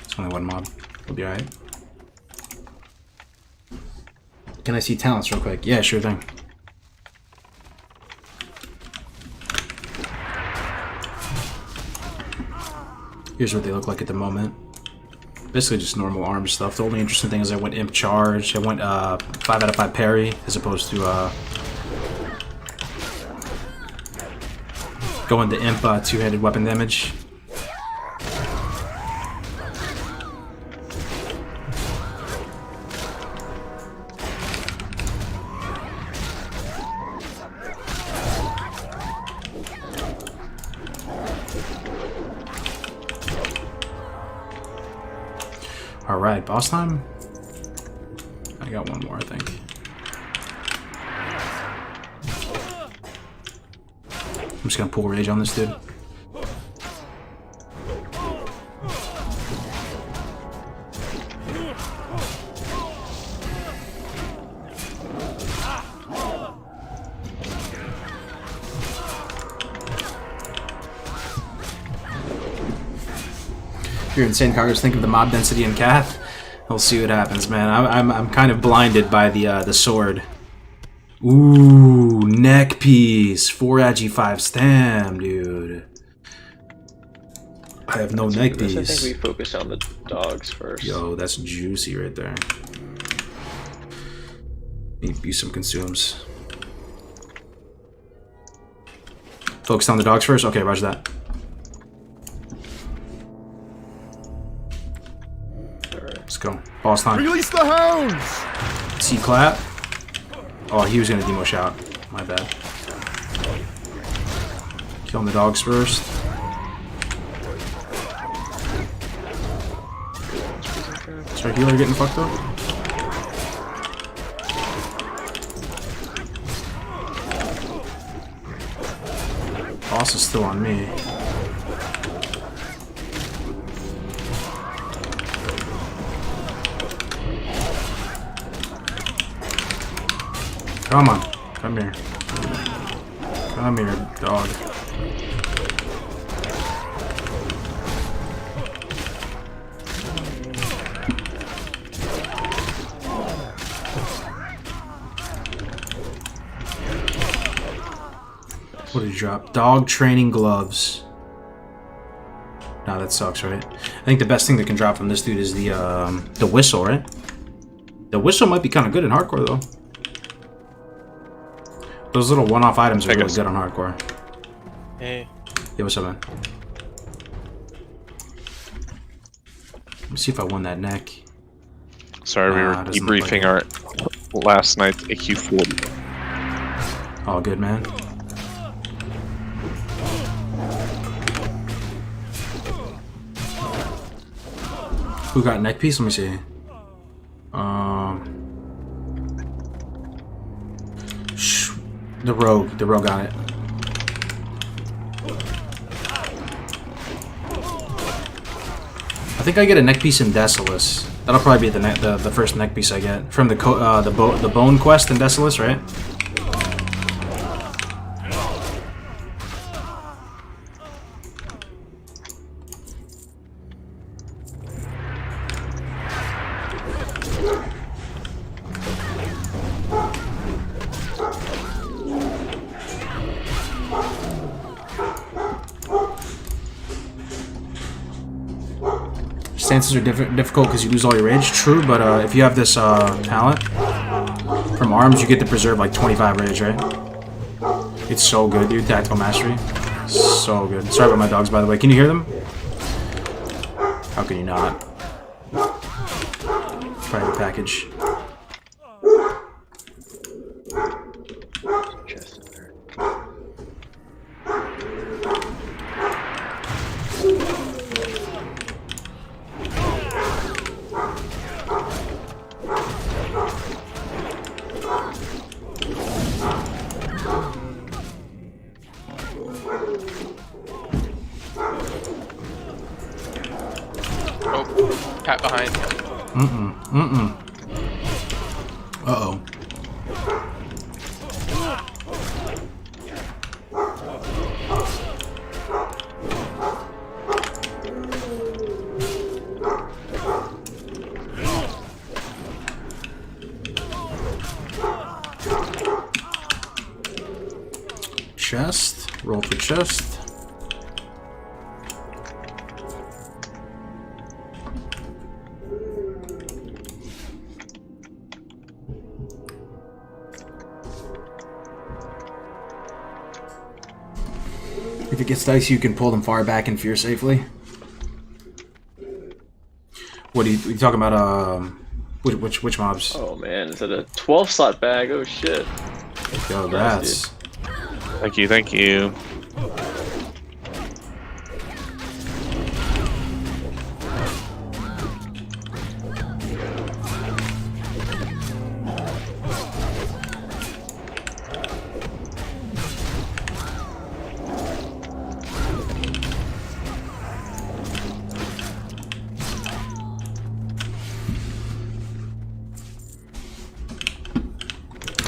It's only 1 mob. We'll be alright. Can I see talents real quick? Yeah, sure thing. Here's what they look like at the moment. Basically just normal arm stuff. The only interesting thing is I went imp charge. I went 5 out of 5 parry as opposed to going to imp 2-handed weapon damage. Alright, boss time? I got one more, I think. I'm just gonna pull rage on this dude. If you're insane, Congress, think of the mob density in Cath. We'll see what happens, man. I'm kind of blinded by the sword. Ooh, neck piece, 4 agi 5 stam, dude. I have no neck piece. I think we focus on the dogs first. Yo, that's juicy right there. Use some consumes. Focus on the dogs first. Okay, roger that. Let's go. Boss time. Release the hounds! C clap. Oh, he was gonna demo shout. My bad. Killing the dogs first. Is our healer getting fucked up? Boss is still on me. Come on. Come here. Come here, dog. What did you drop? Dog training gloves. Nah, that sucks, right? I think the best thing that can drop from this dude is the whistle, right? The whistle might be kind of good in hardcore, though. Those little one-off items are really good on hardcore. Hey. Yeah, what's up, man? Let me see if I won that neck. Sorry, we were debriefing our last night's AQ40. All good, man. Who got neck piece? Let me see. The rogue got it. I think I get a neck piece in Desolus. That'll probably be the first neck piece I get from the bone quest in Desolus, right? Stances are difficult because you lose all your rage. True, but if you have this talent from arms, you get to preserve like 25 rage, right? It's so good, dude. Tactical mastery, so good. Sorry about my dogs, by the way. Can you hear them? How can you not? Private package. Cat behind. Uh-oh. Chest. Roll for chest. If it gets dicey, you can pull them far back and fear safely. What are you talking about? Which mobs? Oh man, is it a 12-slot bag? Oh shit. Yo, that's. Thank you, thank you.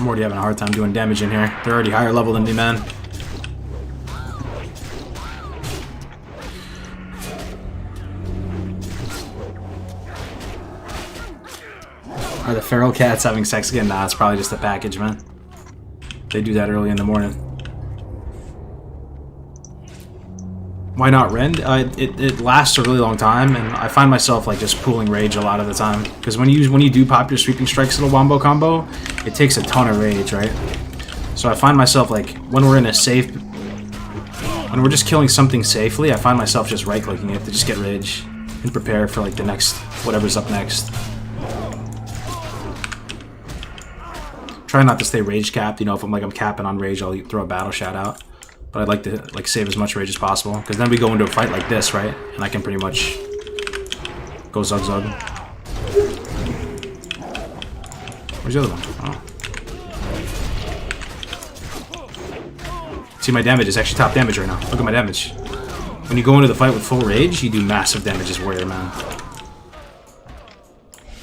I'm already having a hard time doing damage in here. They're already higher level than me, man. Are the feral cats having sex again? Nah, it's probably just a package, man. They do that early in the morning. Why not rend? It lasts a really long time, and I find myself like just pulling rage a lot of the time. Because when you do pop your sweeping strikes little wombo combo, it takes a ton of rage, right? So I find myself like when we're in a safe, when we're just killing something safely, I find myself just right-clicking it to just get rage and prepare for like the next whatever's up next. Try not to stay rage capped. You know, if I'm capping on rage, I'll throw a battle shout out. But I'd like to like save as much rage as possible, because then we go into a fight like this, right? And I can pretty much go zug zug. Where's the other one? Oh. See, my damage is actually top damage right now. Look at my damage. When you go into the fight with full rage, you do massive damage as warrior, man.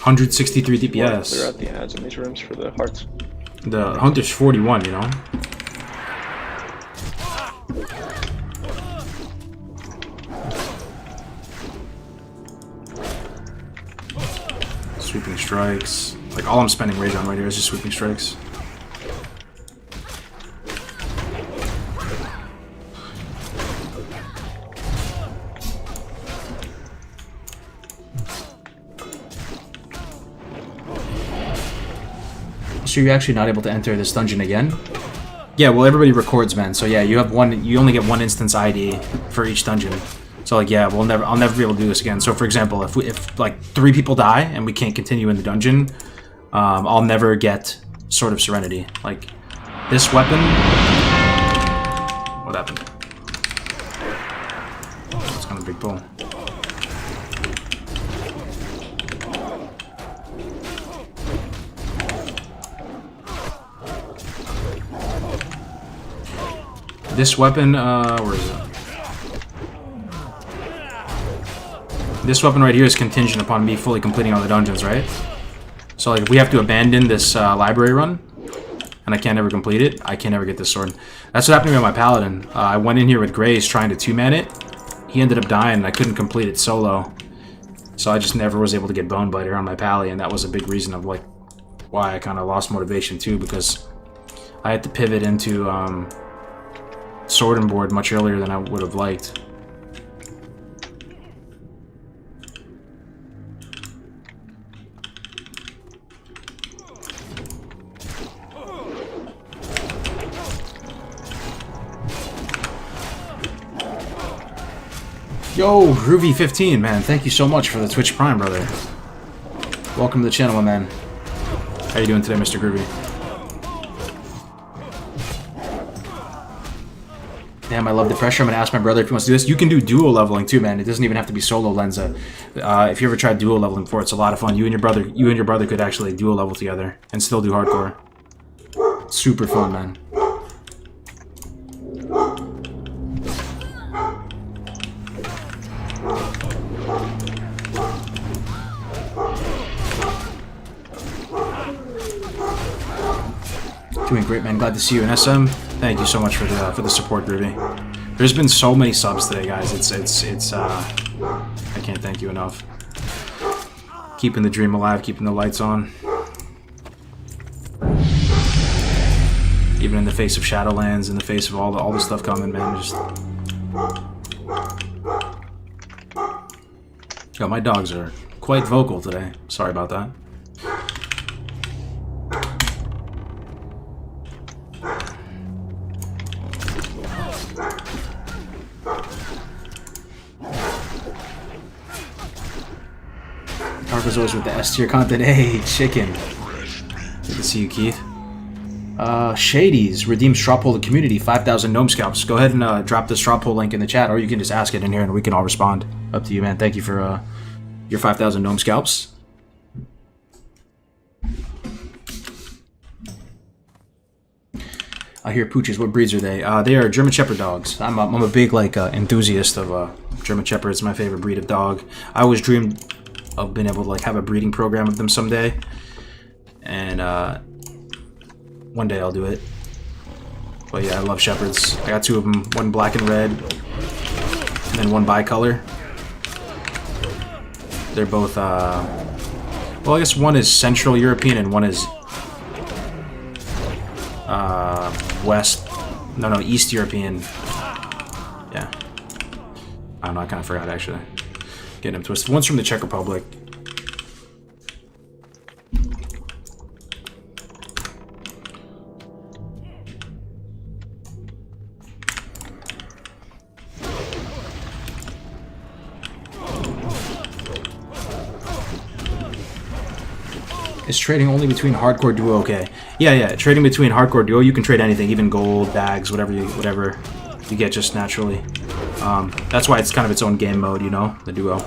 163 DPS. Clear out the ads in these rooms for the hearts. The hunter's 41, you know. Sweeping strikes. Like, all I'm spending rage on right here is just sweeping strikes. So you're actually not able to enter this dungeon again? Yeah, well, everybody records, man. So yeah, you have one. You only get one instance ID for each dungeon. So like, yeah, I'll never be able to do this again. So for example, if like 3 people die and we can't continue in the dungeon, I'll never get Sword of Serenity. Like this weapon. What happened? It's kind of a big pull. This weapon, where is it? This weapon right here is contingent upon me fully completing all the dungeons, right? So like, if we have to abandon this library run, and I can't ever complete it, I can't ever get this sword. That's what happened to me with my paladin. I went in here with Grace trying to 2-man it. He ended up dying, and I couldn't complete it solo. So I just never was able to get Bone Biter on my pally, and that was a big reason of like why I kind of lost motivation too, because I had to pivot into sword and board much earlier than I would have liked. Yo, Groovy15, man, thank you so much for the Twitch Prime, brother. Welcome to the channel, my man. How you doing today, Mr. Groovy? Damn, I love the pressure. I'm gonna ask my brother if he wants to do this. You can do duo leveling too, man. It doesn't even have to be solo Lenza. If you ever tried duo leveling before, it's a lot of fun. You and your brother could actually duo level together and still do hardcore. Super fun, man. Doing great, man. Glad to see you in SM. Thank you so much for the support, Groovy. There's been so many subs today, guys. It's I can't thank you enough. Keeping the dream alive, keeping the lights on. Even in the face of Shadowlands, in the face of all the stuff coming, man. Just yo, my dogs are quite vocal today. Sorry about that. Tarko's always with the S tier content. Hey, chicken. Good to see you, Keith. Shadies, redeem straw poll the community, 5,000 gnome scalps. Go ahead and drop the straw poll link in the chat, or you can just ask it in here and we can all respond. Up to you, man. Thank you for your 5,000 gnome scalps. I hear pooches. What breeds are they? They are German Shepherd dogs. I'm a big like enthusiast of German Shepherd. It's my favorite breed of dog. I always dreamed of being able to like have a breeding program of them someday, and One day I'll do it. But yeah, I love shepherds. I got 2 of them, one black and red, and then one bicolor. They're both, well, I guess one is Central European and one is East European. Yeah. I don't know, I kind of forgot, actually. Getting them twisted. One's from the Czech Republic. Is trading only between hardcore duo okay? Yeah, trading between hardcore duo, you can trade anything, even gold, bags, whatever you get just naturally. That's why it's kind of its own game mode, you know, the duo.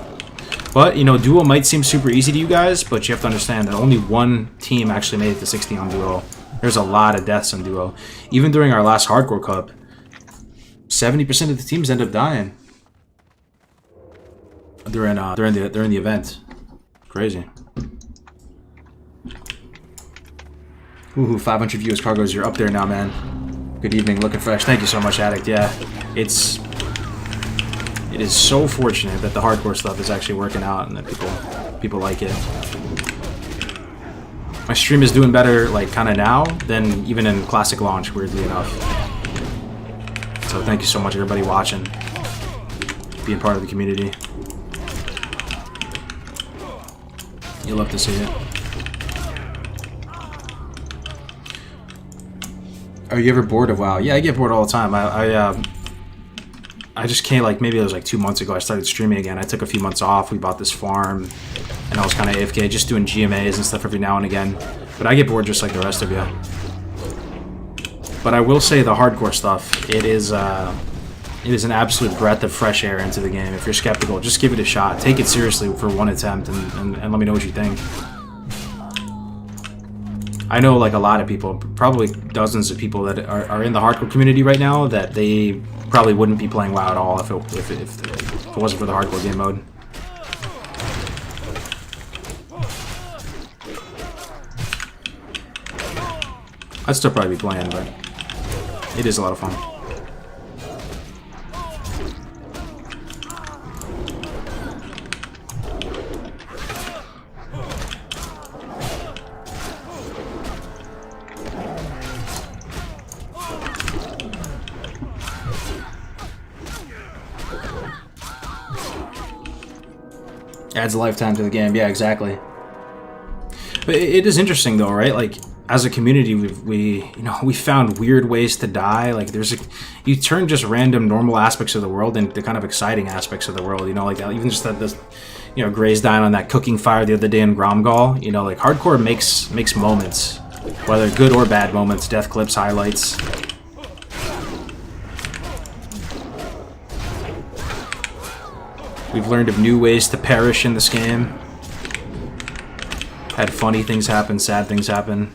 But, you know, duo might seem super easy to you guys, but you have to understand that only one team actually made it to 60 on duo. There's a lot of deaths on duo. Even during our last hardcore cup, 70% of the teams end up dying during the event. Crazy. Ooh, 500 viewers, Cargos, you're up there now, man. Good evening, looking fresh. Thank you so much, Addict. Yeah, it is so fortunate that the hardcore stuff is actually working out and that people like it. My stream is doing better, like, kind of now than even in classic launch, weirdly enough. So thank you so much, everybody watching, being part of the community. You'll love to see it. Are you ever bored of WoW? Yeah, I get bored all the time. I just can't, like, maybe it was like 2 months ago I started streaming again. I took a few months off. We bought this farm, and I was kind of AFK, just doing GMAs and stuff every now and again. But I get bored just like the rest of you. But I will say the hardcore stuff, it is an absolute breath of fresh air into the game. If you're skeptical, just give it a shot. Take it seriously for one attempt, and let me know what you think. I know, like, a lot of people, probably dozens of people that are in the hardcore community right now that they probably wouldn't be playing WoW at all if it wasn't for the hardcore game mode. I'd still probably be playing, but it is a lot of fun. Adds a lifetime to the game. Yeah, exactly. But it is interesting though, right? Like, as a community, we found weird ways to die. Like, you turn just random normal aspects of the world into kind of exciting aspects of the world. You know, like even just that this, you know, Gray's dying on that cooking fire the other day in Gromgal. You know, like hardcore makes moments, whether good or bad moments, death clips, highlights. We've learned of new ways to perish in this game. Had funny things happen, sad things happen.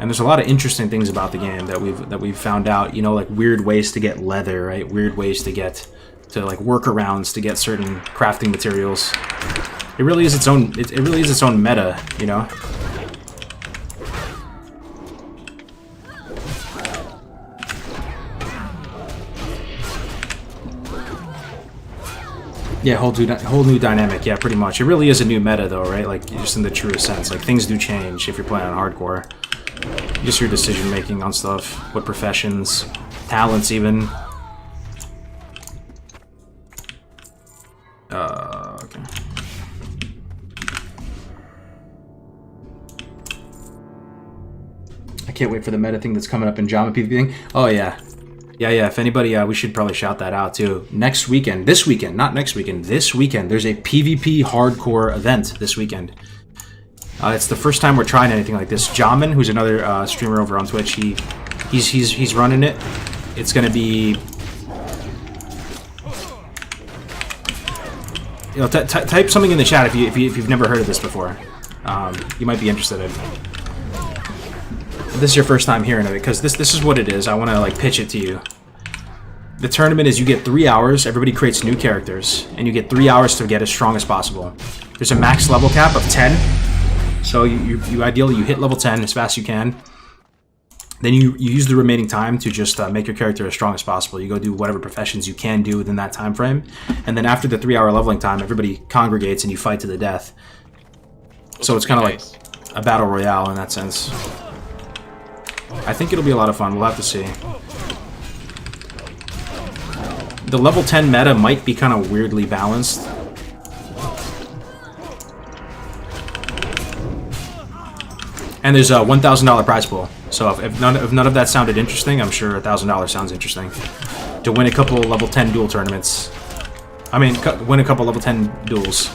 And there's a lot of interesting things about the game that we've found out, you know, like weird ways to get leather, right? Weird ways to like workarounds to get certain crafting materials. It really is its own it really is its own meta, you know? Yeah, whole new dynamic. Yeah, pretty much. It really is a new meta, though, right? Like, just in the truest sense. Like, things do change if you're playing on hardcore. Just your decision making on stuff, what professions, talents, even. Okay. I can't wait for the meta thing that's coming up in Jama PvP thing. Oh yeah. Yeah, if anybody, we should probably shout that out too. Next weekend, this weekend, not next weekend, this weekend, there's a PvP hardcore event this weekend. It's the first time we're trying anything like this. Jamin, who's another streamer over on Twitch, he's running it. It's gonna be, you know, type something in the chat if you've never heard of this before. You might be interested in it. This is your first time hearing of it, because this is what it is. I want to like pitch it to you. The tournament is you get 3 hours, everybody creates new characters, and you get 3 hours to get as strong as possible. There's a max level cap of 10, So you ideally you hit level 10 as fast as you can. Then you use the remaining time to just make your character as strong as possible. You go do whatever professions you can do within that time frame. And then after the 3-hour leveling time, everybody congregates and you fight to the death. So it's kind of like a battle royale in that sense. I think it'll be a lot of fun. We'll have to see. The level 10 meta might be kind of weirdly balanced. And there's a $1,000 prize pool. So if none of that sounded interesting, I'm sure $1,000 sounds interesting. To win a couple level 10 duel tournaments. I mean, win a couple level 10 duels.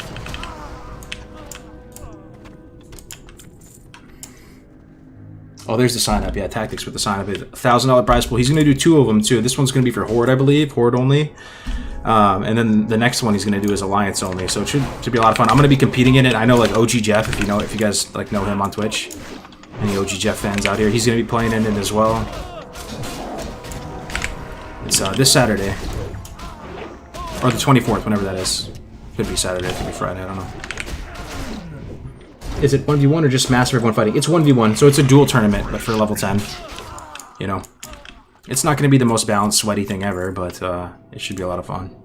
Oh, there's the sign up. Yeah, tactics with the sign up. $1,000 prize pool. He's going to do 2 of them too. This one's going to be for Horde, I believe. Horde only. And then the next one he's going to do is Alliance only. So it should be a lot of fun. I'm going to be competing in it. I know like OG Jeff, if you guys like know him on Twitch. Any OG Jeff fans out here? He's going to be playing in it as well. It's this Saturday. Or the 24th, whenever that is. Could be Saturday, could be Friday, I don't know. Is it 1v1 or just massive everyone fighting? It's 1v1, so it's a duel tournament, but for level 10. You know. It's not going to be the most balanced, sweaty thing ever, but it should be a lot of fun.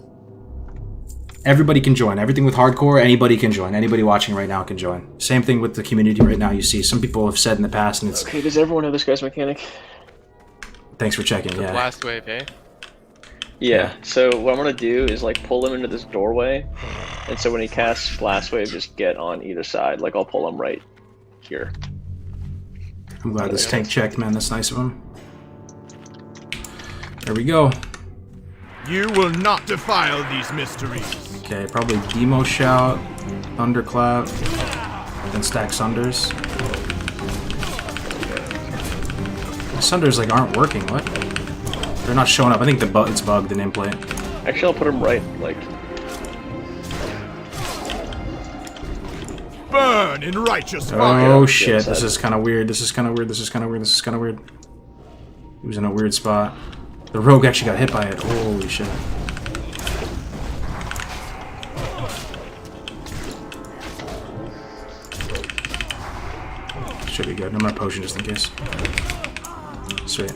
Everybody can join. Everything with hardcore, anybody can join. Anybody watching right now can join. Same thing with the community right now. You see, some people have said in the past, and it's... Okay, does everyone know this guy's mechanic? Thanks for checking, yeah. Blast wave, eh? Yeah, so what I'm going to do is like pull him into this doorway, and so when he casts Blast Wave, just get on either side. Like I'll pull him right here. I'm glad this tank checked, man. That's nice of him. There we go. You will not defile these mysteries. Okay, probably Demo Shout, Thunderclap, then stack Sunders. The Sunders like aren't working, what? They're not showing up. I think it's bugged, the nameplate. Actually, I'll put him right, like... Burn in righteous fire. Oh shit, this is kind of weird. This is kind of weird. This is kind of weird. This is kind of weird. He was in a weird spot. The rogue actually got hit by it. Holy shit. Should be good. I'm gonna potion just in case. Sweet.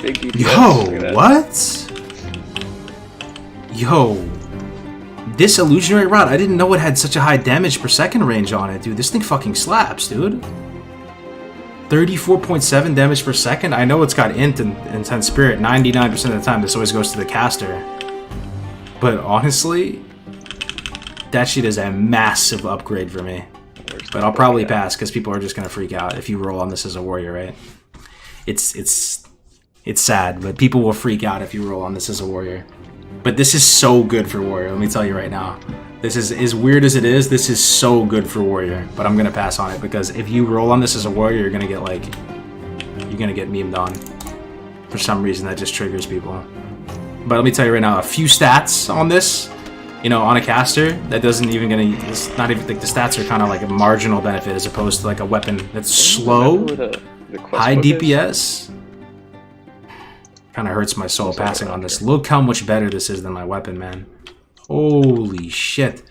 Big DPS. Yo, what? Yo. This illusionary rod, I didn't know it had such a high damage per second range on it, dude. This thing fucking slaps, dude. 34.7 damage per second? I know it's got int and intense spirit 99% of the time. This always goes to the caster. But honestly, that shit is a massive upgrade for me. But I'll probably pass because people are just gonna freak out if you roll on this as a warrior, right? It's sad, but people will freak out if you roll on this as a warrior. But this is so good for warrior, let me tell you right now. This is, as weird as it is, this is so good for warrior. But I'm gonna pass on it because if you roll on this as a warrior, you're gonna get like, you're gonna get memed on. For some reason that just triggers people. But let me tell you right now, a few stats on this, you know, on a caster, that doesn't even gonna, it's not even, like the stats are kind of like a marginal benefit as opposed to like a weapon that's slow, high DPS. Kind of hurts my soul passing on this. Look how much better this is than my weapon, man. Holy shit.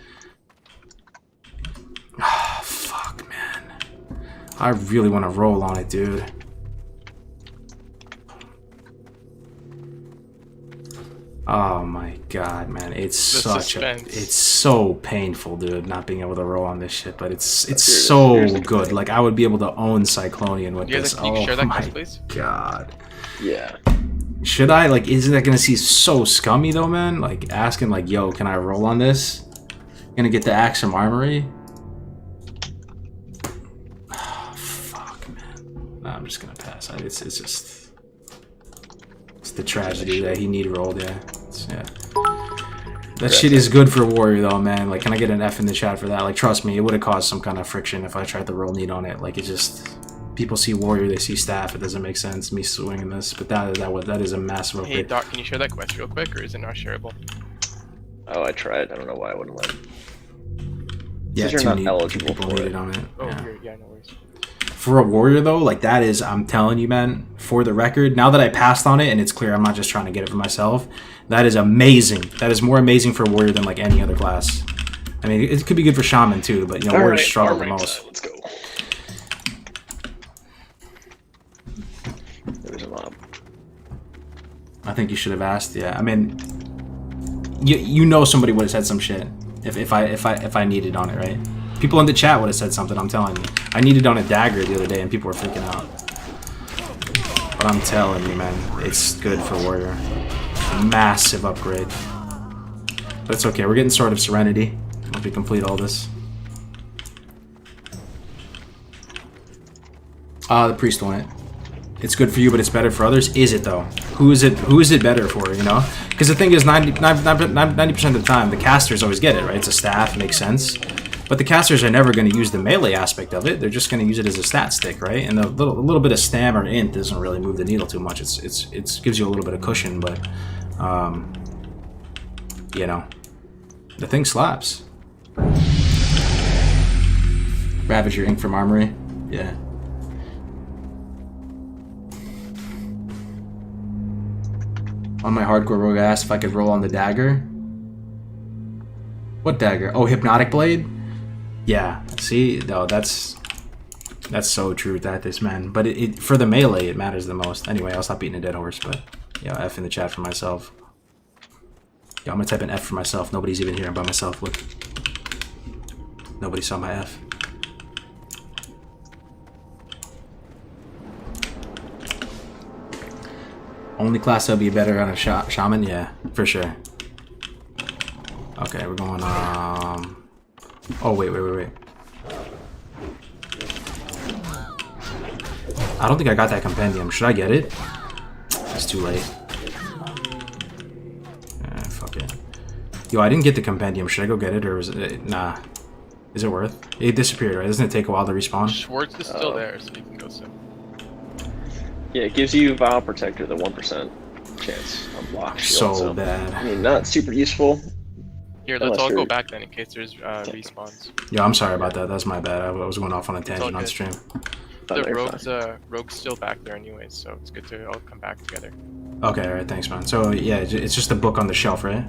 Oh, fuck, man. I really want to roll on it, dude. Oh my god, man. It's such a... It's so painful, dude, not being able to roll on this shit, but it's so good. Like, I would be able to own Cyclonian with this. Oh my god. Yeah. Should I? Like, isn't that gonna seem so scummy though, man? Like, asking like, yo, can I roll on this? Gonna get the axe from Armory? Oh, fuck, man. Nah, I'm just gonna pass. It's just... It's the tragedy that he need rolled, yeah. Yeah. That shit is good for Warrior though, man. Like, can I get an F in the chat for that? Like, trust me, it would have caused some kind of friction if I tried to roll need on it. Like, it just... People see Warrior, they see Staff. It doesn't make sense me swinging this, but that is a massive upgrade. Hey Doc, can you share that quest real quick, or is it not shareable? Oh, I tried. I don't know why I wouldn't let. Yeah, you're not eligible for it on it. Oh, yeah, no worries. For a Warrior though, like that is, I'm telling you, man. For the record, now that I passed on it and it's clear I'm not just trying to get it for myself, that is amazing. That is more amazing for a Warrior than like any other class. I mean, it could be good for Shaman too, but you know, Warriors struggle the most. Let's go. There's a mob. I think you should have asked. Yeah, I mean, you know somebody would have said some shit if I needed on it, right? People in the chat would have said something. I'm telling you, I needed on a dagger the other day, and people were freaking out. But I'm telling you, man, it's good for Warrior. Massive upgrade. But it's okay. We're getting Sword of Serenity once we complete all this. The priest won it. It's good for you, but it's better for others. Is it though? Who is it better for? You know? Because the thing is, 90% of the time, the casters always get it, right? It's a staff, makes sense. But the casters are never going to use the melee aspect of it. They're just going to use it as a stat stick, right? And a little bit of stam or int doesn't really move the needle too much. It gives you a little bit of cushion, but you know, the thing slaps. Ravager ink from Armory, yeah. On my hardcore rogue, I asked if I could roll on the dagger. What dagger? Oh, Hypnotic Blade? Yeah, see? No, that's so true that this, man. But for the melee, it matters the most. Anyway, I'll stop beating a dead horse, but yeah, F in the chat for myself. Yeah, I'm gonna type an F for myself. Nobody's even hearing by myself. Look. Nobody saw my F. Only class that'll be better on a shaman? Yeah, for sure. Okay, we're going, oh, wait. I don't think I got that compendium. Should I get it? It's too late. Fuck it. Yo, I didn't get the compendium. Should I go get it, or is it... Nah. Is it worth? It disappeared, right? Doesn't it take a while to respawn? Schwartz is still there, so you can go soon. Yeah, it gives you Vow Protector, the 1% chance on block shield. So bad. I mean, not super useful. Here, let's all go back then in case there's respawns. Yeah, I'm sorry about that. That's my bad. I was going off on a tangent on stream. The rogue's still back there anyways, so it's good to all come back together. Okay, alright, thanks, man. So, yeah, it's just a book on the shelf, right?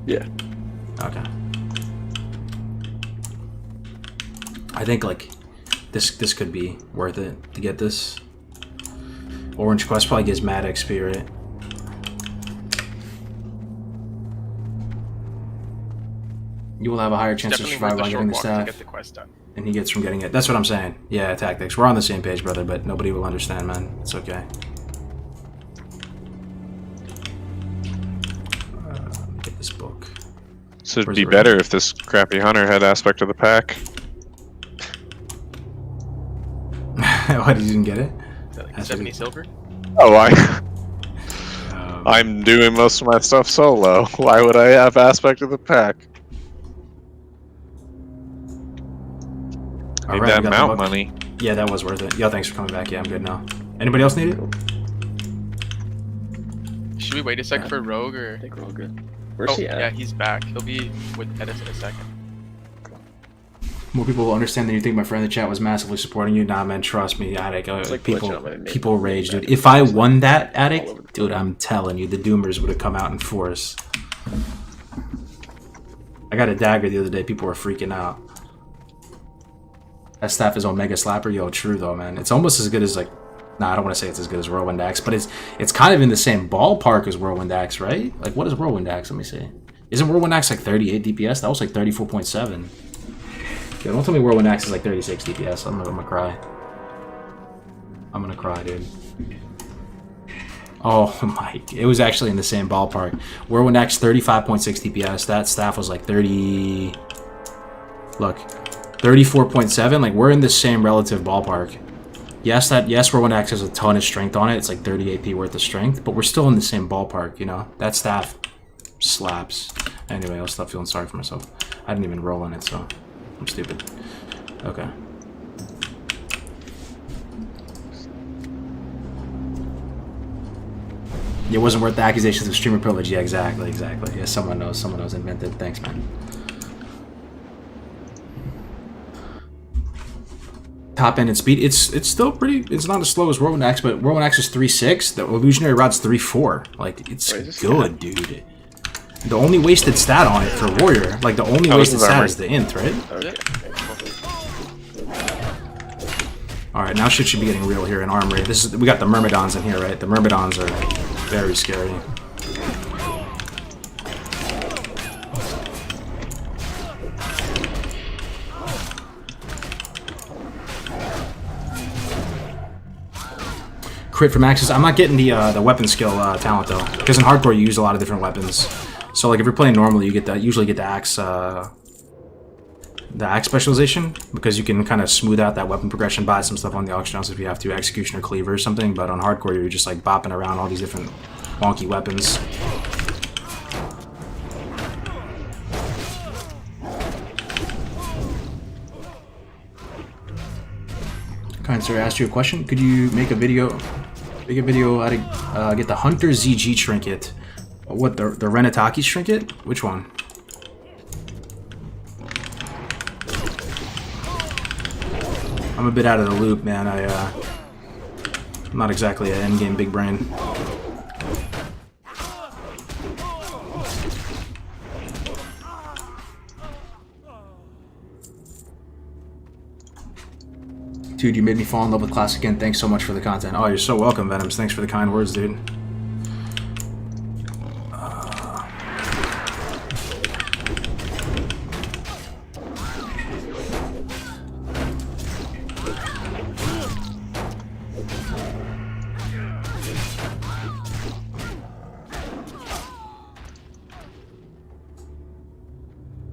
Yeah. Okay. I think, like, this could be worth it to get this. Orange Quest probably gives mad XP, right? You will have a higher chance of survival by getting the staff. Get the quest done. And he gets from getting it. That's what I'm saying. Yeah, tactics. We're on the same page, brother, but nobody will understand, man. It's okay. Get this book. So it'd be better if this crappy hunter had aspect of the pack. Why did you didn't get it? Like 70 silver? Oh, I'm doing most of my stuff solo. Why would I have aspect of the pack? I need right, that mount money. Yeah, that was worth it. Yo, thanks for coming back. Yeah, I'm good now. Anybody else need it? Should we wait a second for Rogue or? I think we're all good. Where's he at? Yeah, he's back. He'll be with Edis in a second. More people will understand than you think. My friend in the chat was massively supporting you. Nah, man, trust me, Attic. Like people rage, dude. If I won that, Attic, dude, I'm telling you, the Doomers would have come out in force. I got a dagger the other day. People were freaking out. That staff is Omega Slapper. Yo, true though, man. It's almost as good as like... Nah, I don't want to say it's as good as Whirlwind Axe, but it's kind of in the same ballpark as Whirlwind Axe, right? Like, what is Whirlwind Axe? Let me see. Isn't Whirlwind Axe like 38 DPS? That was like 34.7. Yo, don't tell me Whirlwind Axe is like 36 DPS. I'm gonna cry. I'm gonna cry, dude. Oh my... It was actually in the same ballpark. Whirlwind Axe 35.6 DPS. That staff was like 30... Look. 34.7. Like, we're in the same relative ballpark. Yes, Whirlwind Axe has a ton of strength on it. It's like 30 AP worth of strength, but we're still in the same ballpark, you know? That staff slaps. Anyway, I'll stop feeling sorry for myself. I didn't even roll in it, so I'm stupid. Okay. It wasn't worth the accusations of streamer privilege. Yeah, exactly. Yeah, someone knows. Someone knows. Invented. Thanks, man. Top end and speed. It's still pretty. It's not as slow as Whirlwind Axe, but Whirlwind Axe is 3.6. The Illusionary Rod's 3.4. Like, it's good, dude. The only wasted stat on it for warrior, like the only wasted stat is the int, right? Okay. Alright, now shit should be getting real here in armory. We got the Myrmidons in here, right? The Myrmidons are very scary. Crit from axes. I'm not getting the weapon skill talent though, because in hardcore you use a lot of different weapons. So like if you're playing normally, you usually get the axe specialization, because you can kind of smooth out that weapon progression, buy some stuff on the auction house if you have to, execution or cleaver or something. But on hardcore, you're just like bopping around all these different wonky weapons. Kind sir, I asked you a question. Could you make a video how to get the Hunter ZG trinket? What, the Renataki trinket? Which one? I'm a bit out of the loop, man. I'm not exactly an endgame big brain. Dude, you made me fall in love with Classic again. Thanks so much for the content. Oh, you're so welcome, Venoms. Thanks for the kind words, dude.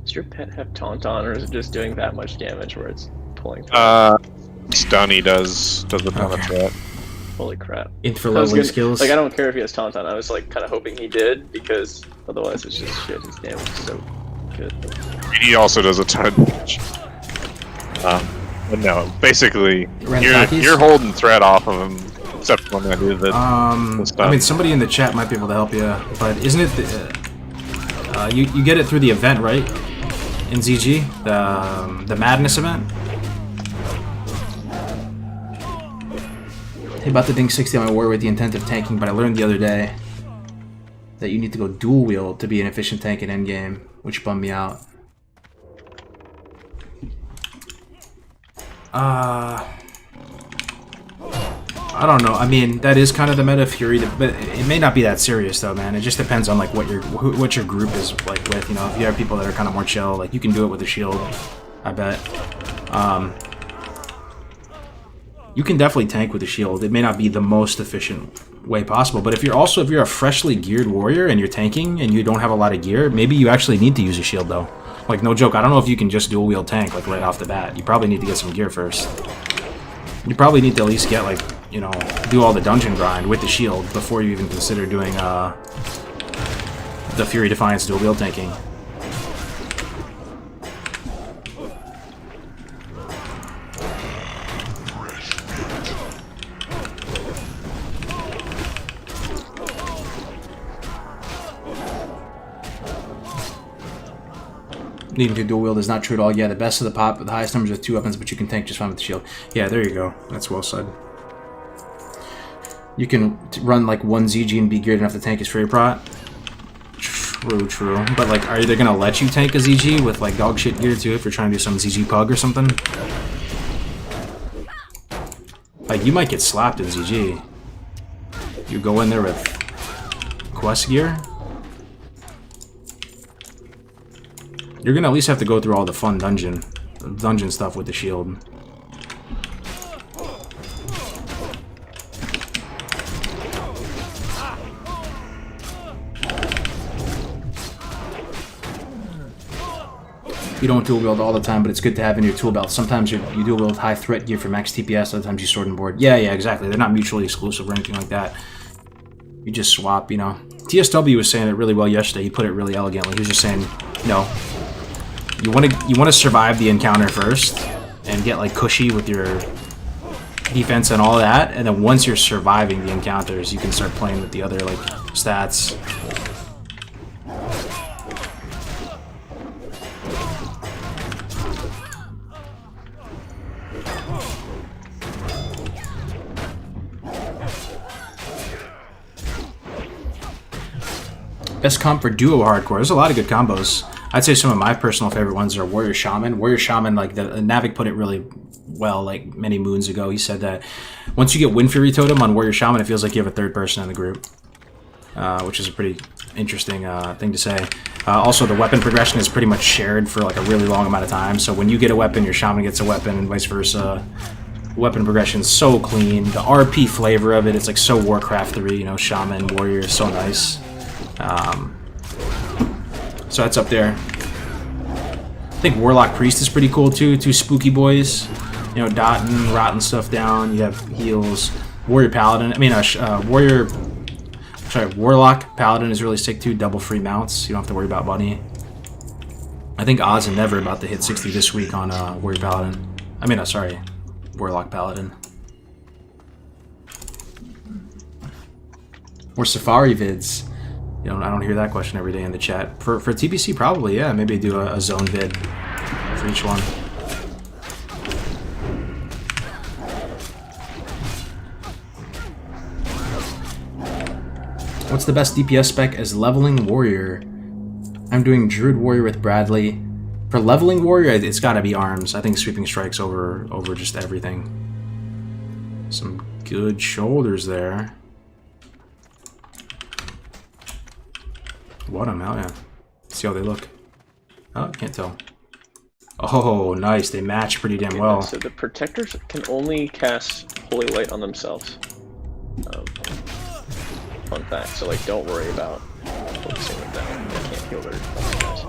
Does your pet have Tauntaun, or is it just doing that much damage where it's pulling? Stunny does a ton of threat. Holy crap! For leveling skills. Like I don't care if he has Tauntaun. I was like kind of hoping he did, because otherwise it's just shit. His damage is so good. He also does a ton of damage. But no, basically you're holding threat off of him, except when I do the. I mean, somebody in the chat might be able to help you, but isn't it you get it through the event, right? In ZG, the Madness event. Hey, about to ding 60 on my warrior with the intent of tanking, but I learned the other day that you need to go dual wield to be an efficient tank in endgame, which bummed me out. I don't know. I mean, that is kind of the meta Fury, but it may not be that serious though, man. It just depends on like what your group is like with. You know, if you have people that are kind of more chill, like you can do it with a shield, I bet. You can definitely tank with a shield. It may not be the most efficient way possible, but if you're a freshly geared warrior and you're tanking and you don't have a lot of gear, maybe you actually need to use a shield though. Like no joke, I don't know if you can just dual wield tank like right off the bat. You probably need to get some gear first. You probably need to at least get like, you know, do all the dungeon grind with the shield before you even consider doing the Fury Defiance dual wield tanking. Needing to dual wield is not true at all. Yeah, the best of the pop with the highest numbers with 2 weapons, but you can tank just fine with the shield. Yeah, there you go. That's well said. You can run like 1 ZG and be geared enough to tank his Fury Prot. True. But like, are they gonna let you tank a ZG with like dog shit gear too if you're trying to do some ZG pug or something? Like, you might get slapped in ZG. You go in there with quest gear. You're gonna at least have to go through all the fun dungeon stuff with the shield. You don't dual wield all the time, but it's good to have in your tool belt. Sometimes you dual wield high threat gear for max TPS, other times you sword and board. Yeah, exactly. They're not mutually exclusive or anything like that. You just swap, you know. TSW was saying it really well yesterday. He put it really elegantly. He was just saying, you know, you want to survive the encounter first and get like cushy with your defense and all that, and then once you're surviving the encounters, you can start playing with the other like stats. Best comp for duo hardcore. There's a lot of good combos. I'd say some of my personal favorite ones are Warrior Shaman. Warrior Shaman, like Navik put it really well, like many moons ago. He said that once you get Wind Fury Totem on Warrior Shaman, it feels like you have a third person in the group, which is a pretty interesting thing to say. Also, the weapon progression is pretty much shared for like a really long amount of time. So when you get a weapon, your Shaman gets a weapon, and vice versa. Weapon progression is so clean. The RP flavor of it, it's like so Warcraft 3, you know, Shaman, Warrior is so nice. So that's up there. I think Warlock Priest is pretty cool too. Two spooky boys, you know, dotting, rotting stuff down. You have heals. Warrior Paladin. I mean, Warlock Paladin is really sick too. Double free mounts. You don't have to worry about money. I think odds and never about to hit 60 this week on Warrior Paladin. I mean, sorry, Warlock Paladin. Or Safari vids. You know, I don't hear that question every day in the chat. For TBC, probably, yeah. Maybe do a zone vid for each one. What's the best DPS spec as leveling warrior? I'm doing Druid Warrior with Bradley. For leveling warrior, it's got to be arms. I think sweeping strikes over just everything. Some good shoulders there. What hell yeah. See how they look. Oh, can't tell. Oh, nice. They match pretty damn well. So the protectors can only cast Holy Light on themselves. Fun fact. So like, don't worry about focusing with them. They can't heal their guys.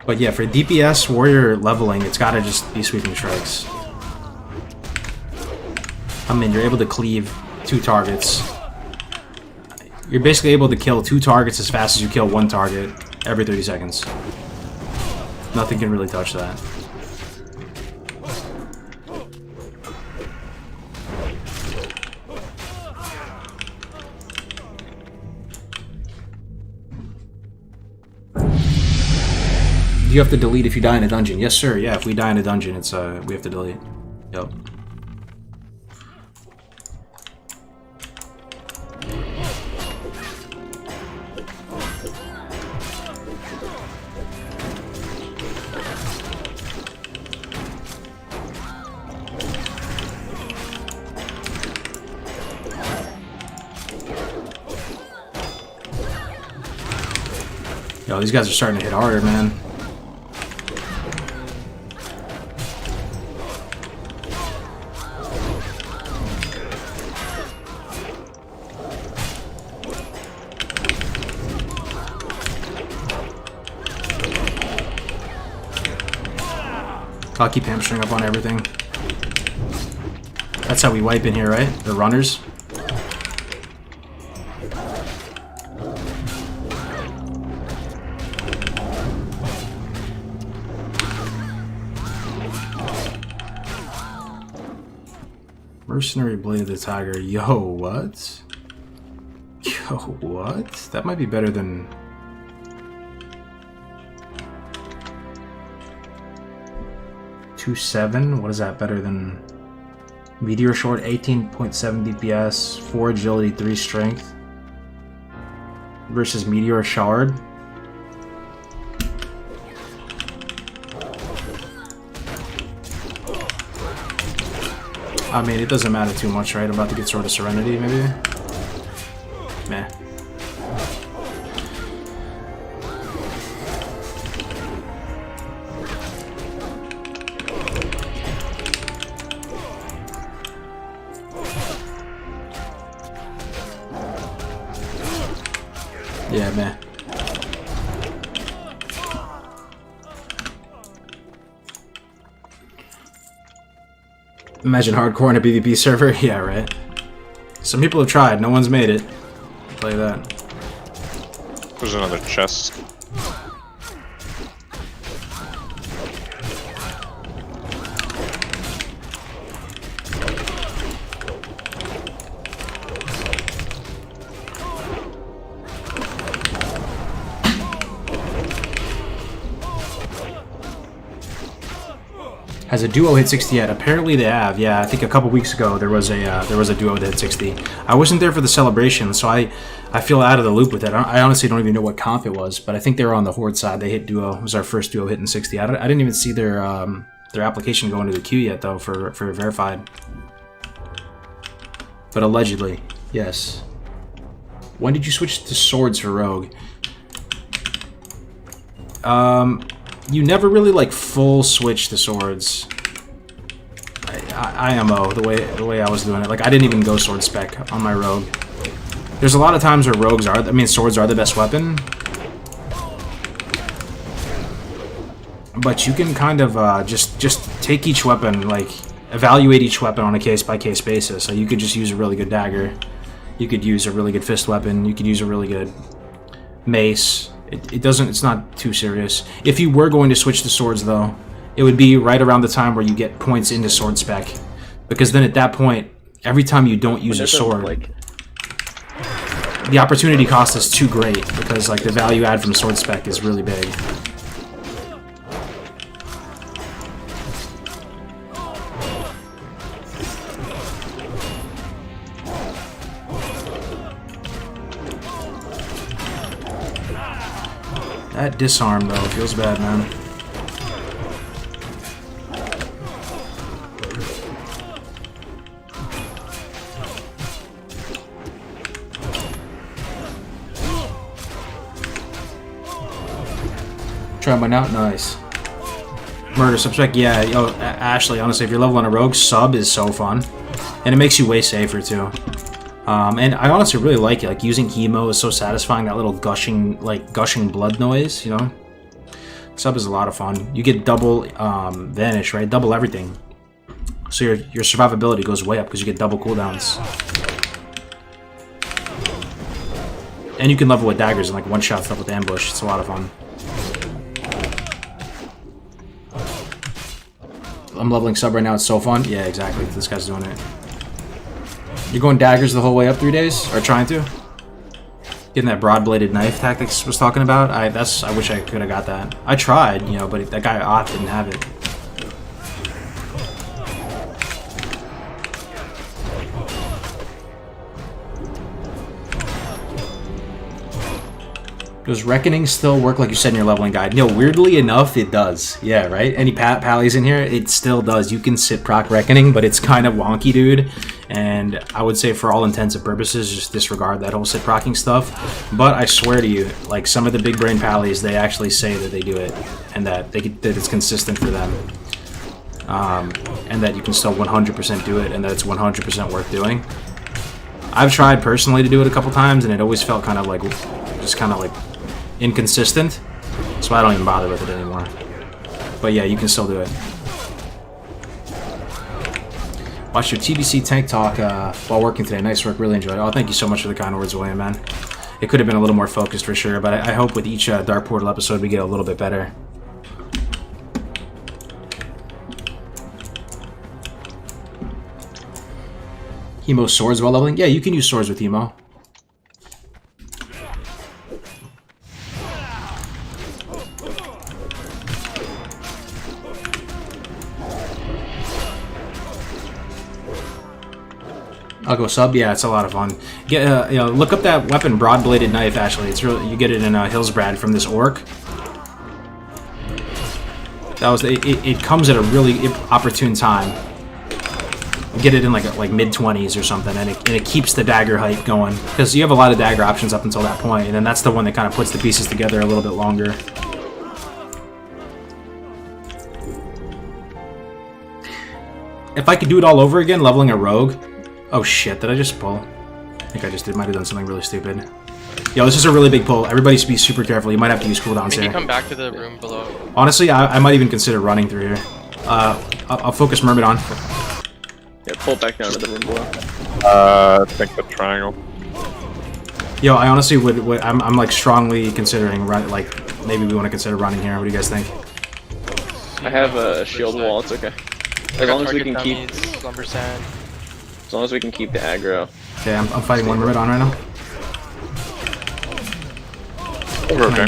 But yeah, for DPS warrior leveling, it's gotta just be sweeping strikes. I mean, you're able to cleave 2 targets. You're basically able to kill 2 targets as fast as you kill 1 target every 30 seconds. Nothing can really touch that. Do you have to delete if you die in a dungeon? Yes, sir. Yeah, if we die in a dungeon, it's we have to delete. Yep. Yo, these guys are starting to hit harder, man. I'll keep hamstring up on everything. That's how we wipe in here, right? The runners. Mercenary Blade of the Tiger. Yo, what? Yo, what? That might be better than... .27? What is that better than... Meteor Short, 18.7 DPS, 4 agility, 3 strength. Versus Meteor Shard. I mean, it doesn't matter too much, right? I'm about to get Sword of Serenity, maybe? Meh. Yeah, meh. Imagine hardcore in a PvP server? Yeah, right. Some people have tried, no one's made it. Play that. There's another chest. Has a duo hit 60 yet? Apparently they have. Yeah, I think a couple weeks ago there was a duo that hit 60. I wasn't there for the celebration, so I feel out of the loop with it. I honestly don't even know what comp it was, but I think they were on the Horde side. They hit duo. It was our first duo hitting 60. I didn't even see their application go into the queue yet though for verified. But allegedly, yes. When did you switch to swords for Rogue? You never really like full switch to swords. IMO the way I was doing it. Like I didn't even go sword spec on my Rogue. There's a lot of times where swords are the best weapon. But you can kind of just take each weapon, like evaluate each weapon on a case by case basis. So you could just use a really good dagger. You could use a really good fist weapon. You could use a really good mace. It's not too serious. If you were going to switch to swords though, it would be right around the time where you get points into sword spec. Because then at that point, every time you don't use a sword, the opportunity cost is too great because like the value add from sword spec is really big. That disarm though feels bad, man. Try mine out, nice. Murder subspec, yeah. Yo, Ashley, honestly, if you're leveling a rogue, sub is so fun, and it makes you way safer too. And I honestly really like it. Like using hemo is so satisfying. That little gushing blood noise, you know. Sub is a lot of fun. You get double vanish, right? Double everything. So your survivability goes way up because you get double cooldowns. And you can level with daggers and like one shot stuff with ambush. It's a lot of fun. I'm leveling sub right now. It's so fun. Yeah, exactly. This guy's doing it. You're going daggers the whole way up 3 days, or trying to? Getting that broad-bladed knife tactics was talking about. I wish I could have got that. I tried, you know, but that guy Oth didn't have it. Does Reckoning still work like you said in your leveling guide? No, weirdly enough, it does. Yeah, right? Any pallies in here? It still does. You can sit proc Reckoning, but it's kind of wonky, dude. And I would say for all intents and purposes, just disregard that whole sit procking stuff. But I swear to you, like some of the big brain pallies, they actually say that they do it. And that it's consistent for them. And that you can still 100% do it, and that it's 100% worth doing. I've tried personally to do it a couple times, and it always felt kind of like, just kind of like inconsistent, so I don't even bother with it anymore. But yeah, you can still do it. Watch your TBC tank talk while working today. Nice work, really enjoyed it. Oh, thank you so much for the kind words, William, man. It could have been a little more focused for sure, but I hope with each Dark Portal episode we get a little bit better. Hemo swords while leveling? Yeah, you can use swords with Hemo. I'll go sub. Yeah, it's a lot of fun. Get you know, look up that weapon, broad-bladed knife. Actually, it's really, you get it in Hillsbrad from this orc. That was it comes at a really opportune time. You get it in like mid-20s or something, and it keeps the dagger hype going because you have a lot of dagger options up until that point, and then that's the one that kind of puts the pieces together a little bit longer. If I could do it all over again, leveling a rogue. Oh shit, did I just pull? I think I just did. Might have done something really stupid. Yo, this is a really big pull. Everybody should be super careful. You might have to use cooldowns here. Can you come back to the room below? Honestly, I might even consider running through here. I'll focus Mermaid on. Yeah, pull back down to the room below. I think the triangle. Yo, I honestly would I'm like strongly considering like maybe we want to consider running here. What do you guys think? I have a shield wall. It's okay. As long as we can keep. As long as we can keep the aggro. Okay, I'm fighting one Mermaid on right now. Okay.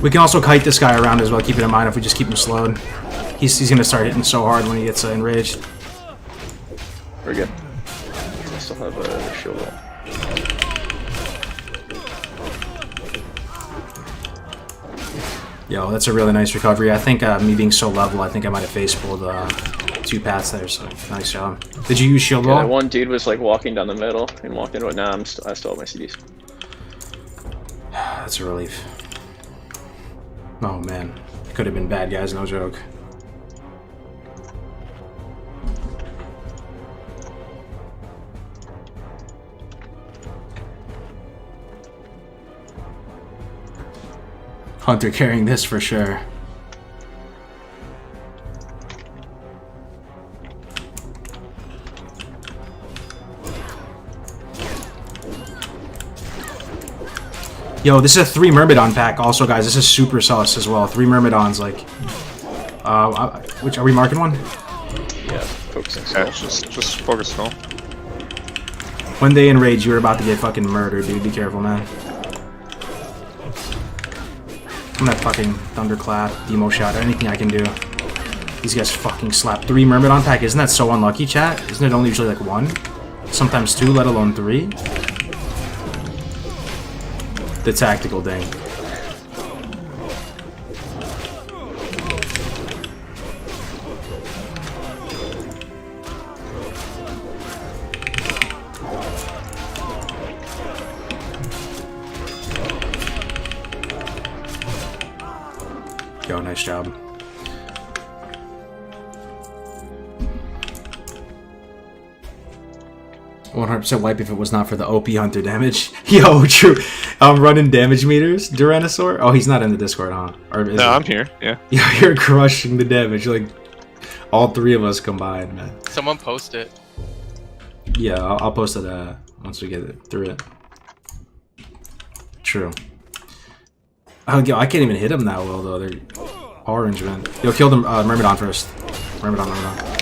We can also kite this guy around as well, keep it in mind if we just keep him slowed. He's gonna start hitting so hard when he gets enraged. We're good. I still have a shield wall. Yo, that's a really nice recovery. I think me being so level, I think I might have face pulled 2 paths there, so nice job. Did you use shield wall? Yeah, one dude was like walking down the middle and walked into it. Now I still have my CDs. That's a relief. Oh man, could have been bad guys, no joke. Hunter carrying this for sure. Yo, this is a 3 Myrmidon pack also, guys. This is super sus as well. 3 Myrmidons, like... which, are we marking one? Yeah, focusing skull. Yeah, just focus skull. When they enrage, you're about to get fucking murdered, dude. Be careful, man. I'm that fucking Thunderclap, Demo Shot, anything I can do. These guys fucking slap. 3 Myrmidon pack, isn't that so unlucky, chat? Isn't it only usually like 1? Sometimes 2, let alone 3? The tactical ding. Yo, nice job. 100% wipe if it was not for the OP Hunter damage. Yo, true. I'm running damage meters, Duranosaur. Oh, he's not in the Discord, huh? Or is no, he? I'm here, yeah. Yo, you're crushing the damage, like, all 3 of us combined, man. Someone post it. Yeah, I'll post it once we get it through it. True. Oh, yo, I can't even hit him that well, though. They're orange, man. Yo, kill them, Myrmidon first. Myrmidon.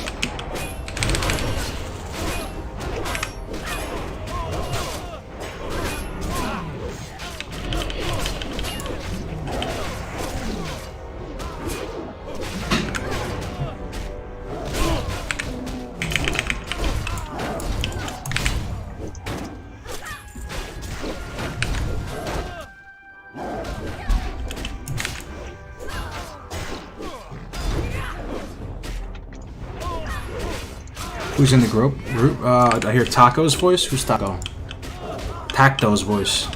Who's in the group? I hear Taco's voice. Who's Taco? Tacto's voice.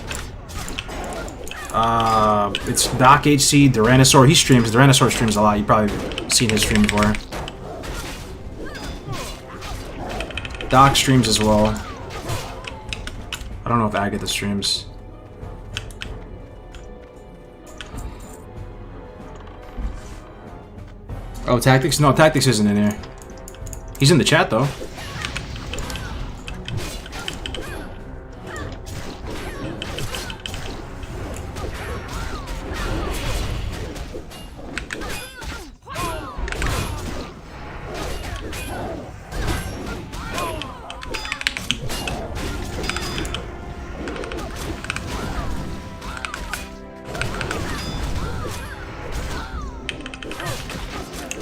It's Doc HC, Duranosaur. He streams. Duranosaur streams a lot. You've probably seen his stream before. Doc streams as well. I don't know if Agatha streams. Oh, Tactics? No, Tactics isn't in here. He's in the chat, though.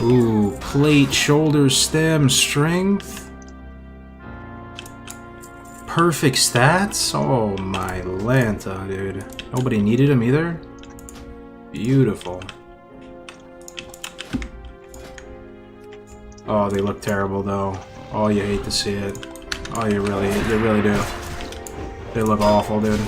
Ooh, plate, shoulder, stem, strength. Perfect stats? Oh my Lanta, dude. Nobody needed him either? Beautiful. Oh, they look terrible though. Oh, you hate to see it. Oh, you really do. They look awful, dude.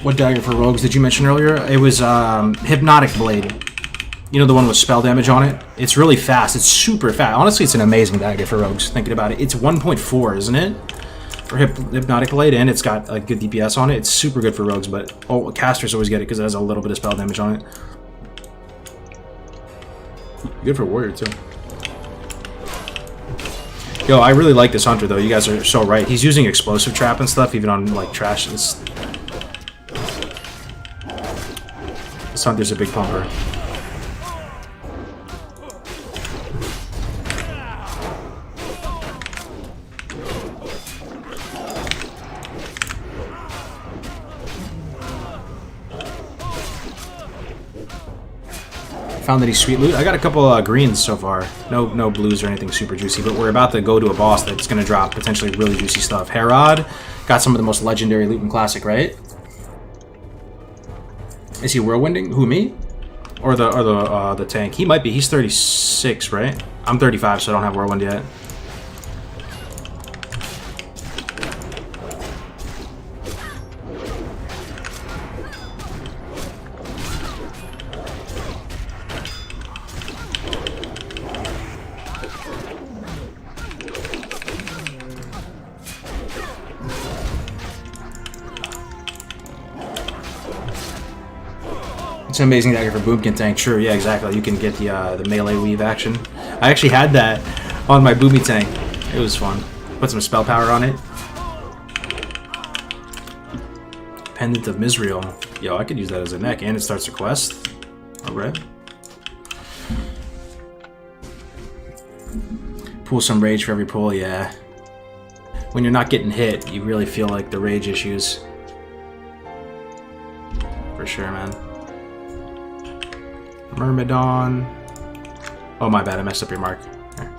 What dagger for rogues did you mention earlier? It was Hypnotic Blade. You know, the one with spell damage on it? It's really fast. It's super fast. Honestly, it's an amazing dagger for rogues, thinking about it. It's 1.4, isn't it? or Hypnotic Blade, and it's got like good DPS on it. It's super good for rogues, but casters always get it because it has a little bit of spell damage on it. Good for warrior too. Yo, I really like this hunter though. You guys are so right. He's using explosive trap and stuff, even on like trash. This hunter's a big pumper. Found that he's sweet loot. I got a couple greens so far. No blues or anything super juicy, but we're about to go to a boss that's going to drop potentially really juicy stuff. Herod got some of the most legendary loot in Classic, right? Is he whirlwinding? Who, me? Or the tank? He might be. He's 36, right? I'm 35, so I don't have whirlwind yet. It's an amazing dagger for Boomkin tank. Sure, yeah, exactly. You can get the melee weave action. I actually had that on my Boomy tank. It was fun. Put some spell power on it. Pendant of Misriel. Yo, I could use that as a neck, and it starts a quest. Alright. Pull some rage for every pull, yeah. When you're not getting hit, you really feel like the rage issues. For sure, man. Myrmidon. Oh, my bad. I messed up your mark. Here.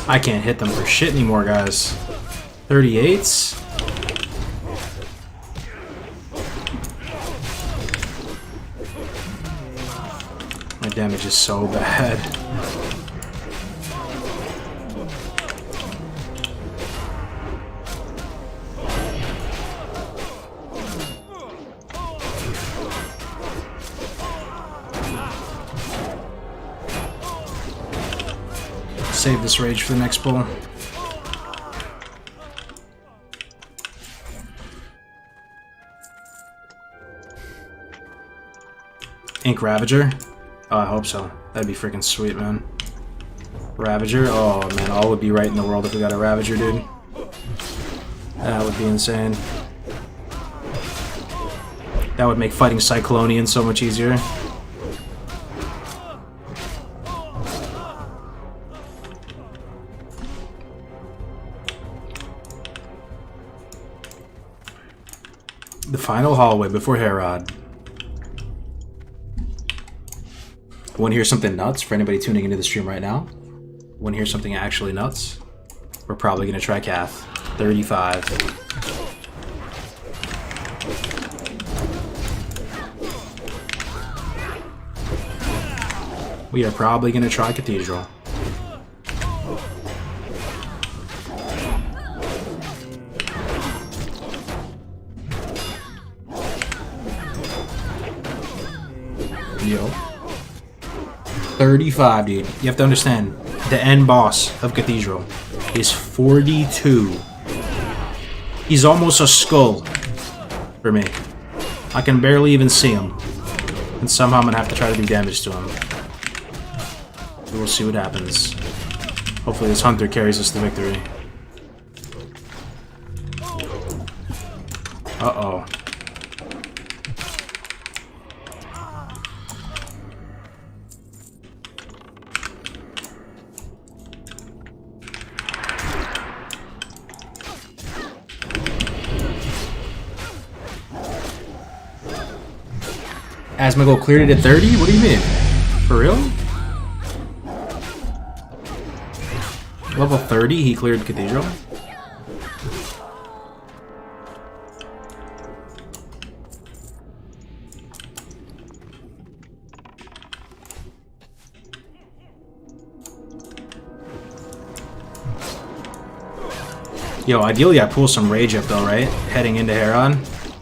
I can't hit them for shit anymore, guys. 38s? My damage is so bad. Save this rage for the next pull. Ink Ravager? Oh, I hope so. That'd be freaking sweet, man. Ravager? Oh, man, all would be right in the world if we got a Ravager, dude. That would be insane. That would make fighting Cyclonian so much easier. The final hallway before Herod. Want to hear something nuts for anybody tuning into the stream right now? Want to hear something actually nuts? We're probably going to try Cath. 35. We are probably going to try Cathedral. Yo. 35, dude. You have to understand, the end boss of Cathedral is 42. He's almost a skull for me. I can barely even see him. And somehow I'm gonna have to try to do damage to him. We'll see what happens. Hopefully this hunter carries us to victory. Uh-oh. Asmongold cleared it at 30? What do you mean? For real? Level 30, he cleared Cathedral? Yo, ideally I pull some rage up though, right? Heading into Heron.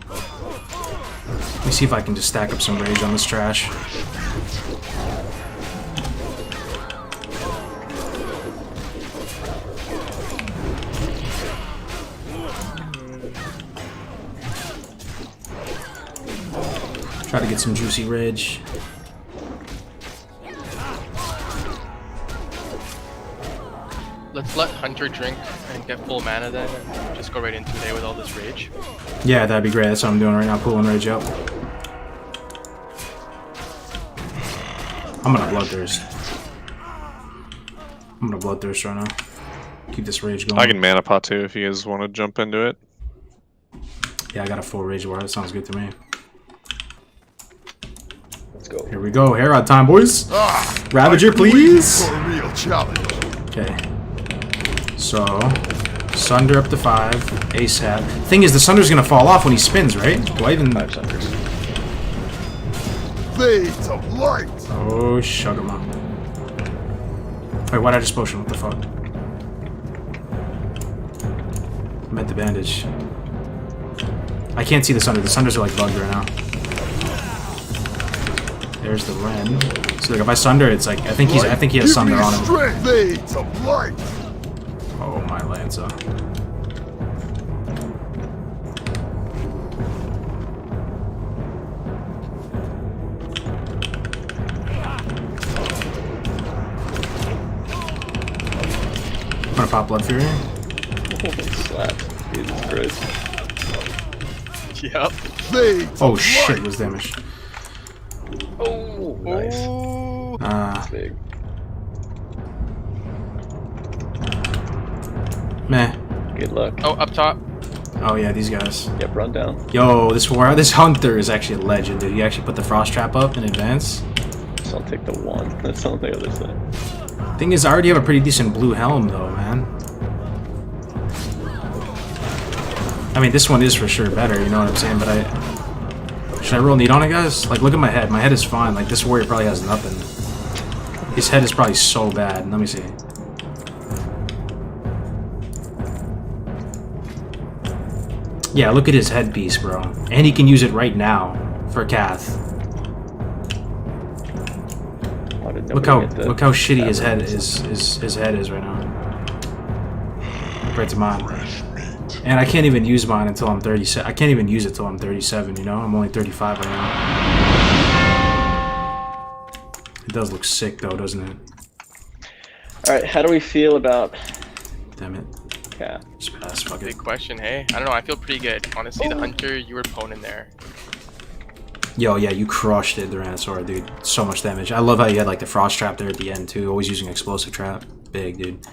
Let me see if I can just stack up some rage on this trash. Try to get some juicy rage. Let's let Hunter drink and get full mana then, and just go right into today with all this rage. Yeah, that'd be great. That's what I'm doing right now, pulling rage up. I'm gonna bloodthirst. I'm gonna bloodthirst right now. Keep this rage going. I can mana pot too if you guys want to jump into it. Yeah, I got a full rage ward. That sounds good to me. Let's go. Here we go. Herod time, boys. Ravager, please. For a real challenge. Okay. So, Sunder up to 5. ASAP. Thing is, the Sunder's gonna fall off when he spins, right? Do I even... 5 Sunders. Blades of light. Oh, shut him up. Wait, why'd I just potion? What the fuck? I meant the bandage. I can't see the Sunder. The Sunders are like bugged right now. There's the Ren. So like if I Sunder, it's like I think he has Sunder on him. Blades of light. Oh my Lanza. I'm gonna pop Blood Fury. Slap. Jesus Christ. Yep. Oh shit, it was damaged. Oh, nice. That's big. Meh. Good luck. Oh, up top. Oh yeah, these guys. Yep, run down. Yo, this Hunter is actually a legend, dude. He actually put the Frost Trap up in advance. So I'll take the 1. That's on the other side. Thing is, I already have a pretty decent blue helm, though, man. I mean, this one is for sure better, you know what I'm saying? But should I roll need on it, guys? Like, look at my head. My head is fine. Like, this warrior probably has nothing. His head is probably so bad. Let me see. Yeah, look at his headpiece, bro. And he can use it right now for Kath. Look how shitty his head is right now. Compared to mine. And I can't even use mine until I'm 37. I can't even use it till I'm 37, you know? I'm only 35 right now. It does look sick though, doesn't it? Alright, how do we feel about... Damn it. Yeah. Just pass, fuck it. Big question, hey? I don't know, I feel pretty good. Honestly, the Hunter, you were poning there. Yo, yeah, you crushed it, the Rhinosaur, dude. So much damage. I love how you had like the Frost Trap there at the end too. Always using Explosive Trap. Big, dude.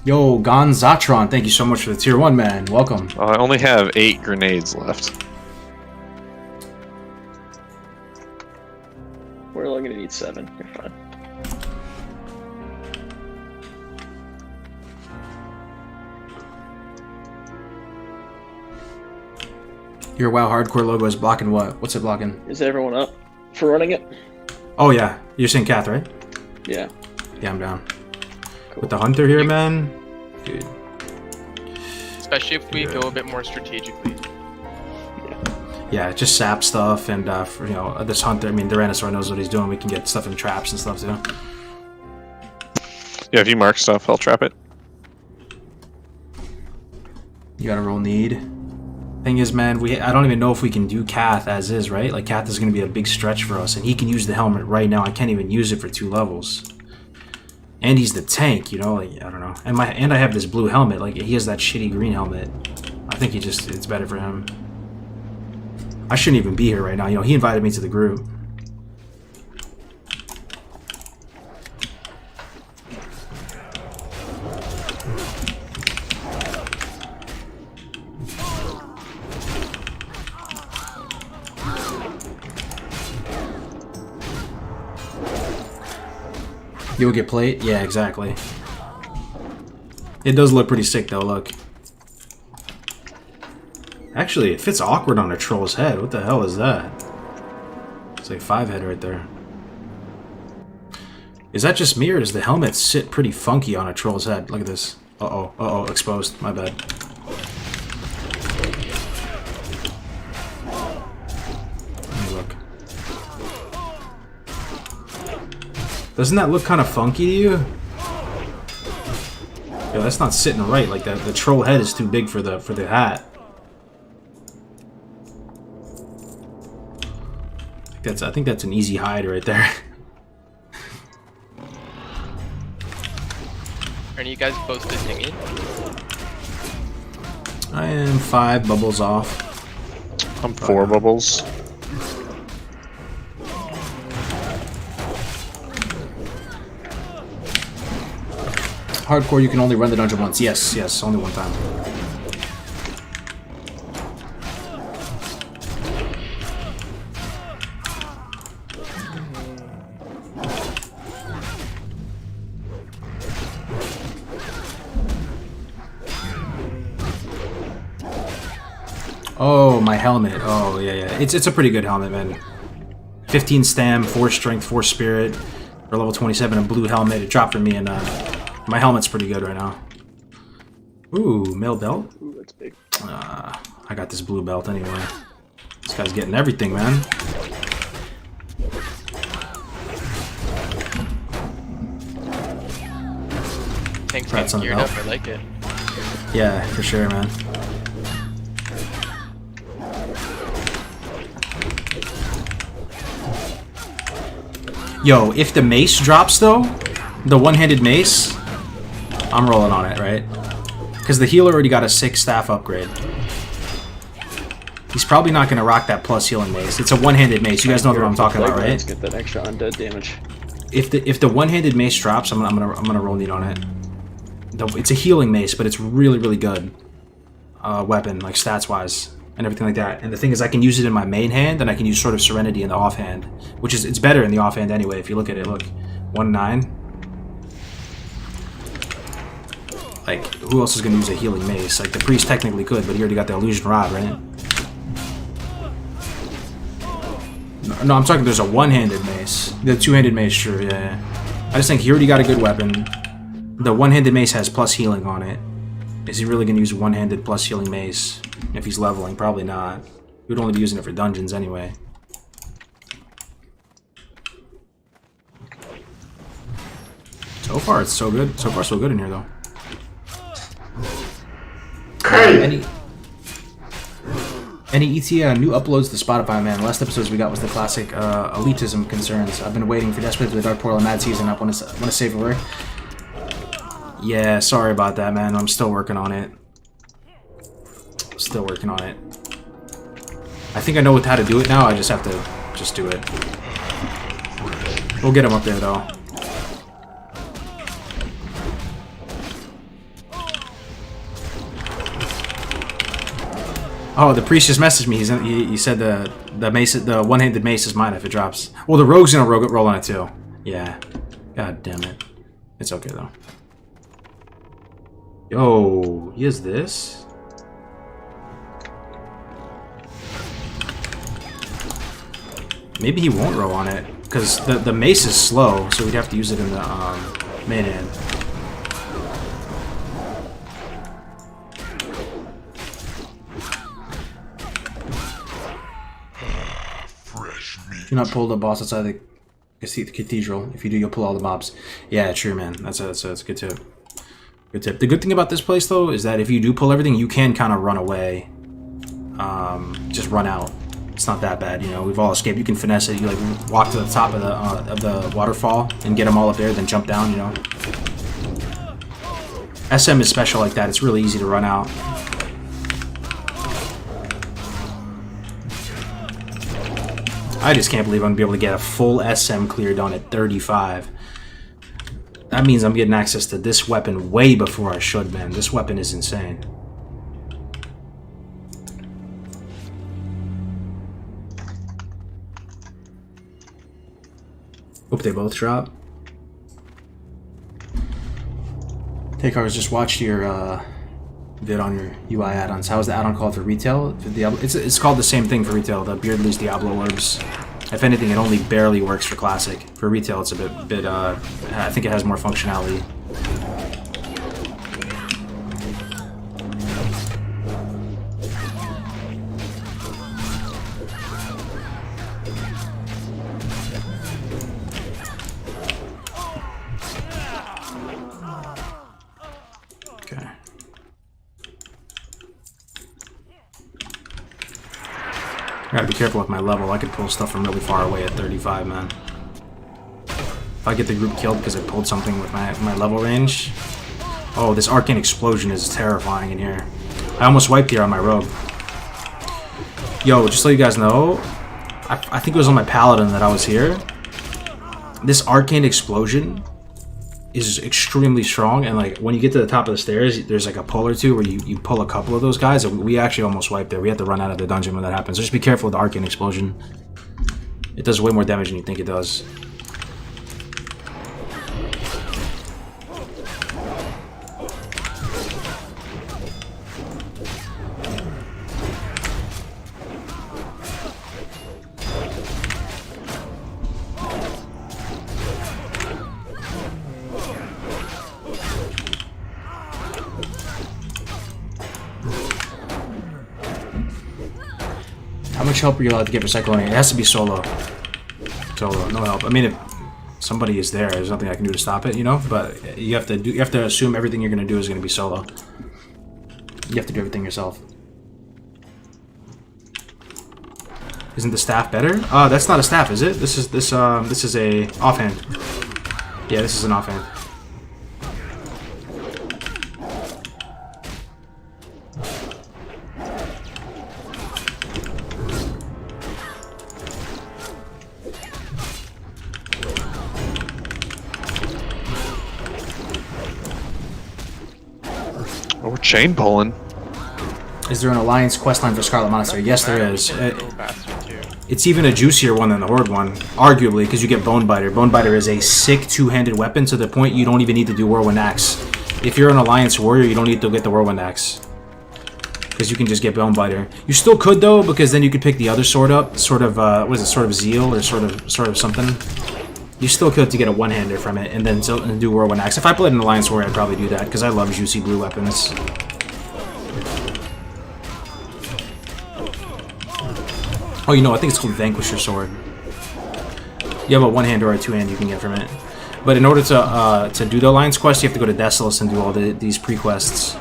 Yo, Gonzatron, thank you so much for the tier 1, man. Welcome. I only have 8 grenades left. We're only gonna need 7. You're fine. Your WoW hardcore logo is blocking what? What's it blocking? Is everyone up for running it? Oh yeah, you're saying Kath, right? Yeah. Yeah, I'm down. Cool. With the Hunter here, man, dude. Especially if we go a bit more strategically. Yeah, just sap stuff and for, you know, this Hunter. I mean, the Rhinosaur knows what he's doing. We can get stuff in traps and stuff too. Yeah, if you mark stuff, I'll trap it. You gotta roll need. Thing is, man, I don't even know if we can do Kath as is, right? Like, Kath is gonna be a big stretch for us, and he can use the helmet right now. I can't even use it for 2 levels. And he's the tank, you know, like, I don't know. And I have this blue helmet, like, he has that shitty green helmet. I think it's better for him. I shouldn't even be here right now, you know, he invited me to the group. You'll get plate? Yeah, exactly. It does look pretty sick though, look. Actually, it fits awkward on a troll's head. What the hell is that? It's like 5 head right there. Is that just me, or does the helmet sit pretty funky on a troll's head? Look at this. Uh-oh, exposed. My bad. Let me look. Doesn't that look kind of funky to you? Yo, that's not sitting right like that. The troll head is too big for the hat. I think that's an easy hide right there. Are you guys close to thingy? I am 5 bubbles off. I'm 4 bubbles. Hardcore, you can only run the dungeon once. Yes, only one time. Oh, my helmet. Oh, yeah. It's a pretty good helmet, man. 15 stam, 4 strength, 4 spirit. For level 27, a blue helmet. It dropped for me, and my helmet's pretty good right now. Ooh, mail belt? Ooh, that's big. I got this blue belt anyway. This guy's getting everything, man. Thanks, getting geared up. I like it. Yeah, for sure, man. Yo, if the mace drops, though, the one-handed mace, I'm rolling on it, right? Because the healer already got a 6 staff upgrade. He's probably not going to rock that plus healing mace. It's a one-handed mace. You guys know what I'm talking about, right? Get that extra undead damage. If the one-handed mace drops, I'm gonna roll neat on it. It's a healing mace, but it's really good weapon, like stats-wise and everything like that. And the thing is, I can use it in my main hand, and I can use Sword of Serenity in the offhand, which is, it's better in the offhand anyway. If you look at it, look, 1-9. Like, who else is gonna use a healing mace? Like, the priest technically could, but he already got the illusion rod, right? No, I'm talking. There's a one-handed mace. The two-handed mace, sure, yeah. I just think he already got a good weapon. The one-handed mace has plus healing on it. Is he really gonna use a one-handed plus healing mace if he's leveling? Probably not. He would only be using it for dungeons anyway. So far, it's so good. So far, so good in here, though. Any ET new uploads to Spotify, man. The last episodes we got was the classic elitism concerns. I've been waiting for Desperate for the Dark Portal and Mad Season up. Want to save a word? Yeah, sorry about that, man. I'm still working on it. Still working on it. I think I know how to do it now. I just have to just do it. We'll get him up there, though. Oh, the priest just messaged me. He said the mace, the one-handed mace is mine if it drops. Well, the rogue's gonna roll on it too. Yeah. God damn it. It's okay though. Yo, he has this. Maybe he won't roll on it because the mace is slow, so we'd have to use it in the main hand. Do not pull the boss outside the cathedral. If you do, you'll pull all the mobs. Yeah, true, man. That's a good tip. Good tip. The good thing about this place, though, is that if you do pull everything, you can kind of run away. Just run out. It's not that bad, you know. We've all escaped. You can finesse it. You like walk to the top of the waterfall and get them all up there, then jump down. You know. SM is special like that. It's really easy to run out. I just can't believe I'm going to be able to get a full SM clear done at 35. That means I'm getting access to this weapon way before I should, man. This weapon is insane. Hope they both drop. Hey, Cars, just watched your vid on your UI add-ons. How's the add-on called for retail? For Diablo? It's called the same thing for retail, the Beardley's Diablo Orbs. If anything, it only barely works for Classic. For retail, it's a bit I think it has more functionality. Gotta be careful with my level. I could pull stuff from really far away at 35, man. If I get the group killed because I pulled something with my level range. Oh, this arcane explosion is terrifying in here. I almost wiped here on my rogue. Yo, just so you guys know, I think it was on my paladin that I was here. This arcane explosion is extremely strong, and like when you get to the top of the stairs, there's like a pull or two where you pull a couple of those guys, and we actually almost wiped there. We had to run out of the dungeon when that happens. So just be careful with the arcane explosion. It does way more damage than you think it does. How much help are you allowed to get for cycloning? It has to be solo. Solo, no help. I mean, if somebody is there, there's nothing I can do to stop it, you know. But you have to assume everything you're gonna do is gonna be solo. You have to do everything yourself. Isn't the staff better? That's not a staff, is it? This is a offhand. Yeah, this is an offhand. Oh, we're chain pulling. Is there an alliance questline for Scarlet Monastery? Yes, there is. It's even a juicier one than the Horde one, arguably, because you get Bonebiter. Bonebiter is a sick two-handed weapon to the point you don't even need to do Whirlwind Axe. If you're an Alliance warrior, you don't need to get the Whirlwind Axe, because you can just get Bonebiter. You still could though, because then you could pick the other sword up, sort of what is it, sort of Zeal or sort of something. You still could to get a one-hander from it, and then do Whirlwind Axe. If I played an Alliance warrior, I'd probably do that, because I love juicy blue weapons. Oh, you know, I think it's called Vanquisher Sword. You have a one-hand or a two-hand you can get from it. But in order to do the Alliance quest, you have to go to Desolace and do all these pre-quests.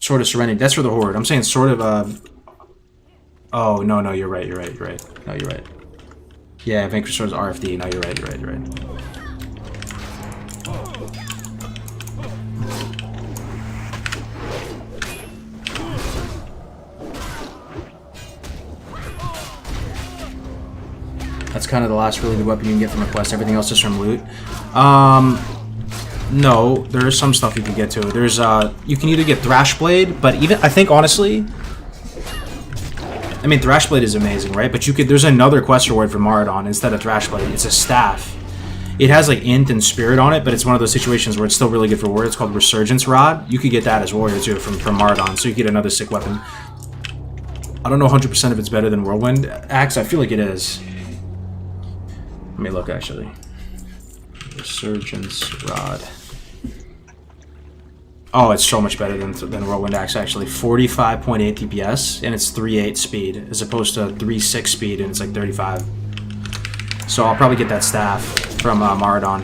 Sword of Serenity. That's for the Horde. I'm saying Sword of... Oh, no, you're right. No, you're right. Yeah, Vanquisher Sword is RFD. No, you're right. That's kind of the last really good weapon you can get from a quest. Everything else is from loot. No, there is some stuff you can get to. There's you can either get Thrashblade, but even I think honestly, I mean Thrashblade is amazing, right? But there's another quest reward for Maradon instead of Thrashblade. It's a staff. It has like Int and Spirit on it, but it's one of those situations where it's still really good for warrior. It's called Resurgence Rod. You could get that as warrior too from Maradon, so you get another sick weapon. I don't know 100% if it's better than Whirlwind Axe. I feel like it is. Let me look actually. Resurgence Rod. Oh, it's so much better than Whirlwind Axe actually. 45.8 DPS and it's 3.8 speed as opposed to 3.6 speed and it's like 35. So I'll probably get that staff from Maradon.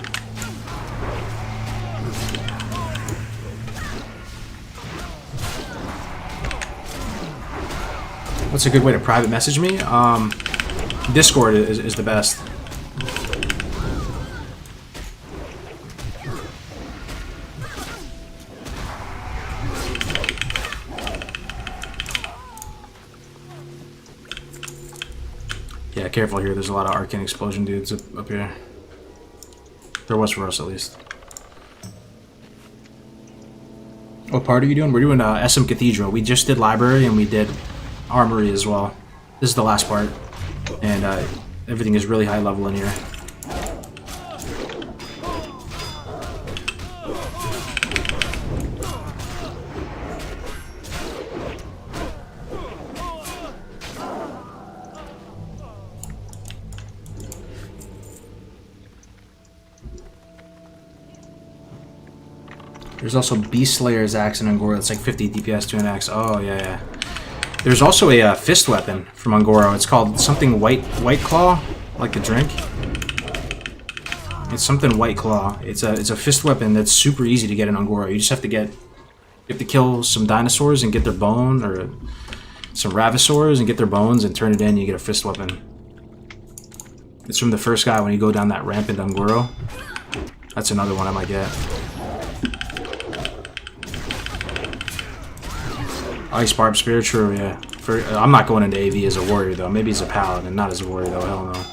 What's a good way to private message me? Discord is the best. Yeah, careful here. There's a lot of arcane explosion dudes up here. There was for us, at least. What part are you doing? We're doing SM Cathedral. We just did Library and we did Armory as well. This is the last part. And everything is really high level in here. There's also Beast Slayer's Axe in Ungoro. It's like 50 DPS to an axe. Oh, yeah. There's also a fist weapon from Ungoro. It's called something White Claw, like the drink. It's something White Claw. It's a fist weapon that's super easy to get in Ungoro. You just have to kill some dinosaurs and get their bone, or some Ravasaurs and get their bones and turn it in. You get a fist weapon. It's from the first guy when you go down that ramp in Ungoro. That's another one I might get. Ice Barb Spear, true, yeah. I'm not going into AV as a warrior though. Maybe as a paladin, not as a warrior though. Hell no.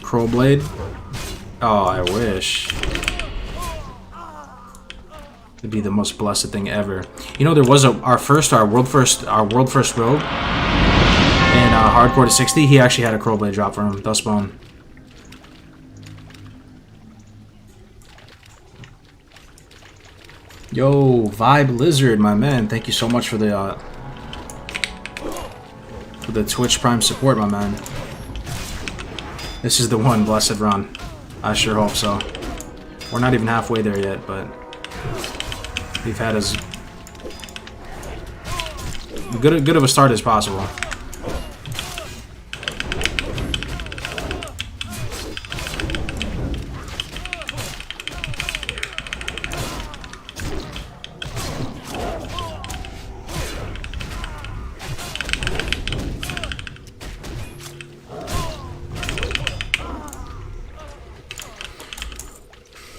Crowblade? Oh, I wish. It'd be the most blessed thing ever. You know, there was our world first rogue in hardcore to 60. He actually had a Crowblade drop for him. Dustbone. Yo, Vibe Lizard, my man. Thank you so much for the Twitch Prime support, my man. This is the one, blessed run. I sure hope so. We're not even halfway there yet, but we've had as good of a start as possible.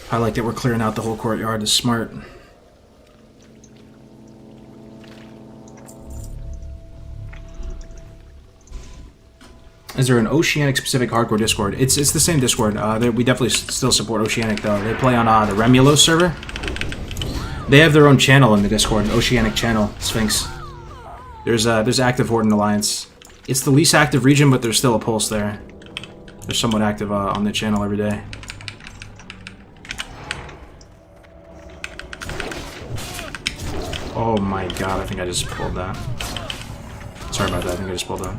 I like that we're clearing out the whole courtyard. It's smart. Is there an Oceanic specific hardcore Discord? It's the same Discord. We definitely still support Oceanic though. They play on the Remulos server. They have their own channel in the Discord, Oceanic channel, Sphinx. There's active Horde Alliance. It's the least active region, but there's still a pulse there. They're somewhat active on the channel every day. Oh my god, I think I just pulled that. Sorry about that, I think I just pulled that.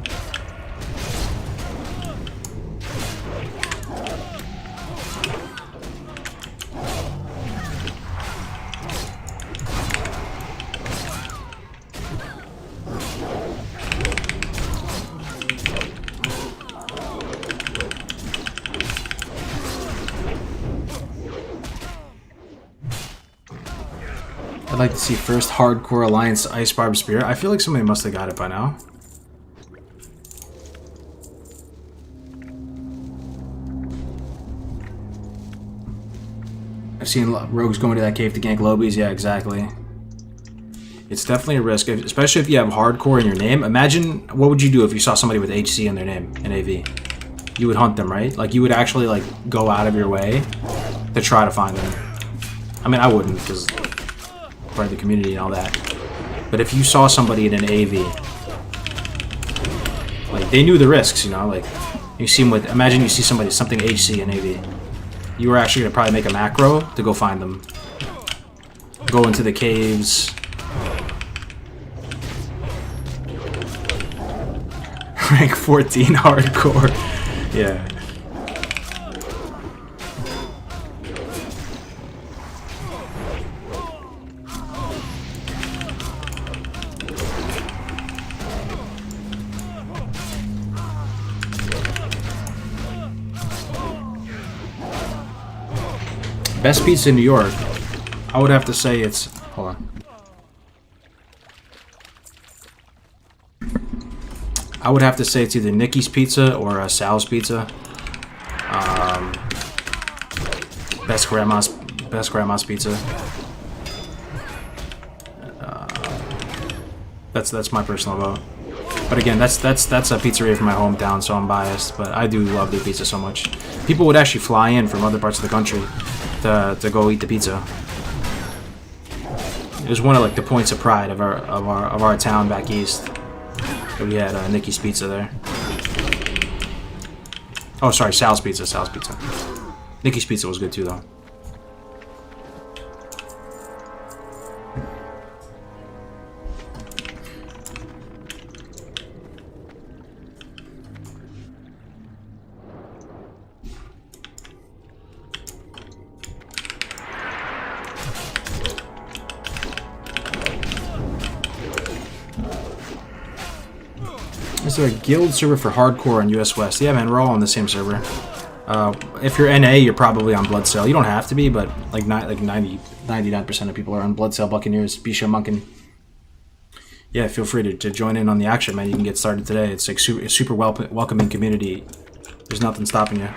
I'd like to see first hardcore Alliance Ice Barb Spear. I feel like somebody must have got it by now. I've seen rogues going to that cave to gank lobies. Yeah, exactly. It's definitely a risk, especially if you have hardcore in your name. Imagine, what would you do if you saw somebody with HC in their name in AV? You would hunt them, right? Like, you would actually, like, go out of your way to try to find them. I mean, I wouldn't, because part of the community and all that. But if you saw somebody in an AV, like, they knew the risks, you know, like, you see them with, imagine you see somebody, something HC in AV. You were actually going to probably make a macro to go find them. Go into the caves. Rank 14 hardcore. Yeah. Best pizza in New York. I would have to say it's... Hold on. I would have to say it's either Nikki's Pizza or Sal's Pizza. Best grandma's pizza. That's my personal vote. But again, that's a pizzeria from my hometown, so I'm biased. But I do love their pizza so much. People would actually fly in from other parts of the country to go eat the pizza. It was one of like the points of pride of our town back east. We had Nikki's Pizza there. Oh, sorry, Sal's Pizza. Nikki's Pizza was good too, though. is a guild server for hardcore on US West. Yeah, man, we're all on the same server. If you're NA, you're probably on Bloodsail. You don't have to be, but like 99% of people are on Bloodsail Buccaneers, Bisha Munkin. Yeah, feel free to join in on the action, man. You can get started today. It's like a super welcoming community. There's nothing stopping you.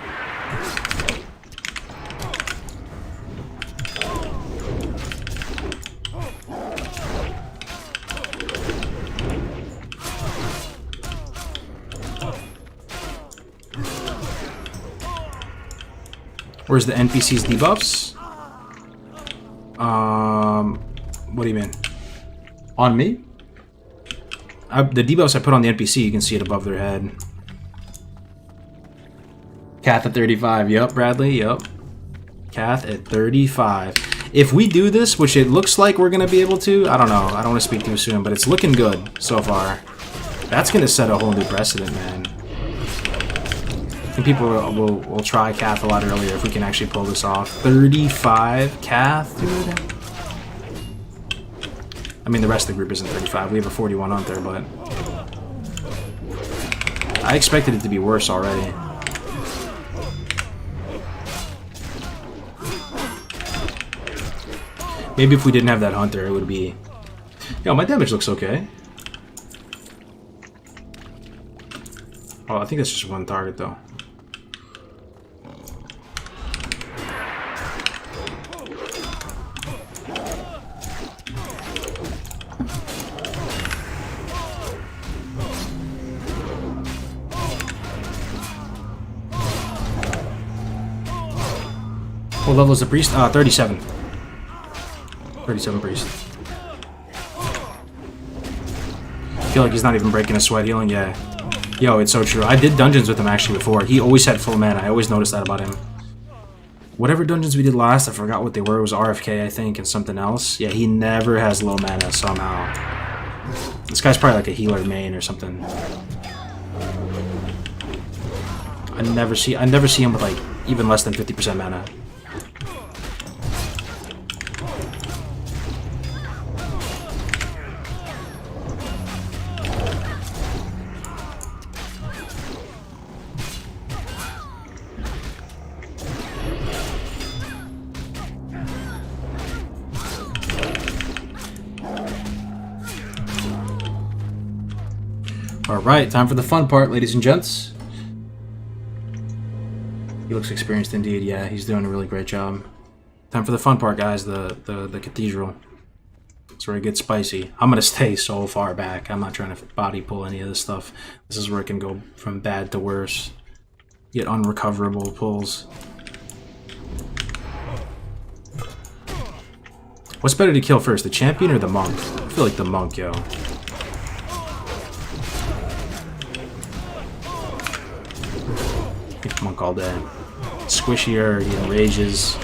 Where's the NPC's debuffs? What do you mean? On me? The debuffs I put on the NPC, you can see it above their head. Kath at 35. Yup, Bradley. Yup. Kath at 35. If we do this, which it looks like we're going to be able to, I don't know. I don't want to speak too soon, but it's looking good so far. That's going to set a whole new precedent, man. I think people will try Kath a lot earlier if we can actually pull this off. 35 Kath, dude. I mean, the rest of the group isn't 35. We have a 41 on there, but I expected it to be worse already. Maybe if we didn't have that hunter, it would be... Yo, my damage looks okay. Oh, I think that's just one target, though. What level is the priest? 37. 37 priest. I feel like he's not even breaking a sweat healing. Yeah. Yo, it's so true. I did dungeons with him actually before. He always had full mana. I always noticed that about him. Whatever dungeons we did last, I forgot what they were. It was RFK, I think, and something else. Yeah, he never has low mana somehow. This guy's probably like a healer main or something. I never see him with like even less than 50% mana. Alright, time for the fun part, ladies and gents. He looks experienced indeed. Yeah, he's doing a really great job. Time for the fun part, guys, the cathedral. It's where it gets spicy. I'm gonna stay so far back. I'm not trying to body pull any of this stuff. This is where it can go from bad to worse. Get unrecoverable pulls. What's better to kill first, the champion or the monk? I feel like the monk, yo. Monk all day. Squishier, he enrages.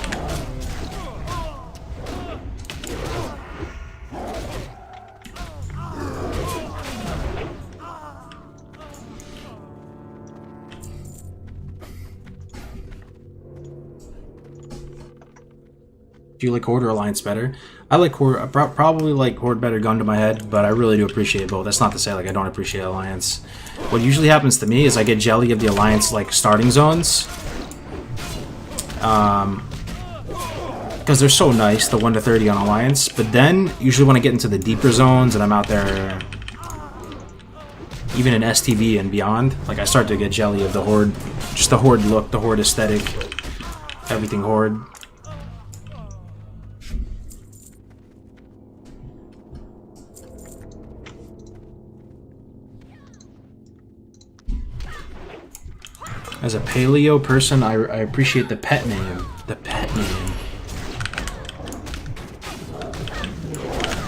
Do you like Horde or Alliance better? I like Horde. I probably like Horde better, gun to my head, but I really do appreciate both. That's not to say like I don't appreciate Alliance. What usually happens to me is I get jelly of the Alliance like starting zones, because they're so nice, the 1 to 30 on Alliance. But then usually when I get into the deeper zones and I'm out there, even in STV and beyond, like I start to get jelly of the Horde, just the Horde look, the Horde aesthetic, everything Horde. As a paleo person, I appreciate the pet name. The pet name.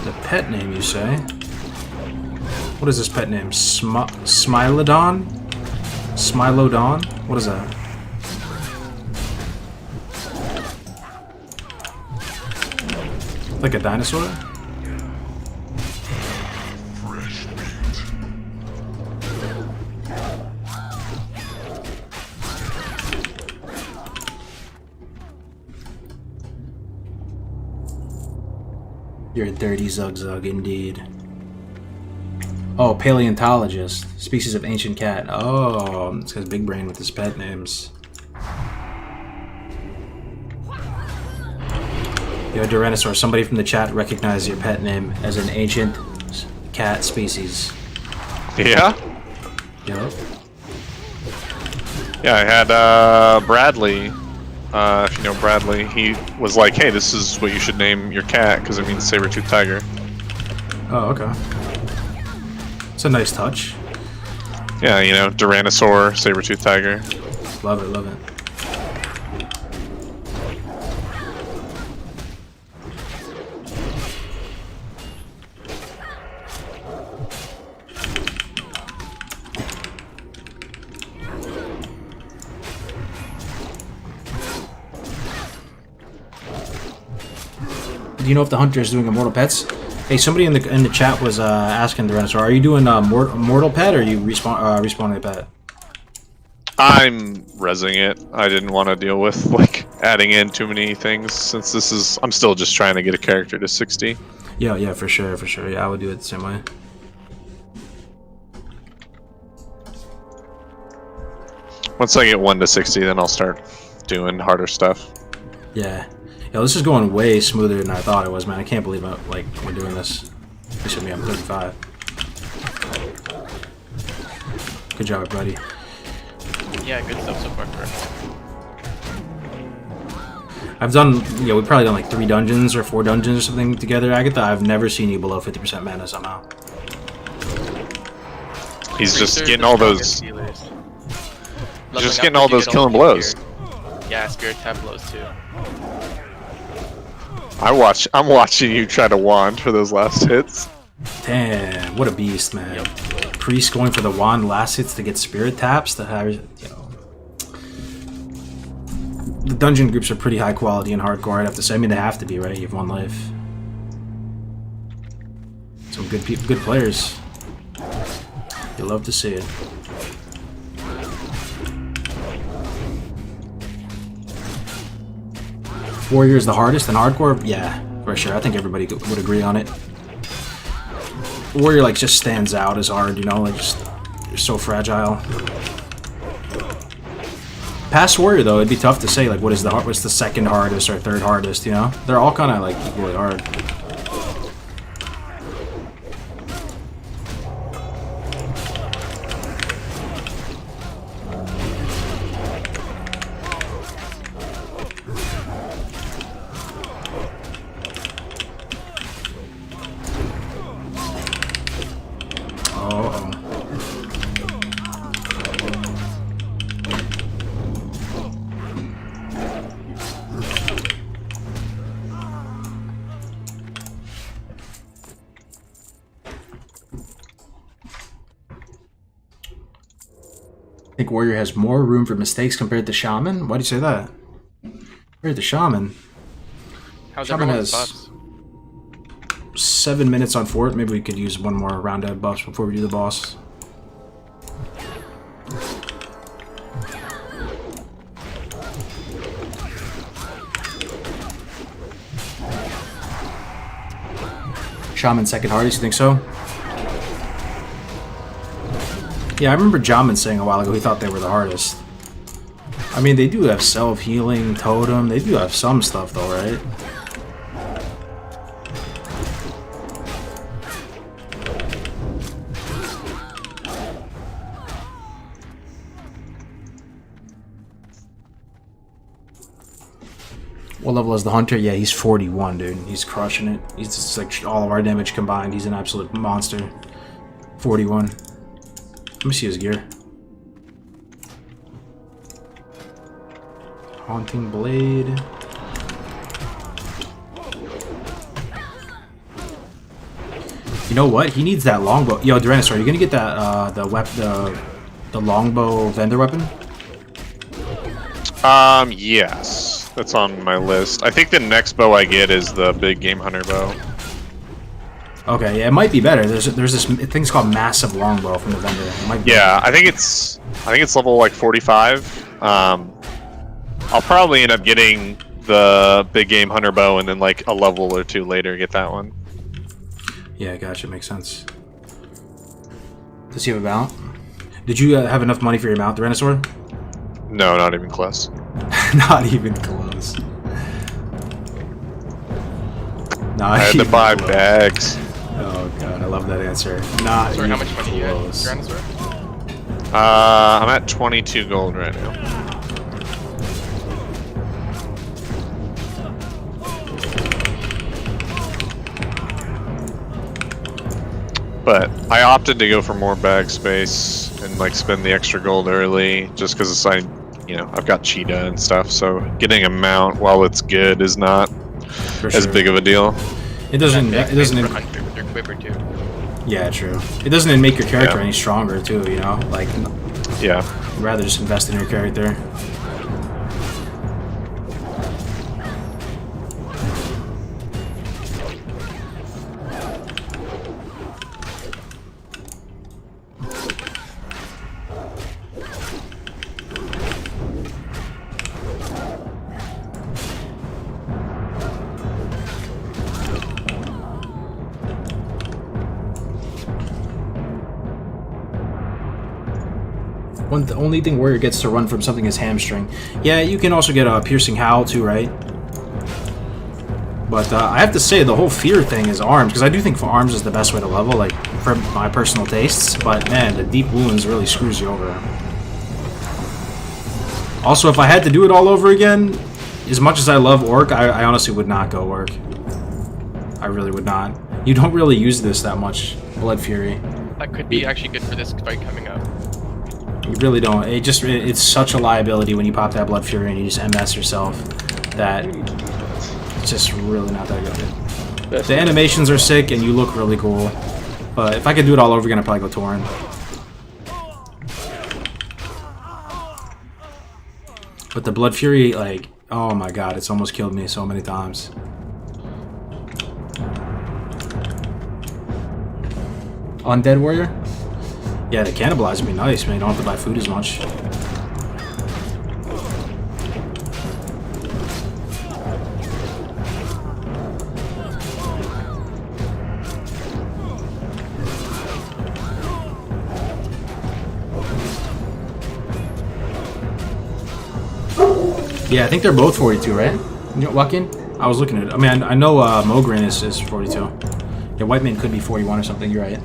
The pet name, you say? What is this pet name? Smilodon? Smilodon? What is that? Like a dinosaur? You're a dirty Zug Zug, indeed. Oh, paleontologist. Species of ancient cat. Oh, it's because Big Brain with his pet names. Yo, Duranosaur, somebody from the chat recognized your pet name as an ancient cat species. Yeah? Yep. Yeah, I had Bradley. If you know Bradley, he was like, hey, this is what you should name your cat because it means saber-toothed tiger. Oh, okay. It's a nice touch. Yeah, you know, Duranosaur, saber-toothed tiger. Love it, love it. Do you know if the hunter is doing Immortal Pets? Hey, somebody in the chat was asking the Duranosaur, are you doing Mortal Pet or are you respawning a pet? I'm resing it. I didn't want to deal with like adding in too many things since this is. I'm still just trying to get a character to 60. Yeah, for sure, for sure. Yeah, I would do it the same way. Once I get 1 to 60, then I'll start doing harder stuff. Yeah. Yo, this is going way smoother than I thought it was, man. I can't believe we're doing this. This should be I'm 35. Good job, buddy. Yeah, good stuff so far. I've done, we've probably done like 3 dungeons or 4 dungeons or something together, Agatha. I've never seen you below 50% mana somehow. He's just getting all those. He's just getting all those killing blows. Yeah, spirit tap blows too. I'm watching you try to wand for those last hits. Damn, what a beast, man. Yep. Priest going for the wand last hits to get spirit taps. The dungeon groups are pretty high quality and hardcore, I'd have to say. I mean, they have to be, right? You have 1 life. Some good players. You love to see it. Warrior is the hardest and hardcore? Yeah, for sure. I think everybody would agree on it. Warrior like just stands out as hard, you know, like just you're so fragile. Past Warrior though, it'd be tough to say like what's the second hardest or third hardest, you know? They're all kind of like equally hard. I think Warrior has more room for mistakes compared to Shaman. Why do you say that? Compared to Shaman. How's Shaman everyone's has buffs? 7 minutes on fort. Maybe we could use 1 more round of buffs before we do the boss. Shaman second hardest, you think so? Yeah, I remember Jamin saying a while ago he thought they were the hardest. I mean, they do have self-healing, totem. They do have some stuff though, right? What level is the hunter? Yeah, he's 41, dude. He's crushing it. He's just like all of our damage combined. He's an absolute monster. 41. Let me see his gear. Haunting Blade. You know what? He needs that longbow. Yo, Duranosaur, are you gonna get that the longbow vendor weapon? Yes. That's on my list. I think the next bow I get is the big game hunter bow. Okay, yeah, it might be better. There's this thing's called massive longbow from the vendor. It might be yeah, I think it's level like 45. I'll probably end up getting the big game hunter bow and then like a level or 2 later get that one. Yeah, gotcha. Makes sense. Does he have a mount? Did you have enough money for your mount, the Rhinosaur? No, not even close. Not even close. Not I had to buy bags. Oh god, I love that answer. Not Sorry, even how much money you had, close. Tyrannosaur? I'm at 22 gold right now. But I opted to go for more bag space and like spend the extra gold early, just because I've got cheetah and stuff. So getting a mount while it's good is not as big of a deal. It doesn't. It doesn't. With your quiver too. Yeah, true. It doesn't make your character any stronger too. You know, like. Yeah. You'd rather just invest in your character. The only thing Warrior gets to run from something is hamstring. Yeah, you can also get a piercing howl too, right? But I have to say the whole fear thing is arms, because I do think for arms is the best way to level, like for my personal tastes. But man, the deep wounds really screws you over. Also, if I had to do it all over again, as much as I love Orc, I honestly would not go Orc. I really would not. You don't really use this that much, Blood Fury. That could be actually good for this fight coming up. You really don't. It's such a liability when you pop that Blood Fury and you just MS yourself that it's just really not that good. The animations are sick and you look really cool. But if I could do it all over again, I'd probably go Tauren. But the Blood Fury, like, oh my god, it's almost killed me so many times. Undead Warrior? Yeah, the cannibalize would be nice, man. You don't have to buy food as much. Yeah, I think they're both 42, right? You know, Joaquin? I was looking at it. I mean, I know Mogren is 42. Yeah, White Man could be 41 or something. You're right.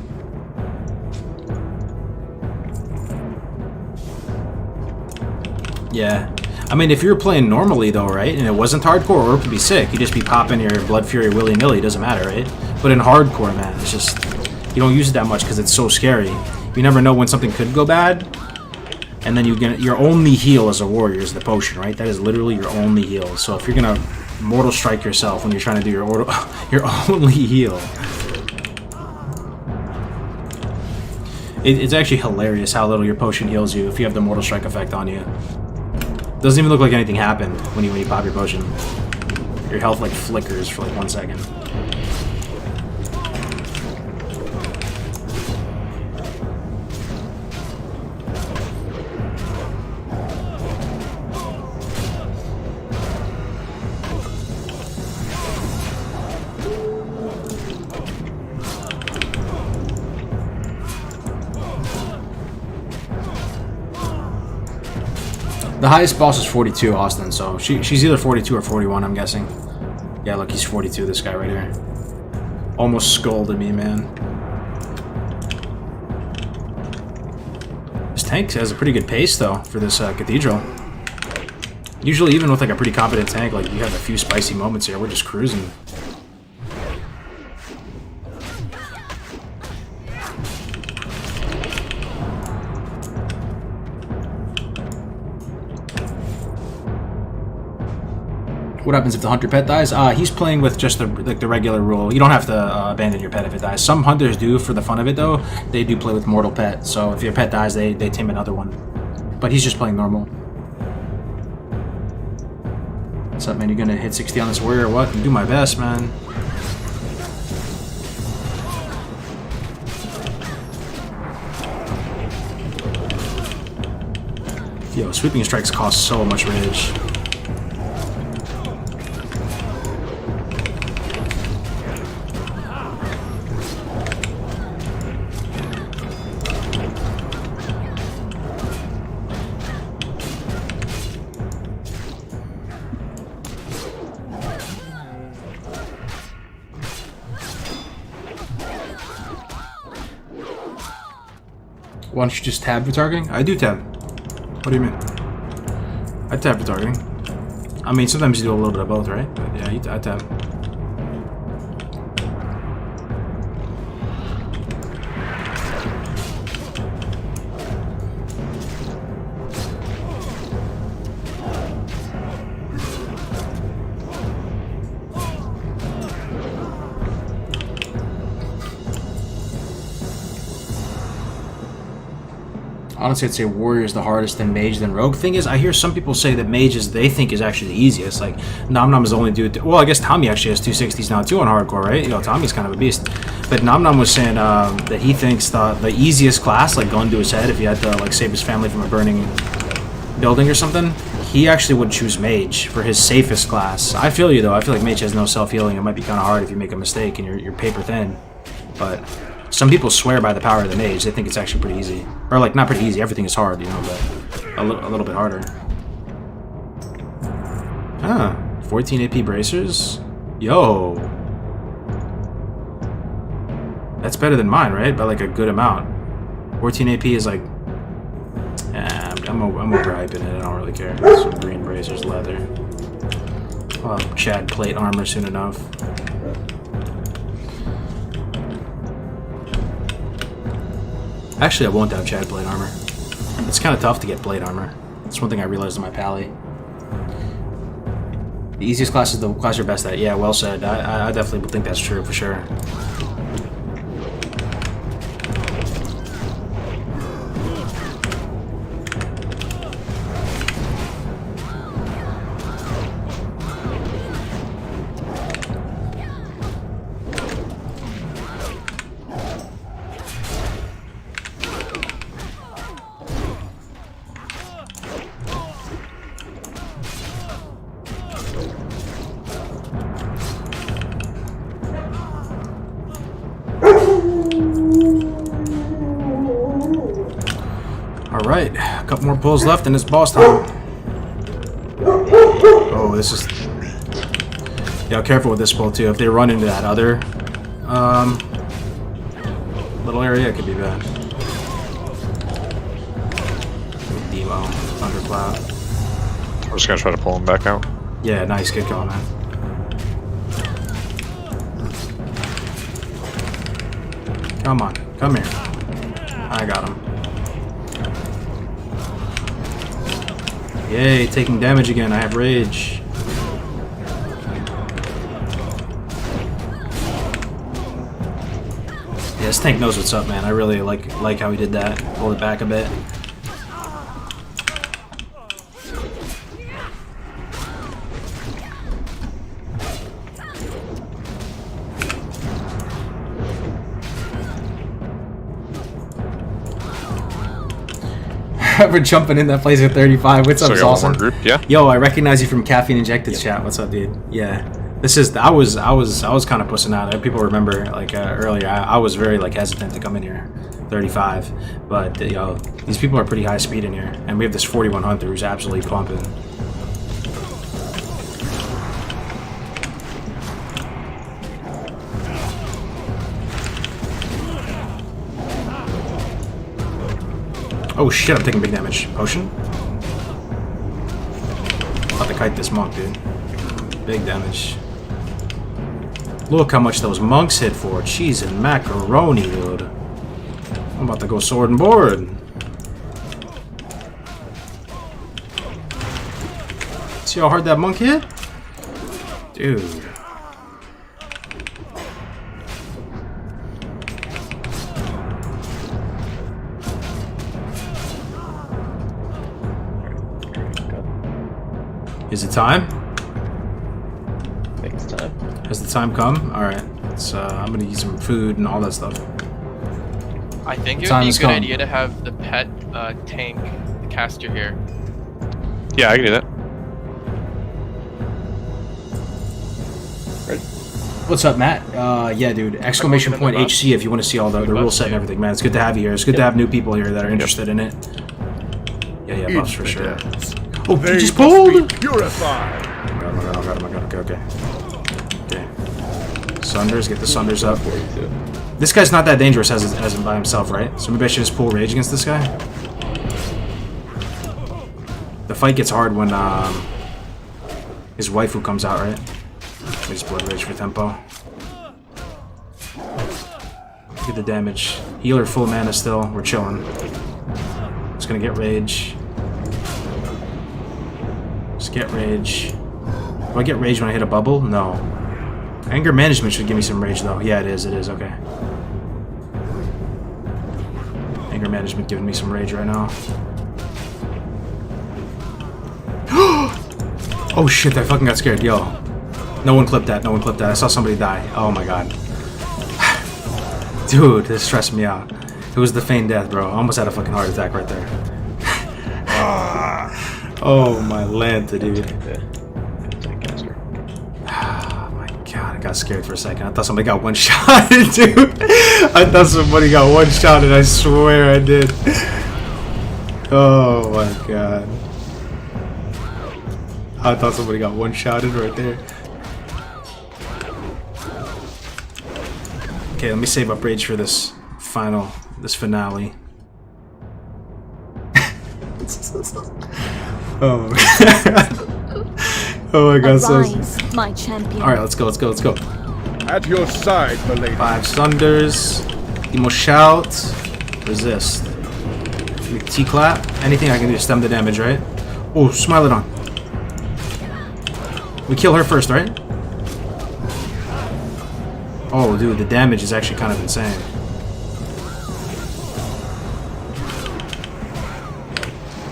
Yeah. I mean, if you were playing normally, though, right, and it wasn't hardcore, or it could be sick, you'd just be popping your Blood Fury willy-nilly, doesn't matter, right? But in hardcore, man, it's just, you don't use it that much because it's so scary. You never know when something could go bad, and then your only heal as a warrior is the potion, right? That is literally your only heal. So if you're gonna Mortal Strike yourself when you're trying to do your only heal, it's actually hilarious how little your potion heals you if you have the Mortal Strike effect on you. Doesn't even look like anything happened when you pop your potion. Your health like flickers for like 1 second. The highest boss is 42, Austin, so she's either 42 or 41, I'm guessing. Yeah, look, he's 42, this guy right here. Almost scolded me, man. This tank has a pretty good pace, though, for this cathedral. Usually, even with like a pretty competent tank, like you have a few spicy moments here, we're just cruising. What happens if the hunter pet dies? He's playing with just the regular rule. You don't have to abandon your pet if it dies. Some hunters do for the fun of it, though. They do play with mortal pet. So if your pet dies, they tame another one. But he's just playing normal. What's up, man? You gonna hit 60 on this warrior or what? Do my best, man. Yo, sweeping strikes cost so much rage. Why don't you just tab for targeting? I do tab. What do you mean? I tab for targeting. I mean, sometimes you do a little bit of both, right? But yeah, I tab. Honestly, I'd say warrior is the hardest, then mage, then rogue. Thing is, I hear some people say that mage is they think is actually the easiest. Like Nom Nom is the only dude. Well, I guess Tommy actually has 260s now too on hardcore, right? You know, Tommy's kind of a beast. But Nom Nom was saying that he thinks the easiest class, like gun to his head, if he had to like save his family from a burning building or something, he actually would choose mage for his safest class. I feel you though. I feel like mage has no self-healing. It might be kind of hard if you make a mistake and you're paper thin, but. Some people swear by the power of the mage. They think it's actually pretty easy. Or, like, not pretty easy. Everything is hard, you know, but a little bit harder. Ah, 14 AP bracers? Yo. That's better than mine, right? By, like, a good amount. 14 AP is, like... I'm overhyping it. I don't really care. Some green bracers, leather. I'll have Chad plate armor soon enough. Actually, I won't have Chad plate armor. It's kind of tough to get plate armor. That's one thing I realized in my pally. The easiest class is the class you're best at. Yeah, well said. I definitely would think that's true for sure. Alright, a couple more pulls left and it's boss time. Oh, this is... Yeah, careful with this pull too. If they run into that other little area, it could be bad. Demo, Thundercloud. I'm just gonna try to pull him back out. Yeah, nice, good call, man. Come on, come here. I got him. Yay, taking damage again. I have rage. Yeah, this tank knows what's up, man. I really like how he did that. Pulled it back a bit. We're jumping in that place at 35. What's up, So awesome? group, yeah. Yo, I recognize you from Caffeine Injected chat. What's up, dude? Yeah, this is. I was kind of pussing out. People remember like earlier. I was very like hesitant to come in here, 35. But yo, these people are pretty high speed in here, and we have this 41 Hunter who's absolutely pumping. Oh shit, I'm taking big damage. Potion? About to kite this monk, dude. Big damage. Look how much those monks hit for. Cheese and macaroni, dude. I'm about to go sword and board. See how hard that monk hit? Dude. Is it time? I think it's time. Has the time come? Alright. I'm gonna eat some food and all that stuff. I think it would Time be a has good come. idea to have the pet tank caster here. Yeah, I can do that. What's up, Matt? Yeah, dude. Exclamation point HC if you want to see all the rule set and everything, man. It's good to have you here. It's good to have new people here that are interested in it. Yeah, buffs for sure. Oh, he just pulled! Purified. I got him. Okay. Sunders, get the Sunders up. This guy's not that dangerous as him by himself, right? So maybe I should just pull rage against this guy. The fight gets hard when his waifu comes out, right? Let me just blood rage for tempo. Look at the damage. Healer full mana still. We're chilling. Just gonna get rage. Just get rage. Do I get rage when I hit a bubble? No. Anger management should give me some rage though. Yeah, it is. It is. Okay. Anger management giving me some rage right now. Oh shit! I fucking got scared. Yo. No one clipped that. No one clipped that. I saw somebody die. Oh my god. Dude, this stressed me out. It was the feigned death, bro. I almost had a fucking heart attack right there. Oh my Lanta, dude. Oh my god, I got scared for a second. I thought somebody got one shot, dude. I thought somebody got one shot, and I swear I did. Oh my god. I thought somebody got one shotted right there. Okay, let me save up rage for this finale. Oh my god. Oh my god, Arise, my champion. Alright, let's go, let's go, let's go. At your side, my lady. 5 thunders, emo shout, resist. T-clap, anything I can do to stem the damage, right? Oh, smile it on. We kill her first, right? Oh, dude, the damage is actually kind of insane.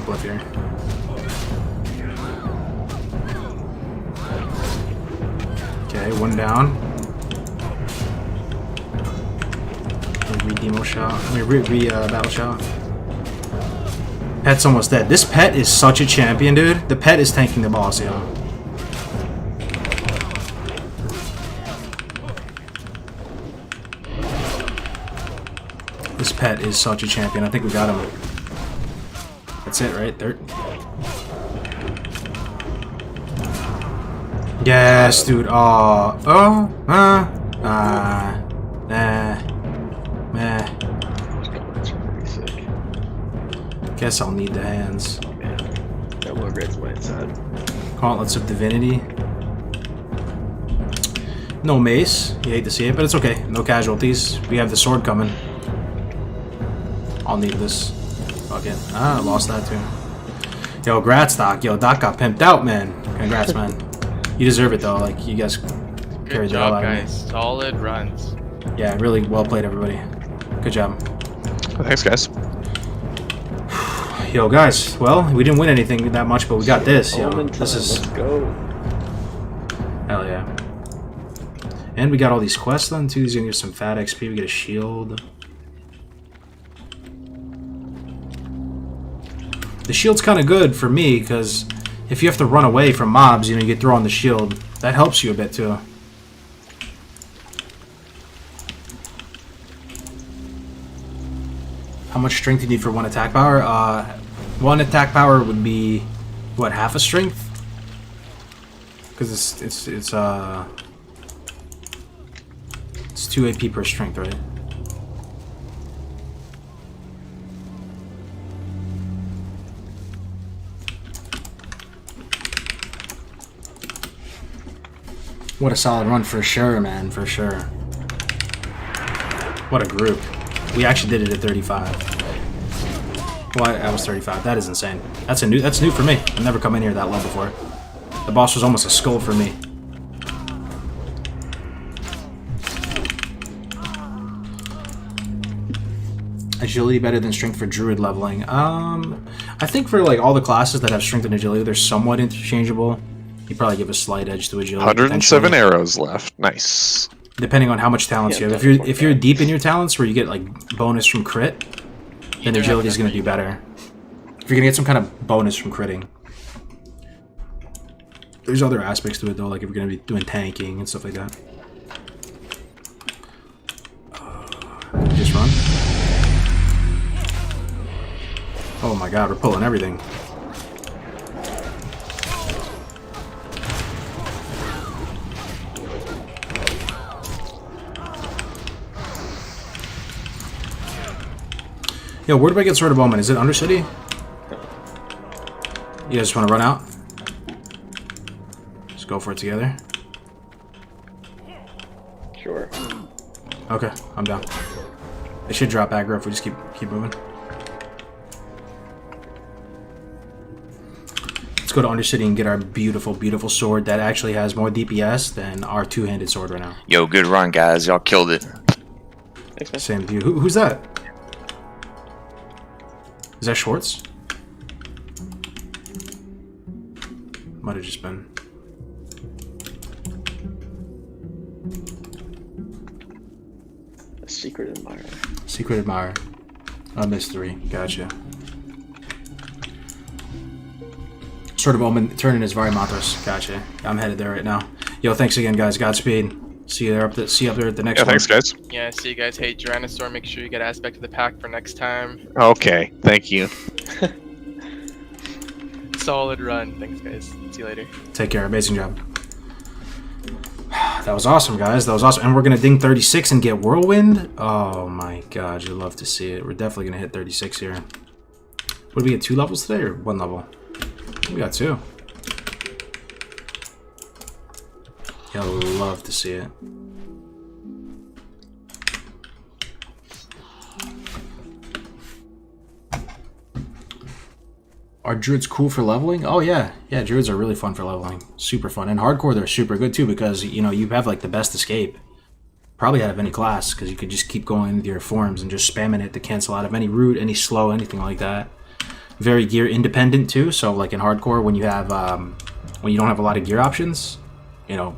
Bluff here. Okay, one down. Re-demo shot. I mean, battle shot. Pet's almost dead. This pet is such a champion, dude. The pet is tanking the boss, yo. This pet is such a champion. I think we got him. That's it, right? Third. Yes, dude. Oh. Guess I'll need the hands. Yeah. Got more grids on my side. Gauntlets of Divinity. No mace. You hate to see it, but it's okay. No casualties. We have the sword coming. I'll need this. Fuck it. Ah, I lost that too. Yo, grats, Doc. Yo, Doc got pimped out, man. Congrats, man. You deserve it, though. Like, you guys carried the hell out of me. Good job, guys. Solid runs. Yeah, really well played, everybody. Good job. Thanks, guys. Yo, guys. Well, we didn't win anything that much, but we got this. Yo, this is... Let's go. Hell yeah. And we got all these quests done, too. These are gonna give some fat XP. We get a shield. The shield's kind of good for me, because if you have to run away from mobs, you know, you get thrown on the shield. That helps you a bit, too. How much strength do you need for 1 attack power? 1 attack power would be, what, half a strength? Because it's 2 AP per strength, right? What a solid run for sure, man, for sure. What a group. We actually did it at 35. Well, I was 35. That is insane. That's new for me. I've never come in here that low before. The boss was almost a skull for me. Agility better than strength for druid leveling. I think for like all the classes that have strength and agility, they're somewhat interchangeable. You probably give a slight edge to agility. 107 arrows left. Nice. Depending on how much talents you have. If you're deep in your talents where you get like bonus from crit, then agility is going to do better. If you're going to get some kind of bonus from critting. There's other aspects to it though, like if you're going to be doing tanking and stuff like that. Just run. Oh my god, we're pulling everything. Yo, where do I get Sword of Omen? Is it Undercity? You guys just want to run out? Just go for it together. Sure. Okay, I'm down. It should drop aggro if we just keep moving. Let's go to Undercity and get our beautiful, beautiful sword that actually has more DPS than our two-handed sword right now. Yo, good run, guys. Y'all killed it. Same to you. Who's that? Is that Schwartz? Might have just been. A secret admirer. Secret admirer. I missed 3. Gotcha. Sword of Omen turning his Varimathos. Gotcha. I'm headed there right now. Yo, thanks again, guys. Godspeed. See you there up there at the next one. Thanks, guys. Yeah, see you guys. Hey, Tyrannosaur, make sure you get aspect of the pack for next time. Okay, thank you. Solid run. Thanks, guys. See you later. Take care. Amazing job. That was awesome, guys. That was awesome. And we're going to ding 36 and get Whirlwind? Oh my god, you'd love to see it. We're definitely going to hit 36 here. What, did we get 2 levels today or 1 level? We got 2. Yeah, I'd love to see it. Are druids cool for leveling? Oh yeah, druids are really fun for leveling. Super fun. And hardcore, they're super good too because, you know, you have like the best escape. Probably out of any class because you could just keep going into your forms and just spamming it to cancel out of any root, any slow, anything like that. Very gear independent too. So like in hardcore, when you have when you don't have a lot of gear options, you know,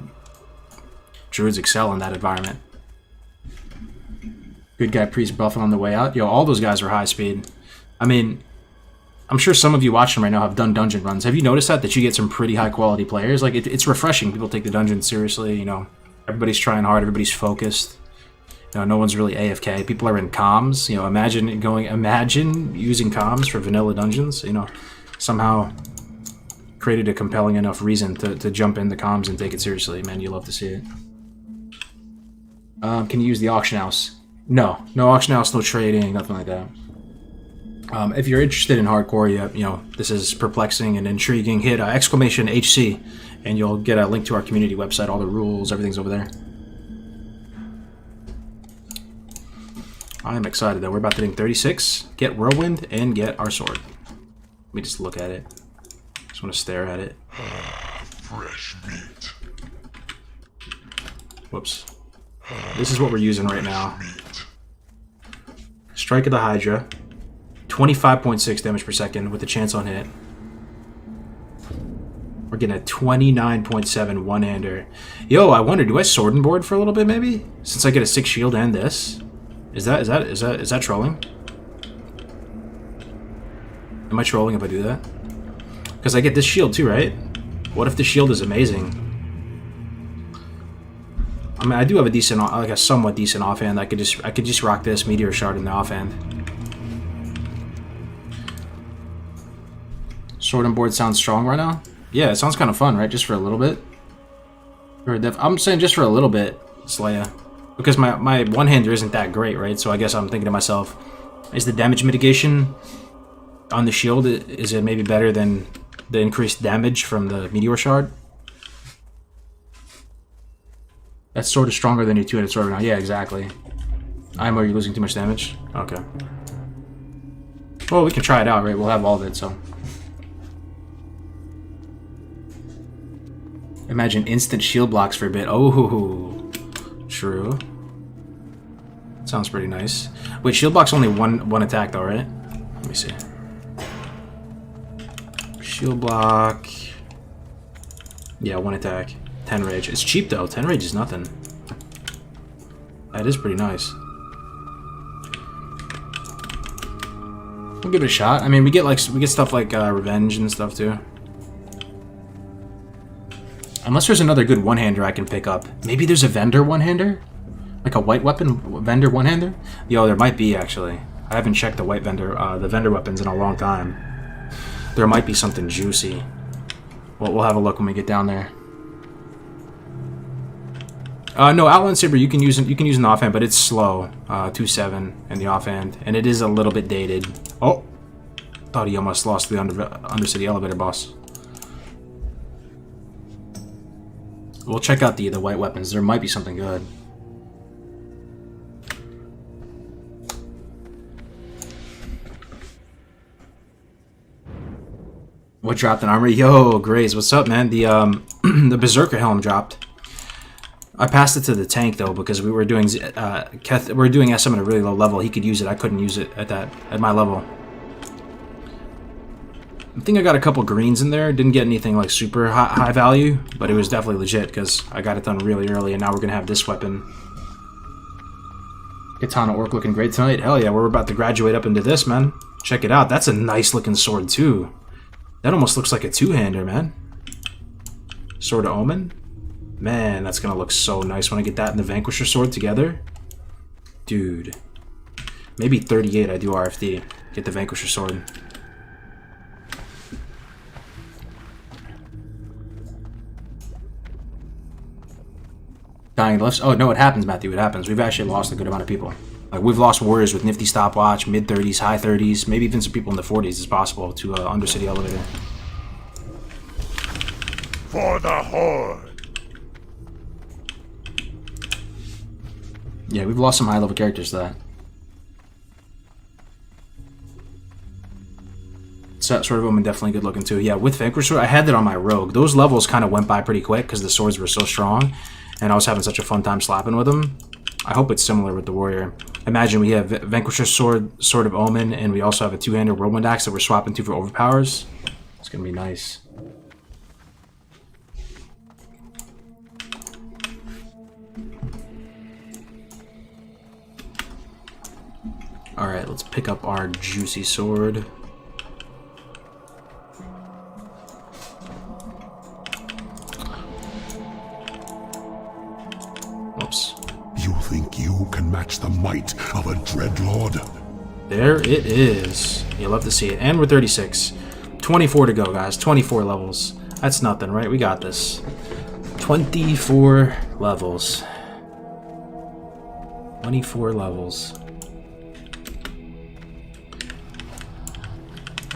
druids excel in that environment. Good guy priest buffing on the way out. Yo, all those guys are high speed. I mean, I'm sure some of you watching right now have done dungeon runs. Have you noticed that you get some pretty high quality players? Like it's refreshing. People take the dungeon seriously. You know, everybody's trying hard. Everybody's focused. You know, no one's really AFK. People are in comms. You know, imagine using comms for vanilla dungeons. You know, somehow created a compelling enough reason to jump in the comms and take it seriously. Man, you love to see it. Can you use the auction house? No auction house, no trading, nothing like that. If you're interested in hardcore, you know, this is perplexing and intriguing, hit exclamation HC and you'll get a link to our community website. All the rules, everything's over there. I am excited though. We're about to ding 36, get Whirlwind, and get our sword. Let me just look at it. Just want to stare at it. Fresh meat. Whoops. This is what we're using right now. Strike of the Hydra. 25.6 damage per second with a chance on hit. We're getting a 29.7 one-hander. Yo, I wonder, do I sword and board for a little bit maybe? Since I get a 6 shield and this? Is that trolling? Am I trolling if I do that? Because I get this shield too, right? What if the shield is amazing? I mean, I do have a decent, like a somewhat decent offhand. I could just rock this meteor shard in the offhand. Sword and board sounds strong right now. Yeah, it sounds kind of fun, right? Just for a little bit. I'm saying just for a little bit, Slaya, because my one-hander isn't that great, right? So I guess I'm thinking to myself, is the damage mitigation on the shield, is it maybe better than the increased damage from the meteor shard? That sword is stronger than your two-handed sword right now. Yeah, exactly. Are you losing too much damage? Okay. Well, we can try it out, right? We'll have all of it, so. Imagine instant shield blocks for a bit. Oh, true. Sounds pretty nice. Wait, shield block's only one attack though, right? Let me see. Shield block. Yeah, 1 attack. 10 rage. It's cheap though. 10 rage is nothing. That is pretty nice. We'll give it a shot. I mean, we get stuff like revenge and stuff too. Unless there's another good one-hander I can pick up. Maybe there's a vendor one-hander? Like a white weapon vendor one-hander? Yo, there might be actually. I haven't checked the the vendor weapons in a long time. There might be something juicy. Well, we'll have a look when we get down there. No, Outland Saber you can use in the offhand, but it's slow. 2-7 in the offhand, and it is a little bit dated. Oh, thought he almost lost the Undercity Elevator boss. We'll check out the white weapons. There might be something good. What dropped in armor? Yo, Grays, what's up, man? The the Berserker helm dropped. I passed it to the tank though because we were doing we were doing SM at a really low level. He could use it. I couldn't use it at my level. I think I got a couple greens in there. Didn't get anything like super high value, but it was definitely legit because I got it done really early, and now we're gonna have this weapon. Katana Orc looking great tonight. Hell yeah, we're about to graduate up into this, man. Check it out. That's a nice looking sword too. That almost looks like a two-hander, man. Sword of Omen. Man, that's gonna look so nice when I get that and the Vanquisher sword together. Dude. Maybe 38 I do RFD. Get the Vanquisher sword. Dying lifts. Oh no, it happens, Matthew. It happens. We've actually lost a good amount of people. Like we've lost warriors with nifty stopwatch, mid 30s, high 30s, maybe even some people in the 40s is possible to Undercity Elevator. For the Horde. Yeah, we've lost some high level characters to that. Sword of Omen definitely good looking too. Yeah, with Vanquisher, I had that on my rogue. Those levels kind of went by pretty quick because the swords were so strong, and I was having such a fun time slapping with them. I hope it's similar with the warrior. Imagine we have Vanquisher Sword of Omen, and we also have a two-handed Whirlwind Axe that we're swapping to for overpowers. It's gonna be nice. Alright, let's pick up our juicy sword. Oops. You think you can match the might of a Dreadlord? There it is. You'll love to see it. And we're 36. 24 to go, guys. 24 levels. That's nothing, right? We got this. 24 levels. 24 levels.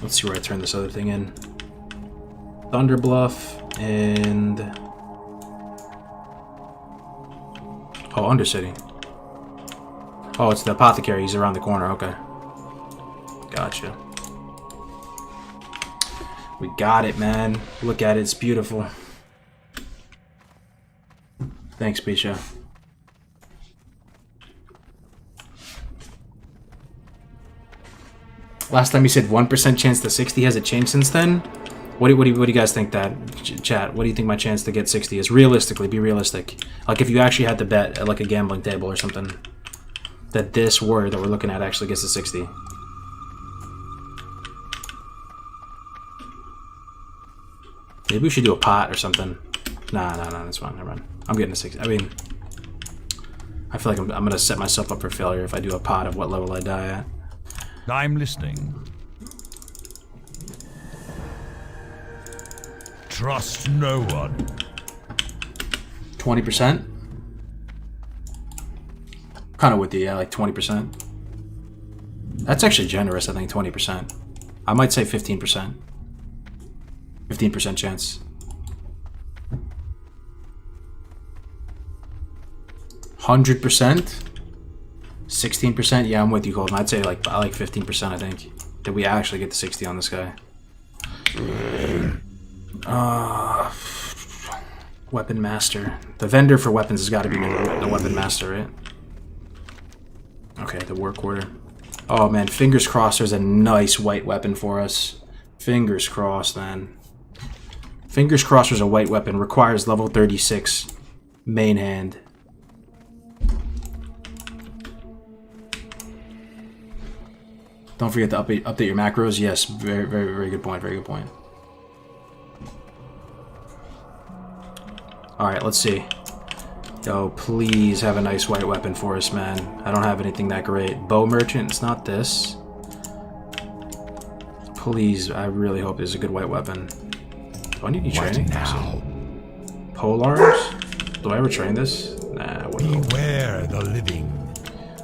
Let's see where I turn this other thing in. Thunder Bluff and... Oh, Undercity. Oh, it's the apothecary. He's around the corner. Okay. Gotcha. We got it, man. Look at it. It's beautiful. Thanks, Bisha. Last time you said 1% chance to 60. Has it changed since then? What do you guys think that, chat? What do you think my chance to get 60 is? Realistically, be realistic. Like if you actually had to bet at like a gambling table or something, that this word that we're looking at actually gets to 60. Maybe we should do a pot or something. Nah, that's fine. Never mind. I'm getting a 60. I mean, I feel like I'm gonna set myself up for failure if I do a pot of what level I die at. I'm listening. Trust no one. 20%? Kind of with the, yeah, like 20%. That's actually generous, I think, 20%. I might say 15%. 15% chance. 100%? 16%? Yeah, I'm with you, Colton. I'd say like 15%, I think. Did we actually get to 60 on this guy? Weapon Master. The vendor for weapons has got to be the Weapon Master, right? Okay, the work order. Oh man, fingers crossed there's a nice white weapon for us. Fingers crossed, man. Fingers crossed there's a white weapon. Requires level 36. Main hand. Don't forget to update your macros. Yes, very, very, very good point. Very good point. Alright, let's see. Yo, please have a nice white weapon for us, man. I don't have anything that great. Bow Merchant, it's not this. Please, I really hope there's a good white weapon. Do I need any training? Now. Pole arms? Do I ever train this? Nah, beware the living.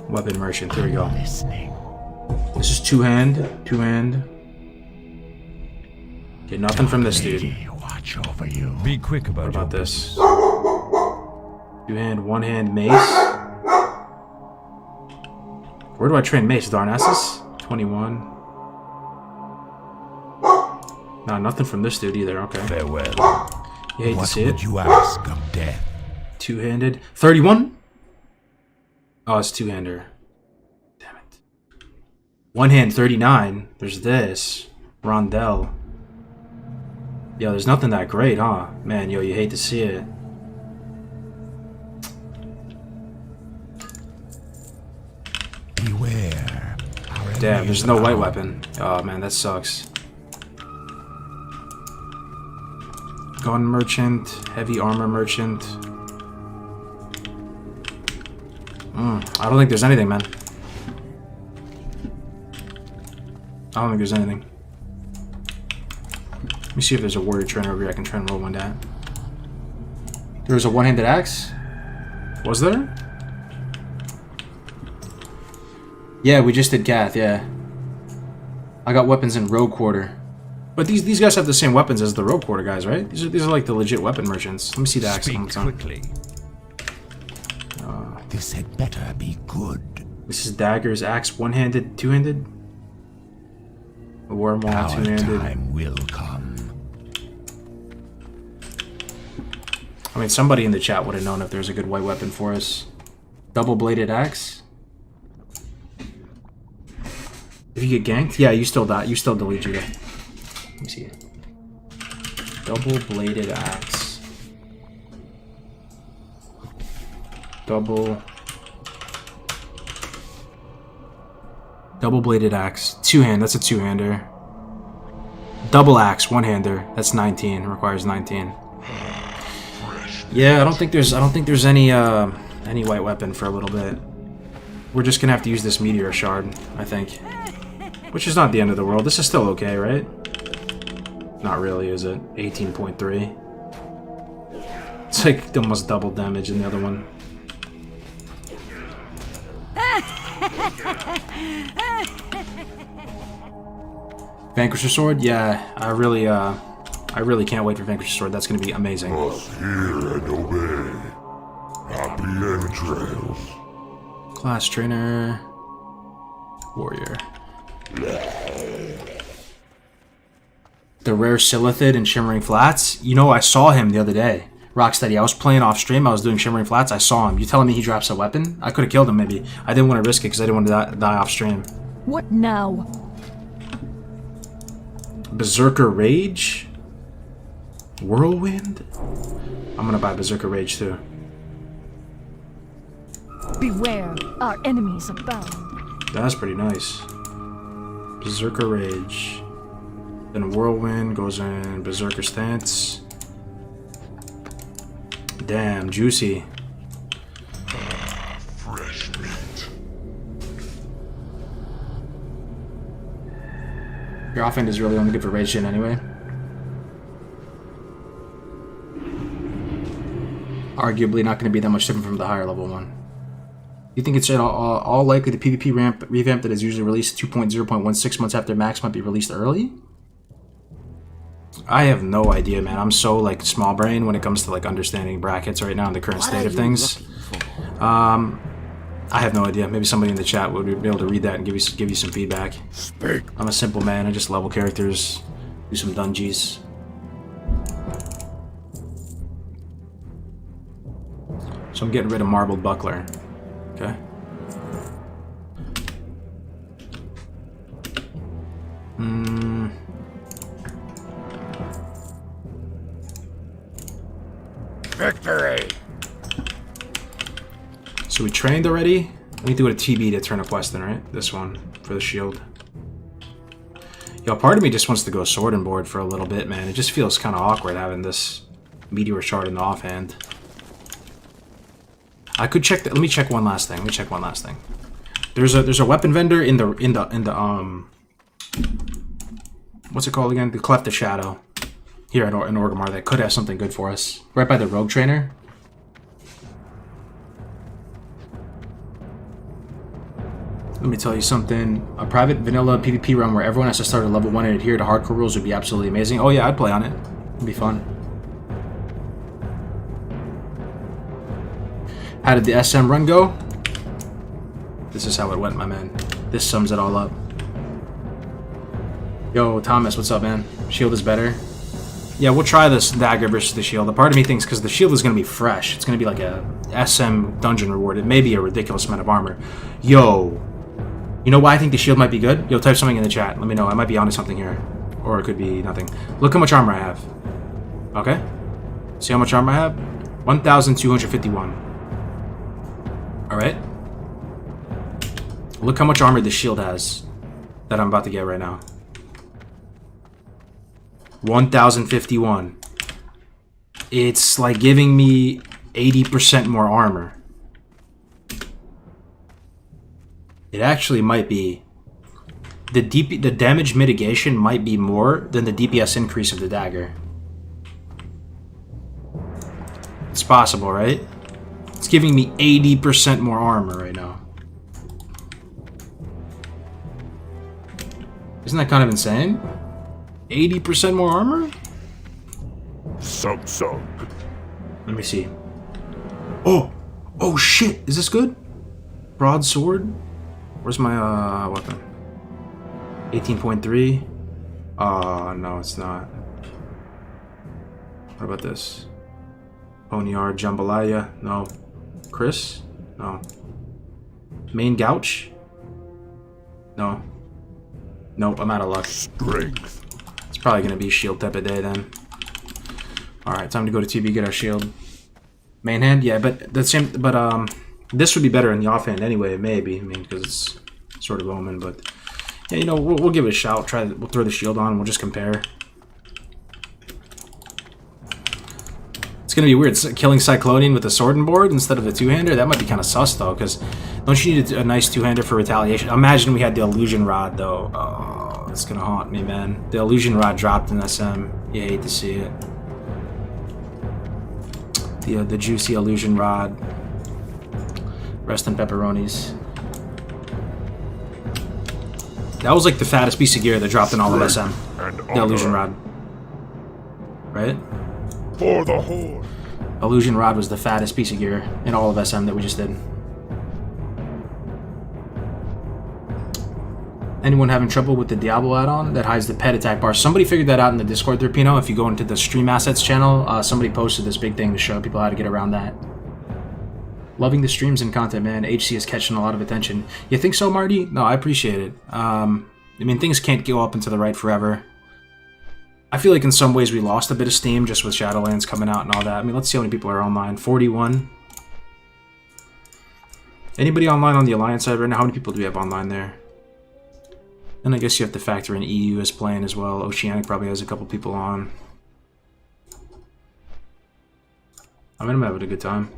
Weapon merchant, here we go. Listening. This is two-hand. Get nothing from this dude. Watch over you. Be quick about What about this? Two-hand, one-hand mace. Where do I train mace? Darnassus? 21. Nah, nothing from this dude either. Okay. Farewell. You hate to see it. You ask of death. Two-handed. 31? Oh, it's two-hander. Damn it. One hand, 39. There's this. Rondell. Yo, there's nothing that great, huh? Man, yo, you hate to see it. Beware. Damn, there's no white weapon. Oh, man, that sucks. Gun merchant, heavy armor merchant. I don't think there's anything, man. I don't think there's anything. Let me see if there's a warrior trainer over here I can try and roll one down. There's a one-handed axe? Was there? Yeah, we just did Gath, yeah. I got weapons in Rogue Quarter. But these guys have the same weapons as the Rogue Quarter guys, right? These are like the legit weapon merchants. Let me see the axe one time. Quickly. This had better be good. This is daggers, axe, one-handed, two-handed. A wormwall, two-handed. Time will come. I mean, somebody in the chat would have known if there's a good white weapon for us. Double-bladed axe. If you get ganked, yeah, you still die. You still delete you. Let me see. Double-bladed axe. Double-bladed axe. Two-hand. That's a two-hander. Double axe. One-hander. That's 19. Requires 19. Yeah, I don't think there's any white weapon for a little bit. We're just gonna have to use this meteor shard, I think. Which is not the end of the world. This is still okay, right? Not really, is it? 18.3. It's like almost double damage in the other one. Vanquisher Sword? Yeah, I really can't wait for Vanquisher Sword. That's gonna be amazing. Must hear and obey. Happy entrails. Class trainer. Warrior. The rare Silithid and Shimmering Flats? You know, I saw him the other day. Rocksteady, I was playing off stream, I was doing Shimmering Flats, I saw him. You telling me he drops a weapon? I could have killed him maybe. I didn't want to risk it because I didn't want to die off stream. What now? Berserker Rage? Whirlwind? I'm gonna buy Berserker Rage too. Beware, our enemies abound. That's pretty nice. Berserker Rage. Then Whirlwind goes in Berserker Stance. Damn, juicy. Fresh meat. Your offhand is really only good for Rage Shin anyway. Arguably not going to be that much different from the higher level one. You think it's all likely the PvP revamp that is usually released 2.0.16 months after max might be released early? I have no idea, man. I'm so like small brain when it comes to like understanding brackets right now in the current state of things. I have no idea. Maybe somebody in the chat would be able to read that and give you some feedback. I'm a simple man. I just level characters, do some dungeons. So I'm getting rid of Marbled Buckler. Okay. Victory! So we trained already? We need to go to TB to turn a quest in, right? This one, for the shield. Yo, part of me just wants to go sword and board for a little bit, man. It just feels kind of awkward having this meteor shard in the offhand. I could check. Let me check one last thing. There's a weapon vendor in the what's it called again? The Cleft of Shadow here in Orgrimmar that could have something good for us. Right by the rogue trainer. Let me tell you something. A private vanilla PvP run where everyone has to start at level 1 and adhere to hardcore rules would be absolutely amazing. Oh yeah, I'd play on it. It'd be fun. How did the SM run go? This is how it went, my man. This sums it all up. Yo, Thomas, what's up, man? Shield is better. Yeah, we'll try this dagger versus the shield. A part of me thinks because the shield is going to be fresh. It's going to be like a SM dungeon reward. It may be a ridiculous amount of armor. Yo. You know why I think the shield might be good? Yo, type something in the chat. Let me know. I might be onto something here. Or it could be nothing. Look how much armor I have. Okay? See how much armor I have? 1,251. Alright? Look how much armor the shield has that I'm about to get right now. 1,051. It's like giving me 80% more armor. It actually might be. The damage mitigation might be more than the DPS increase of the dagger. It's possible, right? It's giving me 80% more armor right now. Isn't that kind of insane? 80% more armor? Sub. Let me see. Oh! Oh shit! Is this good? Broadsword? Where's my weapon? 18.3? No, it's not. What about this? Poniard Jambalaya? No. Chris? No. Main Gouch? No. Nope, I'm out of luck. Strength. It's probably gonna be shield type of day then. Alright, time to go to TB, get our shield. Main hand? Yeah, but the same, but this would be better in the offhand anyway, maybe. I mean, because it's sort of omen, but yeah, you know, we'll give it a shout. We'll throw the shield on, and we'll just compare. It's gonna be weird killing Cyclonian with a sword and board instead of a two-hander. That might be kind of sus though, because don't you need a nice two-hander for retaliation? Imagine we had the illusion rod though. Oh, it's gonna haunt me, man. The illusion rod dropped in SM. You hate to see it. The juicy illusion rod. Rest in pepperonis. That was like the fattest piece of gear that dropped in all of SM. The illusion rod. Right? For the Horde. Illusion rod was the fattest piece of gear in all of SM that we just did. Anyone having trouble with the Diablo add-on that hides the pet attack bar? Somebody figured that out in the Discord there, Pino. If you go into the Stream Assets channel, somebody posted this big thing to show people how to get around that. Loving the streams and content, man. HC is catching a lot of attention. You think so, Marty? No, I appreciate it. I mean, things can't go up and to the right forever. I feel like in some ways we lost a bit of steam just with Shadowlands coming out and all that. I mean, let's see how many people are online. 41. Anybody online on the Alliance side right now? How many people do we have online there? And I guess you have to factor in EU as playing as well. Oceanic probably has a couple people on. I mean, I'm having a good time.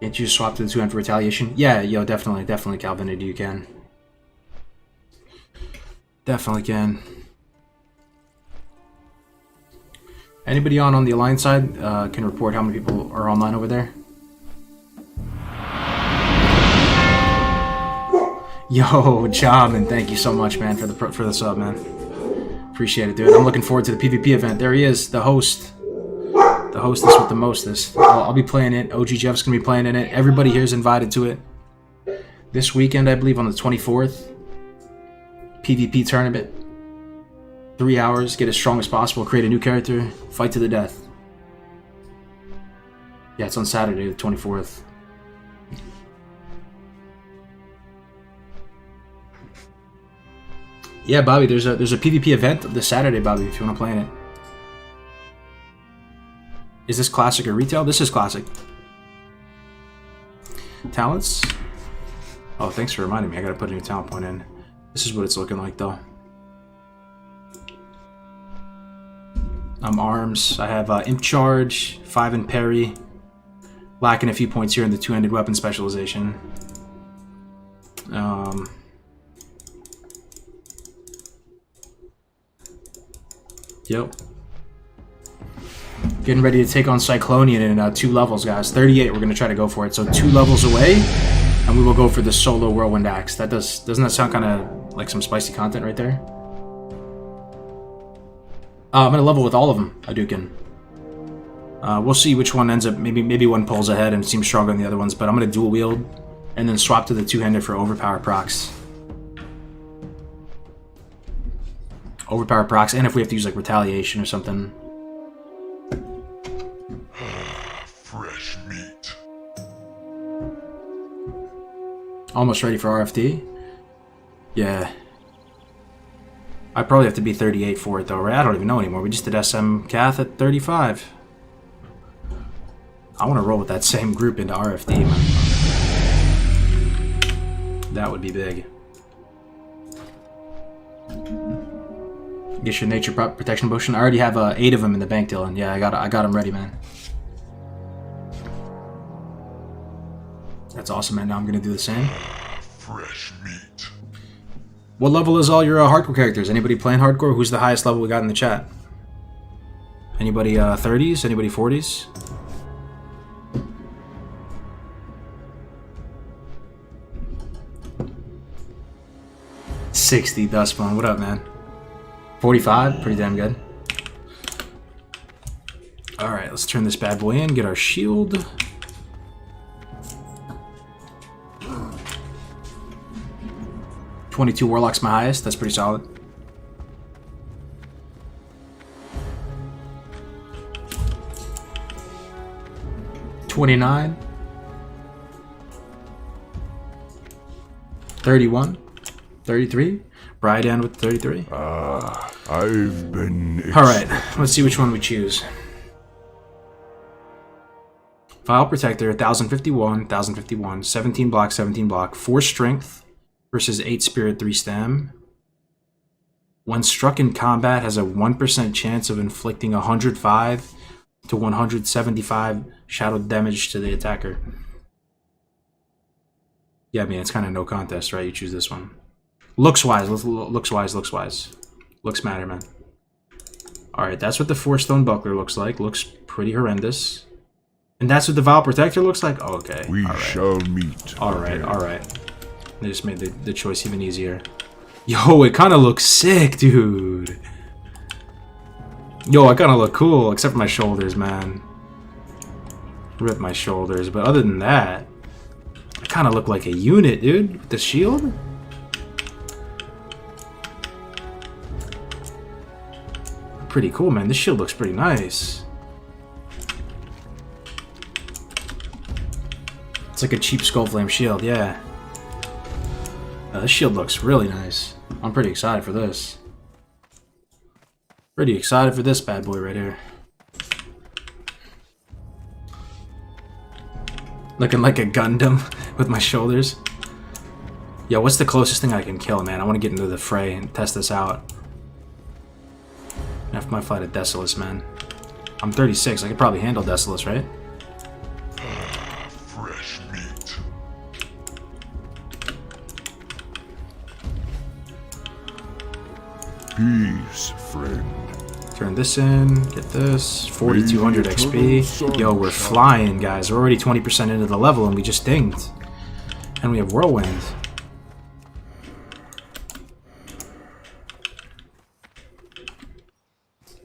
Can't you just swap to the 2-hand for retaliation? Yeah, yo, definitely, Calvin, you can. Definitely can. Anybody on the Alliance side can report how many people are online over there? Yo, Jamin, thank you so much, man, for the sub, man. Appreciate it, dude. I'm looking forward to the PvP event. There he is, the host. The hostess with the mostest. I'll be playing it. OG Jeff's gonna be playing in it. Everybody here is invited to it. This weekend, I believe, on the 24th. PvP tournament. 3 hours, get as strong as possible, create a new character, fight to the death. Yeah, it's on Saturday, the 24th. Yeah, Bobby, there's a PvP event this Saturday, Bobby, if you want to play in it. Is this classic or retail? This is classic. Talents? Oh, thanks for reminding me. I gotta put a new talent point in. This is what it's looking like, though. Arms. I have Imp Charge, 5 in Parry. Lacking a few points here in the two-handed weapon specialization. Yep. Getting ready to take on Cyclonian in 2 levels, guys. 38, we're going to try to go for it. So 2 levels away, and we will go for the solo Whirlwind Axe. Doesn't that sound kind of like some spicy content right there? I'm going to level with all of them, Hadouken. We'll see which one ends up, maybe one pulls ahead and seems stronger than the other ones, but I'm going to dual wield and then swap to the two-handed for overpower procs. Overpower procs, and if we have to use like retaliation or something. Fresh meat. Almost ready for RFD? Yeah. I probably have to be 38 for it though, right? I don't even know anymore. We just did SM Cath at 35. I want to roll with that same group into RFD, man. That would be big. Get your nature protection potion. I already have 8 of them in the bank, Dylan. Yeah, I got them ready, man. That's awesome, man. Now I'm gonna do the same. Fresh meat. What level is all your hardcore characters? Anybody playing hardcore? Who's the highest level we got in the chat? Anybody 30s? Anybody 40s? $60 Dustbone. What up, man? 45? Pretty damn good. Alright, let's turn this bad boy in, get our shield. $22 Warlock's my highest, that's pretty solid. $29. 31. 33. Brydon with 33. I've been... Alright, let's see which one we choose. File Protector, 1051, 1051, 17 block, 17 block, 4 strength versus 8 spirit, 3 stam. When struck in combat, has a 1% chance of inflicting 105 to 175 shadow damage to the attacker. Yeah, I mean, it's kind of no contest, right? You choose this one. Looks-wise, looks-wise. Looks matter, man. Alright, that's what the 4-stone buckler looks like. Looks pretty horrendous. And that's what the Vile Protector looks like? Oh, okay. We shall meet. Alright. They just made the choice even easier. Yo, it kind of looks sick, dude. Yo, I kind of look cool, except for my shoulders, man. Rip my shoulders, but other than that, I kind of look like a unit, dude. With the shield? Pretty cool, man. This shield looks pretty nice. It's like a cheap Skullflame shield, yeah. This shield looks really nice. I'm pretty excited for this. Pretty excited for this bad boy right here. Looking like a Gundam with my shoulders. Yo, what's the closest thing I can kill, man? I want to get into the fray and test this out. After my fight at Desolus, man. I'm 36. I could probably handle Desolus, right? Fresh meat. Peace, friend. Turn this in. Get this. 4,200 XP. Yo, we're flying, guys. We're already 20% into the level, and we just dinged. And we have Whirlwind.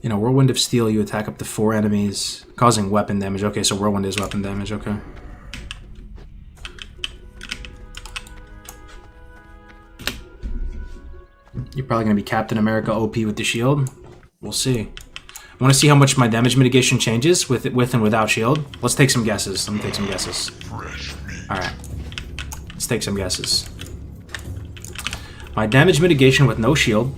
You know, Whirlwind of Steel, you attack up to 4 enemies, causing weapon damage. Okay, so Whirlwind is weapon damage, okay. You're probably going to be Captain America OP with the shield. We'll see. I want to see how much my damage mitigation changes with and without shield. Let's take some guesses. Let me take some guesses. Alright. Let's take some guesses. My damage mitigation with no shield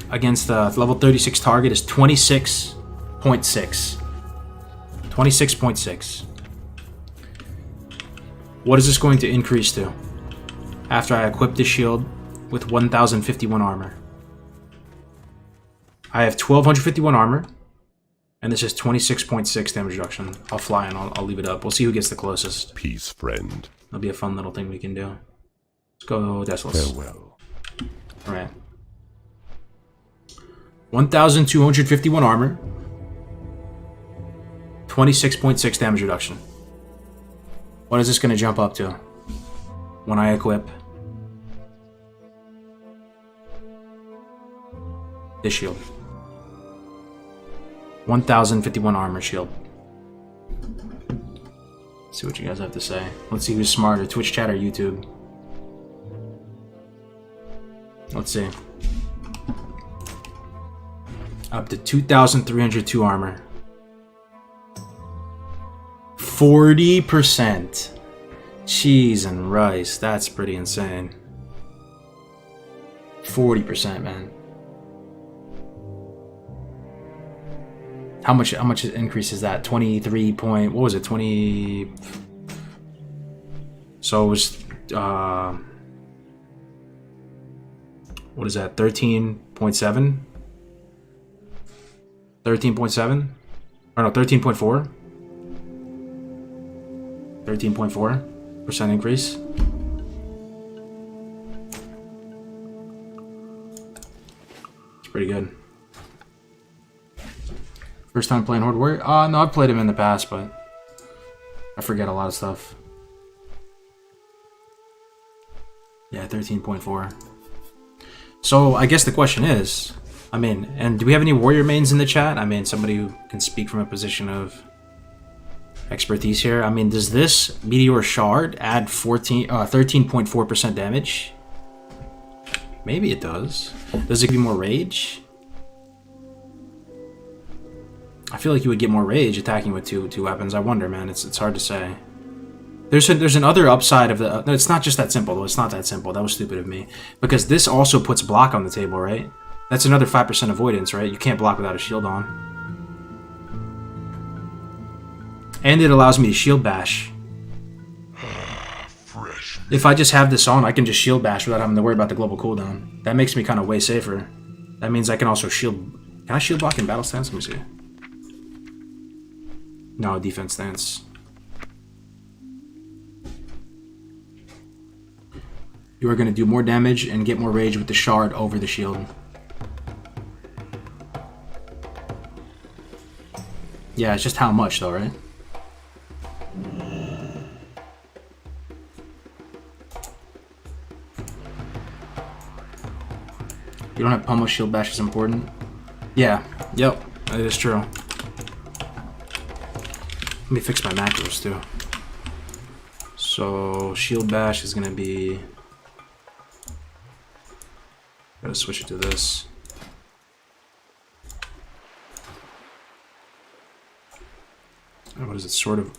against the level 36 target is 26.6. 26.6. What is this going to increase to after I equip this shield with 1051 armor? I have 1251 armor, and this is 26.6 damage reduction. I'll fly and I'll leave it up. We'll see who gets the closest. Peace, friend. That'll be a fun little thing we can do. Let's go Desolus. Farewell. Alright. 1,251 armor. 26.6 damage reduction. What is this going to jump up to when I equip this shield? 1051 armor shield. Let's see what you guys have to say. Let's see who's smarter, Twitch chat or YouTube. Let's see. Up to 2,302 armor. 40%. Cheese and rice. That's pretty insane. 40%, man. How much increase is that? 23 point, what was it? 20. So it was what is that? 13.7? 13.7? Or no, 13.4? 13.4% increase. It's pretty good. First time playing Horde Warrior? No, I've played him in the past, but I forget a lot of stuff. Yeah, 13.4. So I guess the question is, I mean, and do we have any warrior mains in the chat? I mean, somebody who can speak from a position of expertise here. I mean, does this Meteor Shard add 13.4% damage? Maybe it does. Does it give you more rage? I feel like you would get more rage attacking with two weapons. I wonder, man. It's hard to say. There's another upside of the. No, it's not just that simple though. It's not that simple. That was stupid of me. Because this also puts block on the table, right? That's another 5% avoidance, right? You can't block without a shield on. And it allows me to shield bash. If I just have this on, I can just shield bash without having to worry about the global cooldown. That makes me kind of way safer. That means I can also shield. Can I shield block in battle stance? Let me see. No, defense stance. You are going to do more damage and get more rage with the shard over the shield. Yeah, it's just how much though, right? You don't have pummel shield bash is important. Yeah, yep, that is true. Let me fix my macros too. So shield bash is gonna be. Gotta switch it to this. Oh, what is it? Sort of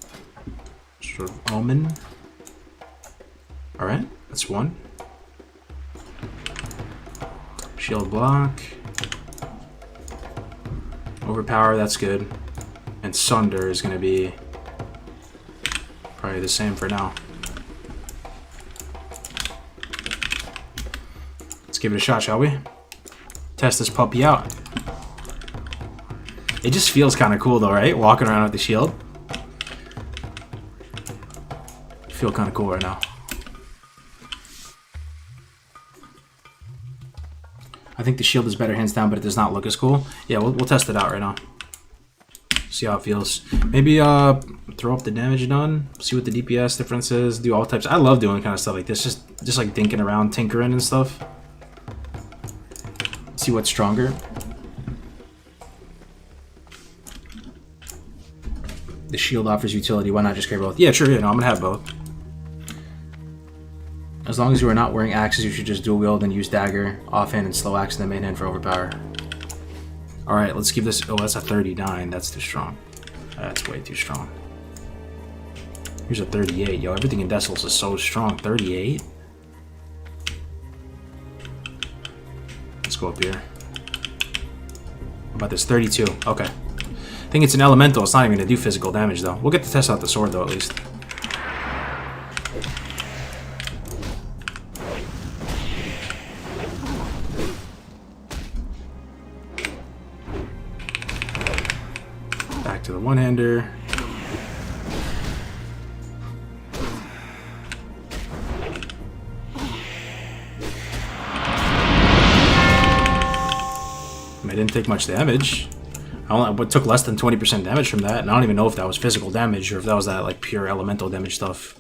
omen. All right, that's one. Shield block. Overpower, that's good. And Sunder is going to be probably the same for now. Let's give it a shot, shall we? Test this puppy out. It just feels kind of cool though, right? Walking around with the shield. Feel kind of cool right now. I think the shield is better hands down, but it does not look as cool. Yeah, we'll test it out right now. See how it feels. Maybe throw up the damage done. See what the DPS difference is. Do all types. I love doing kind of stuff like this. Just like dinking around, tinkering and stuff. See what's stronger. The shield offers utility. Why not just carry both? Yeah, sure. Yeah, no, I'm gonna have both. As long as you are not wearing axes, you should just dual wield and use dagger, offhand, and slow axe in the main hand for overpower. Alright, let's give this. Oh, that's a 39. That's too strong. That's way too strong. Here's a 38. Yo, everything in decimals is so strong. 38? Let's go up here. How about this? 32. Okay. I think it's an elemental. It's not even going to do physical damage, though. We'll get to test out the sword, though, at least. Back to the one-hander. I didn't take much damage. I took less than 20% damage from that, and I don't even know if that was physical damage or if that was that like pure elemental damage stuff.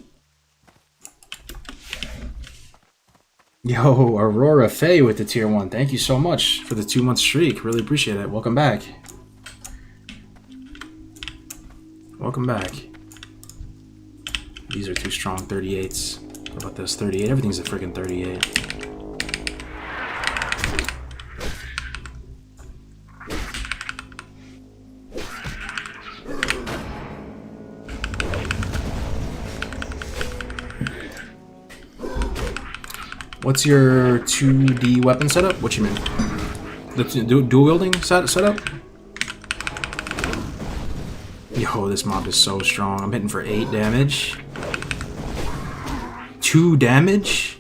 Yo, Aurora Faye with the tier 1. Thank you so much for the 2-month streak. Really appreciate it. Welcome back. Welcome back. These are too strong. 38s. What about this? 38. Everything's a freaking 38. What's your 2D weapon setup? What you mean? The dual wielding setup? Yo, this mob is so strong. I'm hitting for 8 damage. 2 damage?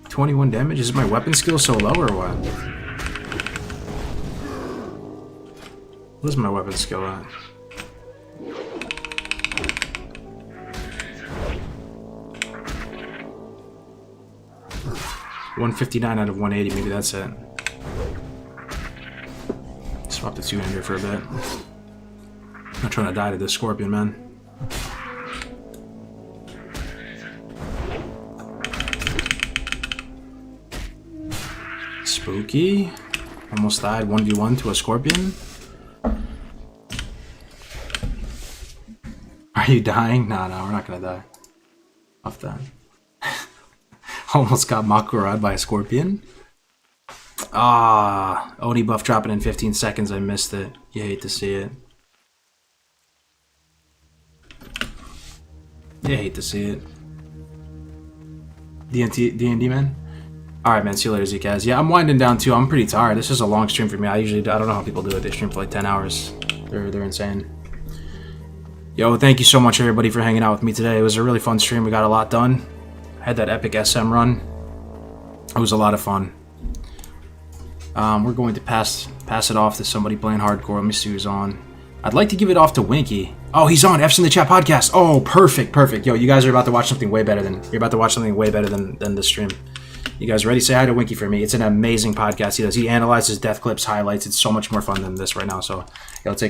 21 damage? Is my weapon skill so low or what? What is my weapon skill at? $159 out of 180, maybe that's it. Swap the 200 for a bit. I'm not trying to die to this scorpion, man. Spooky. Almost died 1v1 to a scorpion. Are you dying? No, we're not gonna die. Off that. Almost got Makurad by a scorpion. Ah, Oni buff dropping in 15 seconds. I missed it. You hate to see it. You hate to see it. D&D, man? Alright, man. See you later, Z guys. Yeah, I'm winding down too. I'm pretty tired. This is a long stream for me. I don't know how people do it. They stream for like 10 hours. They're insane. Yo, thank you so much, everybody, for hanging out with me today. It was a really fun stream. We got a lot done. Had that epic SM run. It was a lot of fun. We're going to pass it off to somebody playing hardcore. Let me see who's on. I'd like to give it off to Winky. Oh, he's on F's in the Chat podcast. Oh, perfect. Yo, you guys are about to watch something way better than this stream. You guys ready? Say hi to Winky for me. It's an amazing podcast he does. He analyzes death clips, highlights. It's so much more fun than this right now. So, yo, take care.